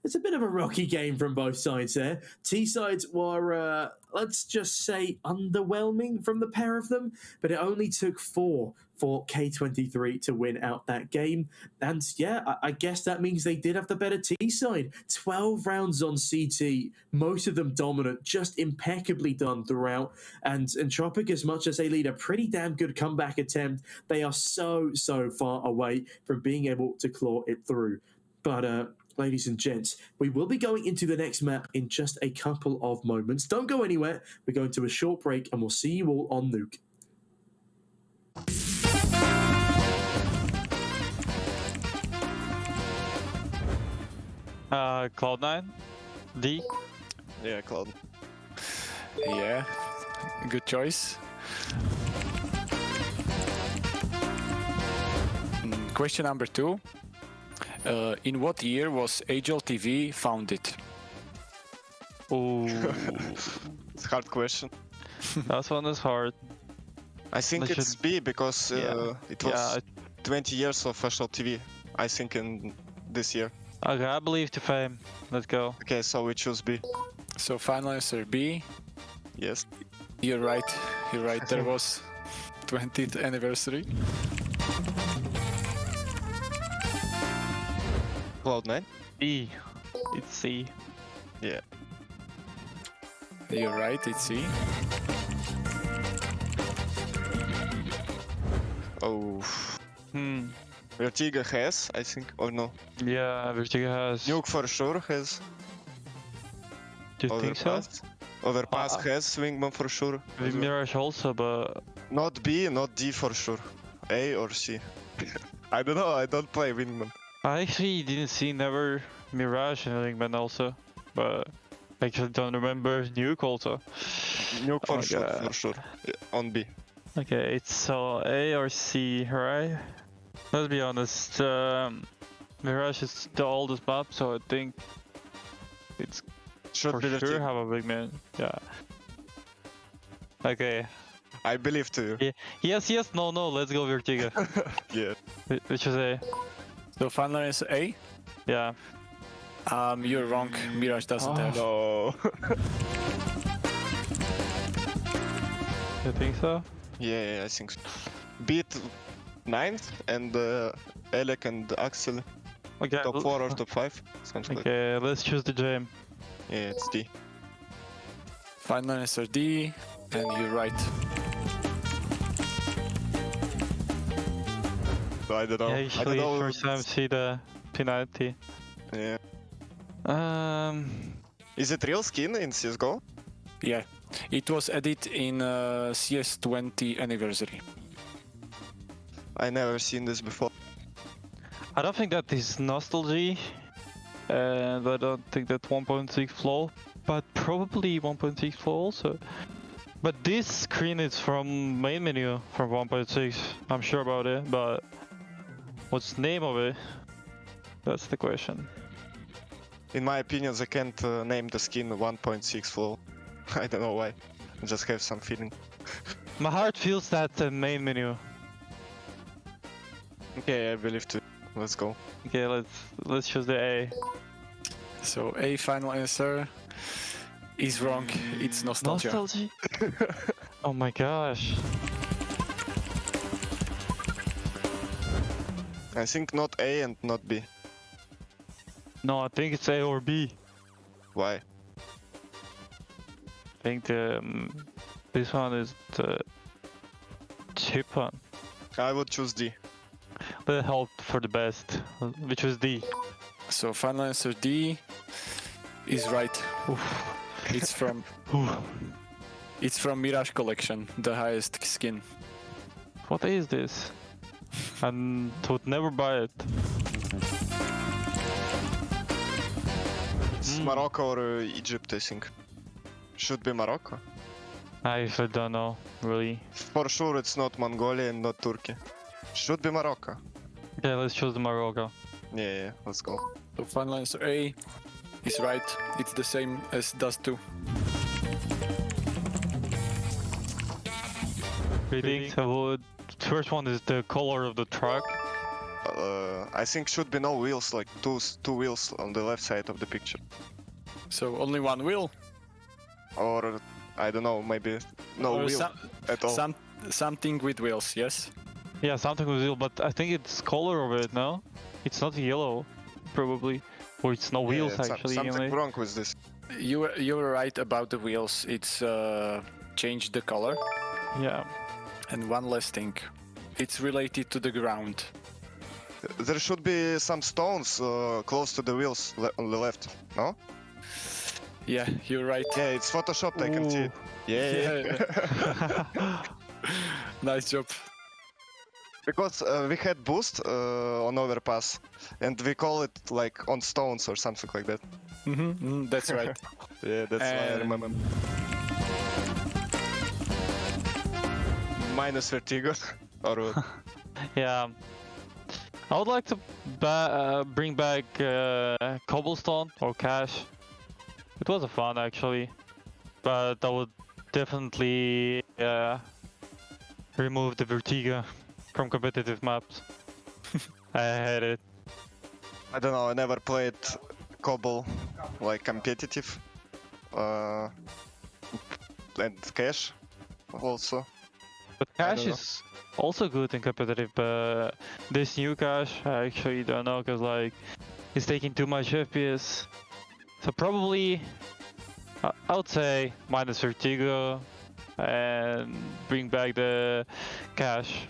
it's a bit of a rocky game from both sides there. T-sides were, let's just say, underwhelming from the pair of them, but it only took 4 for K23 to win out that game. And yeah, I guess that means they did have the better T-side. 12 rounds on CT, most of them dominant, just impeccably done throughout. And Entropiq, as much as they lead a pretty damn good comeback attempt, they are so far away from being able to claw it through. But ladies and gents, we will be going into the next map in just a couple of moments. Don't go anywhere. We're going to a short break and we'll see you all on Nuke. Cloud9? D? Yeah, Cloud. Yeah, good choice. Question number 2. In what year was Agile TV founded? Oh, It's a hard question. that one is hard. I think They it's should- B because it was Yeah, 20 years of official TV. I think in this year. okay, I believe to fame. Let's go. Okay, so we choose B. So final answer B. Yes. You're right. You're right. There was 20th anniversary. Cloud9? E. It's C. Yeah. You're right. It's C. Oh. Vertigo has, I think, or no? Yeah, Vertigo has. Nuke for sure has. Do you think so? Overpass has Wingman for sure. With Mirage also, but Not B, not D for sure. A or C. I don't know, I don't play Wingman. I actually didn't see never Mirage in Wingman also, but I just don't remember Nuke also. Nuke Oh my for God. sure. Yeah, on B. Okay, it's so A or C, right? Let's be honest, Mirage is the oldest map, so I think it's Should for be sure Vertigo. have a big man. Yeah. Okay. I believe to you. Yeah. Yes, no, let's go Vertigo. Yeah. Which is A. So final answer A. Yeah. You're wrong. Mirage doesn't have. No. You think so? Yeah, I think so. Beat 9th and Alec and Axel. Okay. Top 4 or top 5. Something like that. Okay, let's choose the gem. Yeah, it's D. Final answer D. And you're right. So I don't know. Yeah, I actually, don't know. first time see the penalty. Yeah. Um, Is it real skin in CSGO? Yeah. It was added in CS20 anniversary. I never seen this before. I don't think that is nostalgia, and I don't think that 1.6 flow, but probably 1.6 flow also. But this screen is from main menu from 1.6. I'm sure about it, but what's the name of it? That's the question. In my opinion, they can't name the skin 1.6 flow. I don't know why. I just have some feeling. My heart feels that the main menu. Okay, I believe too. Let's go. Okay, let's choose the A. So A final answer is wrong. It's nostalgia. Nostalgia? Oh my gosh. I think not A and not B. No, I think it's A or B. Why? I think this one is the cheap one. I would choose D. Let's hope for the best, which was D. So final answer D is right. It's from Mirage Collection, the highest skin. What is this? and would never buy it. It's Morocco or Egypt, I think. Should be Morocco. I actually don't know, really. For sure it's not Mongolia and not Turkey. Should be Morocco. Okay, let's choose Morocco. Yeah, let's go. So final answer A is right. It's the same as Dust 2. Reading. So first one is the color of the truck. I think should be no wheels, like two wheels on the left side of the picture. So only one wheel? Or I don't know, maybe no Or wheel at all. Something with wheels, yes? Yeah, something with wheel, but I think it's color of it, no? It's not yellow, probably. Or it's no wheels, actually. Something anyway. wrong with this. You were right about the wheels. It's changed the color. Yeah. And one last thing. It's related to the ground. There should be some stones close to the wheels on the left, no? Yeah, you're right. Yeah, it's photoshopped, I can see it. Yeah. Nice job. Because we had boost on overpass, and we call it like on stones or something like that. That's right. Yeah, that's why I remember. Minus vertigo, or what? Yeah. I would like to bring back cobblestone or cash. It was a fun actually, but I would definitely remove the vertigo from competitive maps. I hate it. I don't know, I never played Cobble like competitive. And Cash also. But Cash is also good in competitive, but this new Cash, I actually don't know, because like, it's taking too much FPS. So probably, I would say minus Vertigo and bring back the Cash.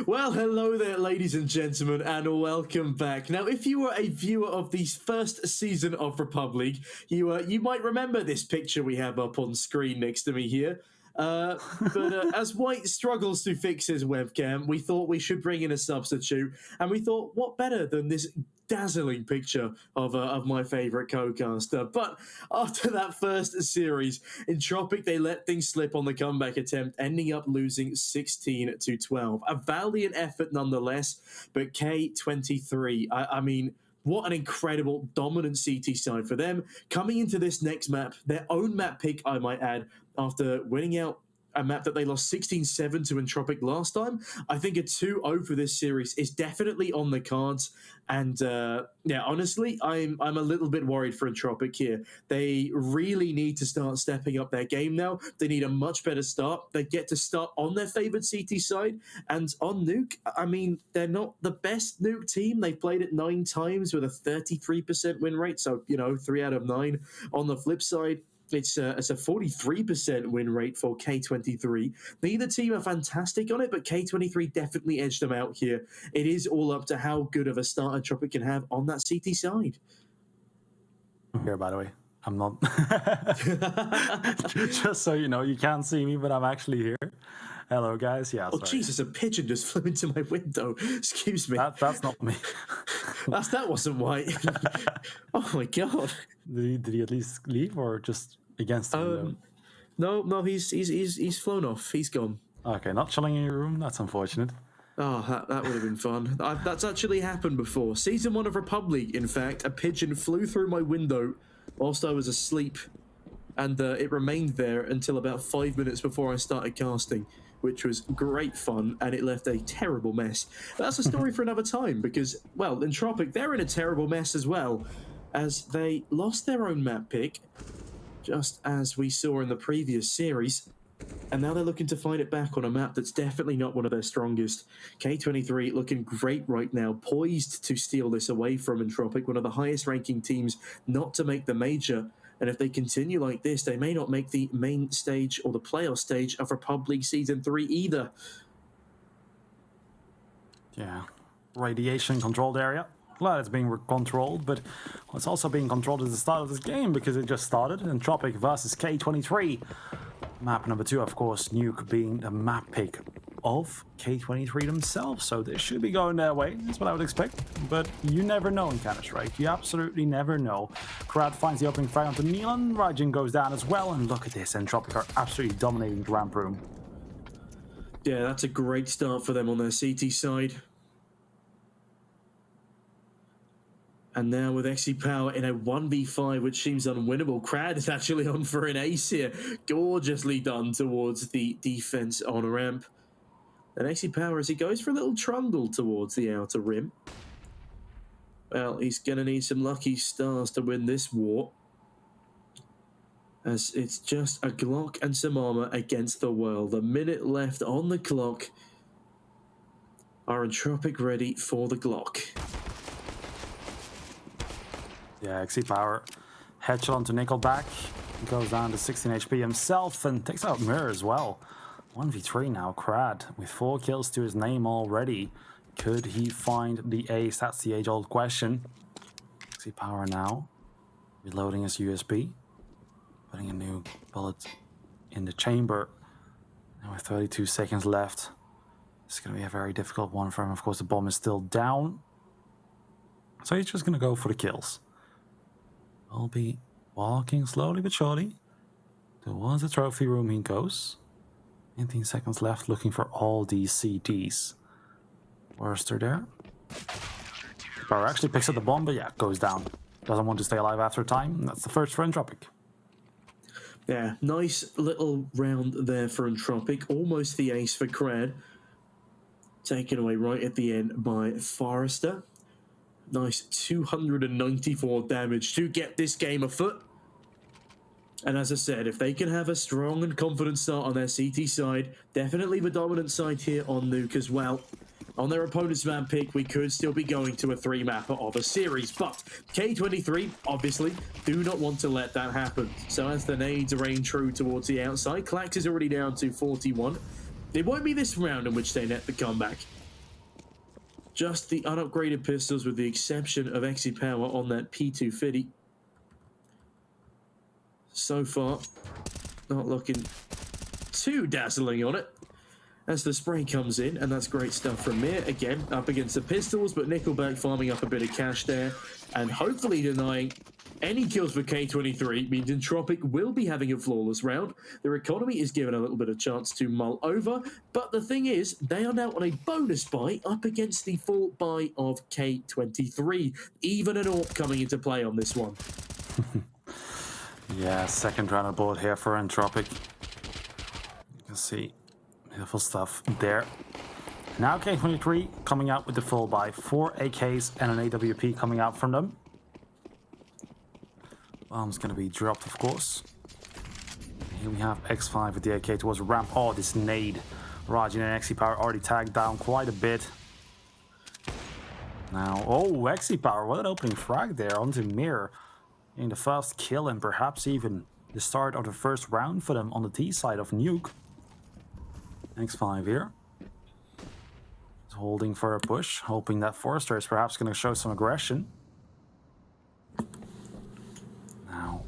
Well, hello there, ladies and gentlemen, and welcome back. Now, if you were a viewer of the first season of Republic, you might remember this picture we have up on screen next to me here. But as White struggles to fix his webcam, we thought we should bring in a substitute, and we thought, what better than this dazzling picture of my favorite co-caster. But after that first series, Entropiq, they let things slip on the comeback attempt, ending up losing 16-12. A valiant effort nonetheless, but K23, I mean, what an incredible dominant CT side for them. Coming into this next map, their own map pick, I might add, after winning out a map that they lost 16-7 to Entropiq last time. I think a 2-0 for this series is definitely on the cards. And yeah, honestly, I'm a little bit worried for Entropiq here. They really need to start stepping up their game now. They need a much better start. They get to start on their favored CT side. And on Nuke, I mean, they're not the best Nuke team. They've played it 9 times with a 33% win rate. So, you know, 3 out of 9. On the flip side, it's a 43% win rate for K23. Neither team are fantastic on it, but K23 definitely edged them out here. It is all up to how good of a start Entropiq can have on that CT side. Here, by the way, I'm not. Just so you know, you can't see me, but I'm actually here. Hello, guys. Yeah. Oh, sorry. Jesus, a pigeon just flew into my window. Excuse me. That's not me. that wasn't White. Oh my God. Did he at least leave or just against the window? No, he's flown off. He's gone. Okay, not chilling in your room. That's unfortunate. Oh, that would have been fun. That's actually happened before. Season 1 of REPUBLEAGUE, in fact, a pigeon flew through my window whilst I was asleep, and it remained there until about 5 minutes before I started casting, which was great fun, and it left a terrible mess. But that's a story for another time, because, well, Entropiq, they're in a terrible mess as well, as they lost their own map pick, just as we saw in the previous series, and now they're looking to find it back on a map that's definitely not one of their strongest. K23 looking great right now, poised to steal this away from Entropiq, one of the highest ranking teams not to make the major. And if they continue like this, they may not make the main stage or the playoff stage of REPUBLEAGUE Season 3 either. Yeah. Radiation controlled area. Glad it's being controlled, but it's also being controlled at the start of this game because it just started. Entropiq versus K23. Map number 2, of course, Nuke being the map pick of K23 themselves, so this should be going their way. That's what I would expect, but you never know in Counter-Strike. You absolutely never know. Crowd finds the opening frag onto Neon. Raijin goes down as well, and look at this. Entropiq are absolutely dominating the ramp room. Yeah, that's a great start for them on their CT side. And now with XE Power in a 1v5, which seems unwinnable. Crad is actually on for an ace here. Gorgeously done towards the defense on ramp. And XE Power, as he goes for a little trundle towards the outer rim. Well, he's going to need some lucky stars to win this war, as it's just a Glock and some armor against the world. A minute left on the clock. Are Entropiq ready for the Glock? Yeah, XE Power headshot onto Nickelback. Goes down to 16 HP himself and takes out Mirror as well. 1v3 now, Crad with 4 kills to his name already. Could he find the ace? That's the age-old question. XE Power now reloading his USB. Putting a new bullet in the chamber. Now with 32 seconds left. It's going to be a very difficult one for him. Of course, the bomb is still down. So he's just going to go for the kills. Will be walking slowly but surely towards the trophy room he goes. 19 seconds left, looking for all these CTs. Worster there. Power actually picks up the bomb, but yeah, goes down. Doesn't want to stay alive after time. That's the first for Entropiq. Yeah, nice little round there for Entropiq. Almost the ace for Crad. Taken away right at the end by Forrester. Nice 294 damage to get this game afoot. And as I said, if they can have a strong and confident start on their CT side, definitely the dominant side here on Nuke as well. On their opponent's map pick, we could still be going to a 3-mapper of a series, but K23, obviously, do not want to let that happen. So as the nades rain true towards the outside, Klax is already down to 41. It won't be this round in which they net the comeback. Just the unupgraded pistols with the exception of XE Power on that P250. So far, not looking too dazzling on it. As the spray comes in, and that's great stuff from Mir. Again, up against the pistols, but Nickelback farming up a bit of cash there, and hopefully denying any kills for K23 means Entropiq will be having a flawless round. Their economy is given a little bit of chance to mull over, but the thing is, they are now on a bonus buy up against the full buy of K23. Even an AWP coming into play on this one. Yeah, second round of board here for Entropiq. You can see beautiful stuff there. Now K23 coming out with the full buy. 4 AKs and an AWP coming out from them. Bomb's gonna be dropped, of course. Here we have X5 with the AK towards the ramp. Oh, this nade. Rajin and XE-Power already tagged down quite a bit. Now, oh, XE-Power, what an opening frag there onto Mir. In the first kill and perhaps even the start of the first round for them on the T side of Nuke. X5 here. He's holding for a push, hoping that Forrester is perhaps going to show some aggression. Now,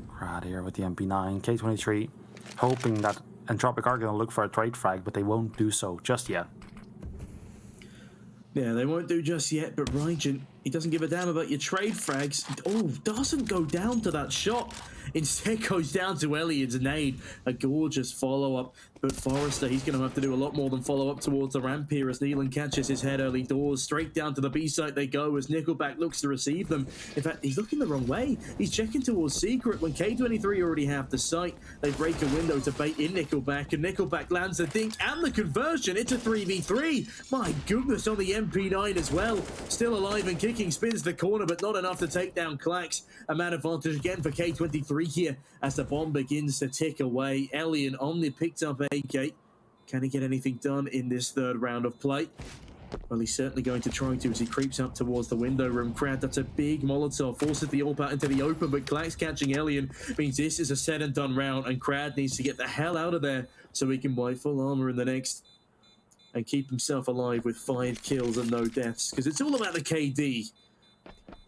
Crad here with the MP9, K23, hoping that Entropiq are going to look for a trade frag, but they won't do so just yet. Yeah, they won't do just yet, but Raijin, he doesn't give a damn about your trade frags. Oh, doesn't go down to that shot. Instead goes down to Elliott's nade. A gorgeous follow-up. But Forrester, he's going to have to do a lot more than follow up towards the ramp here as Neelan catches his head early doors. Straight down to the B site they go as Nickelback looks to receive them. In fact, he's looking the wrong way. He's checking towards Secret when K23 already have the site. They break a window to bait in Nickelback, and Nickelback lands the dink and the conversion. It's a 3v3. My goodness, on the MP9 as well. Still alive and kicking, spins the corner, but not enough to take down Klax. A man advantage again for K23 here as the bomb begins to tick away. Elliot on the picked up AK. Can he get anything done in this third round of play? Well, he's certainly going to try to as he creeps up towards the window room. Crowd, that's a big Molotov. Forces the AWP out into the open, but Klax catching Alien means this is a said and done round, and Crowd needs to get the hell out of there so he can buy full armor in the next and keep himself alive with 5 kills and no deaths, because it's all about the KD.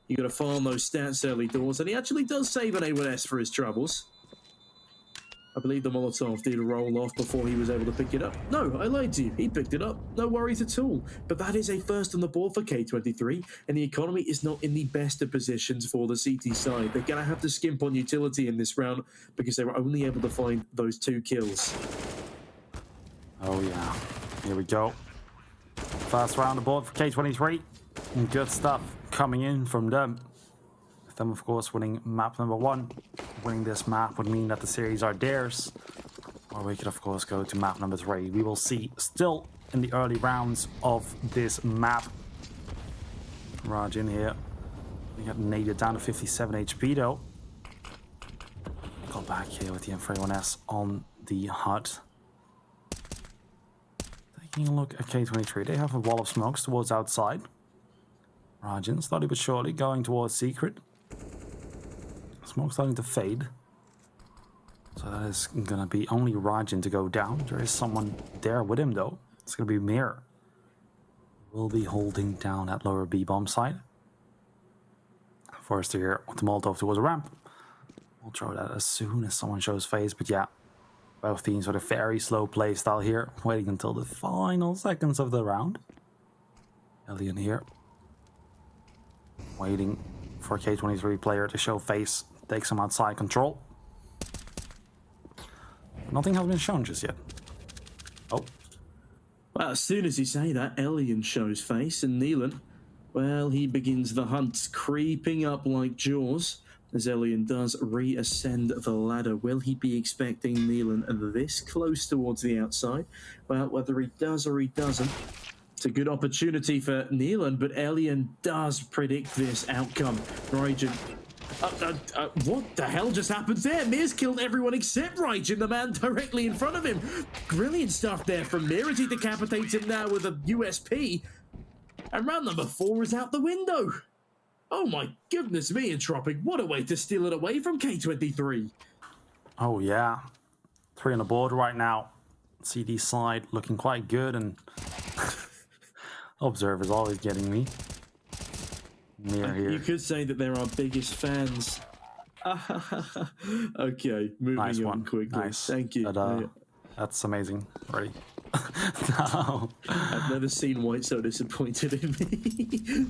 You got to farm those stats early doors, and he actually does save an A1S for his troubles. I believe the Molotov did roll off before he was able to pick it up. No, I lied to you. He picked it up. No worries at all. But that is a first on the board for K23, and the economy is not in the best of positions for the CT side. They're going to have to skimp on utility in this round because they were only able to find those 2 kills. Oh, yeah. Here we go. First round of board for K23. And good stuff coming in from them. With them, of course, winning map number 1. Winning this map would mean that the series are theirs. Or we could, of course, go to map number 3. We will see still in the early rounds of this map. Rajin here. We got naded down to 57 HP, though. Go back here with the M31S on the hut. Taking a look at K23. They have a wall of smokes towards outside. Rajin, slowly but surely, going towards Secret. Smoke starting to fade. So that is gonna be only Rajin to go down. There is someone there with him, though. It's gonna be Mir. Will be holding down that lower B bomb side. Forrester here with the Molotov towards the ramp. We'll throw that as soon as someone shows face, but yeah. Both teams with a very slow play style here, waiting until the final seconds of the round. Alien here. Waiting for a K23 player to show face, take some outside control. Nothing has been shown just yet. Oh. Well, as soon as you say that, Alien shows face, and Neelan, well, he begins the hunt, creeping up like Jaws. As Elian does reascend the ladder, will he be expecting Neelan this close towards the outside? Well, whether he does or he doesn't, it's a good opportunity for Neelan, but Elian does predict this outcome. Raijin, what the hell just happened there? Mir's killed everyone except Raijin, the man directly in front of him. Brilliant stuff there from Mir as he decapitates him now with a USP. And round number 4 is out the window. Oh my goodness me, Entropiq, what a way to steal it away from K23. Oh yeah, 3 on the board right now. CD side looking quite good, and Observer's always getting me. Near here. You could say that they're our biggest fans. Okay, moving nice on one. quickly. Nice. Thank you. But, That's amazing. Ready? No. I've never seen White so disappointed in me.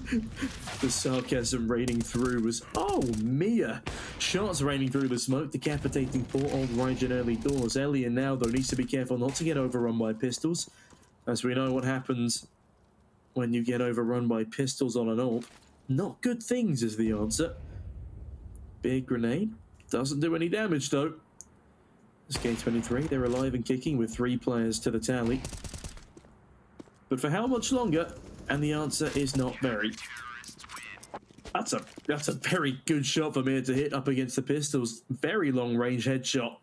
The sarcasm raining through was, oh, Mia. Shots raining through the smoke, decapitating poor old Raijin early doors. Elian now, though, needs to be careful not to get overrun by pistols. As we know what happens when you get overrun by pistols on an AWP. Not good things is the answer. Big grenade. Doesn't do any damage, though. K23, they're alive and kicking with 3 players to the tally. But for how much longer? And the answer is not very. That's a very good shot for Mir to hit up against the pistols. Very long range headshot.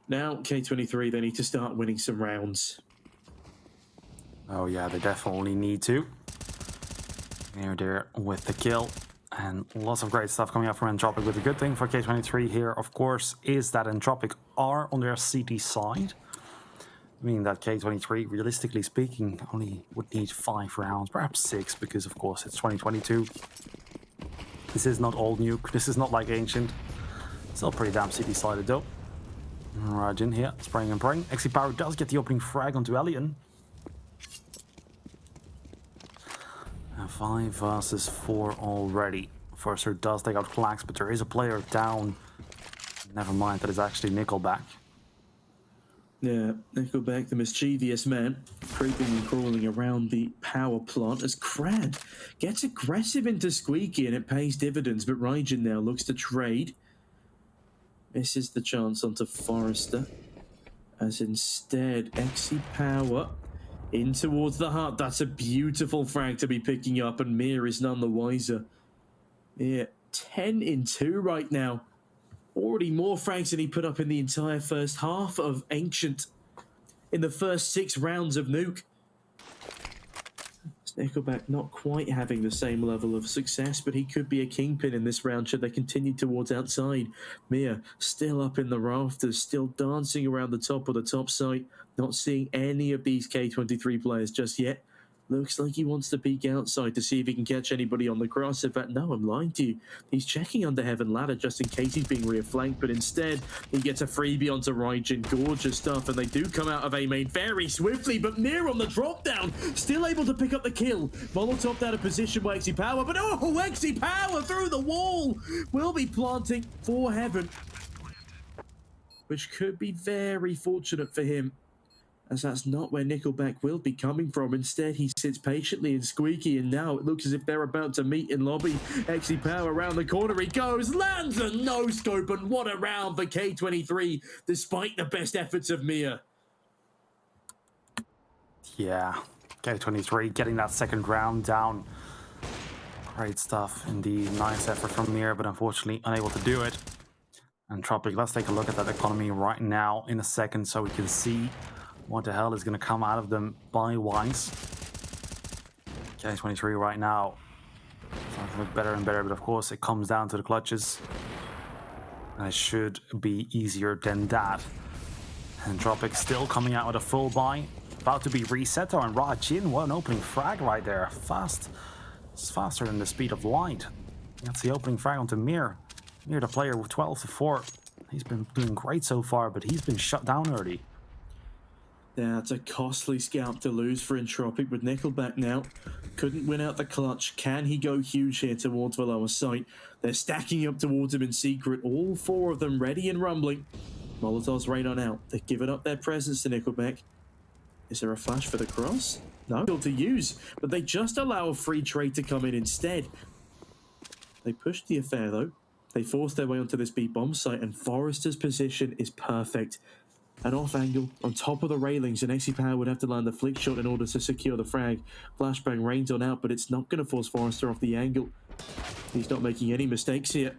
Now, K23, they need to start winning some rounds. Oh yeah, they definitely need to. They're there with the kill. And lots of great stuff coming out from Entropiq. But the good thing for K23 here, of course, is that Entropiq are on their CT side. Meaning that K23, realistically speaking, only would need 5 rounds, perhaps 6, because of course it's 2022. This is not old nuke, this is not like Ancient. Still pretty damn CT-sided though. Raijin here, spraying and praying. XC Power does get the opening frag onto Elian. 5 versus 4 already. Forrester does take out Klax, but there is a player down. Never mind, that is actually Nickelback. Yeah, Nickelback, the mischievous man, creeping and crawling around the power plant as Crad gets aggressive into Squeaky and it pays dividends, but Raijin now looks to trade. Misses the chance onto Forrester, as instead XC Power in towards the heart. That's a beautiful frag to be picking up, and Mir is none the wiser. Yeah, 10 in 2 right now. Already more frags than he put up in the entire first half of Ancient in the first 6 rounds of Nuke. Nickelback not quite having the same level of success, but he could be a kingpin in this round should they continue towards outside. Mia still up in the rafters, still dancing around the top of the top site. Not seeing any of these K23 players just yet. Looks like he wants to peek outside to see if he can catch anybody on the cross. In fact, no, I'm lying to you. He's checking under Heaven Ladder just in case he's being rear-flanked, but instead he gets a freebie onto Raijin. Gorgeous stuff, and they do come out of A main very swiftly, but Mir on the drop-down, still able to pick up the kill. Molotov out of position by XC Power, but oh, XC Power through the wall! Will be planting for Heaven, which could be very fortunate for him, as that's not where Nickelback will be coming from. Instead, he sits patiently in Squeaky, and now it looks as if they're about to meet in lobby. XC Power around the corner he goes, lands a no-scope, and what a round for K23, despite the best efforts of Mia. Yeah, K23 getting that second round down. Great stuff indeed. Nice effort from Mir, but unfortunately unable to do it. Entropiq, let's take a look at that economy right now in a second so we can see what the hell is going to come out of them buy-wise. K23 right now starting to look better and better, but of course it comes down to the clutches. And it should be easier than that. Entropiq still coming out with a full buy. About to be reset though, and Raijin, what an opening frag right there. Fast. It's faster than the speed of light. That's the opening frag onto Mir. Mir, the player with 12 to 4. He's been doing great so far, but he's been shut down early. That's a costly scalp to lose for Entropiq with Nickelback now. Couldn't win out the clutch. Can he go huge here towards the lower site? They're stacking up towards him in secret. All 4 of them ready and rumbling. Molotov's rain on out. They've given up their presence to Nickelback. Is there a flash for the cross? No. To use, but they just allow a free trade to come in instead. They pushed the affair though. They forced their way onto this B bomb site, and Forrester's position is perfect. An off angle on top of the railings, and XC Power would have to land the flick shot in order to secure the frag. Flashbang rains on out, but it's not going to force Forrester off the angle. He's not making any mistakes here.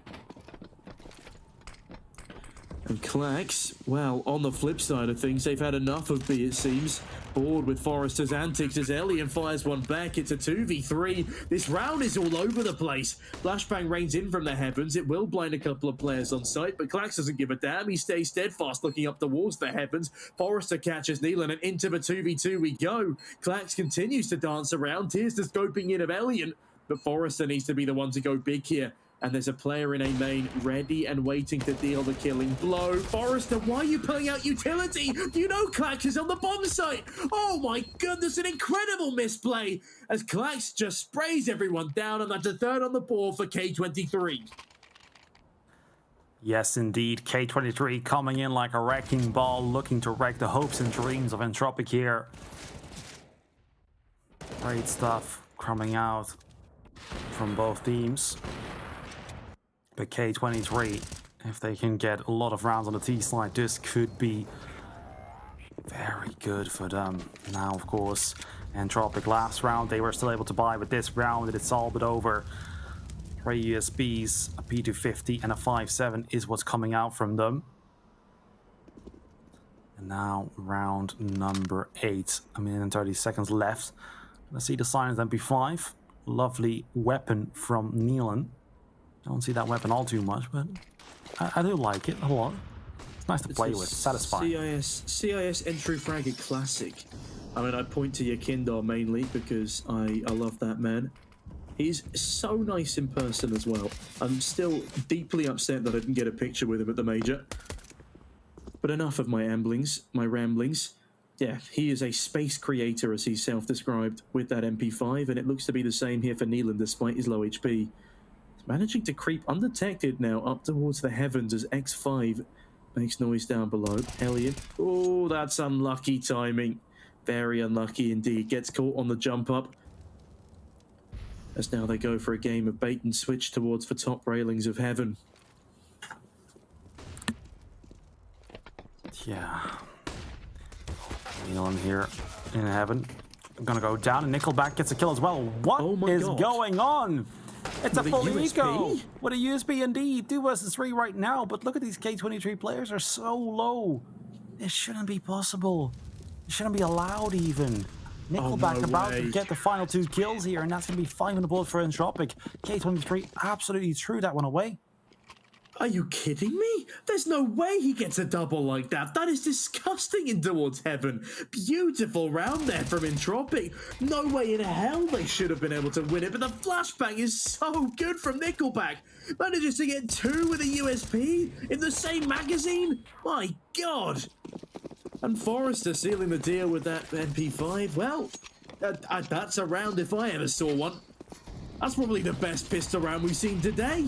And Klax, well, on the flip side of things, they've had enough of B, it seems. Bored with Forrester's antics as Elian fires one back. It's a 2v3. This round is all over the place. Flashbang rains in from the heavens. It will blind a couple of players on site, but Klax doesn't give a damn. He stays steadfast looking up towards the heavens. Forrester catches Neelan, and into the 2v2 we go. Klax continues to dance around. Here's the scoping in of Elian, but Forrester needs to be the one to go big here. And there's a player in A main ready and waiting to deal the killing blow. Forrester, why are you pulling out utility? You know Klax is on the bomb site. Oh my goodness, an incredible misplay as Klax just sprays everyone down, and that's a third on the board for K23. Yes, indeed. K23 coming in like a wrecking ball, looking to wreck the hopes and dreams of Entropiq here. Great stuff coming out from both teams. But K23, if they can get a lot of rounds on the T-slide, this could be very good for them. Now, of course, Entropiq last round, they were still able to buy, but this round, it's all but over. 3 USBs, a P250, and a 5.7 is what's coming out from them. And now, round number 8. A minute and 30 seconds left. Let's see the silent MP5. Lovely weapon from Neelan. Don't see that weapon all too much, but I do like it a lot. It's nice to play with, satisfying. CIS entry fragger classic. I mean, I point to Yakindar mainly because I love that man. He's so nice in person as well. I'm still deeply upset that I didn't get a picture with him at the major. But enough of my ramblings. Yeah, he is a space creator, as he self-described, with that MP5, and it looks to be the same here for Neelan despite his low HP. Managing to creep undetected now up towards the heavens as X5 makes noise down below. Elliot, oh, that's unlucky timing. Very unlucky indeed. Gets caught on the jump up. As now they go for a game of bait and switch towards the top railings of heaven. Yeah. Neelan here in heaven. Gonna go down, and Nickelback gets a kill as well. What is going on? It's a full eco with a USB indeed. 2 versus 3 right now, but look at these K23 players are so low. This shouldn't be possible. It shouldn't be allowed even. Nickelback about to get the final 2 kills here, and that's going to be 5 on the board for Entropiq. K23 absolutely threw that one away. Are you kidding me? There's no way he gets a double like that. That is disgusting in towards heaven. Beautiful round there from Entropiq. No way in hell they should have been able to win it, but the flashbang is so good from Nickelback. Manages to get 2 with a USP in the same magazine. My God. And Forrester sealing the deal with that MP5. Well, that's a round if I ever saw one. That's probably the best pistol round we've seen today.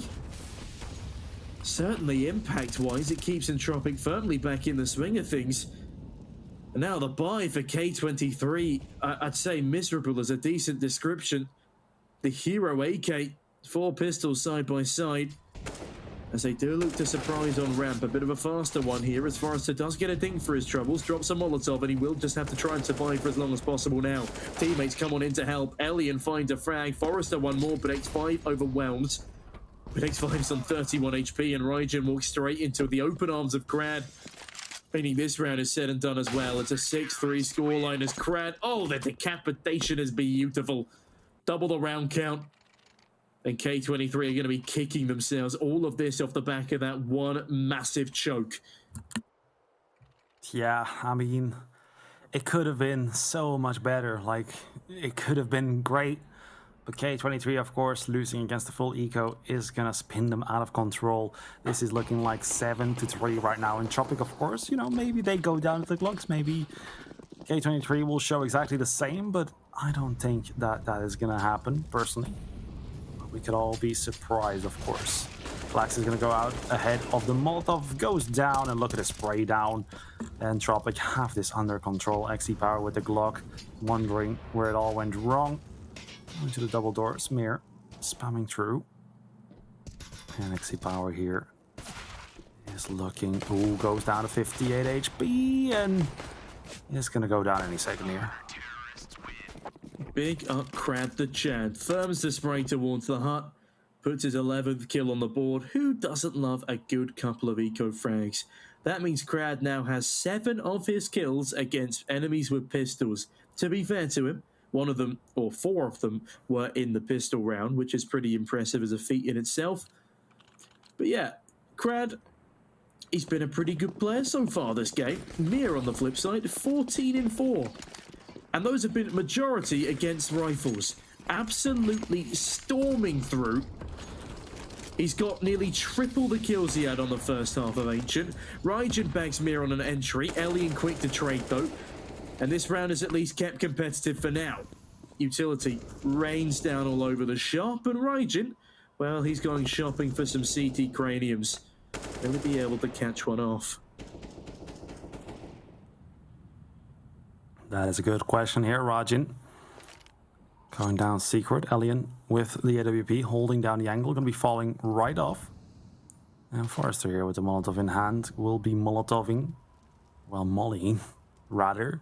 Certainly, impact-wise, it keeps Entropiq firmly back in the swing of things. And now the buy for K23, I'd say miserable is a decent description. The Hero AK, 4 pistols side by side. As they do look to surprise on ramp, a bit of a faster one here as Forrester does get a ding for his troubles, drops a Molotov, and he will just have to try and survive for as long as possible now. Teammates come on in to help. Elian finds a frag. Forrester one more, but X5 overwhelmed. But X5's on 31 HP, and Raijin walks straight into the open arms of Krad. Meaning this round is said and done as well. It's a 6-3 scoreline as Krad... Oh, the decapitation is beautiful. Double the round count. And K23 are going to be kicking themselves. All of this off the back of that one massive choke. Yeah, I mean, it could have been so much better. Like, it could have been great. But K23, of course, losing against the full eco is going to spin them out of control. This is looking like 7-3 right now. Entropiq, of course, you know, maybe they go down to the Glocks. Maybe K23 will show exactly the same, but I don't think that is going to happen, personally. We could all be surprised, of course. Flax is going to go out ahead of the Molotov, goes down, and look at the spray down. Entropiq have this under control. XE Power with the Glock, wondering where it all went wrong. Into the double door, Smear, spamming through. And XE Power here is looking, ooh, goes down to 58 HP, and it's going to go down any second here. Big up Krad the Chad. Firms the spray towards the hut. Puts his 11th kill on the board. Who doesn't love a good couple of eco frags? That means Krad now has 7 of his kills against enemies with pistols. To be fair to him, 1 of them, or 4 of them, were in the pistol round, which is pretty impressive as a feat in itself. But yeah, Krad, he's been a pretty good player so far this game. Mir on the flip side, 14-4. And those have been majority against rifles. Absolutely storming through. He's got nearly triple the kills he had on the first half of Ancient. Raijin bags Mir on an entry. Alien quick to trade though. And this round is at least kept competitive for now. Utility rains down all over the shop, and Raijin, well, he's going shopping for some CT craniums. Will he be able to catch one off? That is a good question here, Raijin. Going down secret, Alien with the AWP holding down the angle, going to be falling right off. And Forrester here with the Molotov in hand will be Molotoving, well, mollying, rather.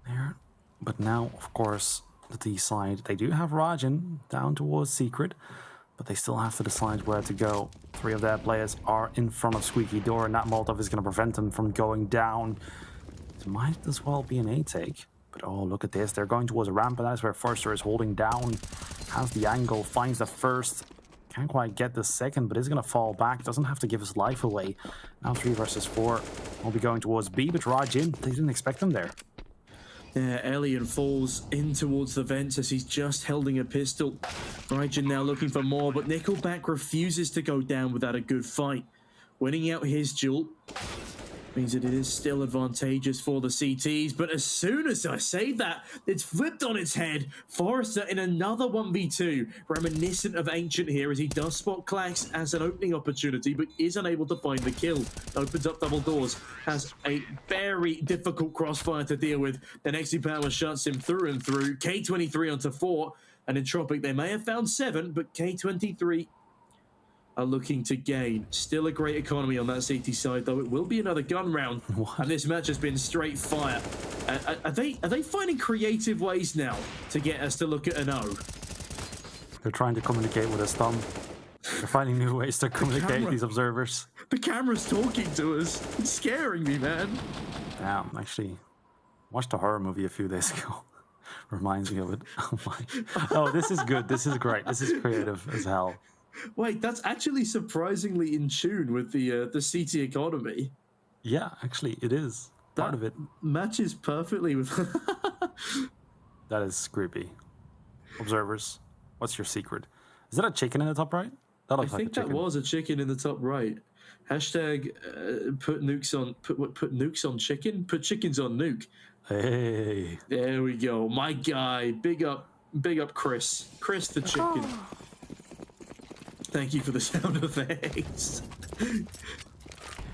There. But now, of course, the T side, they do have Raijin down towards secret, but they still have to decide where to go. 3 of their players are in front of Squeaky Door, and that Molotov is going to prevent them from going down. It might as well be an A-take. But oh, look at this. They're going towards a ramp, and that's where Forrester is holding down. Has the angle, finds the first. Can't quite get the second, but is going to fall back. Doesn't have to give his life away. Now 3 versus 4. Will be going towards B, but Raijin, they didn't expect him there. Yeah, Alien falls in towards the vents as he's just holding a pistol. Raijin now looking for more, but Nickelback refuses to go down without a good fight. Winning out his duel means that it is still advantageous for the CTs, but as soon as I say that, it's flipped on its head. Forrester in another 1v2, reminiscent of Ancient here as he does spot Klax as an opening opportunity, but is unable to find the kill. Opens up double doors, has a very difficult crossfire to deal with, then XP Power shuts him through and through. K23 onto 4, and Entropiq, they may have found 7, but K23 are looking to gain. Still a great economy on that CT side, though. It will be another gun round, and this match has been straight fire. Are they finding creative ways now to get us to look at an O? They're trying to communicate with us, Tom. They're finding new ways to communicate, these observers. The camera's talking to us. It's scaring me, man. Damn, actually, watched a horror movie a few days ago. Reminds me of it. Oh my. Oh, this is good. This is great. This is creative as hell. Wait, that's actually surprisingly in tune with the CT economy. Yeah, actually, it is. Part of it matches perfectly with... That is creepy. Observers, what's your secret? Is that a chicken in the top right? That looks I like think a chicken. that was a chicken in the top right. Hashtag put nukes on... Put nukes on chicken? Put chickens on nuke. Hey. There we go. My guy. Big up Chris. Chris the chicken. Thank you for the sound effects.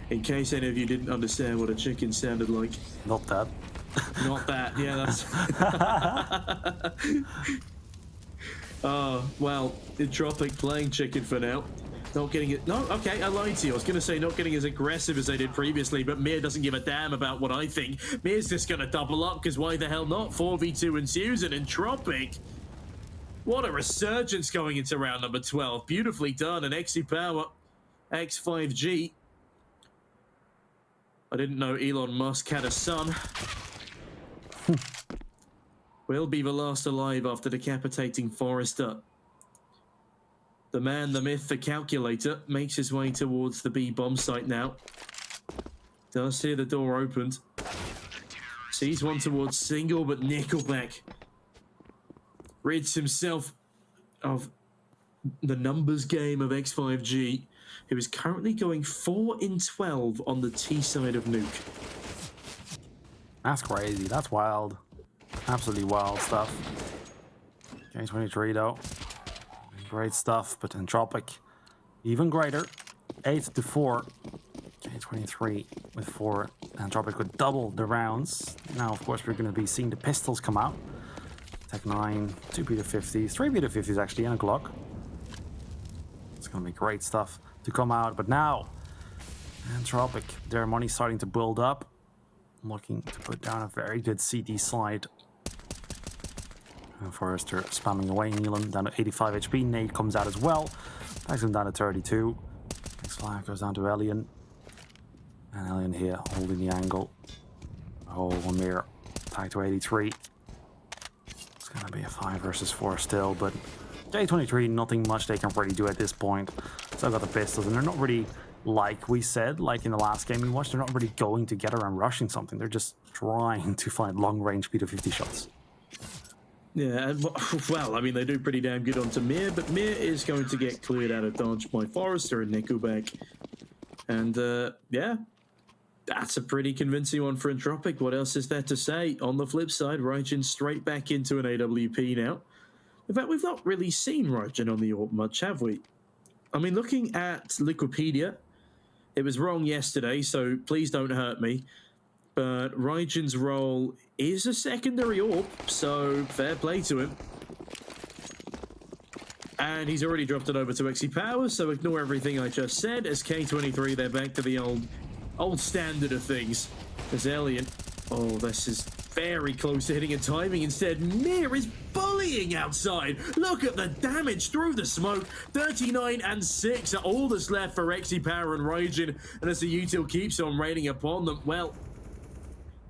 In case any of you didn't understand what a chicken sounded like. Not that. Not that. Yeah, that's... Oh, well, Entropiq playing chicken for now. Not getting it... No, okay, I lied to you. I was going to say not getting as aggressive as they did previously, but Mir doesn't give a damn about what I think. Mir's just going to double up, because why the hell not? 4v2 ensues, and Entropiq... What a resurgence going into round number 12. Beautifully done. And XE Power, X5G. I didn't know Elon Musk had a son. Will be the last alive after decapitating Forrester. The man, the myth, the calculator makes his way towards the B bomb site now. Does hear the door opened. Sees one towards single, but Nickelback rids himself of the numbers game of X5G, who is currently going 4 in 12 on the T side of Nuke. That's crazy. That's wild. Absolutely wild stuff. K23 though. Great stuff, but Entropiq even greater. 8-4. K23 with 4. Entropiq with double the rounds. Now, of course, we're going to be seeing the pistols come out. Tech 9, 2 P250s, 3 P250s actually, and a Glock. It's going to be great stuff to come out, but now Entropiq, their money's starting to build up. Looking to put down a very good CT side. And Forrester spamming away, Nealon down to 85 HP. Nade comes out as well. Takes him down to 32. Next flag goes down to Alien. And Alien here holding the angle. Oh, Mir tagged to 83. It's going to be a 5 versus 4 still, but K23, nothing much they can really do at this point. Still got the pistols, and they're not really, like we said, like in the last game we watched, they're not really going together and rushing something. They're just trying to find long-range P250 shots. Yeah, and well, I mean, they do pretty damn good onto Mir, but Mir is going to get cleared out of dodge by Forrester and Nickelback. And, yeah, that's a pretty convincing one for Entropiq. What else is there to say? On the flip side, Raijin straight back into an AWP now. In fact, we've not really seen Raijin on the AWP much, have we? I mean, looking at Wikipedia, it was wrong yesterday, so please don't hurt me. But Raijin's role is a secondary AWP, so fair play to him. And he's already dropped it over to XE Power, so ignore everything I just said. As K23, they're back to the old standard of things. As Alien, oh, this is very close to hitting a timing. Instead, Mir is bullying outside. Look at the damage through the smoke. 39 and 6 are all that's left for XE Power and Raijin. And as the util keeps on raining upon them, well,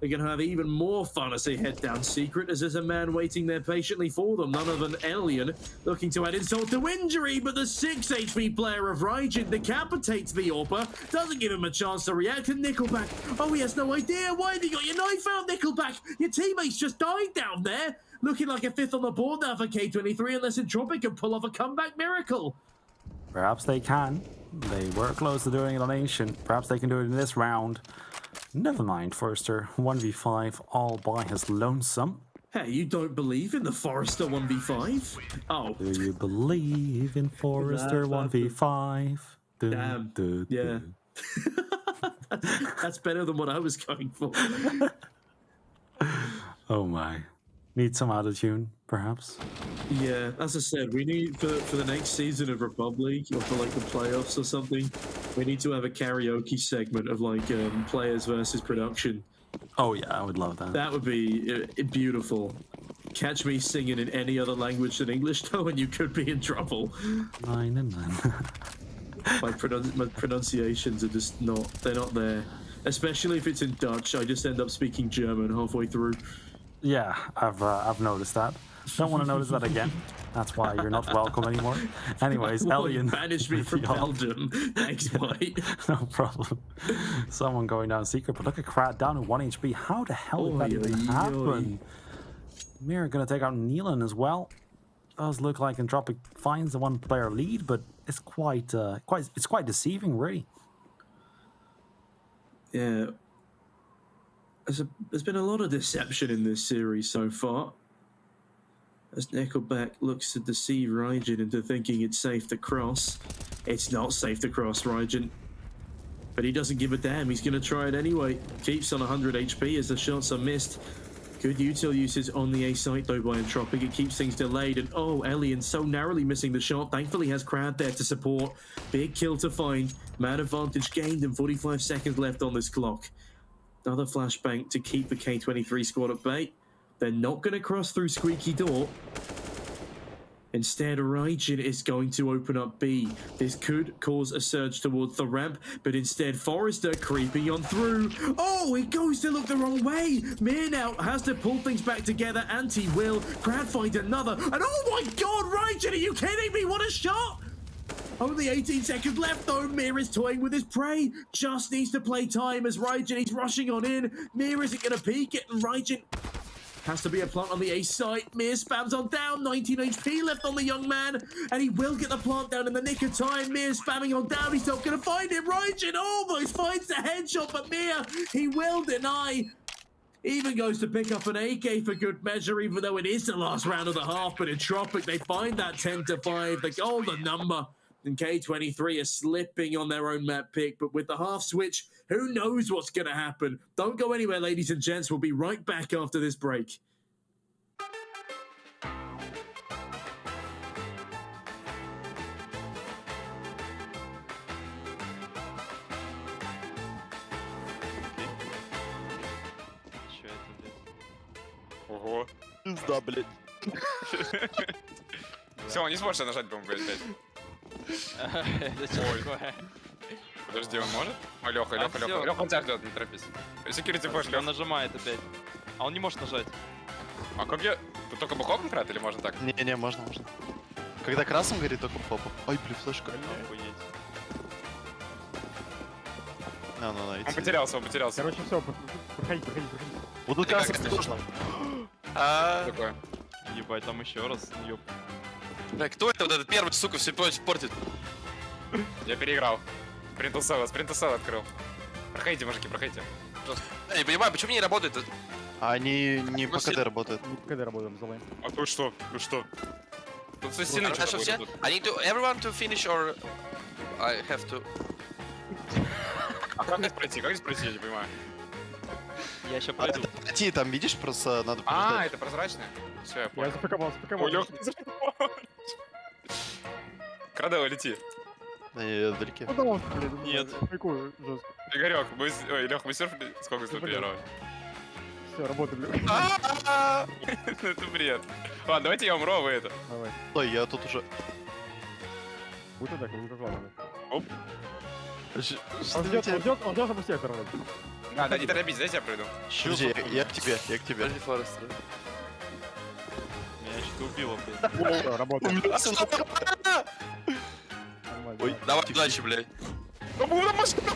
they're going to have even more fun as they head down secret, as there's a man waiting there patiently for them, none other than Alien, looking to add insult to injury, but the 6 HP player of Raijin decapitates the AWPer, doesn't give him a chance to react, and Nickelback, oh, he has no idea. Why have you got your knife out, Nickelback? Your teammates just died down there. Looking like a 5th on the board now for K23, unless Entropiq can pull off a comeback miracle. Perhaps they can. They were close to doing it on Ancient. Perhaps they can do it in this round. Never mind, Forrester. 1v5 all by his lonesome. Hey, you don't believe in the Forrester 1v5? Oh. Do you believe in Forrester 1v5? Damn. Yeah. That's better than what I was going for. Oh my. Need some autotune, perhaps? Yeah, as I said, we need, for the next season of Republic, or for like the playoffs or something, we need to have a karaoke segment of like players versus production. Oh yeah, I would love that. That would be beautiful. Catch me singing in any other language than English though, and you could be in trouble. My pronunciations are just not, they're not there. Especially if it's in Dutch, I just end up speaking German halfway through. Yeah, I've noticed that. Don't want to notice that again. That's why you're not welcome anymore. Anyways, Alien banished me from Belgium. Thanks, mate. No problem. Someone going down secret, but look at Krat down to 1 HP. How the hell did that even happen? Mir gonna take out Neelan as well. Does look like Entropiq finds the 1-player lead, but it's quite deceiving, really. Yeah. There's been a lot of deception in this series so far. As Nickelback looks to deceive Raijin into thinking it's safe to cross. It's not safe to cross, Raijin. But he doesn't give a damn. He's going to try it anyway. Keeps on 100 HP as the shots are missed. Good util usage on the A site though by Entropiq. It keeps things delayed. And oh, Alien so narrowly missing the shot. Thankfully has Crowd there to support. Big kill to find. Man advantage gained and 45 seconds left on this clock. Another flashbang to keep the K23 squad at bay. They're not going to cross through Squeaky Door. Instead, Raijin is going to open up B. This could cause a surge towards the ramp, but instead Forrester creeping on through. Oh, it goes to look the wrong way. Mir now has to pull things back together, and he will. Crowd find another, and oh my god, Raijin, are you kidding me? What a shot! Only 18 seconds left though. Mir is toying with his prey. Just needs to play time as Raijin, he's rushing on in. Mir isn't going to peek it, and Raijin has to be a plant on the A site. Mir spams on down. 19 HP left on the young man, and he will get the plant down in the nick of time. Mir spamming on down. He's not going to find him. Raijin almost finds the headshot, but Mir, he will deny. Even goes to pick up an AK for good measure, even though it is the last round of the half. But Entropiq, they find that 10-5, the golden number. And K23 are slipping on their own map pick, but with the half switch, who knows what's going to happen? Don't go anywhere, ladies and gents. We'll be right back after this break. Ого. Пизда, блядь. Все, он не сможет нажать, по-моему, блядь. Ой. Подожди, он может? О, Леха, Леха тебя ждет, не торопись. Security push, Леха. Он нажимает опять. А он не может нажать. А как я... Тут только бухом конкретно или можно так? Не, можно. Когда красным горит, только попа. Ой, блин, флешка. Он потерялся. Короче, все, проходи. Вот тут красным сложно. Такое. Ебать, там еще раз. Ёп. Бля, кто это вот этот первый, сука, все портит? Я переиграл. Спринтусел открыл. Проходите, мужики, проходите. Я не понимаю, почему не работает? Они не по КД работают. КД работаем, залаем. А тут что? Тут что? Тут со стены Хорошо, что-то все? будет. I need to everyone to finish or I have to. А как здесь пройти? Как здесь пройти, я не понимаю. Я еще пройду. Пройти, там видишь, просто надо А, подождать. это прозрачное? Все, я понял. Я запаковал. О, Лёх, Крадео, лети. Я вдалеке. Ну да он, блин. Нет. Прикольно, жестко. Игорек, мы... Ой, Лёх, мы серфили? Сколько стоит первого? Все, работаем, блин. Это бред. Ладно, давайте я умру, а вы это. Давай. Ой, я тут уже... Будь так, как ладно. Оп. Он ждет, чтобы всех оторвать. А, да, не торопитесь, дайте я пройду. Подожди, я к тебе, я к тебе. Подожди, Форестер. Меня что-то убило, блин. Все, работаем. Нормально. Ой, Давай, удачи, блядь. Ну, буду машина!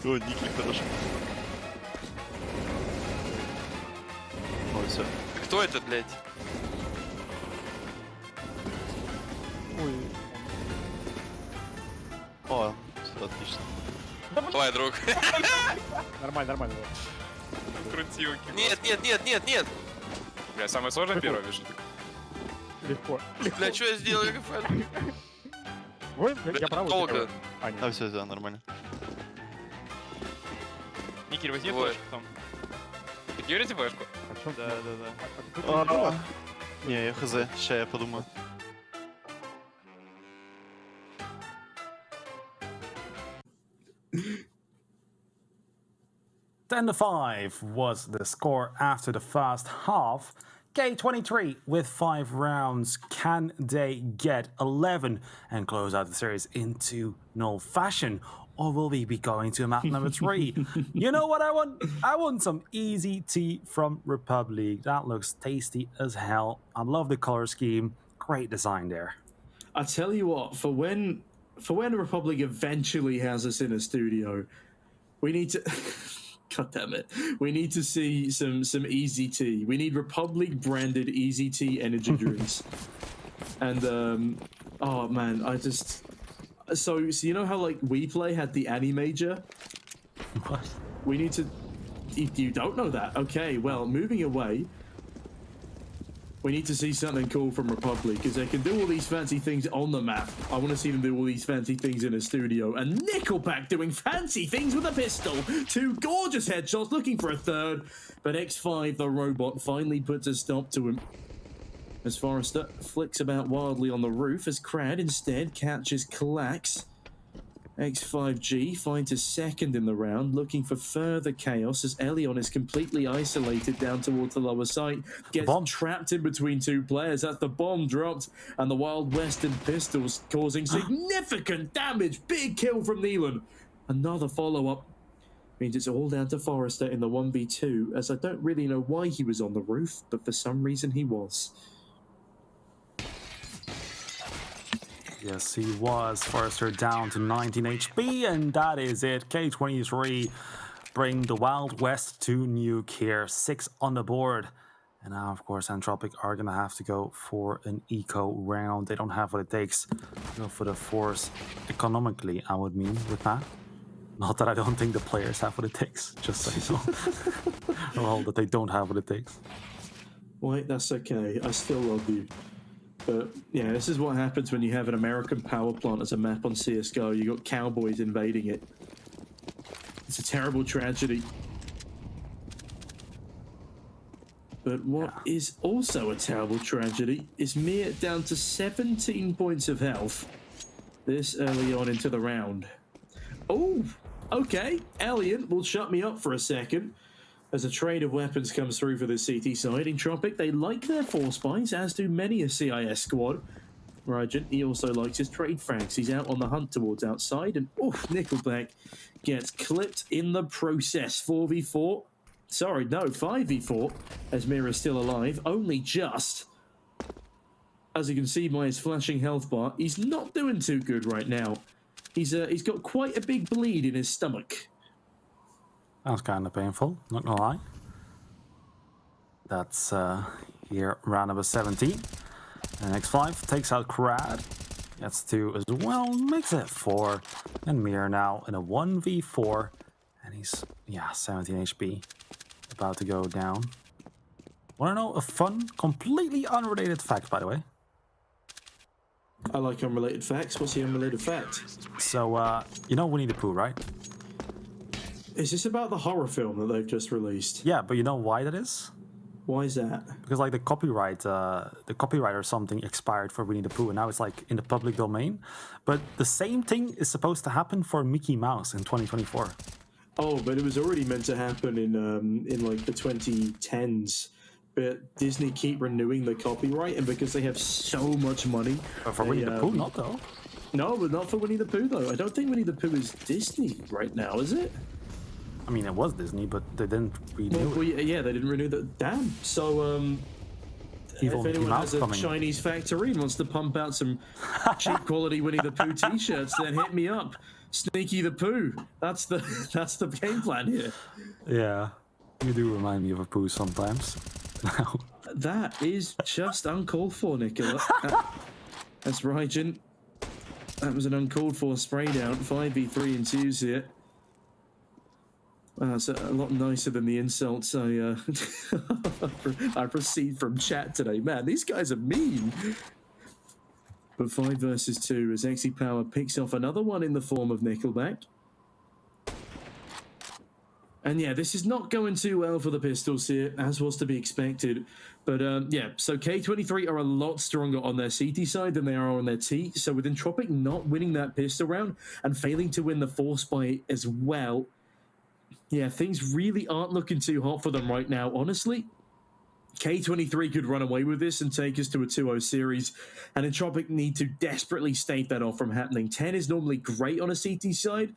О, Ники, хорошо. Ой, все. Кто это, блядь? Ой. О, все отлично. Давай, друг. Нормально. Крутилки. Нет. Бля, самое сложное первое, вижу. Легко. Бля, что я сделал, ГФН? Ой, я правый. Долго. А, нет. А, все, нормально. Никель, возьми Ой. флешку там. Секьюрити флешку? А чё? Да. Не, я хз, сейчас я подумаю. Ten to 5 was the score after the first half. K23 with 5 rounds. Can they get 11 and close out the series in 2-0 fashion? Or will we be going to map number 3? You know what I want? I want some easy tea from REPUBLEAGUE. That looks tasty as hell. I love the color scheme. Great design there. I tell you what, for when REPUBLEAGUE eventually has us in a studio, we need to God damn it. We need to see some easy tea. We need REPUBLEAGUE branded easy tea energy drinks. And oh man, so you know how like WePlay had the Animajor? What? We need to you don't know that. Okay, well, moving away. We need to see something cool from REPUBLEAGUE because they can do all these fancy things on the map. I want to see them do all these fancy things in a studio. And Nickelback doing fancy things with a pistol. 2 gorgeous headshots looking for a third. But X5, the robot, finally puts a stop to him. As Forrester flicks about wildly on the roof as Crad instead catches Klax. X5G finds a second in the round, looking for further chaos as Elion is completely isolated down towards the lower site, gets trapped in between 2 players. That's the bomb dropped, and the Wild Western pistols causing significant damage. Big kill from Neelan. Another follow-up. Means it's all down to Forrester in the 1v2, as I don't really know why he was on the roof, but for some reason he was. Yes, he was. Forrester down to 19 HP, and that is it. K23 bring the Wild West to nuke here. 6 on the board. And now, of course, Entropiq are going to have to go for an eco round. They don't have what it takes to go for the force economically, I would mean, with that. Not that I don't think the players have what it takes, just say so. Well, that they don't have what it takes. Wait, that's okay. I still love you. But yeah, this is what happens when you have an American power plant as a map on CSGO. You got cowboys invading it. It's a terrible tragedy. But what is also a terrible tragedy is Mia down to 17 points of health this early on into the round. Oh, okay. Alien will shut me up for a second. As a trade of weapons comes through for the CT side, Entropiq, they like their force buys, as do many a CIS squad. Rajan, he also likes his trade frags. He's out on the hunt towards outside, and Nickelback gets clipped in the process. 4v4. Sorry, no, 5v4, as Mira's still alive, only just. As you can see by his flashing health bar, he's not doing too good right now. He's got quite a big bleed in his stomach. That was kind of painful, not gonna lie. That's here, round number 17. And X5 takes out Krad. Gets 2 as well, makes it 4. And Mir now in a 1v4. And he's, 17 HP. About to go down. Wanna know a fun, completely unrelated fact, by the way? I like unrelated facts. What's the unrelated fact? So, you know Winnie the Pooh, right? Is this about the horror film that they've just released? Yeah, but you know why that is? Why is that? Because like the copyright or something expired for Winnie the Pooh, and now it's like in the public domain. But the same thing is supposed to happen for Mickey Mouse in 2024. Oh, but it was already meant to happen in like the 2010s. But Disney keep renewing the copyright, and because they have so much money. But for Winnie the Pooh, not though. No, but not for Winnie the Pooh though. I don't think Winnie the Pooh is Disney right now, is it? I mean, it was Disney, but they didn't renew it. Well, yeah, they didn't renew that. Damn. So, if anyone has a Chinese factory and wants to pump out some cheap quality Winnie the Pooh t-shirts, then hit me up. Sneaky the Pooh. That's the game plan here. Yeah, you do remind me of a Pooh sometimes. That is just uncalled for, Nicola. That's Raijin. That was an uncalled for spray down. 5v3 ensues here. It's a lot nicer than the insults I received from chat today. Man, these guys are mean. But 5 versus 2 as Exy Power picks off another one in the form of Nickelback. And yeah, this is not going too well for the Pistols here, as was to be expected. But yeah, so K23 are a lot stronger on their CT side than they are on their T. So with Entropiq not winning that pistol round and failing to win the force by as well, yeah, things really aren't looking too hot for them right now, honestly. K23 could run away with this and take us to a 2-0 series, and Entropiq need to desperately stave that off from happening. 10 is normally great on a CT side,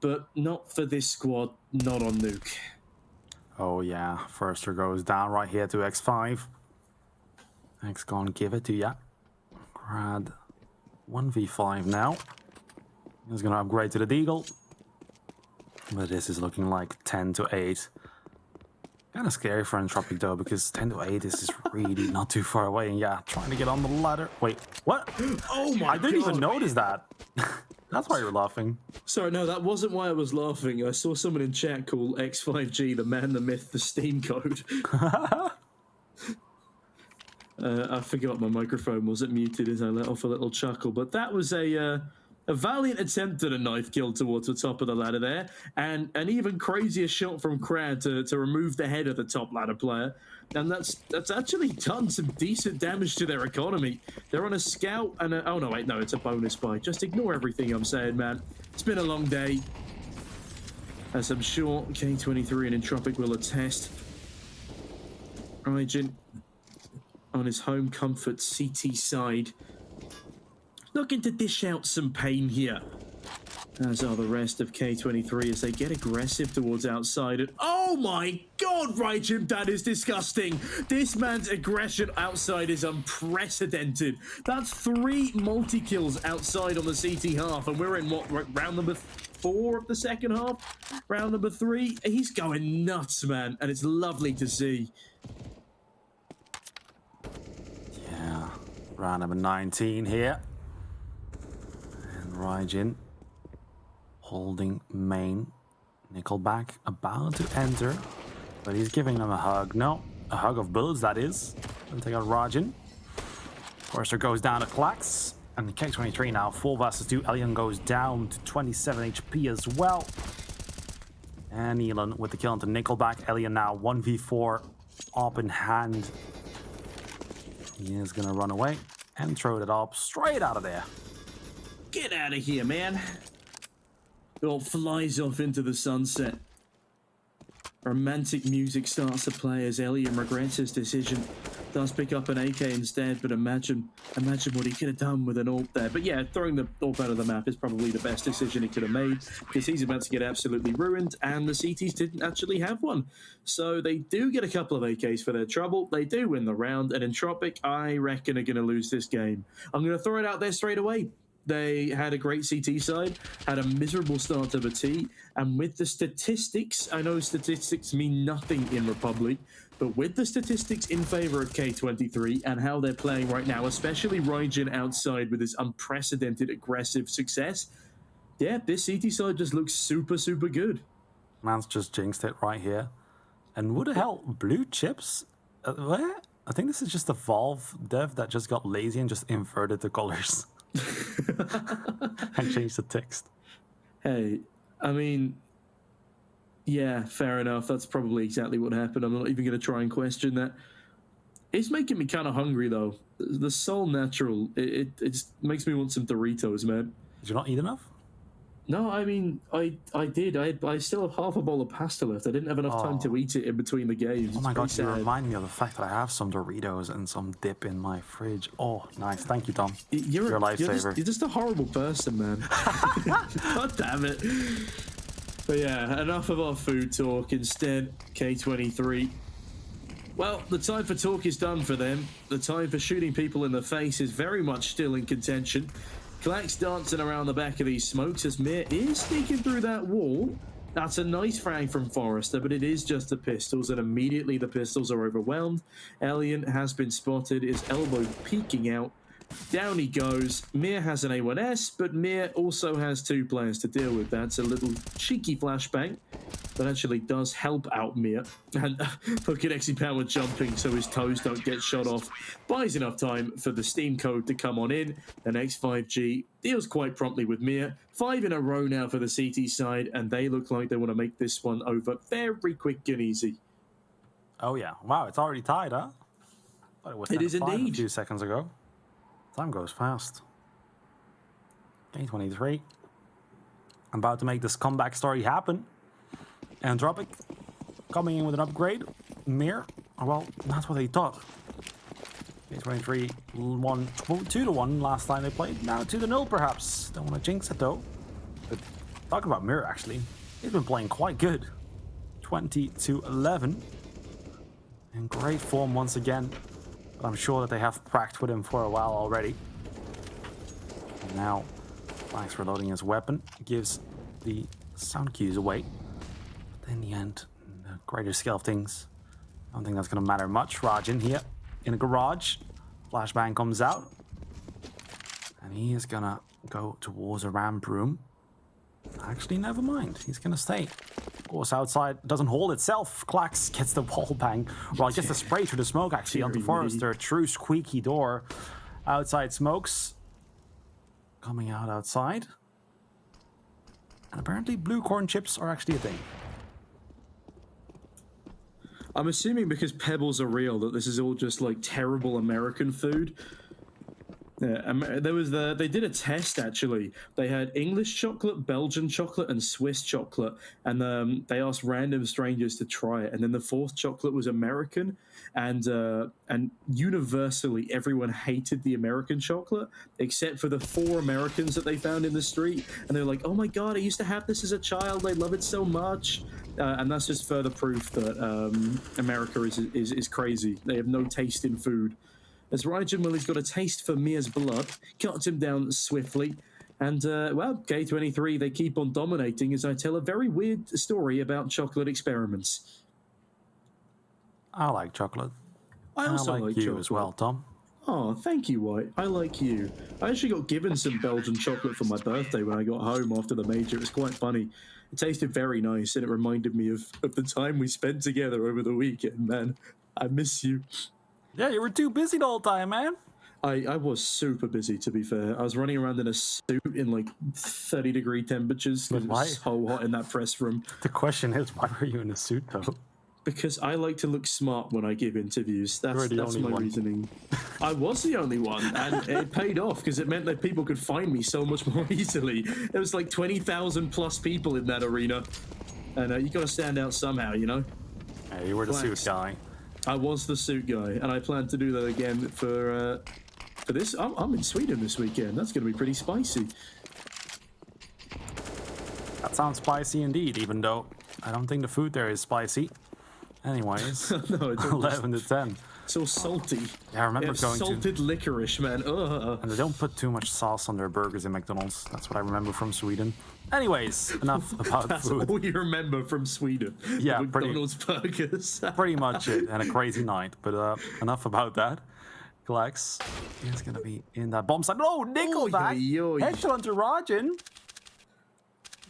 but not for this squad, not on Nuke. Oh yeah, Forrester goes down right here to X5. X gonna give it to ya. Grad 1v5 now. He's gonna upgrade to the Deagle. But this is looking like 10 to 8. Kind of scary for Entropiq though, because 10 to 8 is really not too far away. And yeah, trying to get on the ladder. Wait, what? Oh my God. I didn't even notice that. That's why you're laughing. Sorry, no, that wasn't why I was laughing. I saw someone in chat call X5G the man, the myth, the Steam code. I forgot my microphone wasn't muted as I let off a little chuckle, but that was a valiant attempt at a knife kill towards the top of the ladder there, and an even crazier shot from Krad to remove the head of the top ladder player. And that's actually done some decent damage to their economy. They're on a scout and oh no, wait, no, it's a bonus buy. Just ignore everything I'm saying, man. It's been a long day, as I'm sure K23 and Entropiq will attest. Raijin on his home comfort CT side, looking to dish out some pain here, as are the rest of K23 as they get aggressive towards outside. And oh my God, Raijin, that is disgusting. This man's aggression outside is unprecedented. That's 3 multi-kills outside on the CT half, and we're in what, round number 4 of the second half? Round number 3? He's going nuts, man, and it's lovely to see. Yeah, round number 19 here. Raijin holding main. Nickelback about to enter, but he's giving them a hug. No, a hug of bullets, that is. Gonna take out Raijin. Forrester goes down to Klax, and K23 now 4 versus 2. Elian goes down to 27 HP as well. And Elon with the kill into Nickelback. Elian now 1v4 up in hand. He is gonna run away and throw it up straight out of there. Get out of here, man. It all flies off into the sunset. Romantic music starts to play as Elian regrets his decision. Does pick up an AK instead, but imagine what he could have done with an AWP there. But yeah, throwing the AWP out of the map is probably the best decision he could have made, because he's about to get absolutely ruined, and the CTs didn't actually have one. So they do get a couple of AKs for their trouble. They do win the round, and Entropiq, I reckon, are going to lose this game. I'm going to throw it out there straight away. They had a great CT side, had a miserable start to the T, and with the statistics, I know statistics mean nothing in Republic, But with the statistics in favor of K23 and how they're playing right now, especially Raijin outside with his unprecedented aggressive success, yeah, this CT side just looks super, super good. Man's just jinxed it right here. And who the hell? Blue chips? Where? I think this is just a Valve dev that just got lazy and just inverted the colors. And changed the text. Hey, I mean, yeah, fair enough. That's probably exactly what happened. I'm not even going to try and question that. It's making me kind of hungry, though. The Soul Natural, it makes me want some Doritos, man. Did you not eat enough? No, I mean, I did. I still have half a bowl of pasta left. I didn't have enough time to eat it in between the games. Oh my god, you remind me of the fact that I have some Doritos and some dip in my fridge. Oh, nice. Thank you, Tom. You're a lifesaver. You're just a horrible person, man. God damn it. But yeah, enough of our food talk. Instead, K23. Well, the time for talk is done for them. The time for shooting people in the face is very much still in contention. Clack's dancing around the back of these smokes as Mir is sneaking through that wall. That's a nice frag from Forrester, but it is just the pistols, and immediately the pistols are overwhelmed. Elian has been spotted, his elbow peeking out. Down he goes. Mir has an A1S, but Mir also has two players to deal with. That's a little cheeky flashbang that actually does help out Mir. And look at Exy Power jumping so his toes don't get shot off. Buys enough time for the Steam code to come on in. And X5G deals quite promptly with Mir. 5 in a row now for the CT side, and they look like they want to make this one over very quick and easy. Oh yeah. Wow, it's already tied, huh? Thought it was It is 10-5 indeed. a few seconds ago. Time goes fast. K23. I'm about to make this comeback story happen. Entropiq coming in with an upgrade. Mir, well, that's what they thought. K23 won 2-1 last time they played. Now 2-0 perhaps. Don't want to jinx it though. But talking about Mir actually, he's been playing quite good. 20-11. In great form once again. But I'm sure that they have practiced with him for a while already. And now, Max reloading his weapon gives the sound cues away. But in the end, the greater scale of things, I don't think that's going to matter much. Raijin here in a garage. Flashbang comes out. And he is going to go towards a ramp room. Actually, never mind. He's going to stay. Of course, outside doesn't hold itself. Clax gets the wall bang. Well, gets the spray through the smoke, actually, onto Forrester. True squeaky door. Outside smokes. Coming out outside. And apparently blue corn chips are actually a thing. I'm assuming because pebbles are real that this is all just like terrible American food. Yeah, they did a test actually. They had English chocolate, Belgian chocolate, and Swiss chocolate, and they asked random strangers to try it. And then the fourth chocolate was American, and universally everyone hated the American chocolate except for the 4 Americans that they found in the street. And they're like, "Oh my god, I used to have this as a child. I love it so much." And that's just further proof that America is crazy. They have no taste in food. As Raijin, well, he's got a taste for Mir's blood, cuts him down swiftly, and, well, K23, they keep on dominating as I tell a very weird story about chocolate experiments. I like chocolate. I also like you chocolate as well, Tom. Oh, thank you, White. I like you. I actually got given some Belgian chocolate for my birthday when I got home after the major. It was quite funny. It tasted very nice, and it reminded me of the time we spent together over the weekend, man. I miss you. Yeah, you were too busy the whole time, man. I was super busy, to be fair. I was running around in a suit in like 30-degree temperatures because it was so hot in that press room. The question is, why were you in a suit, though? Because I like to look smart when I give interviews. That's my one. reasoning. I was the only one, and it paid off because it meant that people could find me so much more easily. There was like 20,000 plus people in that arena, and you got to stand out somehow, you know. Yeah, you were the suit guy. I was the suit guy, and I plan to do that again for this. I'm in Sweden this weekend. That's going to be pretty spicy. That sounds spicy indeed, even though I don't think the food there is spicy. Anyways, no, it's 11 to 10. It's all salty. Yeah, I remember going salted licorice, man. Ugh. And they don't put too much sauce on their burgers in McDonald's. That's what I remember from Sweden. Anyways, enough about That's food. all you remember from Sweden. Yeah, McDonald's burgers. pretty much it, and a crazy night. But enough about that. Glax is going to be in that bomb site. Oh, Nickelback! Headshot onto Rajan.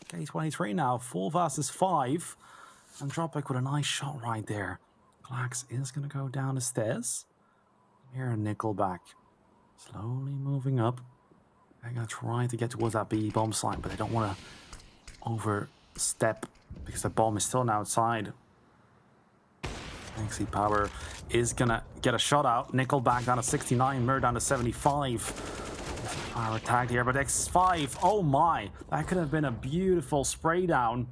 K23 now, 4 versus 5. Entropiq with a nice shot right there. Glax is going to go down the stairs. Here, Nickelback. Slowly moving up. They're going to try to get towards that B bomb site, but they don't want to overstep because the bomb is still outside. XC Power is going to get a shot out. Nickelback down to 69, Mir down to 75. Power tagged here, but X5, oh my. That could have been a beautiful spray down.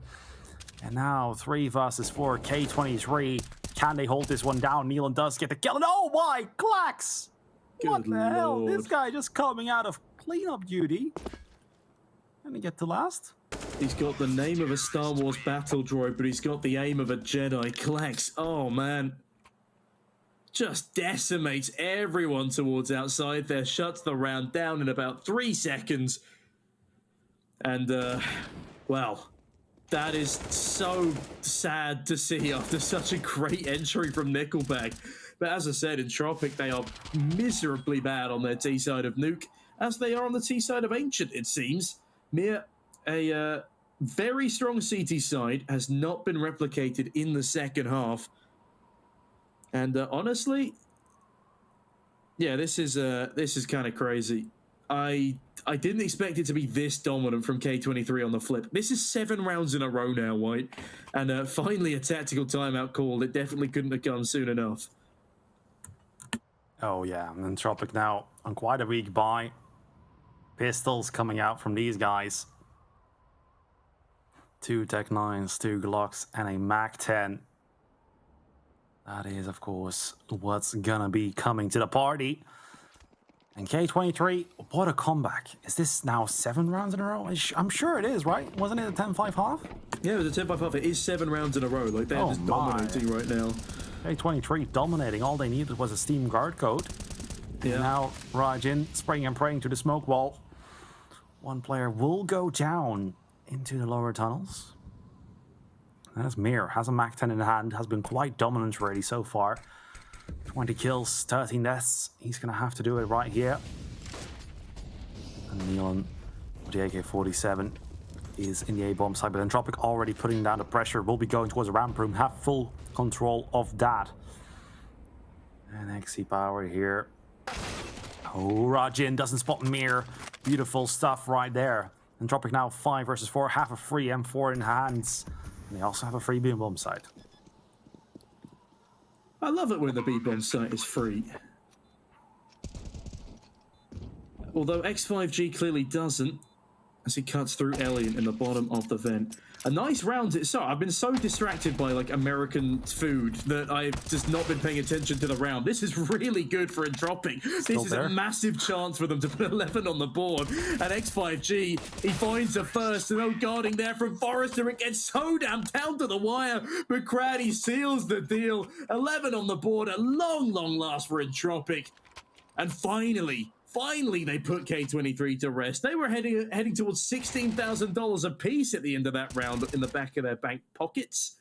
And now 3 versus 4, K23. Can they hold this one down? Nealon does get the kill. And oh my, Glax! What the hell? This guy just coming out of cleanup duty. Can he get to last? He's got the name of a Star Wars battle droid, but he's got the aim of a Jedi. Glax, oh man. Just decimates everyone towards outside there. Shuts the round down in about 3 seconds. And, well... That is so sad to see after such a great entry from Nickelback. But as I said, Entropiq, they are miserably bad on their T side of Nuke, as they are on the T side of Ancient, it seems. Mir, a very strong CT side, has not been replicated in the second half. And honestly, yeah, this is kind of crazy. I didn't expect it to be this dominant from K23 on the flip. This is 7 rounds in a row now, White. And finally a tactical timeout called. It definitely couldn't have come soon enough. Oh yeah, and Entropiq now on quite a weak buy. Pistols coming out from these guys. 2 Tech 9s, 2 Glocks, and a Mac 10. That is, of course, what's gonna be coming to the party. And K23, what a comeback. Is this now 7 rounds in a row? I'm sure it is, right? Wasn't it a 10-5 half? Yeah, it was a 10-5 half. It is 7 rounds in a row. Like, they're just dominating right now. K23 dominating. All they needed was a Steam guard code. Yeah. And now Rajan spraying and praying to the smoke wall. One player will go down into the lower tunnels. That's Mir. Has a Mac 10 in hand. Has been quite dominant already so far. 20 kills, 13 deaths. He's going to have to do it right here. And Nealon, with the AK-47, is in the A-bomb side. But Entropiq already putting down the pressure. Will be going towards the ramp room. Have full control of that. And XC Power here. Oh, Rajan doesn't spot Mir. Beautiful stuff right there. Entropiq now 5 versus 4. Have a free M4 in hands. And they also have a free B-bomb side. I love it when the B-bomb site is free. Although X5G clearly doesn't, as he cuts through Alien in the bottom of the vent. A nice round. So I've been so distracted by like American food that I've just not been paying attention to the round. This is really good for Entropiq. This is a massive chance for them to put 11 on the board. And X5G, he finds a first. And no guarding there from Forrester. It gets so damn down to the wire. But Craddy seals the deal. 11 on the board. A long, long last for Entropiq. And finally, they put K23 to rest. They were heading towards $16,000 a piece at the end of that round in the back of their bank pockets.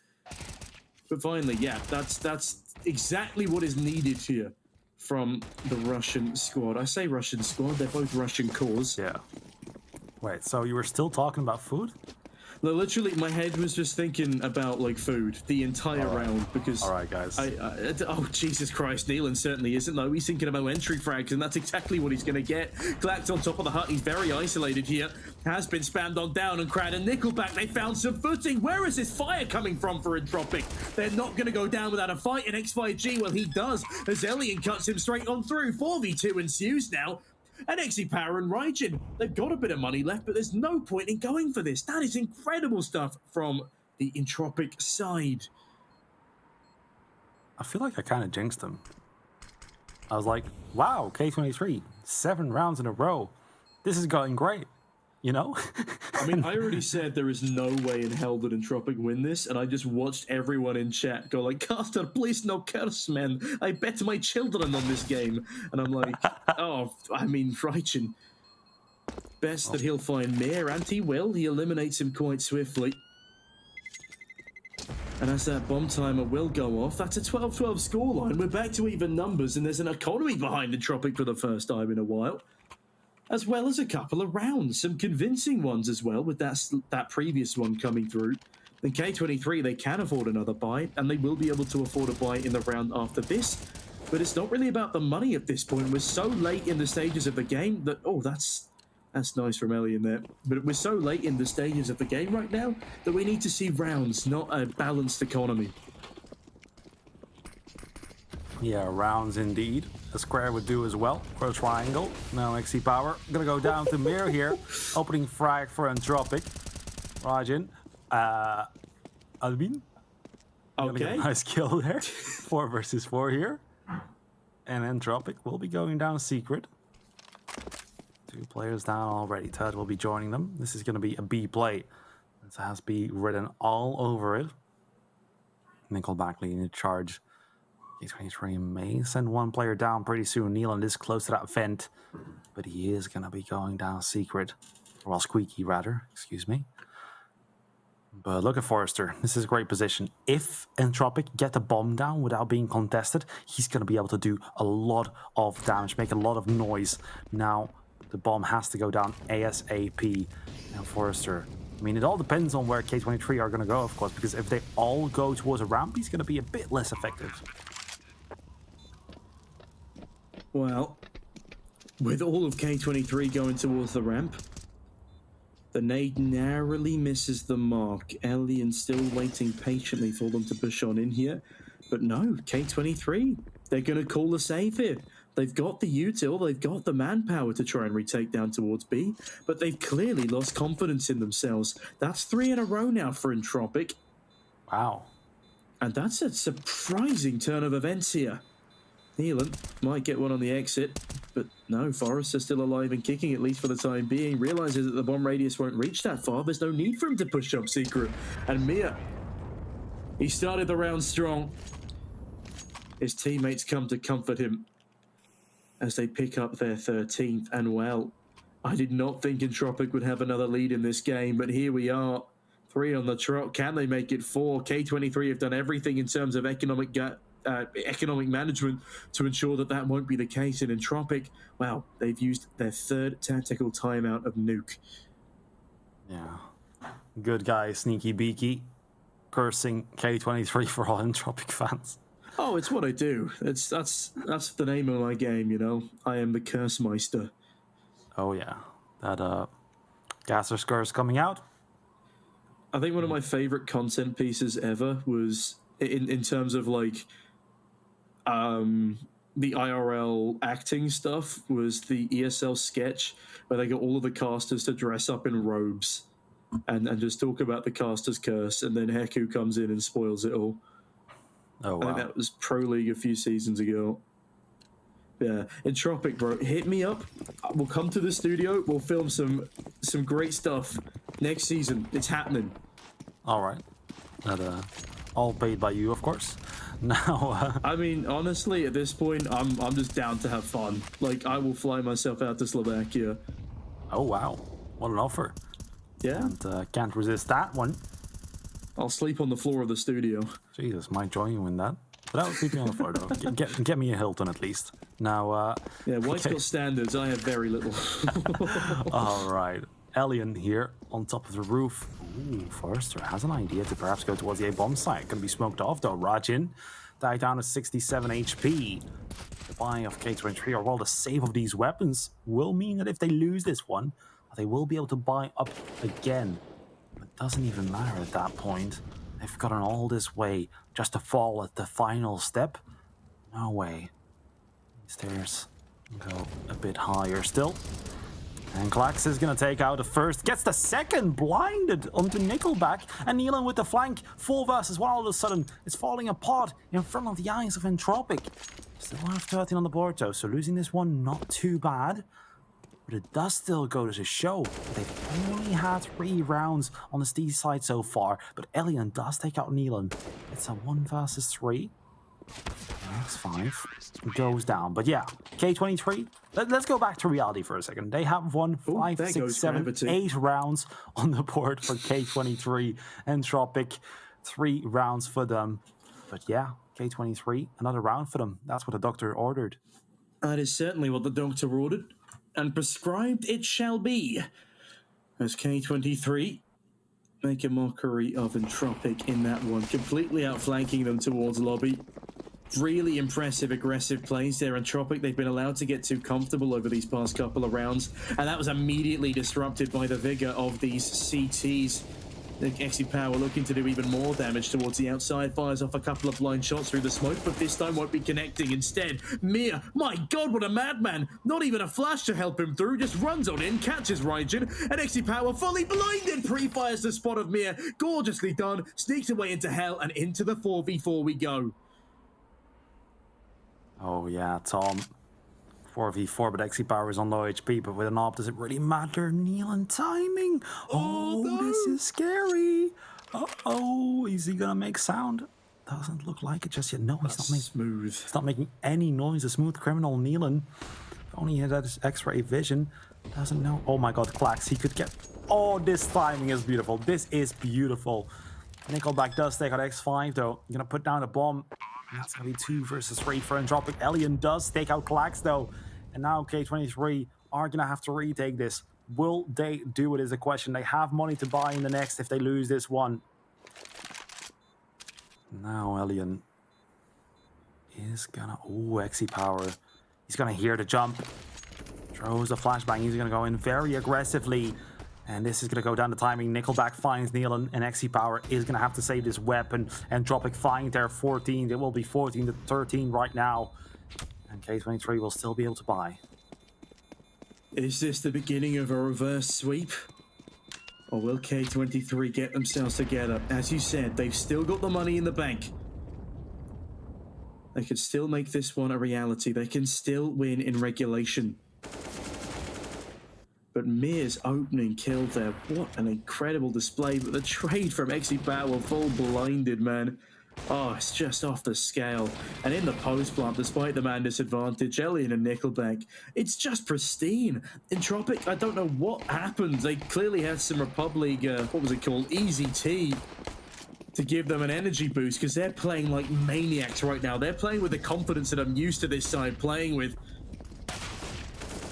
But finally, yeah, that's exactly what is needed here from the Russian squad. I say Russian squad, they're both Russian cores. Yeah. Wait, so you were still talking about food? No, literally, my head was just thinking about, like, food the entire round, because... Alright, guys. Oh, Jesus Christ, Nealon certainly isn't, though. He's thinking about entry frags, and that's exactly what he's going to get. Glax on top of the hut. He's very isolated here. Has been spammed on down, and Crad and Nickelback, they found some footing. Where is this fire coming from for Entropiq? They're not going to go down without a fight, and X5G, well, he does, as Elian cuts him straight on through. 4v2 ensues now. And XC Power and Rajan, they've got a bit of money left, but there's no point in going for this. That is incredible stuff from the Entropiq side. I feel like I kind of jinxed them. I was like, wow, K23, 7 rounds in a row. This is going great. you know? I mean, I already said there is no way in hell that Entropiq win this, and I just watched everyone in chat go like, Caster, please no curse, man. I bet my children on this game. And I'm like, oh, I mean, Freichin. Best that he'll find Mir, and he will. He eliminates him quite swiftly. And as that bomb timer will go off, that's a 12-12 scoreline. We're back to even numbers, and there's an economy behind Entropiq for the first time in a while. As well as a couple of rounds, some convincing ones as well, with that previous one coming through. Then K23, they can afford another buy, and they will be able to afford a buy in the round after this. But it's not really about the money at this point. We're so late in the stages of the game that, oh, that's nice from Ellie in there. But we're so late in the stages of the game right now that we need to see rounds, not a balanced economy. Yeah, rounds indeed. A square would do as well for a triangle. Now XC Power gonna go down to Mir here. Opening frag for Entropiq. Rajin. Albin. Okay. Nice kill there. 4 versus 4 here. And Entropiq will be going down secret. 2 players down already. Ted will be joining them. This is going to be a B play. This has be written all over it. Nickelback leading the charge. K23 may send 1 player down pretty soon. Neelan is close to that vent, but he is going to be going down secret. Well, squeaky rather, excuse me. But look at Forrester. This is a great position. If Entropiq get the bomb down without being contested, he's going to be able to do a lot of damage, make a lot of noise. Now, the bomb has to go down ASAP. And Forrester, I mean, it all depends on where K23 are going to go, of course, because if they all go towards a ramp, he's going to be a bit less effective. Well, with all of K23 going towards the ramp, the nade narrowly misses the mark. Alien still waiting patiently for them to push on in here. But no, K23, they're going to call the save here. They've got the util, they've got the manpower to try and retake down towards B, but they've clearly lost confidence in themselves. That's 3 in a row now for Entropiq. Wow. And that's a surprising turn of events here. Neelan might get one on the exit, but no, Forrester's still alive and kicking, at least for the time being. Realizes that the bomb radius won't reach that far. There's no need for him to push up secret. And Mir, he started the round strong. His teammates come to comfort him as they pick up their 13th. And well, I did not think Entropiq would have another lead in this game, but here we are. 3 on the trot. Can they make it 4? K23 have done everything in terms of economic management to ensure that that won't be the case. In Entropiq, wow, they've used their 3rd tactical timeout of nuke. Yeah. Good guy, Sneaky Beaky, cursing K23 for all Entropiq fans. Oh, it's what I do. That's the name of my game, you know. I am the Curse Meister. Oh yeah. That Gasser's curse coming out. I think one of my favorite content pieces ever was in terms of like the IRL acting stuff was the ESL sketch where they got all of the casters to dress up in robes and just talk about the caster's curse, and then Heku comes in and spoils it all. Oh, wow. I think that was Pro League a few seasons ago. Yeah, Entropiq, bro, hit me up. We'll come to the studio. We'll film some great stuff next season. It's happening. All right. That all paid by you, of course. Now, I mean, honestly, at this point, I'm just down to have fun. Like, I will fly myself out to Slovakia. Oh wow, what an offer! Yeah, and can't resist that one. I'll sleep on the floor of the studio. Jesus, might join you in that. Without sleeping on the floor, though. Get me a Hilton at least. Now, yeah, White's got standards. I have very little. All right, Alien here on top of the roof. Ooh, Forrester has an idea to perhaps go towards the A-bomb site. Gonna be smoked off though. Rajin died down to 67 HP. The buy of K23, or well, the save of these weapons will mean that if they lose this one, they will be able to buy up again. It doesn't even matter at that point. They've gotten all this way just to fall at the final step. No way. Stairs go a bit higher still. And Klax is going to take out the first, gets the second, blinded onto Nickelback, and Neelan with the flank, 4 versus 1 all of a sudden. It's falling apart in front of the eyes of Entropiq. Still have 13 on the board though, so losing this one not too bad. But it does still go to show they've only had 3 rounds on the Steez side so far, but Elian does take out Neelan. It's a 1 versus 3. X5 goes down. But yeah, K23, let's go back to reality for a second. They have won 5, 6, 7, 8 rounds on the board for K23. Entropiq, 3 rounds for them. But yeah, K23, another round for them. That's what the doctor ordered. That is certainly what the doctor ordered, and prescribed it shall be. As K23 make a mockery of Entropiq in that one, completely outflanking them towards lobby. Really impressive, aggressive plays there. Entropiq, they've been allowed to get too comfortable over these past couple of rounds, and that was immediately disrupted by the vigor of these CTs. The Exi Power looking to do even more damage towards the outside, fires off a couple of blind shots through the smoke, but this time won't be connecting. Instead, Mir, my god, what a madman! Not even a flash to help him through, just runs on in, catches Raijin, and Exi Power fully blinded, pre-fires the spot of Mir, gorgeously done, sneaks away into hell, and into the 4v4 we go. Oh yeah, Tom. 4v4, but Exi Power is on low HP, but with an AWP, does it really matter? Neelan timing! Oh, no. This is scary! Uh-oh, is he gonna make sound? Doesn't look like it just yet. No, he's not making smooth. He's not making any noise. A smooth criminal, Neelan. If only he had his X-ray vision. Doesn't know. Oh my god, Clax, he could get... Oh, this timing is beautiful. This is beautiful. Nickelback does take out X5 though. Gonna put down a bomb. That's gonna be 2 versus 3 for Entropiq. Elian does take out Clax though. And now K23 are gonna have to retake this. Will they do it is a question. They have money to buy in the next if they lose this one. Now Elian is gonna... Ooh, Exi Power. He's gonna hear the jump. Throws a flashbang. He's gonna go in very aggressively. And this is going to go down the timing. Nickelback finds Neelan, and Exi Power is going to have to save this weapon. Entropiq find their 14. It will be 14 to 13 right now. And K23 will still be able to buy. Is this the beginning of a reverse sweep? Or will K23 get themselves together? As you said, they've still got the money in the bank. They could still make this one a reality. They can still win in regulation. But Mir's opening kill there, what an incredible display. But the trade from Exi Power, full blinded, man. Oh, it's just off the scale. And in the post plant, despite the man disadvantage, Elian and Nickelback, it's just pristine. Entropiq, I don't know what happened. They clearly had some REPUBLEAGUE, what was it called? Easy Tea to give them an energy boost, because they're playing like maniacs right now. They're playing with the confidence that I'm used to this side playing with.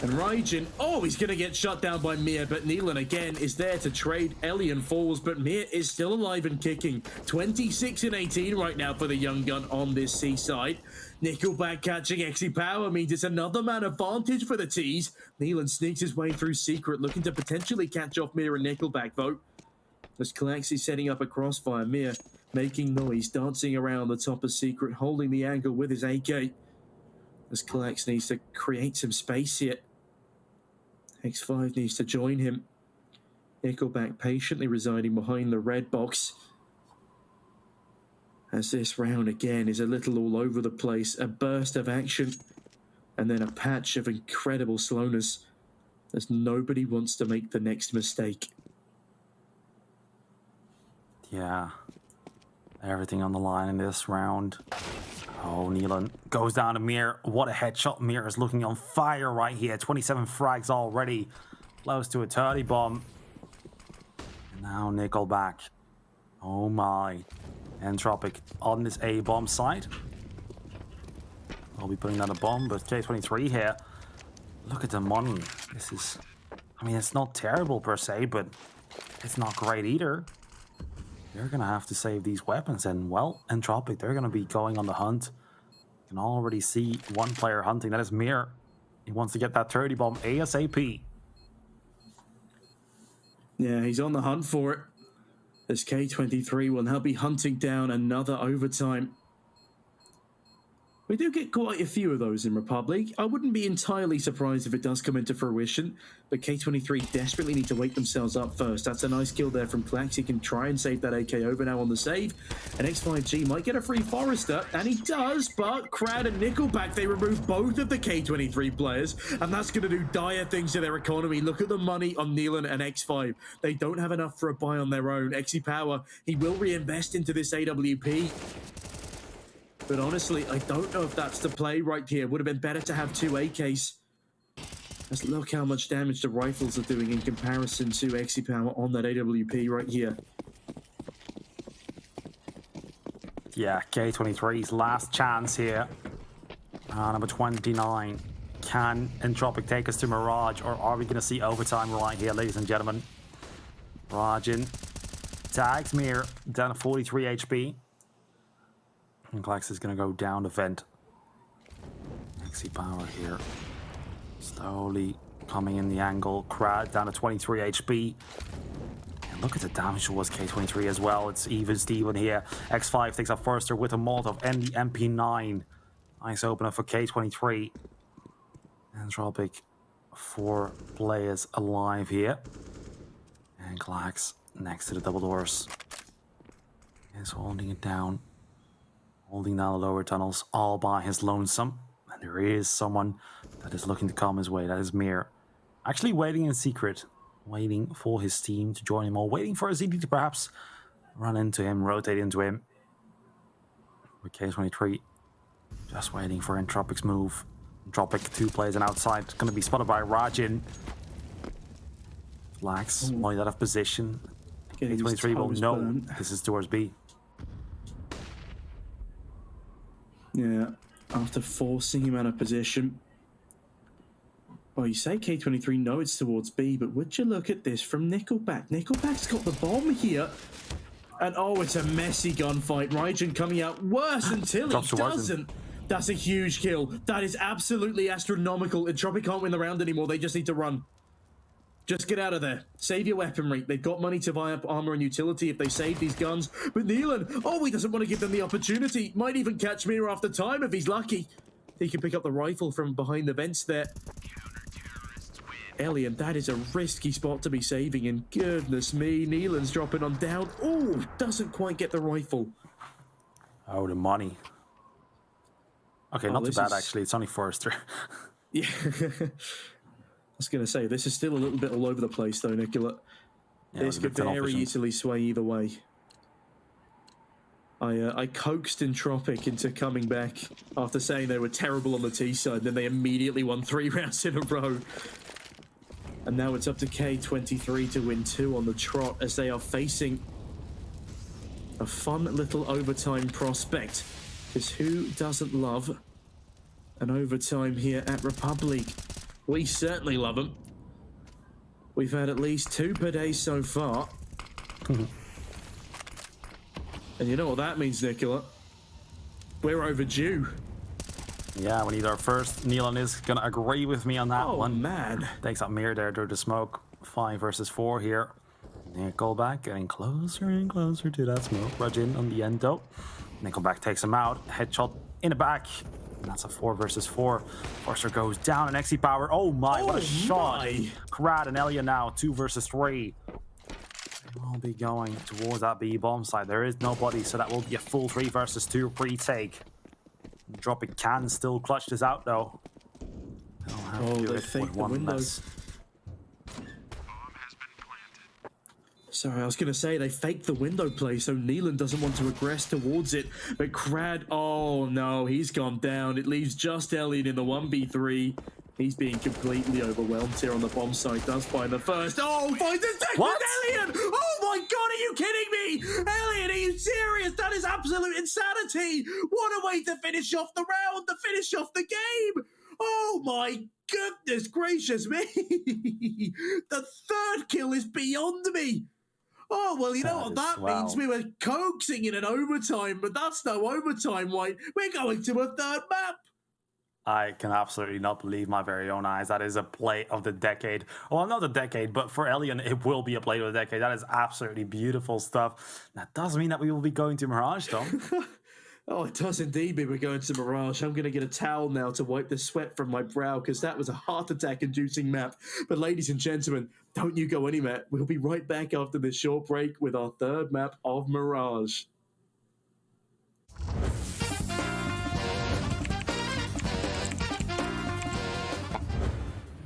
And Raijin, oh, he's going to get shut down by Mir, but Neelan again is there to trade. Elian falls, but Mir is still alive and kicking. 26 and 18 right now for the young gun on this seaside. Nickelback catching Exi Power means it's another man advantage for the T's. Neelan sneaks his way through Secret, looking to potentially catch off Mir and Nickelback, though. As Calaxi setting up a crossfire, Mir making noise, dancing around the top of Secret, holding the angle with his AK. As Calax needs to create some space here. X5 needs to join him. Nickelback patiently residing behind the red box. As this round again is a little all over the place. A burst of action and then a patch of incredible slowness as nobody wants to make the next mistake. Yeah. Everything on the line in this round. Oh, Neelan goes down to Mir. What a headshot. Mir is looking on fire right here. 27 frags already. Close to a 30 bomb. And now Nickelback. Oh my. Entropiq on this A bomb site. I'll be putting down a bomb, but K23 here. Look at the money. This is... I mean, it's not terrible per se, but it's not great either. They're going to have to save these weapons, and, well, Entropiq, they're going to be going on the hunt. You can already see one player hunting. That is Mir. He wants to get that 30 bomb ASAP. Yeah, he's on the hunt for it. As K23 will now be hunting down another overtime. We do get quite a few of those in Republic. I wouldn't be entirely surprised if it does come into fruition, but K23 desperately need to wake themselves up first. That's a nice kill there from Klax. He can try and save that AK over now on the save, and X5G might get a free Forester, and he does, but Crad and Nickelback, they remove both of the K23 players, and that's going to do dire things to their economy. Look at the money on Neelan and X5. They don't have enough for a buy on their own. Xe Power, he will reinvest into this AWP. But honestly, I don't know if that's the play right here. Would have been better to have two AKs. Let's look how much damage the rifles are doing in comparison to Xe Power on that AWP right here. Yeah, K23's last chance here. Number 29. Can Entropiq take us to Mirage, or are we going to see overtime right here, ladies and gentlemen? Rajin tags Mir down to 43 HP. And Klax is going to go down the vent. Xe Power here. Slowly coming in the angle. Crad down to 23 HP. And look at the damage towards K23 as well. It's even Steven here. X5 takes up Forster with a Molotov and the MP9. Nice opener for K23. Entropiq, 4 players alive here. And Klax next to the double doors is holding it down. Holding down the lower tunnels all by his lonesome. And there is someone that is looking to come his way. That is Mir. Actually waiting in secret. Waiting for his team to join him, or waiting for ZD to perhaps run into him, rotate into him. With K23 just waiting for Entropiq's move. Entropiq, 2 players and outside. Going to be spotted by Rajin. Flags, wide out of position. K23 will know this is towards B. Yeah, after forcing him out of position. Well, you say K23 know it's towards B, but would you look at this from Nickelback? Nickelback's got the bomb here. And oh, it's a messy gunfight. Raijin coming out worse until he doesn't. That's a huge kill. That is absolutely astronomical. Entropiq can't win the round anymore. They just need to run. Just get out of there. Save your weaponry. They've got money to buy up armor and utility if they save these guns. But Neelan, oh, he doesn't want to give them the opportunity. Might even catch Mir after time if he's lucky. He can pick up the rifle from behind the vents there. Elian, that is a risky spot to be saving, and goodness me, Neelan's dropping on down. Oh, doesn't quite get the rifle. Oh, the money. Okay, not too bad, actually. It's only Forrester. Yeah. I was going to say, this is still a little bit all over the place, though, Nicola. Yeah, this could very easily sway either way. I coaxed Entropiq into coming back after saying they were terrible on the T side, then they immediately won 3 rounds in a row. And now it's up to K23 to win 2 on the trot as they are facing a fun little overtime prospect. Because who doesn't love an overtime here at Republic? We certainly love them. We've had at least 2 per day so far. And you know what that means, Nicola? We're overdue. Yeah, we need our first. Neelan is going to agree with me on that one. Oh, man. Takes up Mir there through the smoke. 5 versus 4 here. Nickelback getting closer and closer to that smoke. Rajin on the end, though. Nickelback takes him out. Headshot in the back. And that's a 4 versus 4. Forster goes down, and Xe Power. Oh my, what a shot. Krad and Elia now, 2 versus 3. They will be going towards that B bomb side. There is nobody, so that will be a full 3 versus 2 retake. Entropiq can still clutch this out, though. They'll have to do it with 1 less. Sorry, I was going to say they faked the window play, so Neelan doesn't want to aggress towards it. But Crad, oh no, he's gone down. It leaves just Elliot in the 1v3. He's being completely overwhelmed here on the bomb site. Does find the first. Oh, finds the second, Elliot! Oh my god, are you kidding me? Elliot, are you serious? That is absolute insanity! What a way to finish off the round, to finish off the game! Oh my goodness gracious me! The 3rd kill is beyond me! Oh, well, you know what that means? We were coaxing in an overtime, but that's no overtime, White. We're going to a 3rd map. I can absolutely not believe my very own eyes. That is a play of the decade. Well, not the decade, but for Elian, it will be a play of the decade. That is absolutely beautiful stuff. That does mean that we will be going to Mirage, though. Oh, it does indeed mean we're going to Mirage. I'm going to get a towel now to wipe the sweat from my brow because that was a heart attack-inducing map. But ladies and gentlemen, don't you go anywhere. We'll be right back after this short break with our third map of Mirage.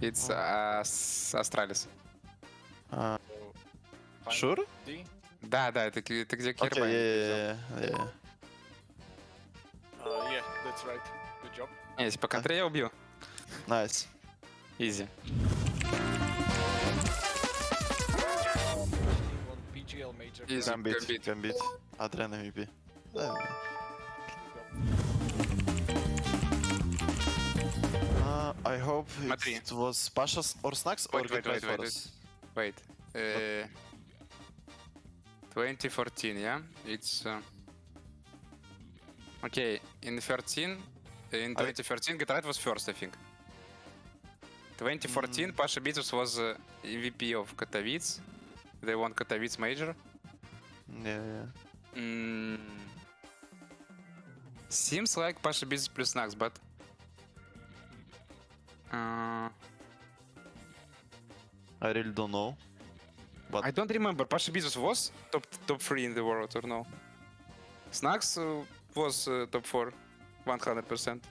It's Astralis. Sure? Да, это где Okay, Кербайн. yeah. Yeah, that's right. Good job. Если по контре я убью. Nice. Easy. PGL major. Easy. Gambit. Adren MVP. I hope it was Pasha's or Snacks or Wait. 2014, yeah? It's... Okay, in 2013, Get Right was first, I think. 2014, Pasha Bitus was MVP of Katowice. They won Katowice Major. Yeah. Seems like Pasha Bitus plus Snacks, but... I really don't know. But I don't remember. Pasha Bitus was top 3 in the world or no? Snacks was top 4, 100%.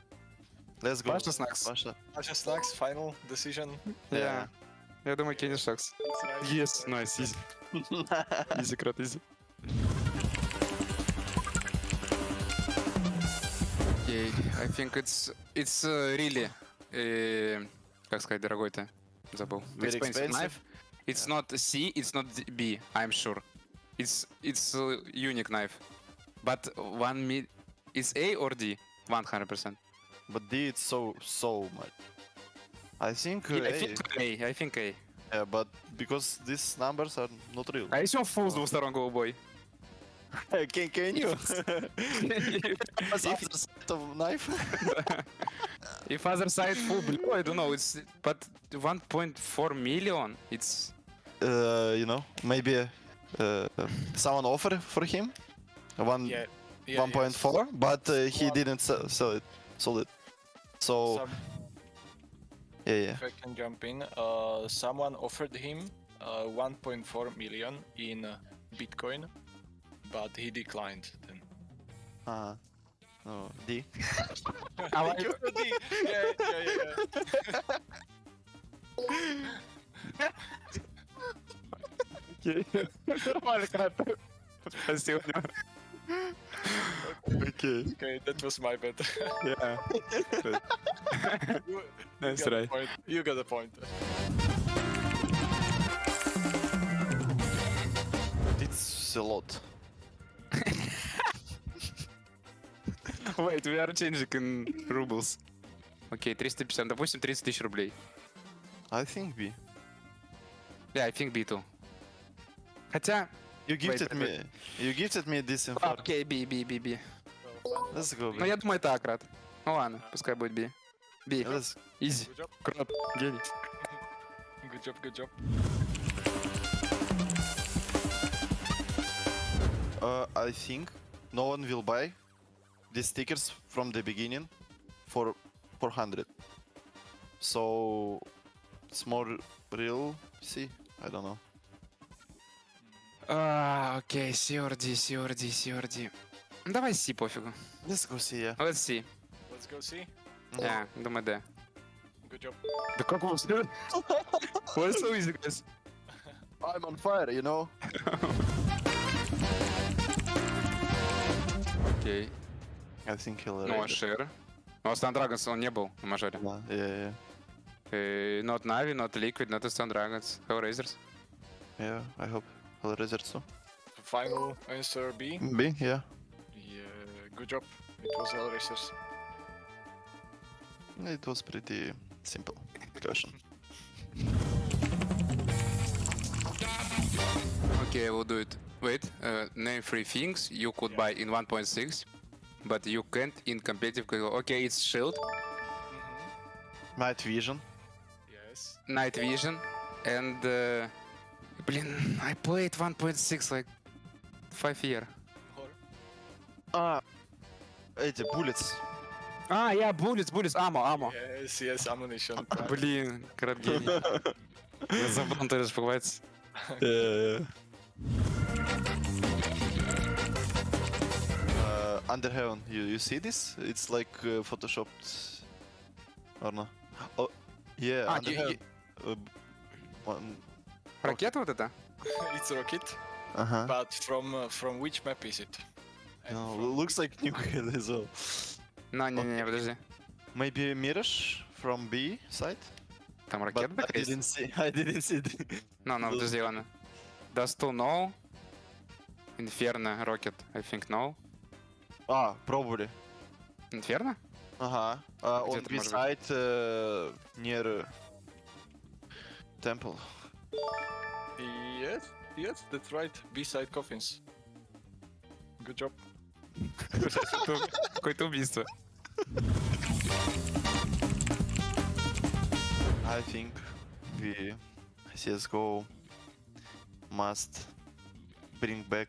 Let's go. Pasha Snacks. Pasha Snacks, final decision. Yeah. Я думаю, Kenny Snacks. Yes, nice, easy. Easy, крот, easy. Okay, I think it's really, как сказать, дорогой-то, забыл. Very expensive. Knife. It's not C, it's not B, I'm sure. It's a unique knife. But is A or D? 100%. But D it's so much. I think I think A. Yeah, but because these numbers are not real. А если он full с двух бой? Can you? Other side of knife? If other side full blue, I don't know. It's but 1.4 million. It's maybe someone offered for him 1.4, but he didn't sell it. Sold it. So If I can jump in, someone offered him 1.4 million in Bitcoin, but he declined then. No, D. Thank you for D. Yeah. Нормально, крат. Спасибо. Okay, that was my bad. Yeah. Nice try. You got a point. It's a lot. Wait, we are changing in rubles. Окей, 350, допустим, 30 тысяч рублей. I think B. Yeah, I think B too. Хотя... You gifted me this info. Окей, B. Let's go. Ну, я думаю, так, Рад. Ну ладно, пускай будет B. B. Easy. Крот. Гений. Good job. I think no one will buy these stickers from the beginning for 400. So it's more real. See, I don't know. Окей, CRD. Давай C, пофигу. Let's go see, yeah. Let's see. Let's go see. Yeah, думаю, да. Good job. Да как он сделал? What's so easy, guys? I'm on fire, you know? Окей. I think he'll Ну, а Шер? Ну, а Stun Dragons он не был на мажоре. Yeah. Not Navi, not Liquid, not Stun Dragons. Hellraisers. Yeah, I hope Hellraisers too. Final answer B. B, yeah. Yeah, good job. It was Hellraisers. It was pretty simple question. Okay, I will do it. Wait, name 3 things you could buy in 1.6, but you can't in competitive. Okay, it's Shield. Night Vision. Yes. Night Vision, and I played 1.6 like 5 years. Эти, bullets. А, yeah, bullets, ammo. Yes, ammunition. Блин, крат гений. Я забыл, он тоже покупается. Underheaven, you see this? It's like photoshopped, or no? Oh, yeah. Underheaven. Ракета вот эта? It's rocket. But from which map is it? No, looks like nuclear as well. No, не, подожди. Maybe Mirage from B side? Там ракета такая есть? I didn't see it. No, подожди, ладно. Dust 2, no. Inferno, Rocket, I think no. Probably. Inferno? On B side near temple. Yes, that's right. B side coffins. Good job. Какое-то убийство. I think we CSGO must bring back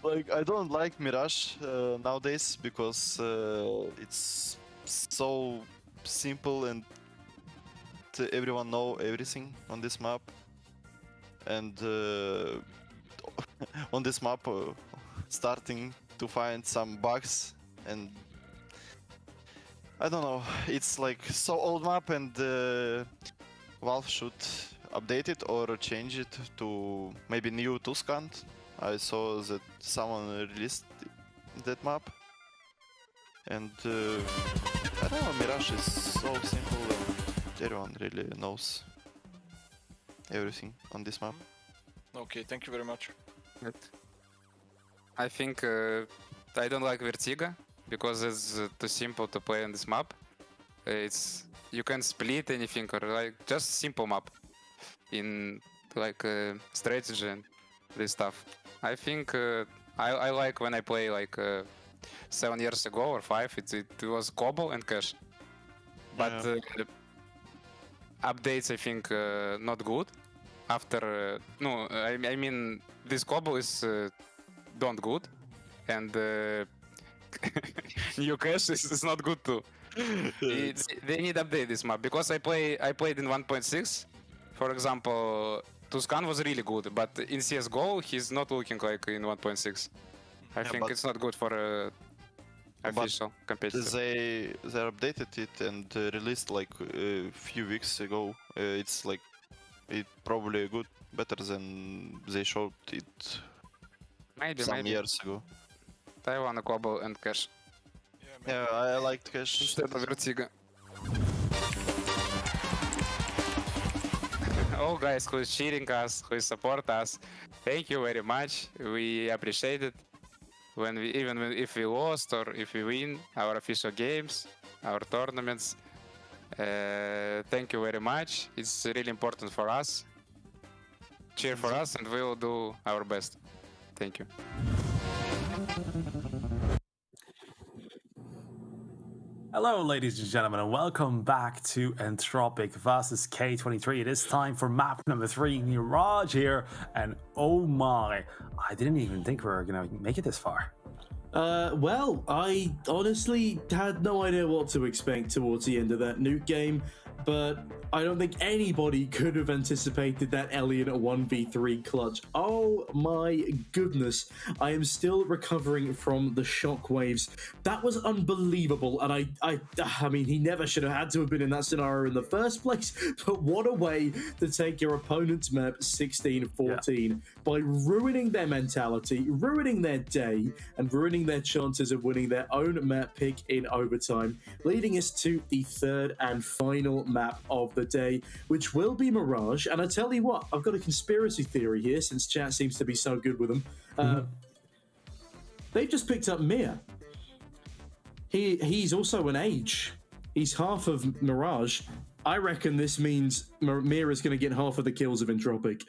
like I don't like Mirage nowadays because it's so simple and everyone know everything on this map, and on this map starting to find some bugs, and I don't know, it's like so old map, and Valve should update it or change it to maybe new Tuscant. I saw that someone released that map, and I don't know, Mirage is so simple and everyone really knows everything on this map. Okay, thank you very much. I think I don't like Vertigo because it's too simple to play on this map. It's you can split anything or like just simple map in like strategy and this stuff. I think I like when I play like 7 years ago or 5. It was Cobble and Cash, but updates I think not good. After no, I mean this Cobble is don't good, and new Cash is not good too. They need update this map because I played in 1.6. For example, Tuscan was really good, but in CSGO he's not looking like in 1.6. I think it's not good for official competitive. They updated it and released like a few weeks ago. It's like it probably good, better than they showed it some years ago. I want a Cobble and Cash. Yeah, I liked Cash. Instead of Vertigo. All guys who is cheering us, who support us, thank you very much. We appreciate it. When we if we lost or if we win our official games, our tournaments. Thank you very much. It's really important for us. Cheer for us, and we will do our best. Thank you. Hello, ladies and gentlemen, and welcome back to Entropiq versus K23. It is time for map number 3, Mirage here, and oh my, I didn't even think we were gonna make it this far. Well, I honestly had no idea what to expect towards the end of that nuke game, but I don't think anybody could have anticipated that Elliot 1v3 clutch. Oh my goodness, I am still recovering from the shockwaves. That was unbelievable, and I mean, he never should have had to have been in that scenario in the first place, but what a way to take your opponent's map 16-14 by ruining their mentality, ruining their day, and ruining their chances of winning their own map pick in overtime, leading us to the third and final map of the day, which will be Mirage. And I tell you what, I've got a conspiracy theory here, since chat seems to be so good with them. They've just picked up Mir. He's also an Age. He's half of Mirage. I reckon this means Mir is going to get half of the kills of Entropiq.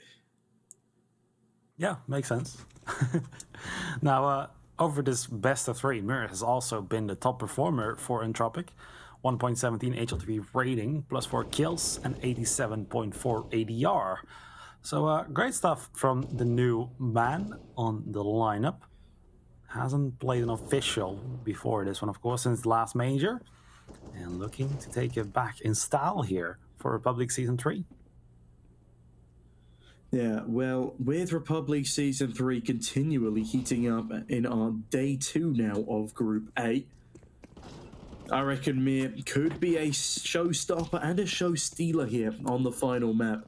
Yeah, makes sense. Now, over this best of 3, Mir has also been the top performer for Entropiq. 1.17 HLTV rating, plus 4 kills, and 87.4 ADR. So great stuff from the new man on the lineup. Hasn't played an official before this one, of course, since the last major. And looking to take it back in style here for Republic Season 3. Yeah, well, with Republic Season 3 continually heating up in our day 2 now of Group A, I reckon Mir could be a showstopper and a show stealer here on the final map.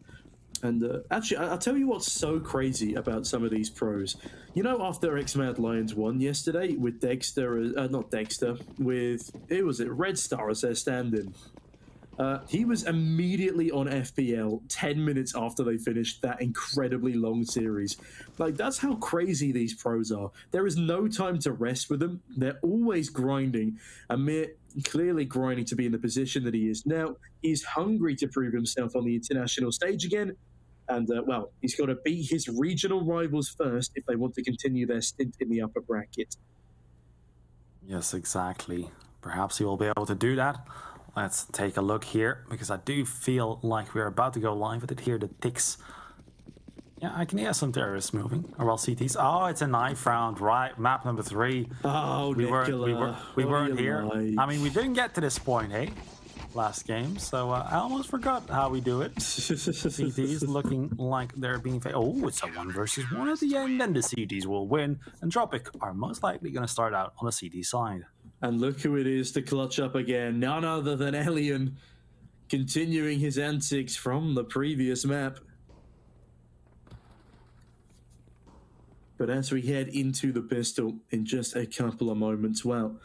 And actually, I'll tell you what's so crazy about some of these pros. You know, after X-Mad Lions won yesterday with Red Star as their stand-in. He was immediately on FPL 10 minutes after they finished that incredibly long series. Like, that's how crazy these pros are. There is no time to rest with them. They're always grinding. Amir clearly grinding to be in the position that he is now. He's hungry to prove himself on the international stage again. And, well, he's got to beat his regional rivals first if they want to continue their stint in the upper bracket. Yes, exactly. Perhaps he will be able to do that. Let's take a look here, because I do feel like we're about to go live with it here, the ticks. Yeah, I can hear some terrorists moving. Or well, CTs. Oh, it's a knife round, right? Map number 3. Oh, we Nicola, weren't here. like? I mean, we didn't get to this point, hey? Last game, so I almost forgot how we do it. CTs looking like they're being... Oh, it's a 1 versus 1 at the end, and the CTs will win. Entropiq are most likely going to start out on the CT side. And look who it is to clutch up again. None other than Elian, continuing his antics from the previous map. But as we head into the pistol in just a couple of moments, well,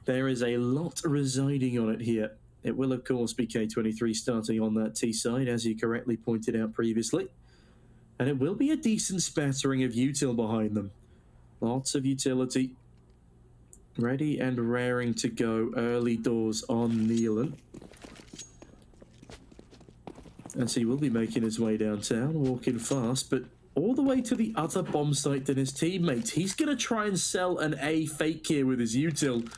there is a lot residing on it here. It will, of course, be K23 starting on that T side, as you correctly pointed out previously. And it will be a decent spattering of util behind them. Lots of utility. Ready and raring to go early doors on Neelan. As he will be making his way downtown, walking fast, but all the way to the other bomb site than his teammates. He's going to try and sell an A fake here with his util.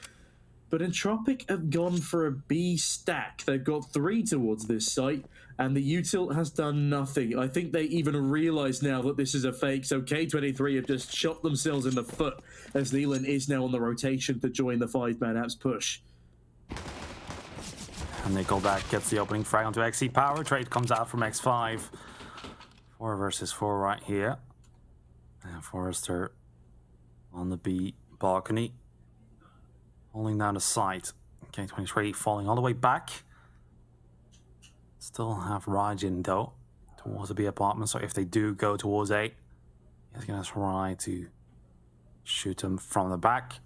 But Entropiq have gone for a B stack. They've got 3 towards this site, and the util has done nothing. I think they even realise now that this is a fake, so K23 have just shot themselves in the foot, as Leland is now on the rotation to join the 5-man apps push. And Nickelback gets the opening frag onto XC Power. Trade comes out from X5. 4 versus 4 right here. And Forrester on the B balcony. Holding down the site. K23 falling all the way back. Still have Rajin though towards the B apartment. So if they do go towards A, he's going to try to shoot them from the back.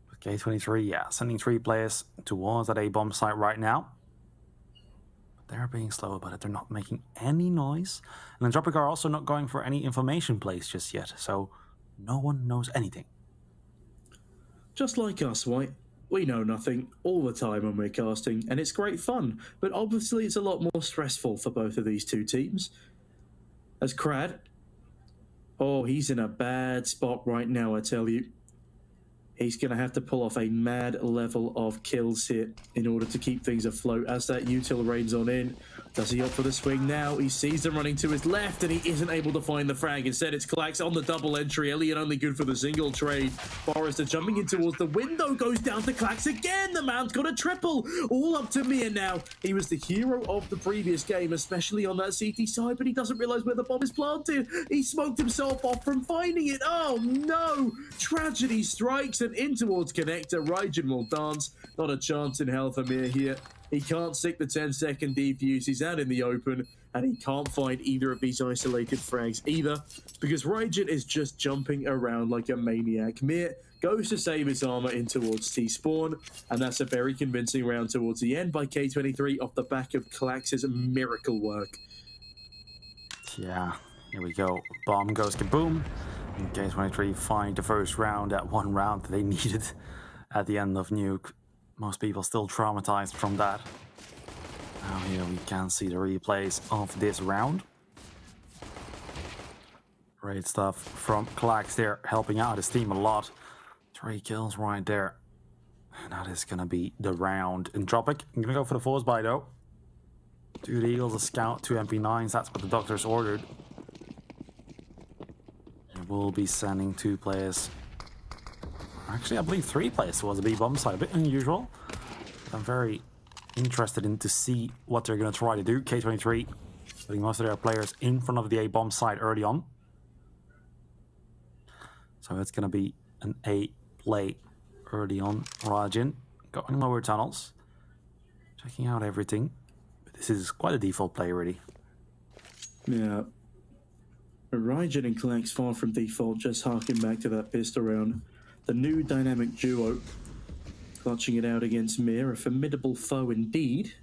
But K23, yeah, sending 3 players towards that A bomb site right now. But they're being slow about it. They're not making any noise. And Entropiq are also not going for any information plays just yet. So no one knows anything. Just like us, White. We know nothing all the time when we're casting, and it's great fun, but obviously it's a lot more stressful for both of these 2 teams. As Crad, oh, he's in a bad spot right now, I tell you. He's going to have to pull off a mad level of kills here in order to keep things afloat as that util rains on in. Does he opt for the swing now? He sees them running to his left and he isn't able to find the frag. Instead, it's Klax on the double entry. Elliot only good for the single trade. Forrester jumping in towards the window, goes down to Klax again. The man's got a triple. All up to Mir now. He was the hero of the previous game, especially on that CT side, but he doesn't realize where the bomb is planted. He smoked himself off from finding it. Oh no! Tragedy strikes and in towards connector. Raijin will dance. Not a chance in hell for Mir here. He can't stick the 10-second defuse. He's out in the open, and he can't find either of these isolated frags either, because Raijin is just jumping around like a maniac. Mir goes to save his armor in towards T-spawn, and that's a very convincing round towards the end by K23 off the back of Klax's miracle work. Yeah, here we go. Bomb goes kaboom. And K23 find the first round at 1 round that they needed at the end of Nuke. Most people still traumatized from that. Now here we can see the replays of this round. Great stuff from Klax there, helping out his team a lot. 3 kills right there. And that is going to be the round. Entropiq, I'm going to go for the force buy though. 2 Eagles, a Scout, 2 MP9s. That's what the doctors ordered. They will be sending 2 players. Actually, I believe 3 players towards the B bomb side. A bit unusual. I'm very interested in to see what they're going to try to do. K23 putting most of their players in front of the A bomb side early on. So it's going to be an A play early on. Rajin going lower tunnels. Checking out everything. But this is quite a default play, really. Yeah. Rajin and Klax far from default, just harking back to that pistol round. The new dynamic duo. Clutching it out against Mir, a formidable foe indeed.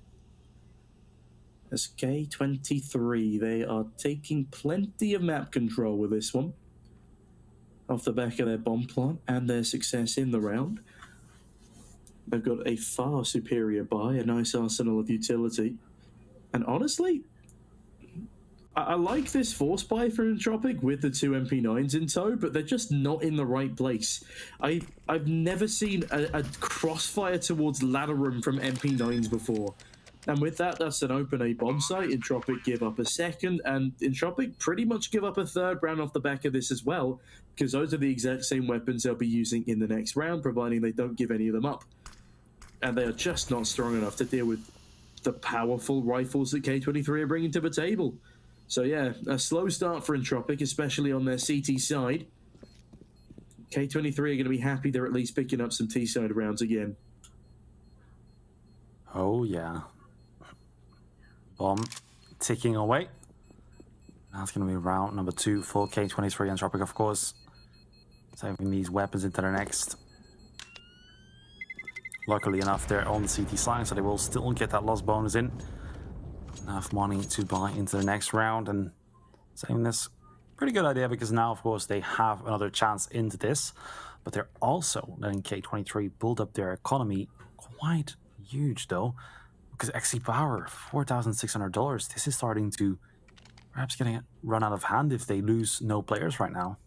As K23, they are taking plenty of map control with this one. Off the back of their bomb plant and their success in the round. They've got a far superior buy, a nice arsenal of utility. And honestly, I like this force buy for Entropiq with the 2 MP9s in tow, but they're just not in the right place. I've never seen a crossfire towards ladder room from MP9s before. And with that, that's an open A bomb site. Entropiq give up a second, and Entropiq pretty much give up a third round off the back of this as well, because those are the exact same weapons they'll be using in the next round, providing they don't give any of them up. And they are just not strong enough to deal with the powerful rifles that K23 are bringing to the table. So yeah, a slow start for Entropiq, especially on their CT side. K23 are going to be happy they're at least picking up some T-side rounds again. Oh yeah. Bomb ticking away. That's going to be round number 2 for K23. Entropiq, of course, saving these weapons into the next. Luckily enough, they're on the CT side, so they will still get that loss bonus in. Enough money to buy into the next round, and saving this, pretty good idea, because now, of course, they have another chance into this, but they're also letting K23 build up their economy quite huge, though, because XC Power, $4,600, this is starting to perhaps getting run out of hand if they lose no players right now.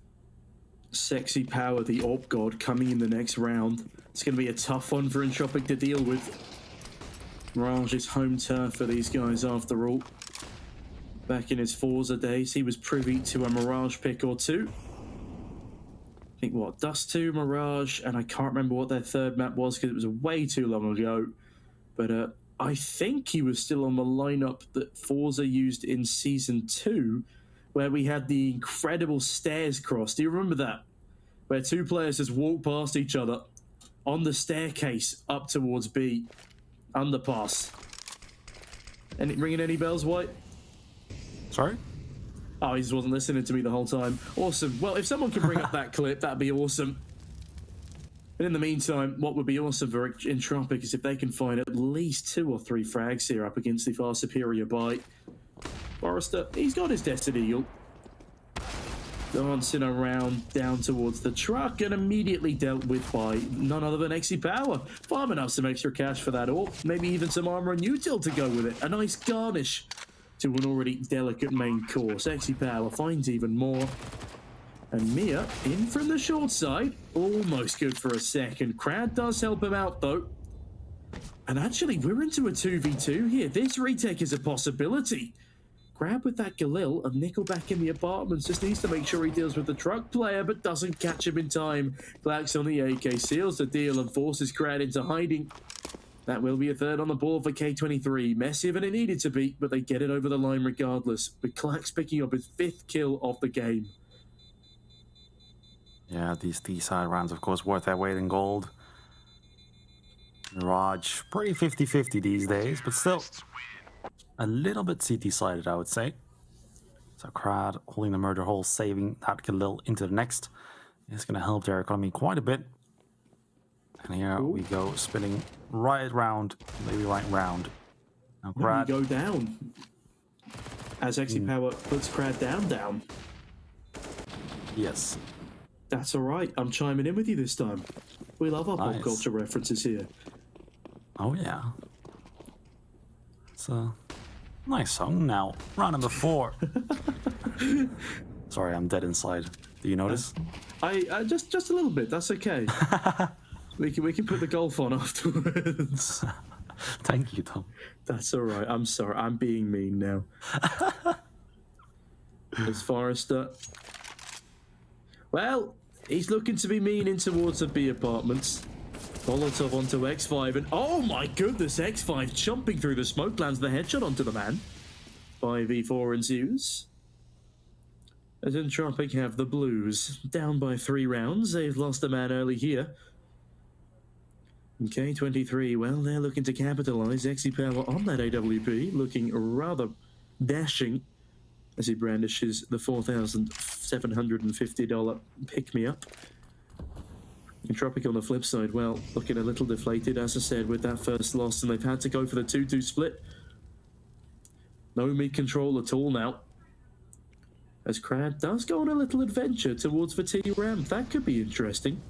Sexy Power, the Orb God, coming in the next round. It's going to be a tough one for Entropiq to deal with. Mirage's home turf for these guys after all. Back in his Forza days, he was privy to a Mirage pick or two. I think, what, Dust 2, Mirage, and I can't remember what their third map was because it was way too long ago. But I think he was still on the lineup that Forza used in Season 2, where we had the incredible stairs cross. Do you remember that? Where 2 players just walk past each other on the staircase up towards B. Underpass. Ringing any bells, White? Sorry? Oh, he just wasn't listening to me the whole time. Awesome. Well, if someone can bring up that clip, that'd be awesome. And in the meantime, what would be awesome for Entropiq is if they can find at least 2 or 3 frags here up against the far superior buy. Forrester, he's got his Desert Eagle. Dancing around down towards the truck and immediately dealt with by none other than XC Power. Farming up some extra cash for that orb, maybe even some armor and util to go with it. A nice garnish to an already delicate main course. XC Power finds even more. And Mia in from the short side, almost good for a second. Crowd does help him out though. And actually, we're into a 2v2 here. This retake is a possibility. Grab with that Galil and Nickel back in the apartments. Just needs to make sure he deals with the truck player, but doesn't catch him in time. Klax on the AK seals the deal and forces Crowd into hiding. That will be a third on the board for K23. Messier than it needed to be, but they get it over the line regardless. With Klax picking up his 5th kill of the game. Yeah, these T-side rounds, of course, worth their weight in gold. Mirage, pretty 50-50 these days, but still a little bit CT-sided, I would say. So Crad holding the murder hole, saving that Galil into the next. It's going to help their economy quite a bit. And here we go, spinning right round, maybe right round. Now Crad... go down. As XC Power puts Crad down. Yes. That's all right. I'm chiming in with you this time. We love our pop culture references here. Oh, yeah. It's a nice song. Now, round number 4. Sorry, I'm dead inside. Do you notice? I just a little bit. That's okay. we can put the golf on afterwards. Thank you, Tom. That's all right. I'm sorry. I'm being mean now. As Forrester. Well, he's looking to be mean in towards the B apartments. Molotov onto X5, and oh my goodness, X5 jumping through the smoke, lands the headshot onto the man. 5v4 ensues. As Entropiq have the Blues down by 3 rounds. They've lost a man early here. K23, well, they're looking to capitalize. Exy Power on that AWP, looking rather dashing as he brandishes the $4,750 pick-me-up. Entropiq on the flip side, well, looking a little deflated, as I said, with that first loss, and they've had to go for the 2-2 split. No mid-control at all now. As Crad does go on a little adventure towards the T-Ramp. That could be interesting.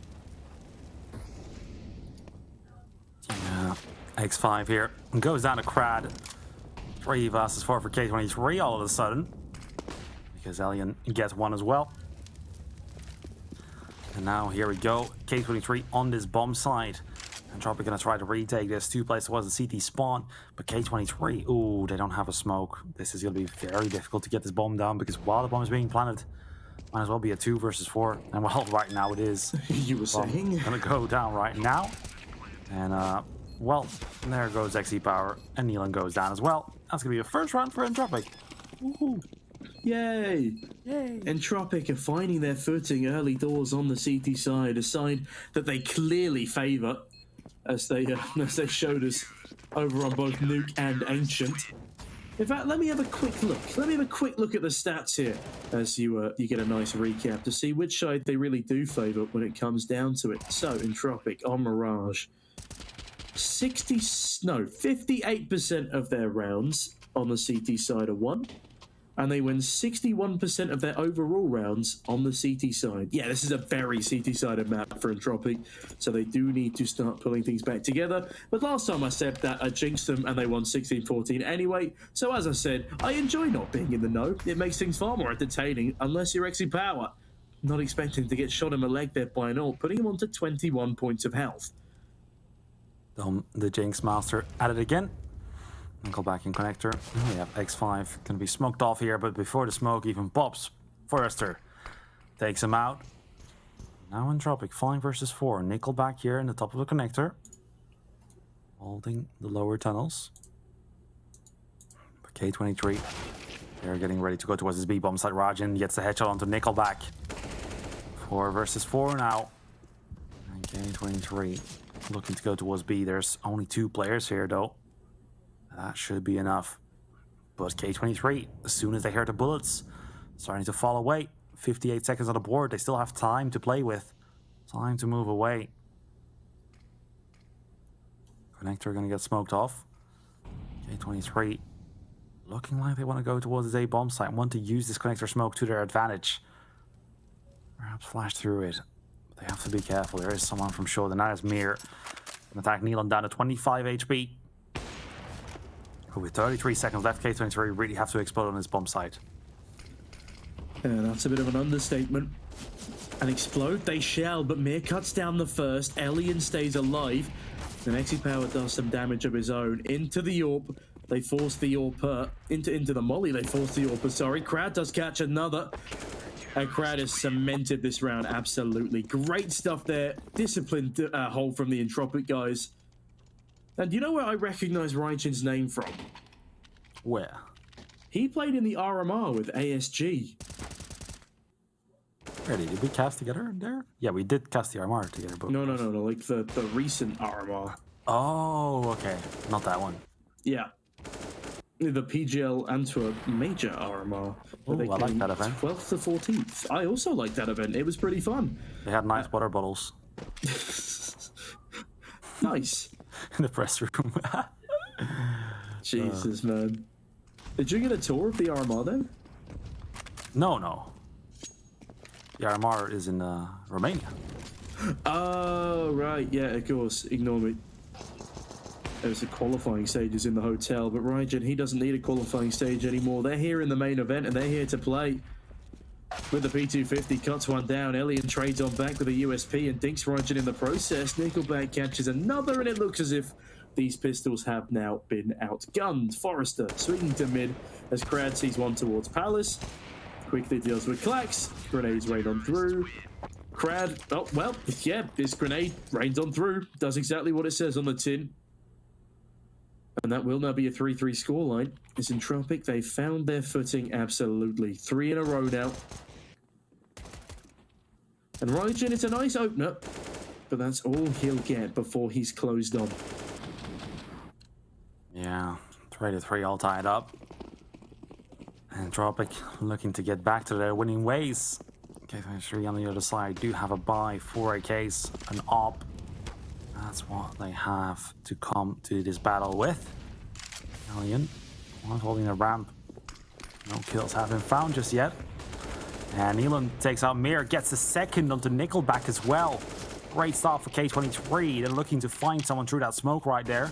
Yeah, X5 here. Goes down to Crad. 3 versus 4 for K23 all of a sudden. Because Alien gets 1 as well. And now here we go. K23 on this bomb side. Entropiq gonna try to retake this. 2 places was the CT spawn. But K23, ooh, they don't have a smoke. This is gonna be very difficult to get this bomb down because while the bomb is being planted, might as well be a 2 versus 4. And well, right now it is. You were saying? Gonna go down right now. And well, there goes XE Power. And Neelan goes down as well. That's gonna be a first round for Entropiq. Woohoo. Yay! Yay! Entropiq are finding their footing early doors on the CT side, a side that they clearly favour, as they showed us over on both Nuke and Ancient. In fact, let me have a quick look. Let me have a quick look at the stats here, as you get a nice recap to see which side they really do favour when it comes down to it. So, Entropiq on Mirage, 58% of their rounds on the CT side are won. And they win 61% of their overall rounds on the CT side. Yeah, this is a very CT-sided map for Entropiq, so they do need to start pulling things back together. But last time I said that, I jinxed them and they won 16-14 anyway. So as I said, I enjoy not being in the know. It makes things far more entertaining, unless you're XE Power. Not expecting to get shot in the leg there by an ult, putting him on to 21 points of health. The Jinx Master at it again. Go back in connector. We have X5 can be smoked off here, but before the smoke even pops, Forrester takes him out. Now Entropiq 5 versus 4. Nickelback here in the top of the connector, holding the lower tunnels. But K23, they're getting ready to go towards his B bomb side. Rajan gets the headshot onto Nickelback. 4 versus 4 now. And K23 looking to go towards B. There's only 2 players here though. That should be enough. But K23, as soon as they hear the bullets starting to fall away, 58 seconds on the board, they still have time to play with. Time to move away. Connector gonna get smoked off. K23 looking like they want to go towards the A bomb site, want to use this connector smoke to their advantage. Perhaps flash through it. But they have to be careful. There is someone from short, and that is Mir. An attack Neelan down to 25 HP. With 33 seconds left, K23 really have to explode on this bomb site. Yeah, that's a bit of an understatement. And explode they shall, but Mir cuts down the first. Alien stays alive. And XE Power does some damage of his own. Into the AWP. They force the AWP. Into the molly. They force the AWP. Sorry. Crad does catch another. And Crad has cemented this round. Absolutely. Great stuff there. Disciplined hold from the Entropiq guys. And you know where I recognize Raijin's name from? Where? He played in the RMR with ASG. Ready? Did we cast together there? Yeah, we did cast the RMR together. But No. Like the recent RMR. Oh, okay. Not that one. Yeah. The PGL Antwerp Major RMR. Oh, I like that event. 12th to 14th. I also liked that event. It was pretty fun. They had nice water bottles. Nice. In the press room. Jesus, man. Did you get a tour of the RMR then? No. The RMR is in Romania. Oh, right. Yeah, of course. Ignore me. There's a qualifying stages in the hotel, but Raijin, he doesn't need a qualifying stage anymore. They're here in the main event, and they're here to play. With the P250, cuts one down. Alien trades on back with a USP and dinks Raijin in the process. Nickelback catches another, and it looks as if these pistols have now been outgunned. Forrester swinging to mid as Crad sees one towards Palace. Quickly deals with Klax. Grenades rain on through. Crad, oh, well, yeah, this grenade rains on through. Does exactly what it says on the tin. And that will now be a 3-3 scoreline. It's Entropiq. They've found their footing absolutely. 3 in a row now. And Raijin, it's a nice opener, but that's all he'll get before he's closed on. Yeah, 3-3 all tied up. Entropiq looking to get back to their winning ways. K23 on the other side do have a buy for a case, an op. That's what they have to come to this battle with. Alien, one holding a ramp. No kills have been found just yet. And Elon takes out Mir, gets the second onto Nickelback as well. Great start for K23. They're looking to find someone through that smoke right there.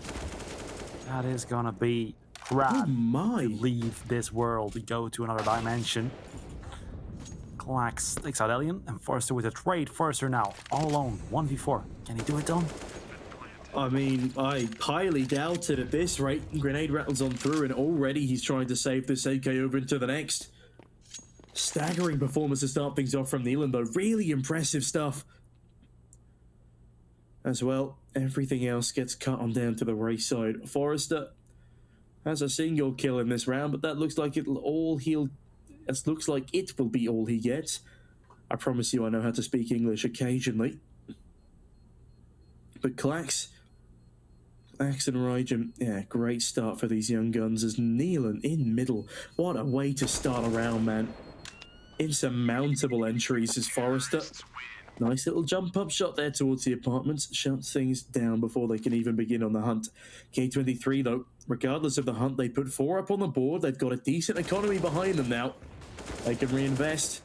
That is gonna be Crad. Oh my! Leave this world to go to another dimension. Klax takes out Alien and Forrester with a trade. Forrester now all alone, 1v4. Can he do it, Don? I mean, I highly doubt it at this rate. Grenade rattles on through, and already he's trying to save this AK over into the next. Staggering performance to start things off from Neelan, though. Really impressive stuff. As well, everything else gets cut on down to the race side. Forrester has a single kill in this round, but that looks like it will be all he gets. I promise you I know how to speak English occasionally. But Klax and Raijin, yeah, great start for these young guns as Neelan in middle. What a way to start a round, man. Insurmountable entries as Forrester. Nice little jump up shot there towards the apartments. Shuts things down before they can even begin on the hunt. K23, though, regardless of the hunt, they put 4 up on the board. They've got a decent economy behind them now. They can reinvest.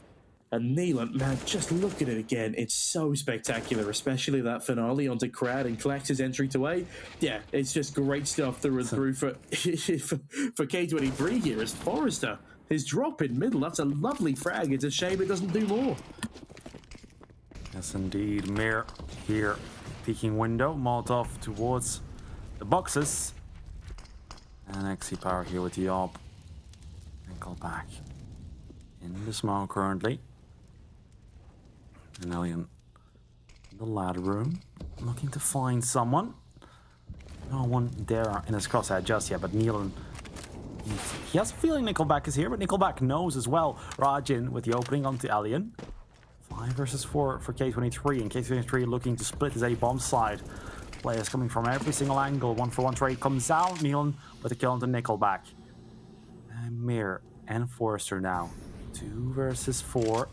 And Neelan, man, just look at it again. It's so spectacular, especially that finale onto Crad and Klax's entry to A. Yeah, it's just great stuff through and through for K23 here as Forrester. His drop in middle, that's a lovely frag. It's a shame it doesn't do more. Yes, indeed. Mir here, peeking window. Molotov towards the boxes. And XC Power here with the op. Nickelback in the smoke currently. An alien in the ladder room, looking to find someone. No one there in his crosshair just yet, but Neelan, he has a feeling Nickelback is here, but Nickelback knows as well. Raijin with the opening onto Alien. 5 versus 4 for K23, and K23 looking to split his A-bomb side. Players coming from every single angle. 1-for-1 trade comes out. Neelan with a kill onto Nickelback. And Mir and Forrester now. 2 versus 4.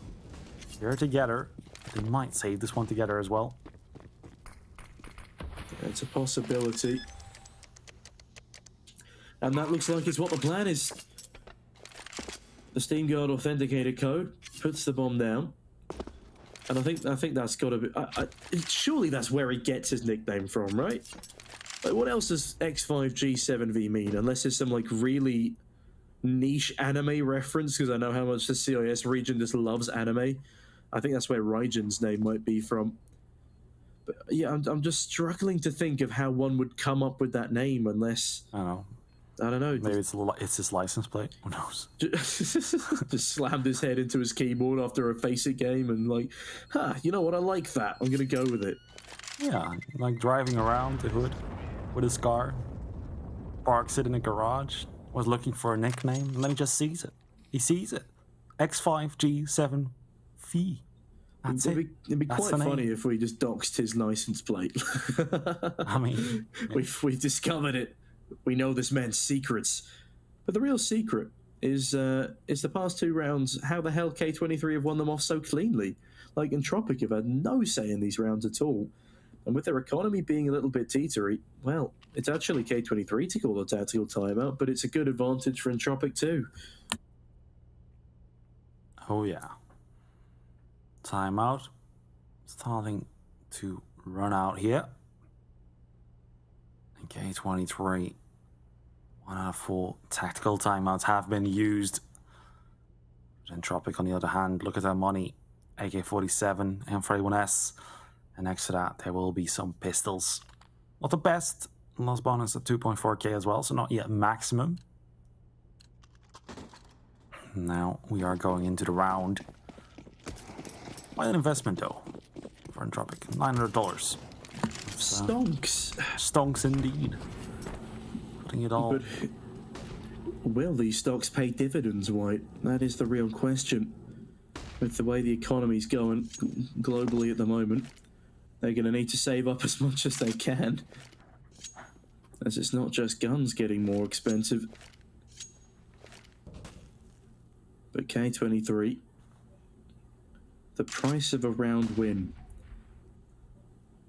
They're together. They might save this one together as well. It's a possibility. And that looks like it's what the plan is. The Steam Guard authenticator code puts the bomb down. And I think that's got to be... surely that's where he gets his nickname from, right? Like, what else does X5G7V mean? Unless it's some, like, really niche anime reference, because I know how much the CIS region just loves anime. I think that's where Raijin's name might be from. But yeah, I'm just struggling to think of how one would come up with that name unless... I don't know. Maybe it's his license plate. Who knows? Just slammed his head into his keyboard after a Faceit game and like, you know what? I like that. I'm going to go with it. Yeah, like driving around the hood with his car. Parks it in a garage. Was looking for a nickname. And then he just sees it. He sees it. X5G7V. That's it. It'd be quite funny if we just doxed his license plate. I mean... We've discovered it. We know this man's secrets. But the real secret is the past 2 rounds, how the hell K23 have won them off so cleanly. Like, Entropiq have had no say in these rounds at all. And with their economy being a little bit teetery, well, it's actually K23 to call a tactical timeout, but it's a good advantage for Entropiq too. Oh yeah. Timeout. Starting to run out here. And K23. 1 out of 4 tactical timeouts have been used. Entropiq, on the other hand, look at their money. AK-47, M41S. And next to that, there will be some pistols. Not the best loss bonus at 2.4k as well, so not yet maximum. Now we are going into the round. Quite an investment though for Entropiq. $900. Stonks. Stonks indeed. Putting it all. But will these stocks pay dividends, White? That is the real question. With the way the economy's going globally at the moment, they're going to need to save up as much as they can. As it's not just guns getting more expensive. But K23, the price of a round win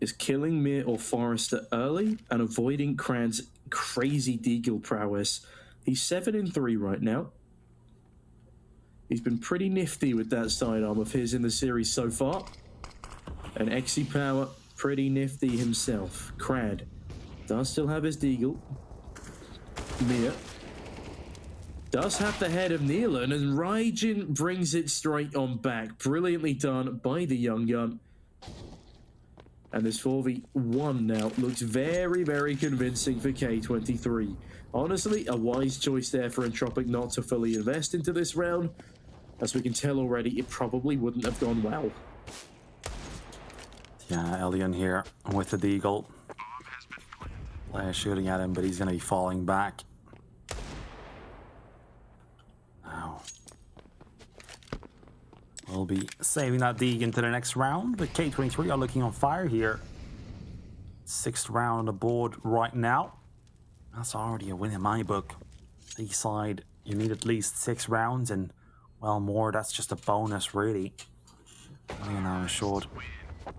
is killing Mir or Forrester early and avoiding Krad's crazy deagle prowess. He's 7-3 right now. He's been pretty nifty with that sidearm of his in the series so far. And Xe Power, pretty nifty himself. Krad does still have his deagle. Mir does have the head of Neelan, and Raijin brings it straight on back. Brilliantly done by the young gun. And this 4v1 now looks very, very convincing for K23. Honestly, a wise choice there for Entropiq not to fully invest into this round. As we can tell already, it probably wouldn't have gone well. Yeah, Elian here with the deagle. Player shooting at him, but he's going to be falling back. Now, we'll be saving that Deeg into the next round, but K23 are looking on fire here. 6th round on the board right now. That's already a win in my book. East side, you need at least 6 rounds, and well, more, that's just a bonus, really. Now short.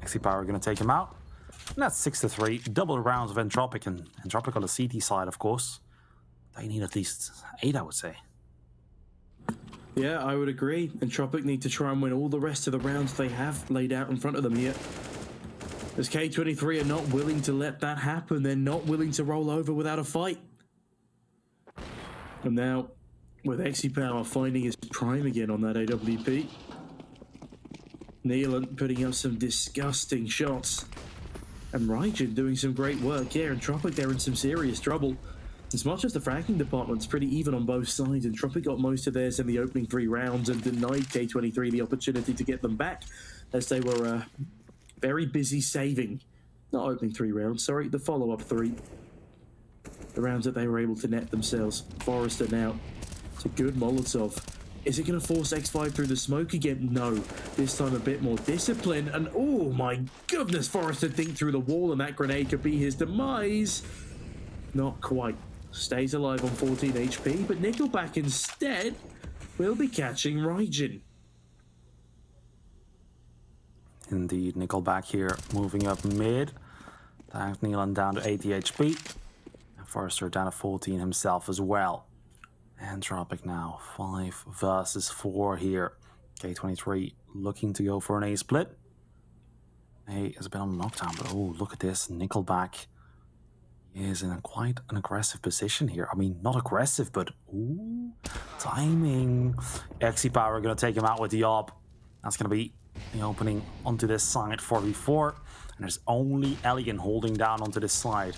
Xe Power going to take him out. And that's 6-3. Double rounds of Entropiq, and Entropiq on the CT side, of course. They need at least 8, I would say. Yeah, I would agree. Entropiq need to try and win all the rest of the rounds they have laid out in front of them here. As K23 are not willing to let that happen. They're not willing to roll over without a fight. And now, with Xe Power finding his prime again on that AWP. Neelan putting up some disgusting shots. And Raijin doing some great work. Yeah, Entropiq, they're in some serious trouble. As much as the fracking department's pretty even on both sides, Entropiq got most of theirs in the opening 3 rounds and denied K23 the opportunity to get them back, as they were very busy saving. Not opening 3 rounds, sorry, the follow-up 3. The rounds that they were able to net themselves. Forrester now. It's a good Molotov. Is it going to force X5 through the smoke again? No. This time a bit more discipline. And oh my goodness, Forrester think through the wall, and that grenade could be his demise. Not quite. Stays alive on 14 HP, but Nickelback instead will be catching Raijin. Indeed, Nickelback here moving up mid. Thanks Neelan down to 80 HP. And Forrester down to 14 himself as well. Entropiq now 5 versus 4 here. K23 looking to go for an A split. A is a bit on knockdown, but oh, look at this. Nickelback is in quite an aggressive position here. I mean, not aggressive, but ooh, timing. Xe Power going to take him out with the op. That's going to be the opening onto this side 4v4. And there's only Elian holding down onto this side.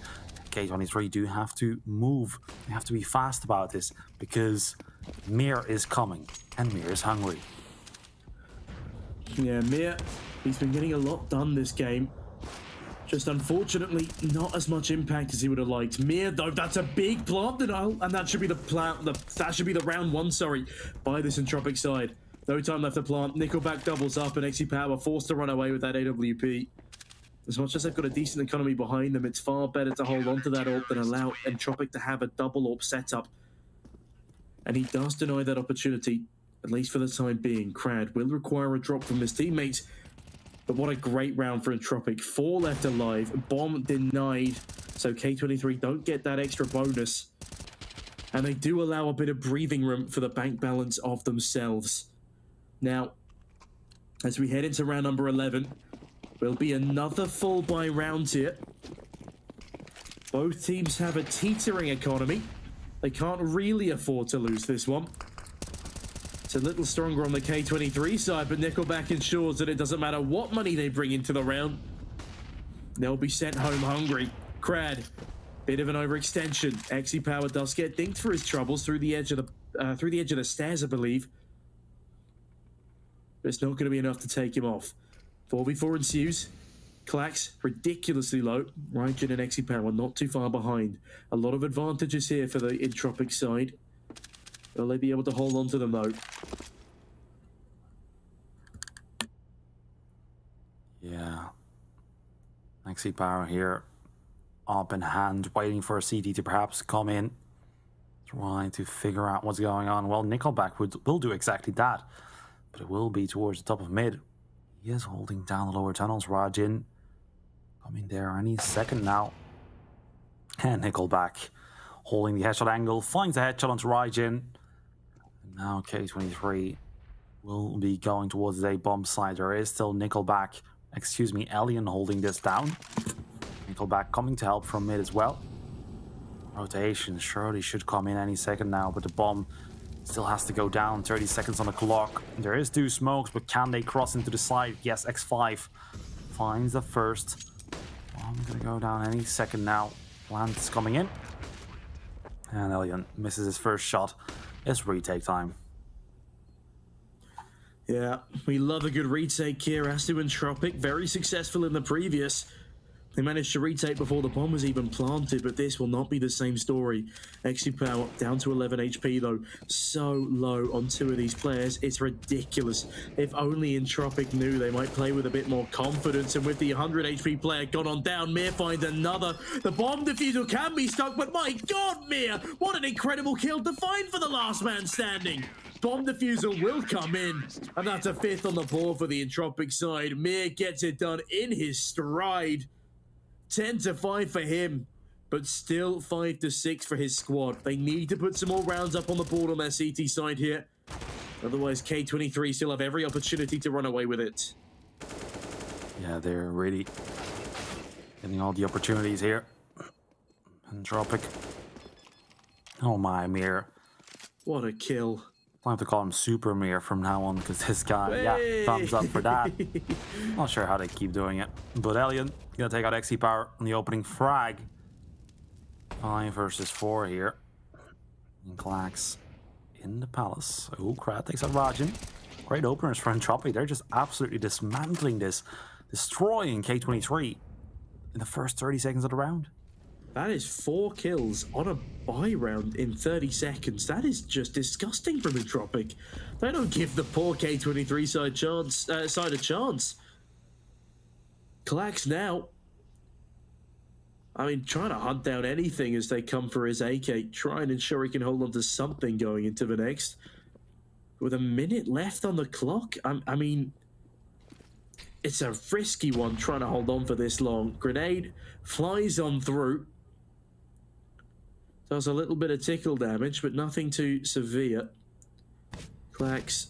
K23 do have to move. They have to be fast about this because Mir is coming and Mir is hungry. Yeah, Mir, he's been getting a lot done this game. Just unfortunately, not as much impact as he would have liked. Mir, though, that's a big plant denial, and that should be that should be the round 1, sorry, by this Entropiq side. No time left to plant. Nickelback doubles up, and Xe Power forced to run away with that AWP. As much as they've got a decent economy behind them, it's far better to hold on to that AWP than allow Entropiq to have a double AWP setup. And he does deny that opportunity, at least for the time being. Krad will require a drop from his teammates, but what a great round for Entropiq. 4 left alive, bomb denied, so K23 don't get that extra bonus. And they do allow a bit of breathing room for the bank balance of themselves. Now, as we head into round number 11, will be another full buy round here. Both teams have a teetering economy. They can't really afford to lose this one. It's a little stronger on the K23 side, but Nickelback ensures that it doesn't matter what money they bring into the round. They'll be sent home hungry. Krad Bit of an overextension. Exy Power does get dinked for his troubles through the edge of the stairs, I believe. But it's not going to be enough to take him off. 4v4 ensues. Klax ridiculously low. Raijin and Exy Power not too far behind. A lot of advantages here for the Entropiq side. Will they be able to hold on to them though? Yeah. Exy Power here. Up in hand, waiting for a CT to perhaps come in. Trying to figure out what's going on. Well, Nickelback will do exactly that. But it will be towards the top of mid. He is holding down the lower tunnels. Raijin coming there any second now. And Nickelback holding the headshot angle. Finds a headshot onto Raijin. And now K23 will be going towards the bomb side. There is still Nickelback, Alien holding this down. Nickelback coming to help from mid as well. Rotation surely should come in any second now, but the bomb still has to go down. 30 seconds on the clock. There is 2 smokes, but can they cross into the side? Yes, X5 finds the first. I'm gonna go down any second now. Plant is coming in. And Alien misses his first shot. It's retake time. Yeah, we love a good retake here. As to Entropiq, very successful in the previous. They managed to retake before the bomb was even planted, but this will not be the same story. Exy Power down to 11 HP though. So low on 2 of these players. It's ridiculous. If only Entropiq knew they might play with a bit more confidence, and with the 100 HP player gone on down, Mir finds another. The bomb defusal can be stuck, but my god, Mir! What an incredible kill to find for the last man standing! Bomb defusal will come in, and that's a 5th on the board for the Entropiq side. Mir gets it done in his stride. 10-5 for him, but still 5-6 for his squad. They need to put some more rounds up on the board on their CT side here. Otherwise, K23 still have every opportunity to run away with it. Yeah, they're really getting all the opportunities here. Entropiq. Oh my, Mir. What a kill. I have to call him Super Mir from now on, because this guy, yeah, thumbs up for that. Not sure how they keep doing it. But Alien gonna take out Exy Power on the opening frag. 5 versus 4 here. And Klax in the palace. Oh, Krat takes out Raijin. Great openers for Entropiq. They're just absolutely dismantling this, destroying K23 in the first 30 seconds of the round. That is 4 kills on a buy round in 30 seconds. That is just disgusting from Entropiq. They don't give the poor K23 side a chance. Klax now. I mean, trying to hunt down anything as they come for his AK. Try and ensure he can hold on to something going into the next. With a minute left on the clock, I mean, it's a risky one trying to hold on for this long. Grenade flies on through. Does a little bit of tickle damage, but nothing too severe. Klax.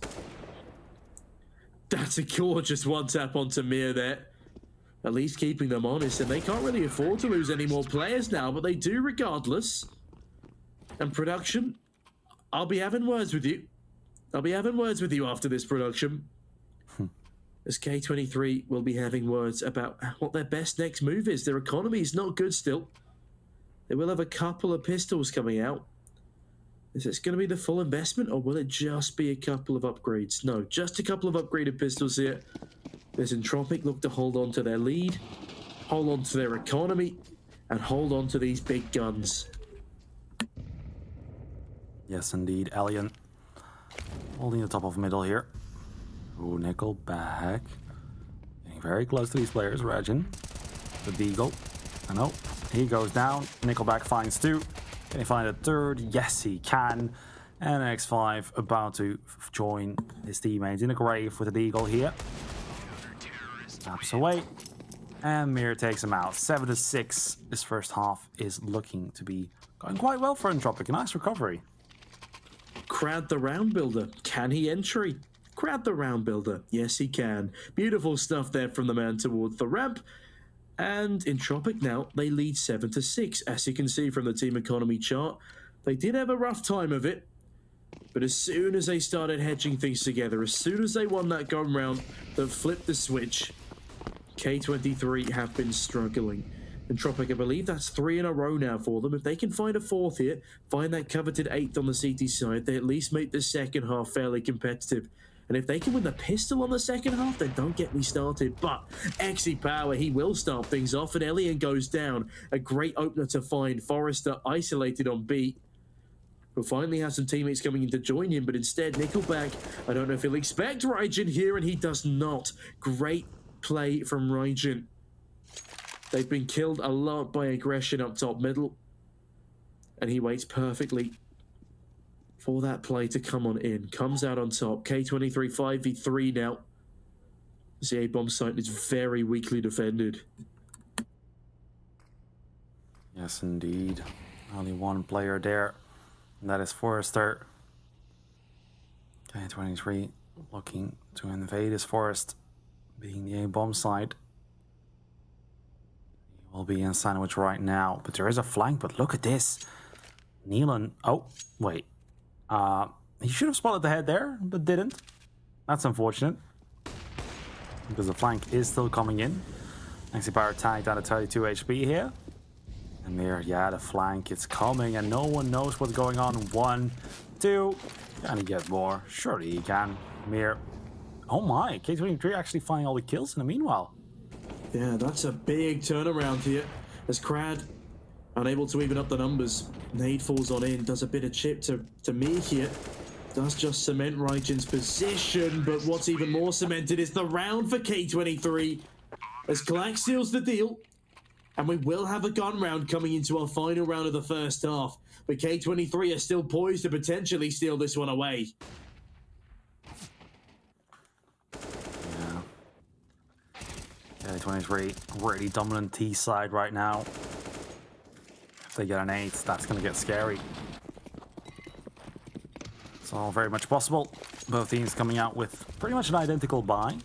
That's a gorgeous one-tap onto Mir there. At least keeping them honest, and they can't really afford to lose any more players now, but they do regardless. And production, I'll be having words with you. I'll be having words with you after this production. As K23 will be having words about what their best next move is. Their economy is not good still. They will have a couple of pistols coming out. Is this going to be the full investment, or will it just be a couple of upgrades? No, just a couple of upgraded pistols here. Does Entropiq look to hold on to their lead, hold on to their economy, and hold on to these big guns? Yes, indeed. Alien holding the top of middle here. Ooh, Nickelback. Getting very close to these players. Raijin. The Deagle. I know. He goes down. Nickelback finds 2. Can he find a 3rd? Yes, he can. And X5 about to join his teammates in the grave with the Deagle here. Taps away. And Mir takes him out. 7-6. This first half is looking to be going quite well for Entropiq. A nice recovery. Crowd the round builder. Can he entry? Crowd the round builder. Yes, he can. Beautiful stuff there from the man towards the ramp. And Entropiq now, they lead 7-6. As you can see from the team economy chart, they did have a rough time of it. But as soon as they started hedging things together, as soon as they won that gun round that flipped the switch, K23 have been struggling. Entropiq, I believe that's 3 in a row now for them. If they can find a 4th here, find that coveted 8th on the CT side, they at least make the second half fairly competitive. And if they can win the pistol on the second half, then don't get me started. But Exy Power, he will start things off, and Elian goes down. A great opener to find. Forrester isolated on B. We'll finally have some teammates coming in to join him, but instead, Nickelback, I don't know if he'll expect Raijin here, and he does not. Great play from Raijin. They've been killed a lot by aggression up top middle, and he waits perfectly for that play to come on in. Comes out on top. K23 5v3 now. The A bomb site is very weakly defended. Yes, indeed. Only one player there, and that is Forrester. K23 looking to invade his forest, being the A bomb site. Will be in sandwich right now, but there is a flank. But look at this, Neelan. Oh wait, he should have spotted the head there, but didn't. That's unfortunate because the flank is still coming in. Exy Power tagged down at 32 HP here, and there, yeah, the flank is coming, and no one knows what's going on. 1, 2, can he get more? Surely he can. Mir, oh my, K23 actually finding all the kills in the meanwhile. Yeah, that's a big turnaround here. As Krad, unable to even up the numbers. Nade falls on in, does a bit of chip to me here. Does just cement Raijin's position, but what's even more cemented is the round for K23. As Clack seals the deal, and we will have a gun round coming into our final round of the first half. But K23 are still poised to potentially steal this one away. K23 really dominant T side right now. If they get an 8, that's going to get scary. It's all very much possible. Both teams coming out with pretty much an identical buy.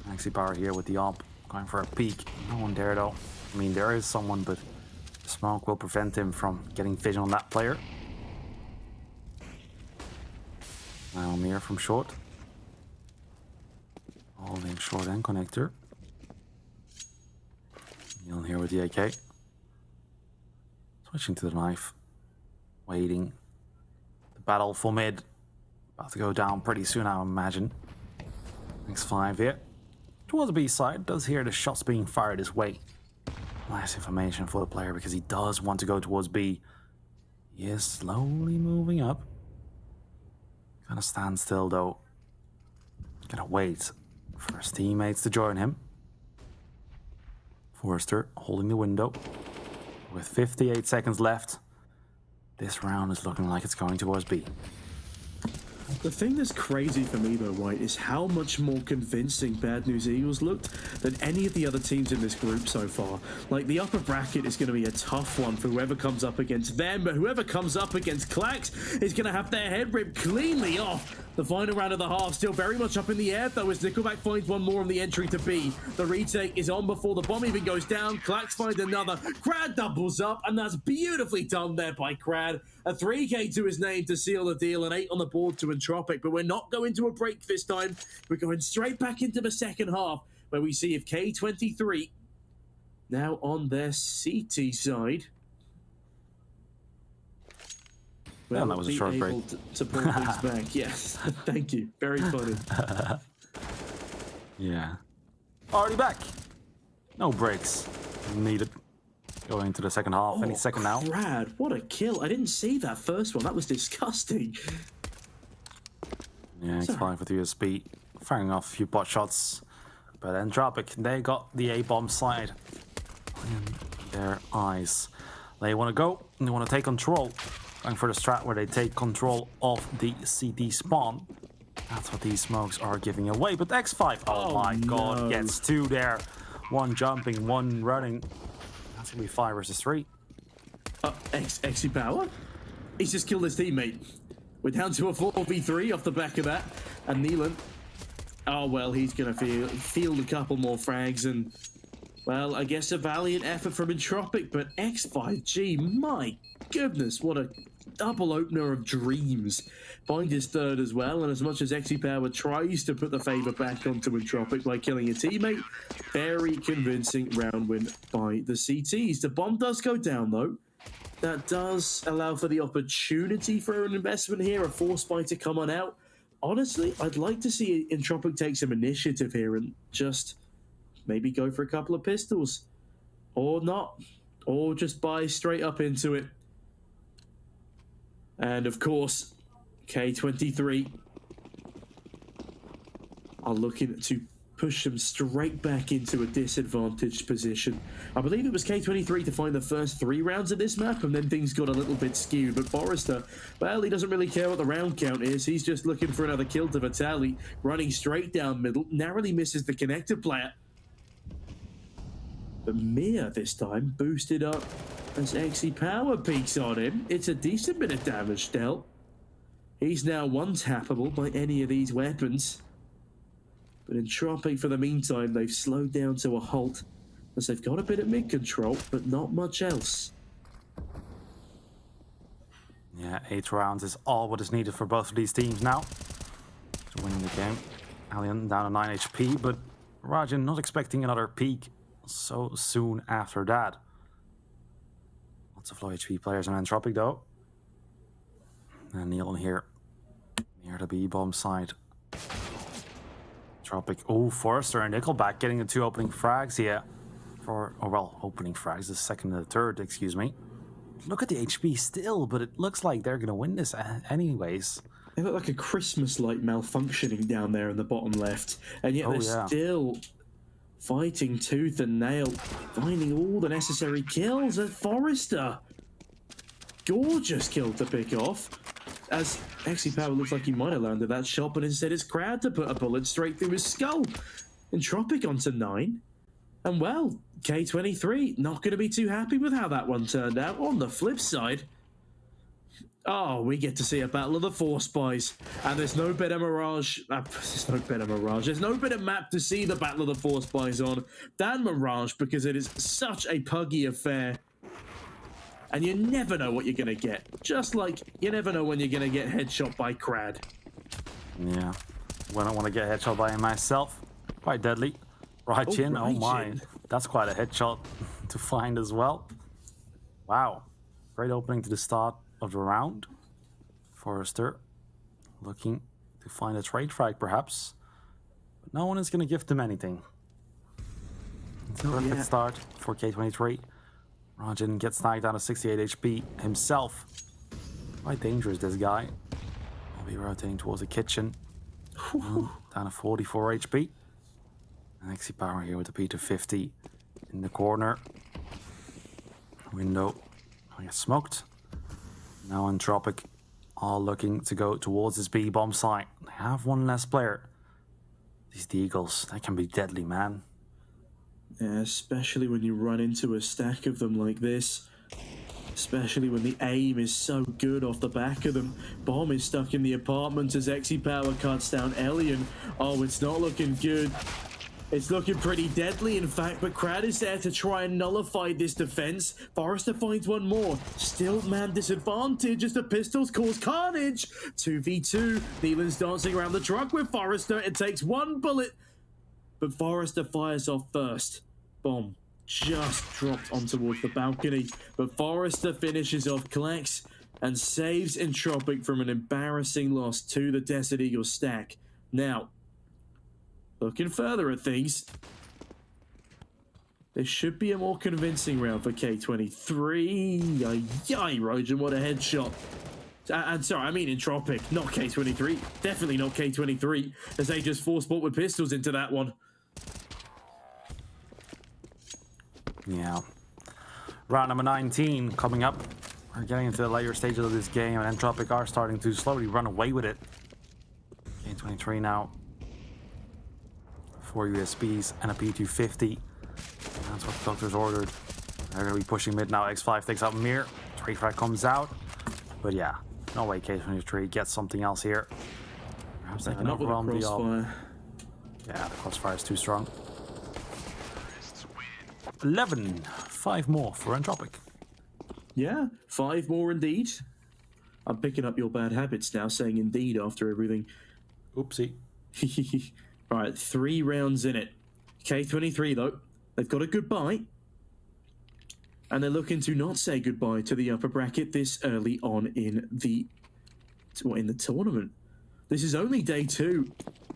Exy Power here with the op, going for a peek. No one there though. I mean, there is someone, but the smoke will prevent him from getting vision on that player. Now Mir from short. Holding short end connector. Neil here with the AK. Switching to the knife. Waiting. The battle for mid. About to go down pretty soon, I imagine. X5 here. Towards the B side. Does hear the shots being fired his way. Nice information for the player because he does want to go towards B. He is slowly moving up. Gonna stand still though. Gonna wait for his teammates to join him. Forrester holding the window. With 58 seconds left, this round is looking like it's going towards B. The thing that's crazy for me though, White, is how much more convincing Bad News Eagles looked than any of the other teams in this group so far. Like, the upper bracket is going to be a tough one for whoever comes up against them, but whoever comes up against Clax is going to have their head ripped cleanly off. The final round of the half still very much up in the air though, as Nickelback finds one more on the entry to B. The retake is on before the bomb even goes down. Clax finds another. Krad doubles up, and that's beautifully done there by Krad. A 3K to his name to seal the deal, an 8 on the board to Entropiq, but we're not going to a break this time. We're going straight back into the second half, where we see if K23 now on their CT side. Well, that was a short break. To pull things back, yes. Thank you. Very funny. Yeah. Already back. No breaks needed. Going into the second half. Any second now. Brad, what a kill. I didn't see that first one. That was disgusting. Yeah, X5 with USB. Firing off a few pot shots. But Entropiq, they got the A-bomb side in their eyes. They want to go and they want to take control. Going for the strat where they take control of the CT spawn. That's what these smokes are giving away. But X5, oh my god, gets 2 there. 1 jumping, 1 running. That's gonna be 5 versus 3. Exy Power? He's just killed his teammate. We're down to a 4v3 off the back of that. And Neelan, oh well, he's gonna field a couple more frags, and well, I guess a valiant effort from Entropiq, but X5G, my goodness, what a double opener of dreams. Find his third as well, and as much as XE tries to put the favour back onto Entropiq by killing a teammate, very convincing round win by the CTs. The bomb does go down though. That does allow for the opportunity for an investment here, a force buy to come on out. Honestly, I'd like to see Entropiq take some initiative here and just maybe go for a couple of pistols. Or not. Or just buy straight up into it. And of course, K23 are looking to push them straight back into a disadvantaged position. I believe it was K23 to find the first 3 rounds of this map, and then things got a little bit skewed. But Forrester, well, he doesn't really care what the round count is. He's just looking for another kill to Vitali, running straight down middle, narrowly misses the connector player. But Mia this time boosted up as XE peeks on him. It's a decent bit of damage dealt. He's now one-tappable by any of these weapons. But Entropiq, for the meantime, they've slowed down to a halt as they've got a bit of mid-control, but not much else. Yeah, 8 rounds is all what is needed for both of these teams now to win the game. Alien down to 9 HP, but Rajan not expecting another peak so soon after that. Lots of low HP players on Entropiq though. And Neil here near the B-bomb side. Entropiq, oh, Forrester and Nickelback getting the 2 opening frags here. Opening frags, the second and the third, excuse me. Look at the HP still, but it looks like they're gonna win this anyways. They look like a Christmas light malfunctioning down there in the bottom left, and yet they're still fighting tooth and nail, finding all the necessary kills at Forrester. Gorgeous kill to pick off, as XE looks like he might have landed that shot, but instead it's Crowd to put a bullet straight through his skull. Entropiq onto 9, and well, K23 not going to be too happy with how that one turned out. On the flip side, oh, we get to see a battle of the Force Spies, and there's no better Mirage. There's no better Mirage. There's no better map to see the battle of the Force Spies on than Mirage, because it is such a puggy affair, and you never know what you're gonna get. Just like you never know when you're gonna get headshot by Crad. Yeah, when I want to get headshot by him myself, quite deadly. Right chin. Oh my, that's quite a headshot to find as well. Wow, great opening to the start of the round. Forrester looking to find a trade frag perhaps, but no one is going to give them anything. It's a perfect start for K23. Rajan gets snagged down to 68 HP himself. Quite dangerous, this guy. I'll be rotating towards the kitchen. Down to 44 HP. And XE here with the P250 in the corner. Window. I get smoked. Now Entropiq all looking to go towards this B-bomb site. They have one less player. These Deagles, they can be deadly, man. Yeah, especially when you run into a stack of them like this. Especially when the aim is so good off the back of them. Bomb is stuck in the apartment as XE cuts down Elian. Oh, it's not looking good. It's looking pretty deadly, in fact, but Crad is there to try and nullify this defense. Forrester finds one more. Still man disadvantage as the pistols cause carnage. 2v2. Neelan's dancing around the truck with Forrester. It takes 1 bullet, but Forrester fires off first. Bomb just dropped on towards the balcony, but Forrester finishes off Klex and saves Entropiq from an embarrassing loss to the Desert Eagle stack. Now, looking further at things, this should be a more convincing round for K23. Yay, Rojan, what a headshot. And sorry, I mean Entropiq, not K23. Definitely not K23, as they just force bought with pistols into that one. Yeah. Round number 19 coming up. We're getting into the later stages of this game, and Entropiq are starting to slowly run away with it. K23 now. 4 USBs and a P250. That's what the doctors ordered. They're going to be pushing mid now. X5 takes out Mir. Trade frag comes out. But yeah, no way K23 gets something else here. Perhaps they can overwhelm the crossfire. Yeah, the crossfire is too strong. 11. 5 more for Entropiq. Yeah, 5 more indeed. I'm picking up your bad habits now, saying indeed after everything. Oopsie. Right, 3 rounds in it. K23 though, they've got a goodbye. And they're looking to not say goodbye to the upper bracket this early on in the tournament. This is only day 2.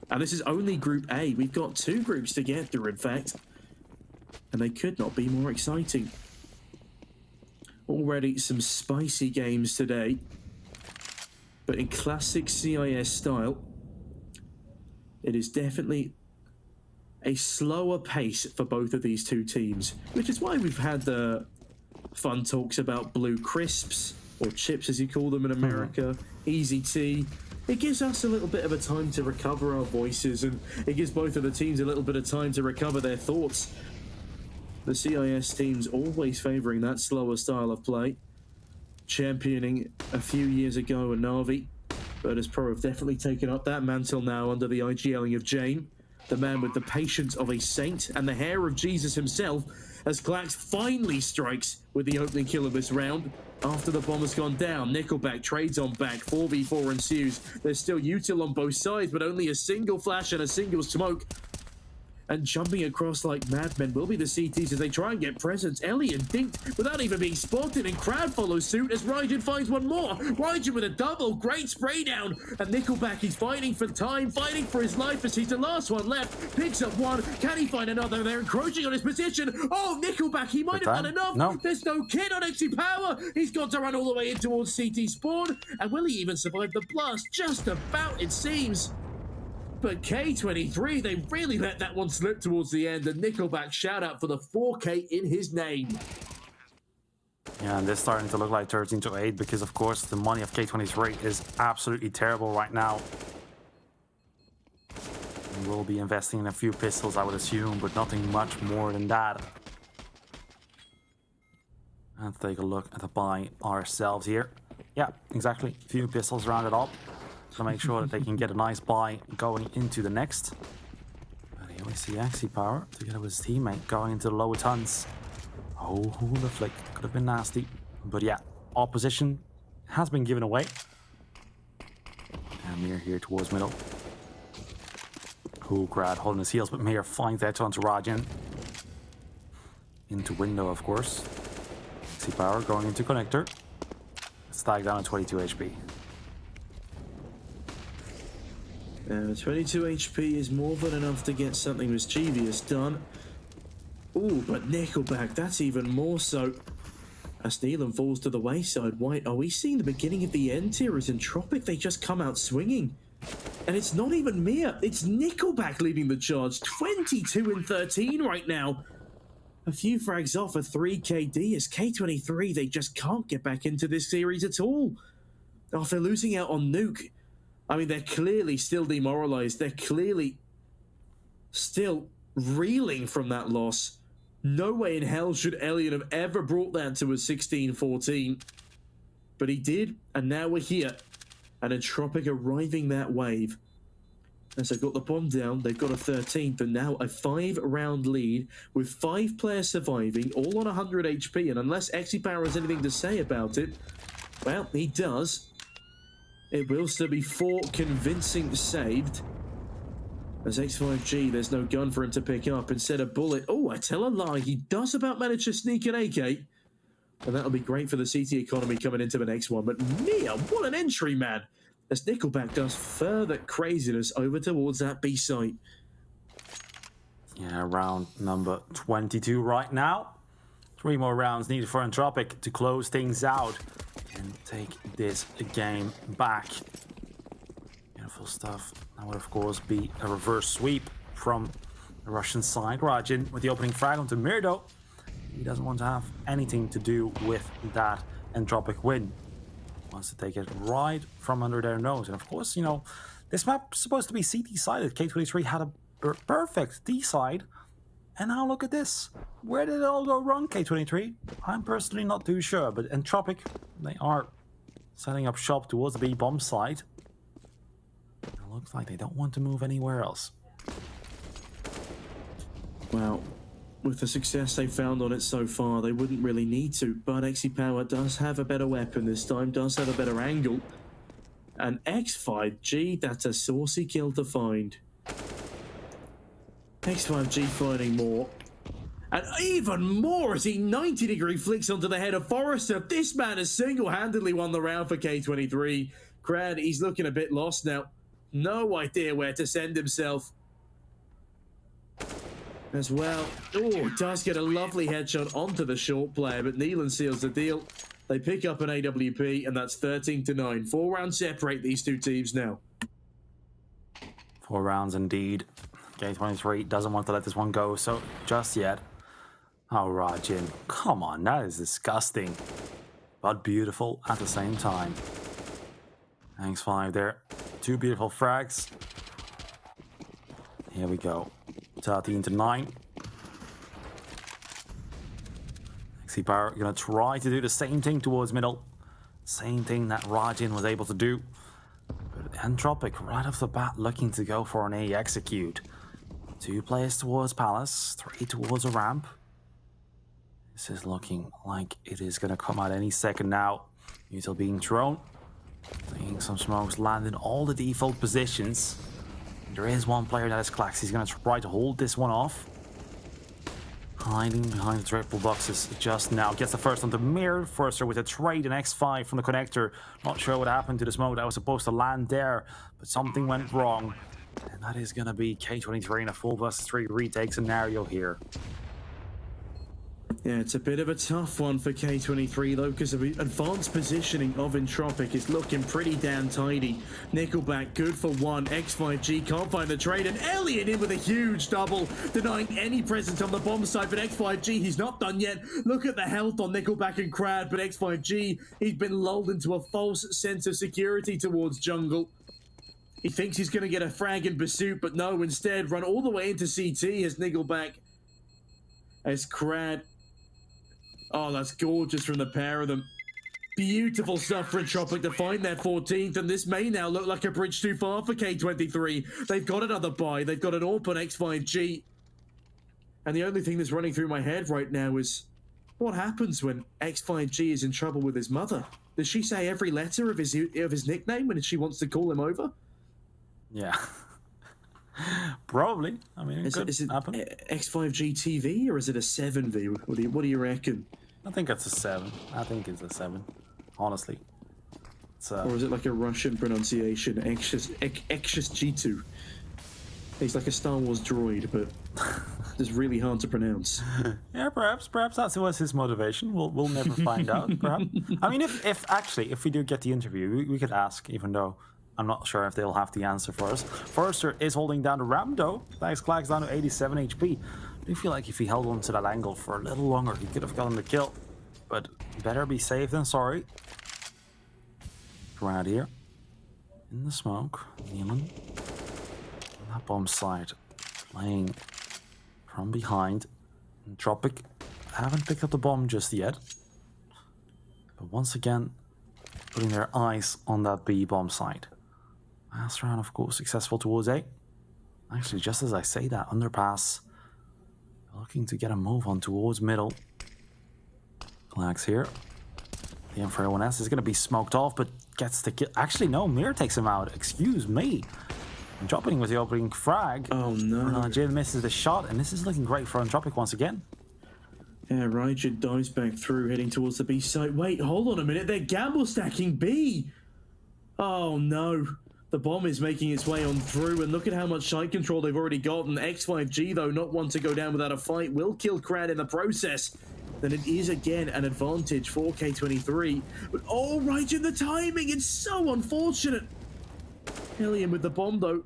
And this is only Group A. We've got 2 groups to get through, in fact. And they could not be more exciting. Already some spicy games today. But in classic CIS style, it is definitely a slower pace for both of these 2 teams, which is why we've had the fun talks about blue crisps, or chips as you call them in America, easy tea. It gives us a little bit of a time to recover our voices, and it gives both of the teams a little bit of time to recover their thoughts. The CIS teams always favouring that slower style of play, championing a few years ago in Na'Vi. Virtus Pro have definitely taken up that mantle now under the IGLing of Jane, the man with the patience of a saint and the hair of Jesus himself, as Klax finally strikes with the opening kill of this round. After the bomb has gone down, Nickelback trades on back, 4v4 ensues. There's still util on both sides, but only a single flash and a single smoke. And jumping across like madmen will be the CTs as they try and get presence. Ellie and Dinked without even being spotted, and Crowd follows suit as Raijin finds one more. Raijin with a double, great spray down. And Nickelback, he's fighting for time, fighting for his life as he's the last one left. Picks up one, can he find another? They're encroaching on his position. Oh, Nickelback, he might have done enough. No. There's no kid on XC Power. He's got to run all the way in towards CT spawn. And will he even survive the blast? Just about, it seems. But K23, they really let that one slip towards the end. And Nickelback shout out for the 4K in his name. Yeah, and this starting to look like 13-8 because, of course, the money of K23 is absolutely terrible right now. And we'll be investing in a few pistols, I would assume, but nothing much more than that. Let's take a look at the buy ourselves here. Yeah, exactly. A few pistols rounded up to make sure that they can get a nice buy going into the next. But here we see XC Power together with his teammate going into the lower tons. Oh, the flick could have been nasty. But yeah, opposition has been given away. And Mir here towards middle. Grad holding his heels, but Mir finds that onto Rajan. Into window, of course. XC Power going into connector. Stag down at 22 HP. 22 HP is more than enough to get something mischievous done. Ooh, but Nickelback, that's even more so. As Neelan falls to the wayside, White, are we seeing the beginning of the end here? As Entropiq, they just come out swinging. And it's not even Mia, it's Nickelback leading the charge. 22 and 13 right now. A few frags off a 3 KD as K23, they just can't get back into this series at all. After losing out on Nuke, I mean, they're clearly still demoralized. They're clearly still reeling from that loss. No way in hell should Elliot have ever brought that to a 16-14. But he did, and now we're here. And Entropiq arriving that wave. As they've got the bomb down, they've got a 13th, and now a 5-round lead with 5 players surviving, all on 100 HP. And unless XC Power has anything to say about it, well, he does. It will still be 4 convincing saved. As X5G, there's no gun for him to pick up. Instead a bullet. Oh, I tell a lie. He does about manage to sneak an AK. And that'll be great for the CT economy coming into the next one. But Mia, what an entry, man. As Nickelback does further craziness over towards that B site. Yeah, round number 22 right now. 3 more rounds needed for Entropiq to close things out and take this game back. Beautiful stuff. That would, of course, be a reverse sweep from the Russian side. Rajin with the opening frag onto Mirdo. He doesn't want to have anything to do with that Entropiq win. He wants to take it right from under their nose. And of course, you know, this map's supposed to be CT-sided. K23 had a perfect D-side. And now look at this. Where did it all go wrong, K23? I'm personally not too sure, but Entropiq, they are setting up shop towards the B-bomb side. It looks like they don't want to move anywhere else. Well, with the success they've found on it so far, they wouldn't really need to. But XE Power does have a better weapon this time, does have a better angle. And X5G, that's a saucy kill to find. X5G finding more. And even more as he 90-degree flicks onto the head of Forrester. This man has single-handedly won the round for K23. Crad, he's looking a bit lost now. No idea where to send himself. As well. Oh, does get a lovely headshot onto the short player, but Neelan seals the deal. They pick up an AWP, and that's 13-9. 4 rounds separate these two teams now. 4 rounds indeed. K23 doesn't want to let this one go, so just yet. Oh, Rajin, come on, that is disgusting. But beautiful at the same time. Thanks 5 there. 2 beautiful frags. Here we go. 13-9. XE Power gonna try to do the same thing towards middle. Same thing that Rajin was able to do. But Entropiq right off the bat looking to go for an A execute. 2 players towards Palace, 3 towards a ramp. This is looking like it is gonna come out any second now. Util being thrown. Seeing some smokes land in all the default positions. There is one player that is Klax. He's going to try to hold this one off. Hiding behind the triple boxes just now. Gets the first on the mirror. Forrester with a trade, an X5 from the connector. Not sure what happened to the smoke that was supposed to land there, but something went wrong. And that is going to be K23 in a 4vs3 retake scenario here. Yeah, it's a bit of a tough one for K23 though, because of the advanced positioning of Entropiq is looking pretty damn tidy. Nickelback good for 1. X5G can't find the trade, and Elliot in with a huge double, denying any presence on the bomb side. But X5G, he's not done yet. Look at the health on Nickelback and Crad, but X5G, he's been lulled into a false sense of security towards jungle. He thinks he's going to get a frag in pursuit, but no, instead run all the way into CT as Nickelback, as Crad. Oh, that's gorgeous from the pair of them. Beautiful stuff for Entropiq to find their 14th, and this may now look like a bridge too far for K23. They've got another buy. They've got an AWP on X5G. And the only thing that's running through my head right now is, what happens when X5G is in trouble with his mother? Does she say every letter of his nickname when she wants to call him over? Yeah. Probably. I mean, is it X5G TV or is it a 7V? What do you reckon? I think it's a 7. I think it's a 7. Honestly. Or is it like a Russian pronunciation? Exus G2. He's like a Star Wars droid, but it's really hard to pronounce. Yeah, perhaps that was his motivation. We'll never find out. Perhaps. I mean, if we do get the interview, we could ask, even though I'm not sure if they'll have the answer for us. Forrester is holding down the ramp though. Thanks, Klax down to 87 HP. I do feel like if he held on to that angle for a little longer, he could have gotten the kill. But better be safe than sorry. Right here. In the smoke. Neelan. On that bomb side. Playing from behind. Entropiq haven't picked up the bomb just yet. But once again, putting their eyes on that B bomb side. Last round, of course, successful towards A. Actually, just as I say that, underpass. Looking to get a move on towards middle. Klax here. The M401S is going to be smoked off, but gets the kill. Actually, no, Mir takes him out. Excuse me. And dropping with the opening frag. Oh, no. Jin misses the shot, and this is looking great for Entropiq once again. Yeah, Raijin dives back through, heading towards the B site. Wait, hold on a minute. They're gamble stacking B. Oh, no. The bomb is making its way on through, and look at how much site control they've already gotten. X5G, though, not one to go down without a fight, will kill Crad in the process. Then it is again an advantage for K23. But oh, Raijin, the timing, it's so unfortunate. Hellion with the bomb, though.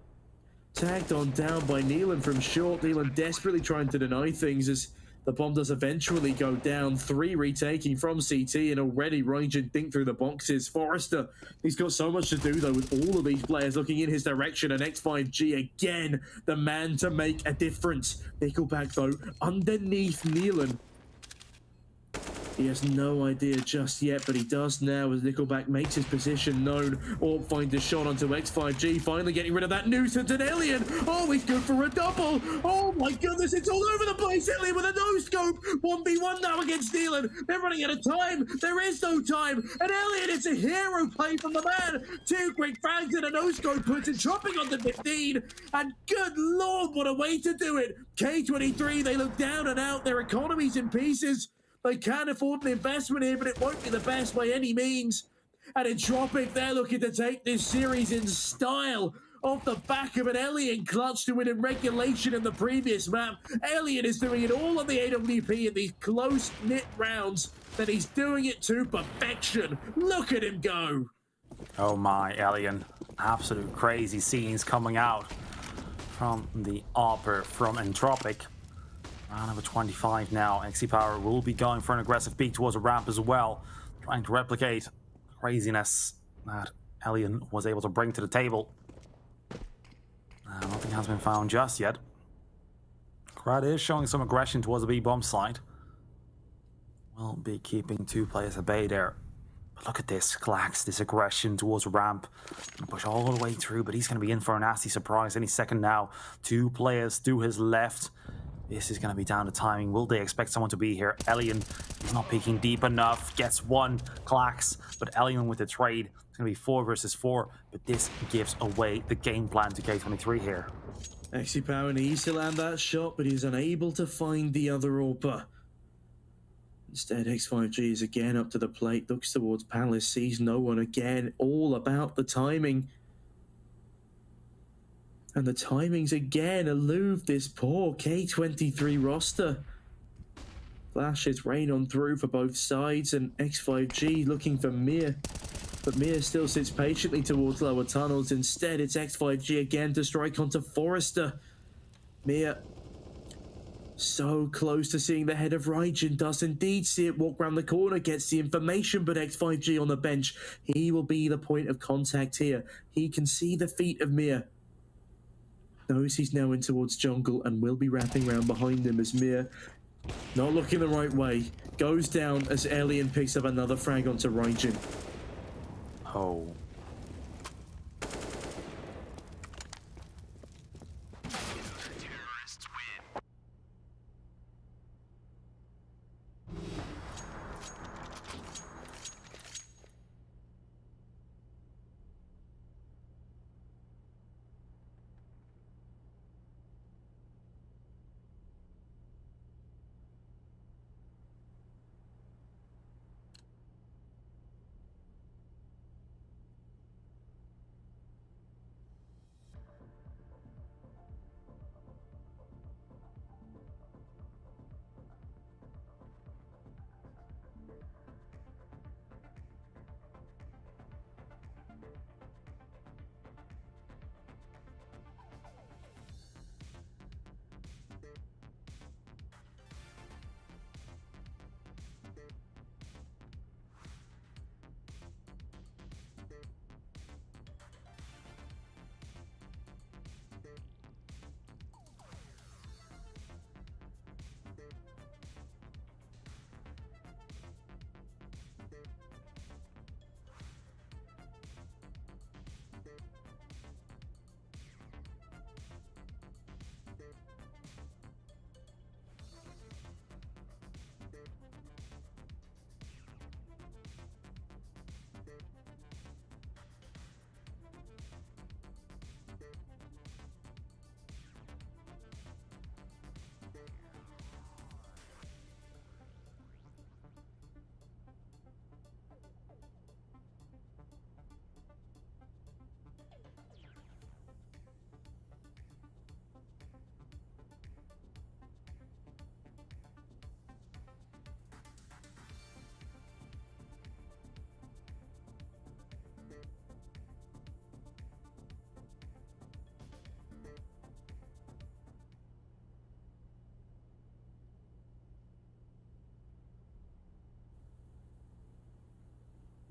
Tagged on down by Neelan from short. Neelan desperately trying to deny things as the bomb does eventually go down. 3 retaking from CT, and already Raijin think through the boxes. Forrester, he's got so much to do though with all of these players looking in his direction, and X5G again, the man to make a difference. Nickelback though, underneath Neelan. He has no idea just yet, but he does now as Nickelback makes his position known. Orb finds a shot onto X5G, finally getting rid of that nuisance, and Alien, oh, he's good for a double. Oh my goodness, it's all over the place. Alien with a no-scope, 1v1 now against Dylan. They're running out of time. There is no time, and Alien, it's a hero play from the man. 2 quick frags and a no-scope puts Entropiq on the 15, and good lord, what a way to do it. K23, they look down and out, their economy's in pieces. They can afford an investment here, but it won't be the best by any means. And Entropiq, they're looking to take this series in style off the back of an Alien clutch to win in regulation in the previous map. Alien is doing it all on the AWP in these close-knit rounds, and he's doing it to perfection. Look at him go. Oh my, Alien. Absolute crazy scenes coming out from the AWPer from Entropiq. Round number 25 now. XC Power will be going for an aggressive peek towards a ramp as well, trying to replicate craziness that Alien was able to bring to the table. Nothing has been found just yet. Crowd is showing some aggression towards the B-bomb side. Will be keeping 2 players at bay there. But look at this, Glax, this aggression towards a ramp. Gonna push all the way through, but he's going to be in for a nasty surprise any second now. 2 players to his left. This is going to be down to timing. Will they expect someone to be here? Alien is not peeking deep enough. Gets 1, Clax. But Alien with the trade. It's going to be 4 versus 4. But this gives away the game plan to K23 here. XC Power needs to land that shot, but he's unable to find the other AWPer. Instead, X5G is again up to the plate. Looks towards Palace. Sees no one again. All about the timing. And the timings again elude this poor K23 roster. Flashes rain on through for both sides, and X5G looking for Mir. But Mir still sits patiently towards lower tunnels. Instead, it's X5G again to strike onto Forrester. Mir so close to seeing the head of Raijin, does indeed see it walk round the corner, gets the information, but X5G on the bench. He will be the point of contact here. He can see the feet of Mir. Knows he's now in towards jungle and will be wrapping around behind him as Mir, not looking the right way, goes down as Alien picks up another frag onto Raijin. Oh.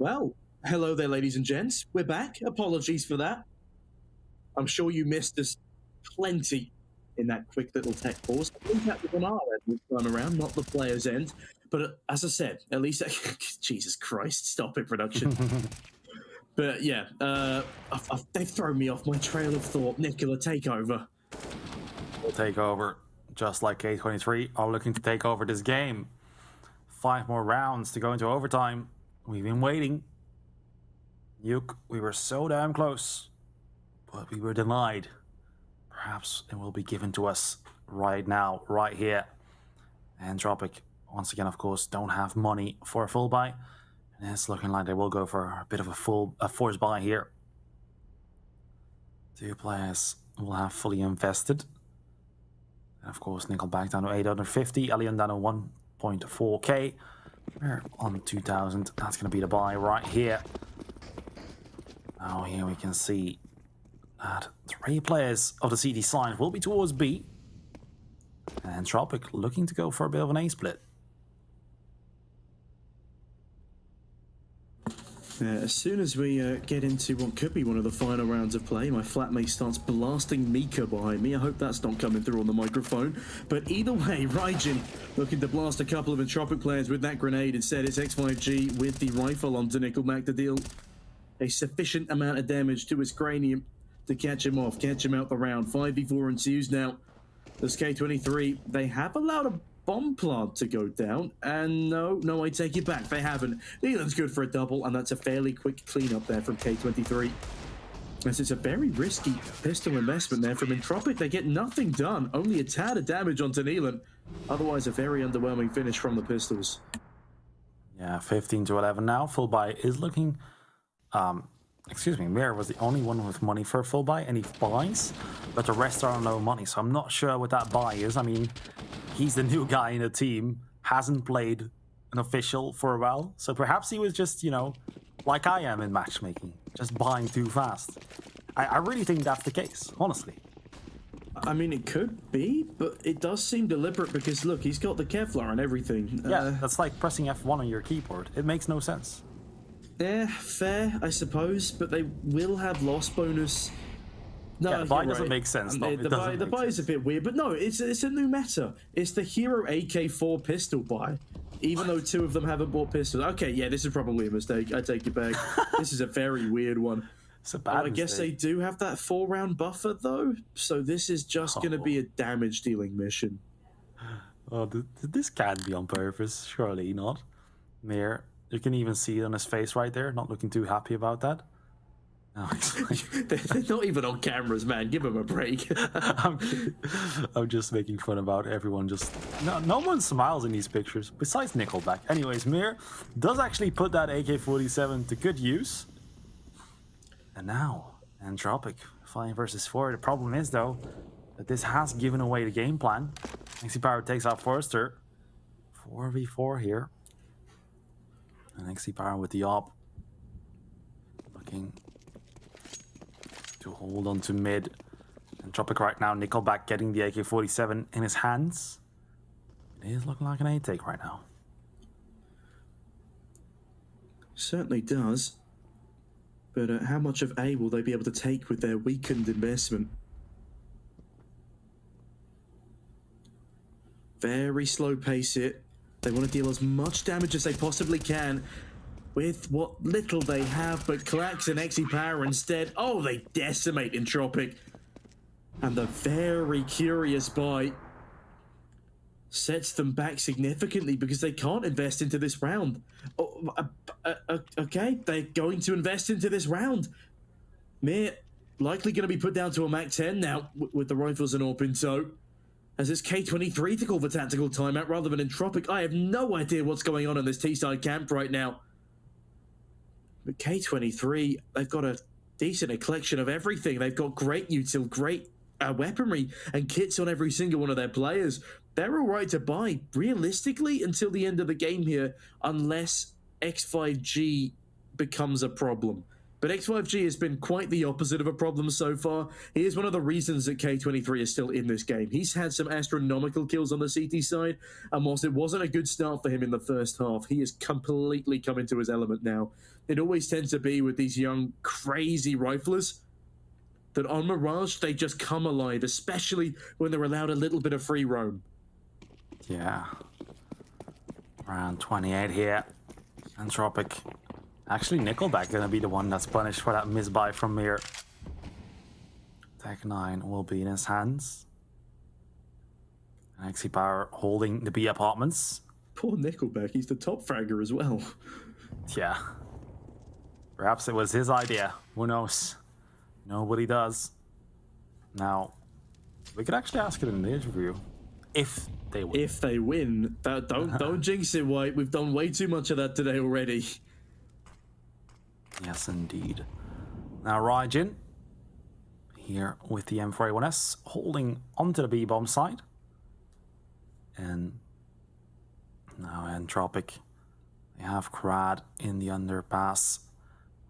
Well, hello there, ladies and gents. We're back. Apologies for that. I'm sure you missed us plenty in that quick little tech pause. I think that was on our end this time around, not the player's end. But as I said, at least Jesus Christ, stop it, production. But yeah, they've thrown me off my trail of thought. Nicola, take over. We'll take over, just like K23 are looking to take over this game. 5 more rounds to go into overtime. We've been waiting. Nuke, we were so damn close, but we were denied. Perhaps it will be given to us right now, right here. Entropiq, once again, of course, don't have money for a full buy. And it's looking like they will go for a bit of a force buy here. 2 players will have fully invested. And of course, Nickelback down to 850, Alien down to 1.4k. We're on 2000. That's going to be the buy right here. Now here we can see that 3 players of the CT side will be towards B. And Entropiq looking to go for a bit of an A split. As soon as we get into what could be one of the final rounds of play, my flatmate starts blasting Mika behind me. I hope that's not coming through on the microphone. But either way, Raijin looking to blast a couple of Entropiq players with that grenade. Instead, it's X5G with the rifle onto Nickelback to deal a sufficient amount of damage to his cranium to catch him off, catch him out the round. 5v4 ensues now. This K23, they have allowed a bomb plant to go down, and no, I take it back, they haven't. Nealon's good for a double, and that's a fairly quick cleanup there from K23. As it's a very risky pistol investment there from Entropiq. They get nothing done, only a tad of damage onto Nealon. Otherwise, a very underwhelming finish from the pistols. Yeah, 15 to 11 now. Full buy is looking... excuse me, Mir was the only one with money for a full buy, and he buys, but the rest are on no money, so I'm not sure what that buy is. I mean, he's the new guy in the team, hasn't played an official for a while, so perhaps he was just, you know, like I am in matchmaking, just buying too fast. I really think that's the case, honestly. I mean, it could be, but it does seem deliberate because, look, he's got the Kevlar and everything. Yeah, that's like pressing F1 on your keyboard. It makes no sense. Yeah, fair, I suppose, but they will have loss bonus. No, yeah, the buy doesn't make sense. No, the buy is a bit weird, but no, it's a new meta. It's the Hero AK4 pistol buy, even though 2 of them haven't bought pistols. Okay, yeah, this is probably a mistake. I take it back. This is a very weird one. It's a bad I guess they do have that 4-round buffer, though, so this is just going to be a damage-dealing mission. Oh, this can't be on purpose. Surely not. Mir, you can even see it on his face right there, not looking too happy about that. No, they're not even on cameras, man. Give them a break. I'm just making fun about everyone. Just no one smiles in these pictures, besides Nickelback. Anyways, Mir does actually put that AK-47 to good use. And now, Entropiq, 5 versus 4. The problem is, though, that this has given away the game plan. XC Power takes out Forrester. 4v4 here. And XC Power with the op. Looking to hold on to mid. Entropiq right now, Nickelback getting the AK-47 in his hands. It is looking like an A-take right now. Certainly does. But how much of A will they be able to take with their weakened investment? Very slow pace it. They want to deal as much damage as they possibly can with what little they have, but Klax and XE Power instead, oh, they decimate Entropiq. And the very curious buy sets them back significantly because they can't invest into this round. Oh, okay, they're going to invest into this round. Mir likely going to be put down to a Mac 10 now with the rifles and AWP in tow. As it's K23 to call the tactical timeout rather than Entropiq. I have no idea what's going on in this T-side camp right now. But K23, they've got a decent collection of everything. They've got great util, great weaponry and kits on every single one of their players. They're all right to buy, realistically, until the end of the game here, unless X5G becomes a problem. But X5G has been quite the opposite of a problem so far. He is one of the reasons that K23 is still in this game. He's had some astronomical kills on the CT side, and whilst it wasn't a good start for him in the first half, he has completely come into his element now. It always tends to be with these young, crazy riflers. that on Mirage they just come alive, especially when they're allowed a little bit of free roam. Yeah. Round 28 here. Entropiq. Actually, Nickelback gonna be the one that's punished for that misbuy from Mir. Tech 9 will be in his hands. And XC Power holding the B apartments. Poor Nickelback, he's the top fragger as well. Yeah. Perhaps it was his idea. Who knows? Nobody does. Now, we could actually ask it in the interview. If they win. If they win, don't jinx it, White. We've done way too much of that today already. Yes, indeed. Now, Raijin, here with the M4A1S, holding onto the B-bomb side. And now Entropiq, they have Krad in the underpass,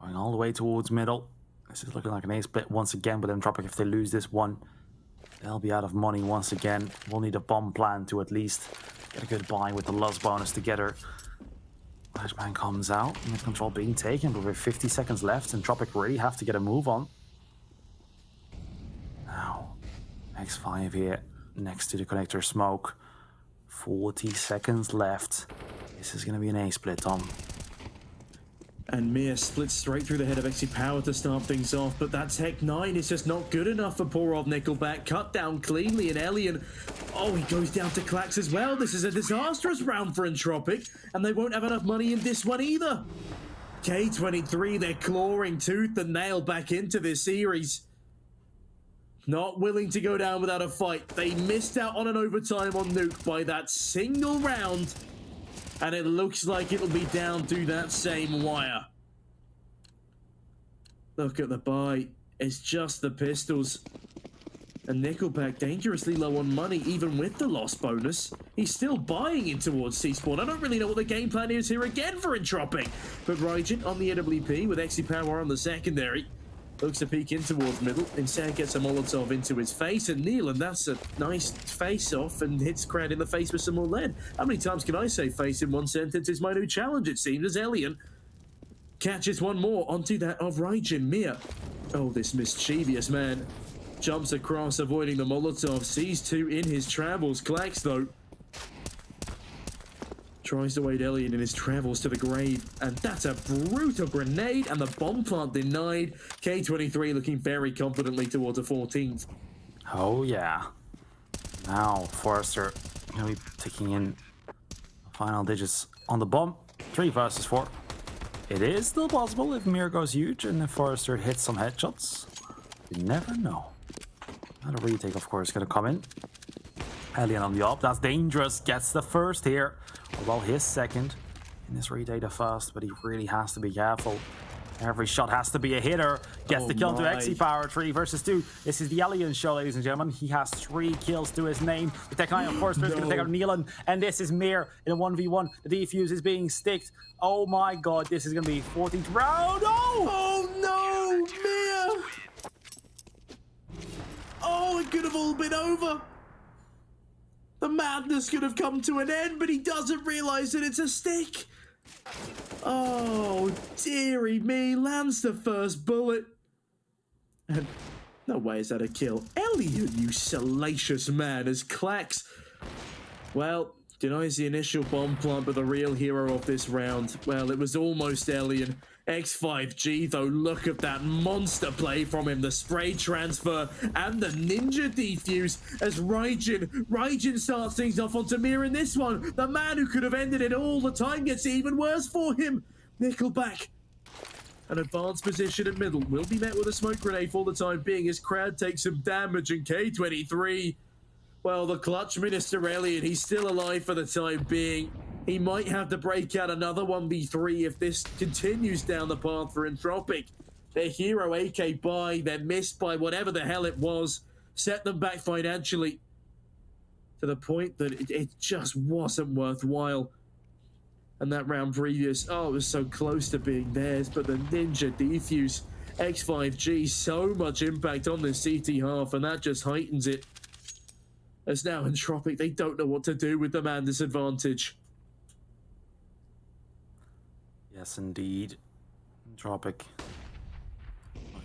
going all the way towards middle. This is looking like an A-split once again, but Entropiq, if they lose this one, they'll be out of money once again. We'll need a bomb plan to at least get a good buy with the loss bonus together. Flashbang comes out, mid control being taken, but with 50 seconds left, Entropiq really have to get a move on. Now, X5 here, next to the connector smoke. 40 seconds left. This is going to be an A-split, Tom. And Mir splits straight through the head of XC Power to start things off, but that Tech 9 is just not good enough for poor old Nickelback. Cut down cleanly, and Elian, oh, he goes down to Clax as well. This is a disastrous round for Entropiq, and they won't have enough money in this one either. K23, they're clawing tooth and nail back into this series. Not willing to go down without a fight. They missed out on an overtime on Nuke by that single round. And it looks like it'll be down to that same wire. Look at the buy. It's just the pistols. And Nickelback dangerously low on money, even with the loss bonus. He's still buying in towards C-Spawn. I don't really know what the game plan is here again for Entropiq. But Raijin on the AWP with XC Power on the secondary. Looks to peek in towards middle. Instead gets a Molotov into his face. And Neil, and that's a nice face-off and hits Krad in the face with some more lead. How many times can I say face in one sentence is my new challenge, it seems, as Elian catches one more onto that of Raijin. Mir. Oh, this mischievous man jumps across, avoiding the Molotov. Sees two in his travels. Clax, though, tries to aid Elian in his travels to the grave, and that's a brutal grenade, and the bomb plant denied. K23 looking very confidently towards a 14th. Oh yeah. Now Forrester gonna be taking in the final digits on the bomb. 3 versus 4. It is still possible if Mir goes huge and if Forrester hits some headshots. You never know. Now the retake, of course, gonna come in. Elian on the op, that's dangerous. Gets the first here. Well, his second. In this retake the first, but he really has to be careful. Every shot has to be a hitter. Gets the kill to XC Power. 3 versus 2. This is the Elian show, ladies and gentlemen. He has 3 kills to his name. The Tech 9, of course, is going to take out Nealon. And this is Mir in a 1v1. The defuse is being sticked. Oh my god, this is going to be 14th round. Oh no, Mir! Oh, it could have all been over. The madness could have come to an end, but he doesn't realize that it's a stick. Oh, dearie me, lands the first bullet. And no way is that a kill. Elian, you salacious man, as Clax, well, denies the initial bomb plant, but the real hero of this round, well, it was almost Elian. X5G, though, look at that monster play from him. The spray transfer and the ninja defuse as Raijin starts things off onto Mir in this one. The man who could have ended it all the time gets even worse for him. Nickelback, an advanced position in middle, will be met with a smoke grenade for the time being as Krad takes some damage, and K23, well, the clutch Minister Elian, he's still alive for the time being. He might have to break out another 1v3 if this continues down the path for Entropiq. Their hero AK buy, they're missed by whatever the hell it was, set them back financially to the point that it just wasn't worthwhile. And that round previous, oh, it was so close to being theirs, but the ninja defuse, X5G, so much impact on this CT half, and that just heightens it. As now Entropiq, they don't know what to do with the man disadvantage. Yes, indeed. Entropiq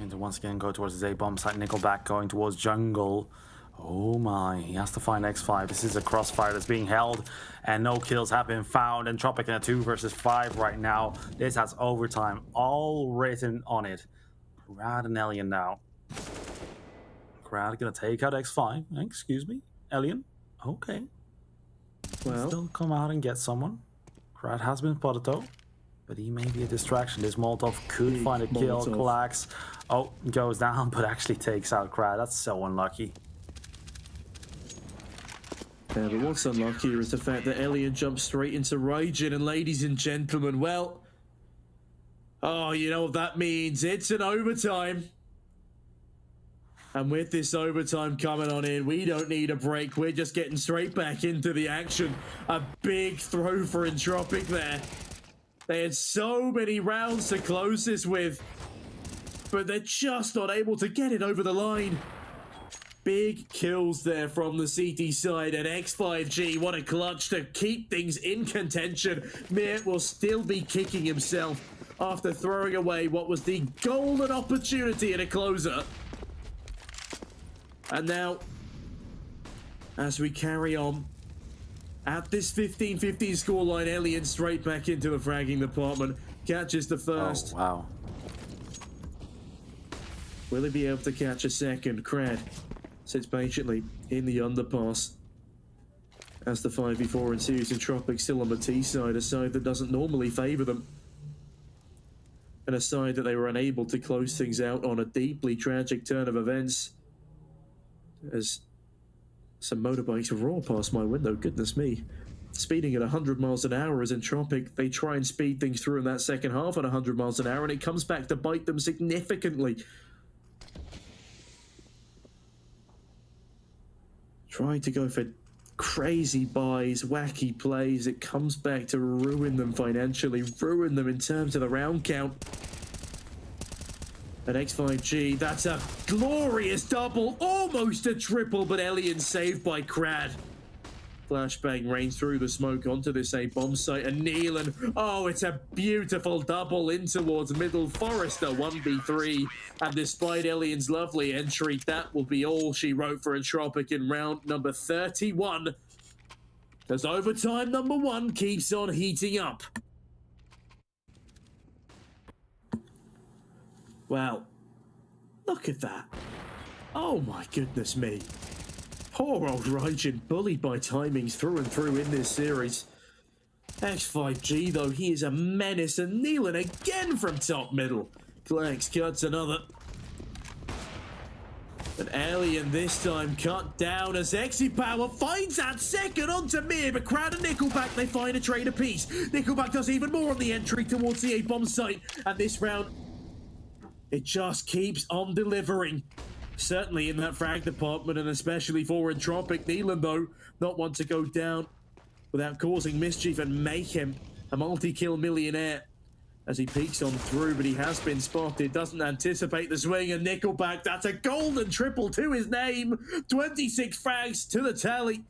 Looking to once again go towards his A bomb site. Nickelback going towards jungle. Oh my, he has to find X5. This is a crossfire that's being held, and no kills have been found. Entropiq in a 2 versus 5 right now. This has overtime all written on it. Krad and Elian now. Krad gonna take out X5. Excuse me, Elian. Okay. Well, still come out and get someone. Krad has been spotted though, but he may be a distraction. This Molotov could find a kill. Klax, goes down, but actually takes out Krad. That's so unlucky. Yeah, but what's unlucky here is the fact that Elian jumps straight into Raijin, and ladies and gentlemen, well, oh, you know what that means? It's an overtime. And with this overtime coming on in, we don't need a break. We're just getting straight back into the action. A big throw for Entropiq there. They had so many rounds to close this with, but they're just not able to get it over the line. Big kills there from the CT side, and X5G, what a clutch to keep things in contention. Mir will still be kicking himself after throwing away what was the golden opportunity in a closer. And now, as we carry on, at this 15-15 scoreline, Elian straight back into the fragging department, catches the first. Oh, wow. Will he be able to catch a second? Krad sits patiently in the underpass as the 5v4 ensues. Entropiq still on the T side, a side that doesn't normally favour them, and a side that they were unable to close things out on. A deeply tragic turn of events as some motorbikes roar past my window. Goodness me. Speeding at 100 miles an hour as Entropiq, they try and speed things through in that second half at 100 miles an hour, and it comes back to bite them significantly. Trying to go for crazy buys, wacky plays, it comes back to ruin them financially, ruin them in terms of the round count. And X5G, that's a glorious double, almost a triple, but Elian saved by Krad. Flashbang rains through the smoke onto this A-bomb site, and Neelan, oh, it's a beautiful double in towards middle. Forrester 1v3, and despite Elian's lovely entry, that will be all she wrote for Entropiq in round number 31. As overtime number 1 keeps on heating up. Wow, look at that. Oh my goodness me. Poor old Raijin, bullied by timings through and through in this series. X5G though, he is a menace, and Neelan again from top middle. Klax cuts another. But Elian this time cut down as Exipower finds that second onto Mir, but Krad and Nickelback, they find a trade apiece. Nickelback does even more on the entry towards the A-bomb site, and this round, it just keeps on delivering. Certainly in that frag department, and especially for Entropiq. Neelan, though, not one to go down without causing mischief and mayhem. A multi-kill millionaire as he peeks on through, but he has been spotted, doesn't anticipate the swing, and Nickelback, that's a golden triple to his name. 26 frags to the tally.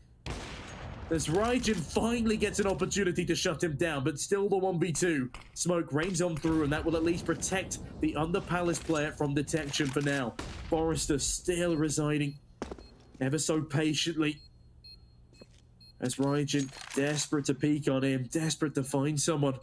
As Raijin finally gets an opportunity to shut him down, but still the 1v2. Smoke rains on through, and that will at least protect the Under Palace player from detection for now. Forrester still residing ever so patiently as Raijin desperate to peek on him, desperate to find someone.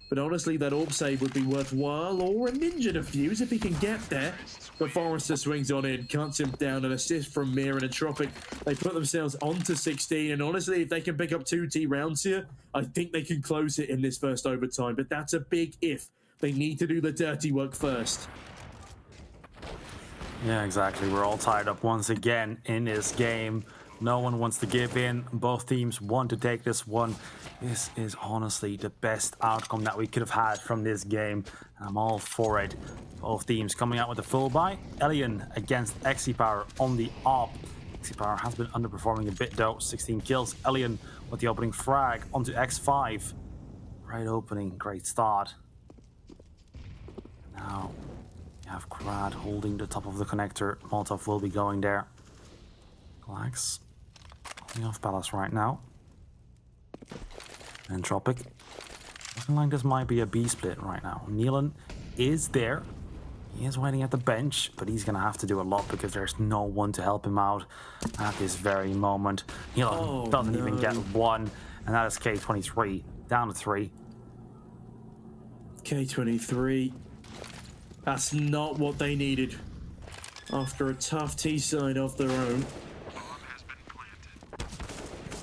But honestly, that orb save would be worthwhile, or a ninja defuse if he can get there. But Forrester swings on in, cuts him down, an assist from Mir and Entropiq. They put themselves onto 16, and honestly, if they can pick up 2 T rounds here, I think they can close it in this first overtime. But that's a big if. They need to do the dirty work first. Yeah, exactly. We're all tied up once again in this game. No one wants to give in. Both teams want to take this one. This is honestly the best outcome that we could have had from this game. And I'm all for it. Both teams coming out with a full buy. Elian against Exipower on the op. Exipower has been underperforming a bit though. 16 kills. Elian with the opening frag onto X5. Great opening, great start. Now you have Krad holding the top of the connector. Molotov will be going there. Klax holding off Palace right now. Entropiq looking like this might be a B split right now. Neelan is there. He is waiting at the bench, but he's going to have to do a lot because there's no one to help him out at this very moment. He doesn't even get one, and that is K23 down to 3. K23. That's not what they needed. After a tough T-side off their own,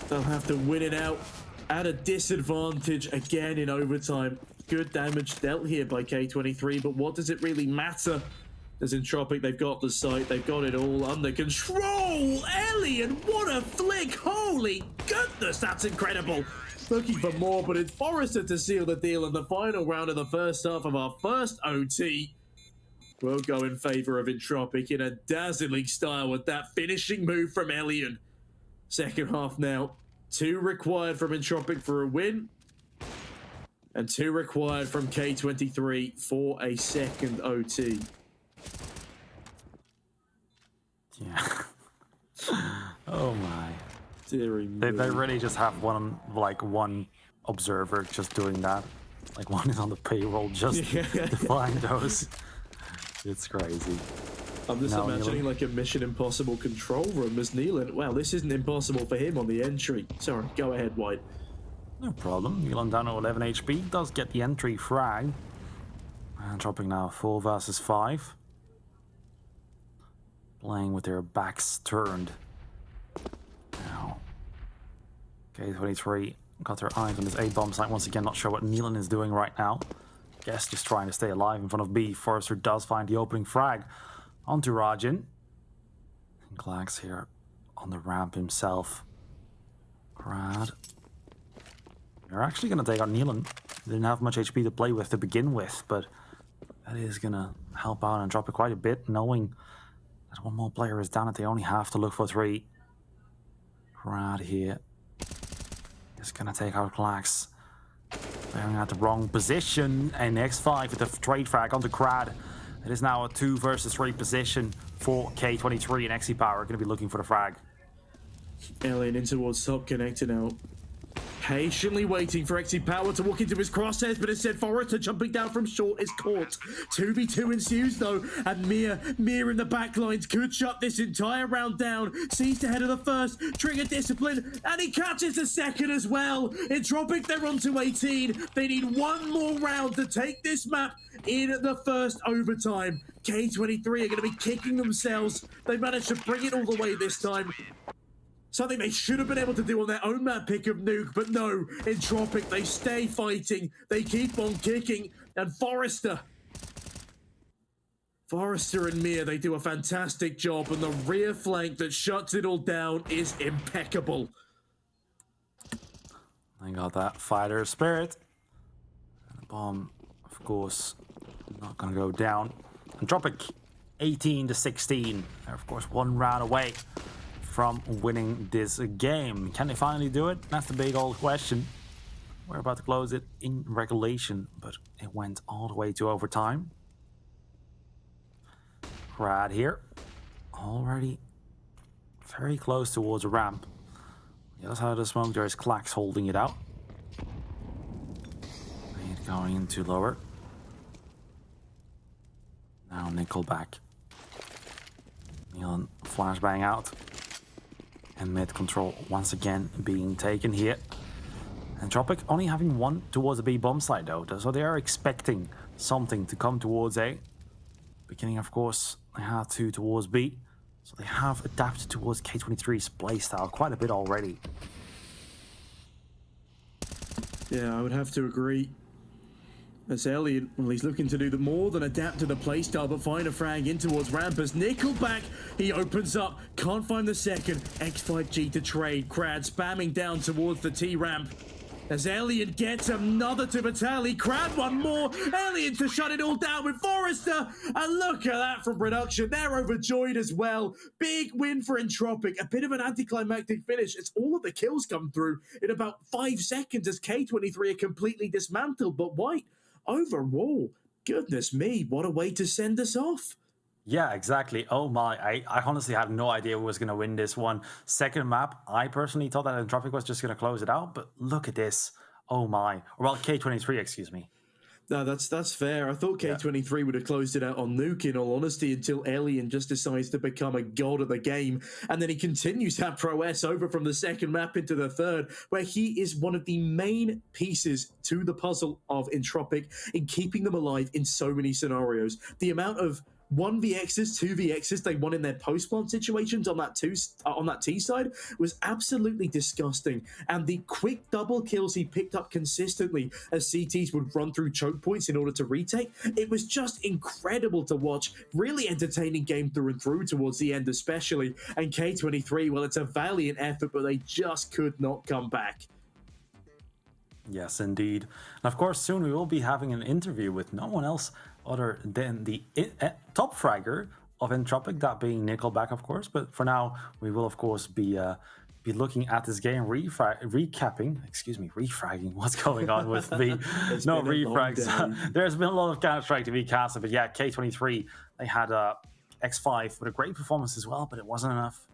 they'll have to win it out at a disadvantage again in overtime. Good damage dealt here by K23, but what does it really matter? As Entropiq, they've got the site, they've got it all under control. Alien, what a flick! Holy goodness, that's incredible! Looking for more, but it's Forrester to seal the deal in the final round of the first half of our first OT. We'll go in favor of Entropiq in a dazzling style with that finishing move from Alien. Second half now. 2 required from Entropiq for a win. And 2 required from K23 for a second OT. Yeah. Oh my. Deary They really just have one observer just doing that. Like one is on the payroll just defying those. It's crazy. I'm just imagining like a Mission Impossible control room as Neelan. Well, this isn't impossible for him on the entry. Sorry, go ahead, White. No problem. Neelan down to 11 HP. Does get the entry frag. And dropping now 4 versus 5. Playing with their backs turned. Now, K23 got their eyes on this A-bomb site once again. Not sure what Neelan is doing right now. Guess just trying to stay alive in front of B. Forrester does find the opening frag onto Rajin. And Glax here on the ramp himself. Crad. They're actually going to take out Neelan. They didn't have much HP to play with to begin with, but that is going to help out and drop it quite a bit, knowing that one more player is down and they only have to look for 3. Crad here is going to take out Glax. Playing at the wrong position, and X5 with the trade frag onto Crad. It is now a 2 versus 3 position for K23 and XE Power. Going to be looking for the frag. Alien in towards top connector now. Patiently waiting for XE Power to walk into his crosshairs, but instead Forrester jumping down from short is caught. 2v2 ensues though, and Mir in the backlines could shut this entire round down. Sees the head of the first, trigger discipline, and he catches the second as well. Entropiq, they're on to 18. They need one more round to take this map in the first overtime. K23 are going to be kicking themselves. They managed to bring it all the way this time. Something they should have been able to do on their own map pick of Nuke, but no, Entropiq, they stay fighting, they keep on kicking, and Forrester and Mir, they do a fantastic job, and the rear flank that shuts it all down is impeccable. I got that fighter spirit. And the bomb, of course, not gonna go down. Entropiq, 18 to 16. They're of course 1 round away from winning this game. Can they finally do it? That's the big old question. We're about to close it in regulation, but it went all the way to overtime. Crad here, already very close towards a ramp. The other side of the smoke, there is Clax holding it out. And going into lower. Now Nickelback. Neelan flashbang out. And mid control once again being taken here. Entropiq only having 1 towards the B bomb side though, so they are expecting something to come towards A. Beginning, of course, they had 2 towards B, so they have adapted towards K23's playstyle quite a bit already. Yeah, I would have to agree. As Elliot, well, he's looking to do more than adapt to the playstyle, but find a frag in towards ramp as Nickelback, he opens up, can't find the second, X5G to trade, Crad spamming down towards the T-ramp. As Alien gets another to Vitali, Crad 1 more, Alien to shut it all down with Forrester, and look at that from production, they're overjoyed as well. Big win for Entropiq, a bit of an anticlimactic finish as all of the kills come through in about 5 seconds as K23 are completely dismantled, but White, overall, goodness me, what a way to send us off. Yeah, exactly. Oh my, I honestly had no idea who was going to win this one. Second map, I personally thought that Entropiq was just going to close it out, but look at this. Oh my. Well, K23, excuse me. No, that's fair. I thought K23 would have closed it out on Nuke, in all honesty, until Alien just decides to become a god of the game. And then he continues that prowess over from the second map into the third, where he is one of the main pieces to the puzzle of Entropiq in keeping them alive in so many scenarios. The amount of 1vx's, 2vx's they won in their post-plant situations on that T side was absolutely disgusting. And the quick double kills he picked up consistently as CTs would run through choke points in order to retake, it was just incredible to watch. Really entertaining game through and through towards the end especially. And K23, well, it's a valiant effort, but they just could not come back. Yes, indeed. And of course, soon we will be having an interview with no one else other than the top fragger of Entropiq, that being Nickelback, of course. But for now, we will, of course, be looking at this game, refragging what's going on with the no refrags. There's been a lot of Counter-Strike to be casted, but yeah, K23, they had X5 with a great performance as well, but it wasn't enough.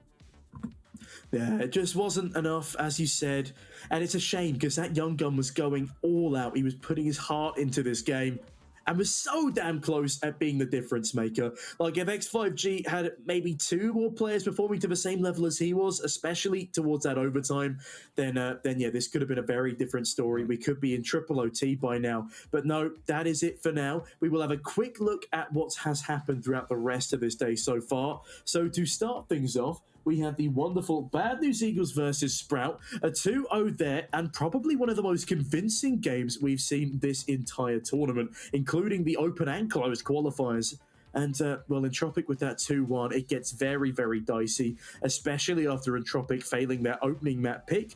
Yeah, it just wasn't enough, as you said. And it's a shame because that young gun was going all out. He was putting his heart into this game and was so damn close at being the difference maker. Like, if X5G had maybe 2 more players performing to the same level as he was, especially towards that overtime, then yeah, this could have been a very different story. We could be in triple OT by now. But no, that is it for now. We will have a quick look at what has happened throughout the rest of this day so far. So to start things off, we have the wonderful Bad News Eagles versus Sprout, a 2-0 there, and probably one of the most convincing games we've seen this entire tournament, including the open and closed qualifiers. And, well, Entropiq with that 2-1, it gets very, very dicey, especially after Entropiq failing their opening map pick.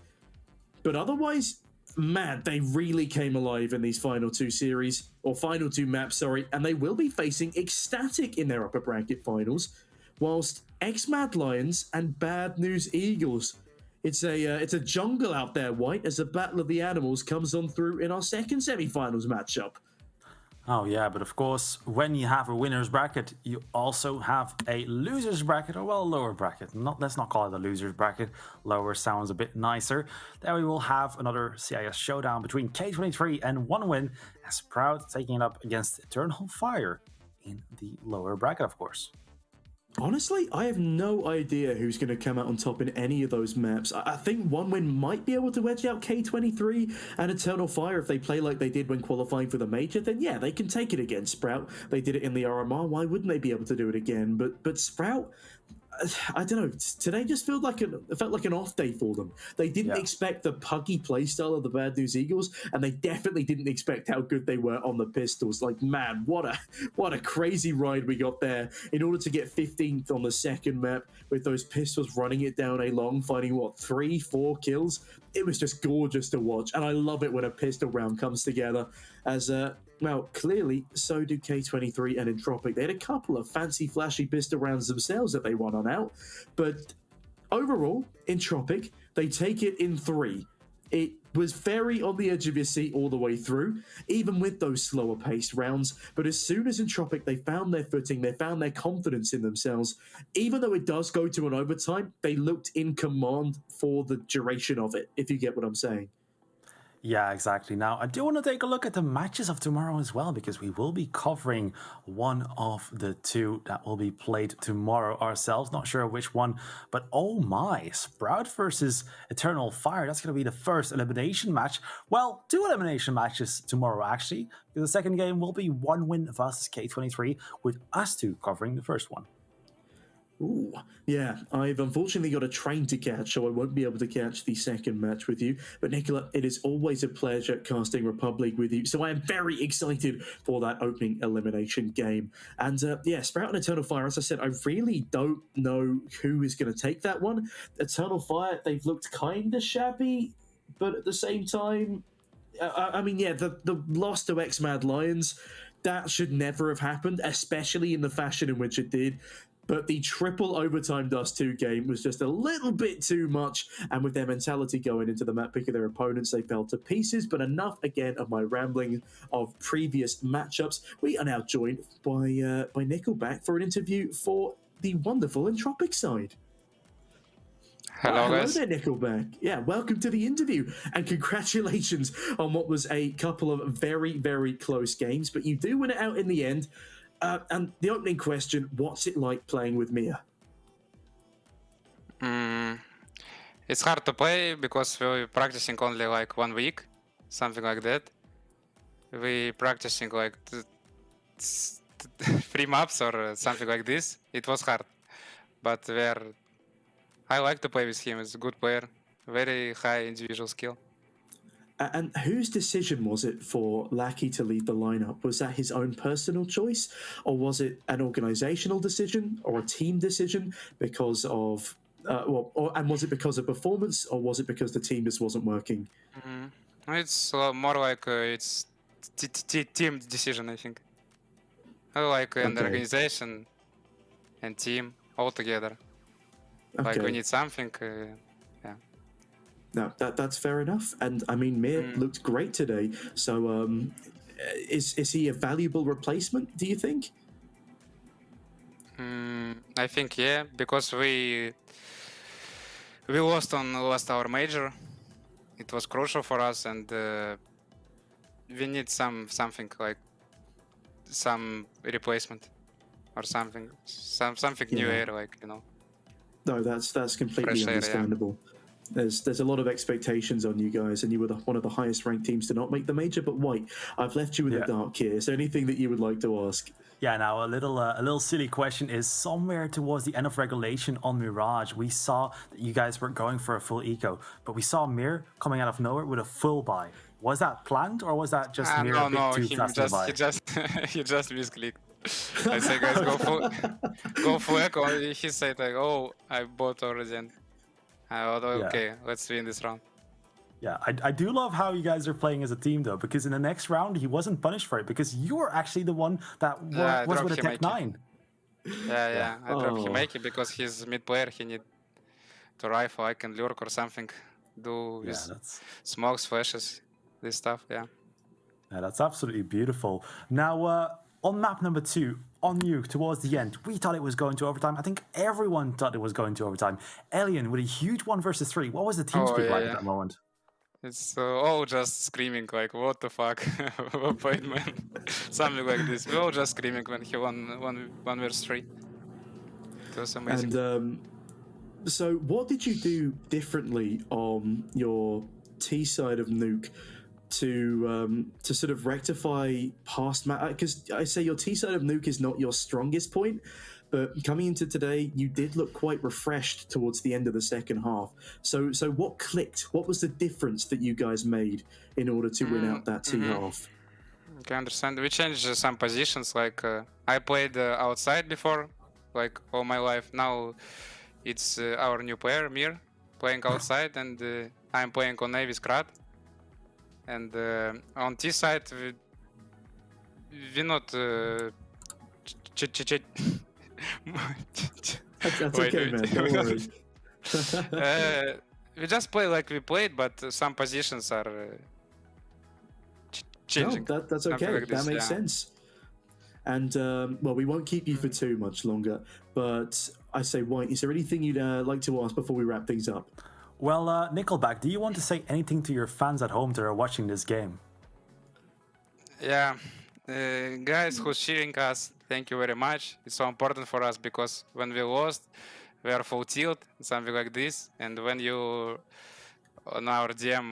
But otherwise, man, they really came alive in these final 2 series, or final 2 maps, sorry, and they will be facing Ecstatic in their upper bracket finals, whilst X-Mad Lions and Bad News Eagles. It's a jungle out there, White, as the Battle of the Animals comes on through in our second semi-finals matchup. Oh yeah, but of course, when you have a winner's bracket, you also have a loser's bracket, or well, a lower bracket. Let's not call it a loser's bracket. Lower sounds a bit nicer. Then we will have another CIS showdown between K23 and OneWin, as Sprout taking it up against Eternal Fire in the lower bracket, of course. Honestly, I have no idea who's going to come out on top in any of those maps. I think OneWin might be able to wedge out K23 and Eternal Fire if they play like they did when qualifying for the major. Then yeah, they can take it against Sprout. They did it in the RMR. Why wouldn't they be able to do it again? But Sprout, I don't know. Today just felt like an off day for them. They didn't expect the puggy playstyle of the Bad News Eagles, and they definitely didn't expect how good they were on the pistols. Like, man, what a crazy ride we got there in order to get 15th on the second map with those pistols running it down a long, finding what 3-4 kills. It was just gorgeous to watch, and I love it when a pistol round comes together. As well, clearly, so do K23 and Entropiq. They had a couple of fancy, flashy pistol rounds themselves that they won on out. But overall, Entropiq, they take it in 3. It was very on the edge of your seat all the way through, even with those slower paced rounds. But as soon as Entropiq, they found their footing, they found their confidence in themselves. Even though it does go to an overtime, they looked in command for the duration of it, if you get what I'm saying. Yeah, exactly. Now, I do want to take a look at the matches of tomorrow as well, because we will be covering one of the 2 that will be played tomorrow ourselves. Not sure which one, but oh my, Sprout versus Eternal Fire. That's going to be the first elimination match. Well, 2 elimination matches tomorrow, actually, because the second game will be OneWin versus K23, with us 2 covering the first one. Ooh, yeah, I've unfortunately got a train to catch, so I won't be able to catch the second match with you. But Nicola, it is always a pleasure casting REPUBLEAGUE with you, so I am very excited for that opening elimination game. And yeah, Sprout and Eternal Fire, as I said, I really don't know who is going to take that one. Eternal Fire, they've looked kind of shabby, but at the same time, I mean, yeah, the loss to X-Mad Lions, that should never have happened, especially in the fashion in which it did. But the triple overtime Dust 2 game was just a little bit too much, and with their mentality going into the map pick of their opponents, they fell to pieces. But enough again of my rambling of previous matchups. We are now joined by Nickelback for an interview for the wonderful Entropiq side. Hello, hello guys. there, Nickelback. Yeah, welcome to the interview, and congratulations on what was a couple of very, very close games, but you do win it out in the end. And the opening question, what's it like playing with Mia? It's hard to play because we're practicing only like 1 week, something like that. We practicing like 3 maps or something like this. It was hard, but I like to play with him. He's a good player, very high individual skill. And whose decision was it for Lackey to lead the lineup? Was that his own personal choice, or was it an organizational decision or a team decision because of, and was it because of performance, or was it because the team just wasn't working? It's more like it's team decision, I think. I like an organization and team all together. Like we need something. Yeah. No, that's fair enough. And I mean, Mir looked great today. So, is he a valuable replacement? Do you think? I think yeah, because we lost our major. It was crucial for us, and we need something like some replacement or something new air, like No, that's completely Fresh air, yeah. understandable. There's a lot of expectations on you guys, and you were one of the highest ranked teams to not make the major. But White, I've left you in the dark here. Is there anything that you would like to ask? Yeah, now a little silly question is, somewhere towards the end of regulation on Mirage, we saw that you guys were going for a full eco, but we saw Mir coming out of nowhere with a full buy. Was that planned, or was that just Mir a bit too fast to buy? he just misclicked. I say, guys, go full echo. He said like, oh, I bought already. And I thought, okay, let's win this round. Yeah, I do love how you guys are playing as a team, though, because in the next round, he wasn't punished for it, because you were actually the one that was with a Tech 9. Yeah. I dropped Himeki because he's mid player. He need to rifle. I can lurk or something. Do with smokes, flashes, this stuff, yeah. Yeah, that's absolutely beautiful. Now, on map number 2, on Nuke, towards the end, we thought it was going to overtime. I think everyone thought it was going to overtime. Alien with a huge 1 versus 3. What was the team speak like at that moment? It's all just screaming like, what the fuck, what point, man? Something like this. We all just screaming when he won 1 versus 3. It was amazing. And so what did you do differently on your T side of Nuke to sort of rectify past match? Because I say your T side of Nuke is not your strongest point, but coming into today, you did look quite refreshed towards the end of the second half. So what clicked? What was the difference that you guys made in order to win out that T half? Okay, I understand. We changed some positions. Like I played outside before, like all my life. Now it's our new player, Mir, playing outside, and I'm playing on Navy Scrat. And on T side, we not. That's okay, man. Don't worry. We just play like we played, but some positions are changing. No, that's okay. Like that makes sense. And well, we won't keep you for too much longer. But I say, White, is there anything you'd like to ask before we wrap things up? Well, Nickelback, do you want to say anything to your fans at home that are watching this game? Yeah, guys who's cheering us, thank you very much. It's so important for us because when we lost, we are full tilt, something like this. And when you on our DM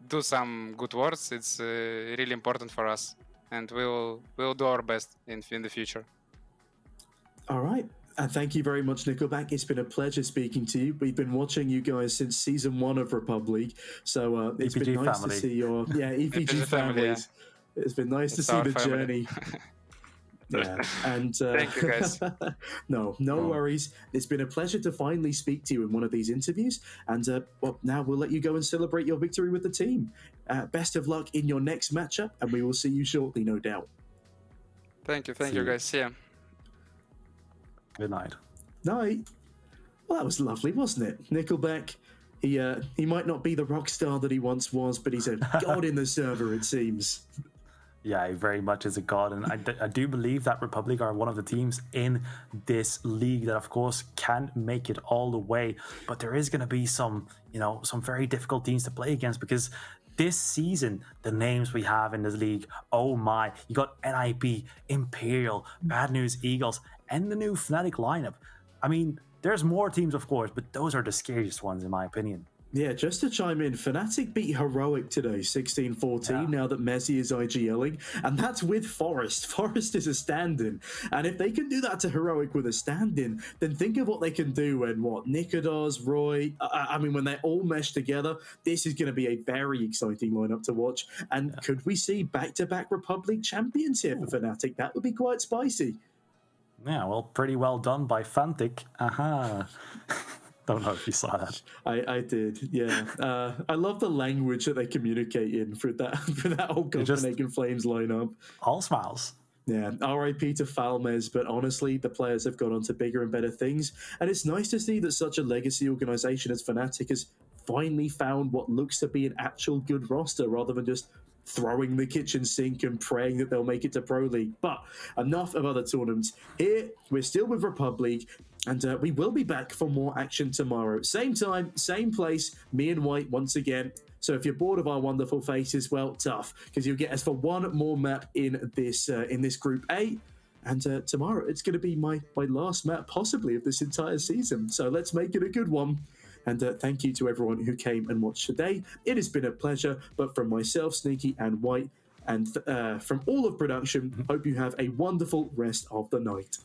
do some good words, it's really important for us, and we'll do our best in the future. All right. And thank you very much, Nickelback. It's been a pleasure speaking to you. We've been watching you guys since season 1 of REPUBLEAGUE, so it's been nice to see your EPG families. Yeah. It's been nice to see the journey. Yeah, and thank you guys. No worries. It's been a pleasure to finally speak to you in one of these interviews. And well, now we'll let you go and celebrate your victory with the team. Best of luck in your next matchup, and we will see you shortly, no doubt. Thank you guys. See ya. Good night. Night. Well, that was lovely, wasn't it? Nickelback, he might not be the rock star that he once was, but he's a god in the server, it seems. Yeah, he very much is a god, and I do believe that Republic are one of the teams in this league that, of course, can make it all the way. But there is going to be some, some very difficult teams to play against, because this season, the names we have in this league, oh my, you got NIP, Imperial, Bad News Eagles, and the new Fnatic lineup. I mean, there's more teams, of course, but those are the scariest ones, in my opinion. Yeah, just to chime in, Fnatic beat Heroic today, 16-14, now that Messi is IGLing, and that's with Forest. Forest is a stand-in, and if they can do that to Heroic with a stand-in, then think of what they can do when, Nikodos, Roy, I mean, when they're all meshed together, this is going to be a very exciting lineup to watch, and could we see back-to-back Republic champions here for Fnatic? That would be quite spicy. Yeah, well, pretty well done by Fantic. Aha. Don't know if you saw that. I did, yeah. I love the language that they communicate in for that whole Copenhagen Flames lineup. All smiles. Yeah, RIP to Falmez, but honestly, the players have gone on to bigger and better things, and it's nice to see that such a legacy organisation as Fnatic has finally found what looks to be an actual good roster, rather than just throwing the kitchen sink and praying that they'll make it to Pro League. But enough of other tournaments. Here, we're still with Republic, and we will be back for more action tomorrow. Same time, same place, me and White once again. So if you're bored of our wonderful faces, well, tough, because you'll get us for one more map in this Group A. And tomorrow, it's going to be my last map, possibly, of this entire season. So let's make it a good one. And thank you to everyone who came and watched today. It has been a pleasure, but from myself, Sneaky, and White, and from all of production, hope you have a wonderful rest of the night.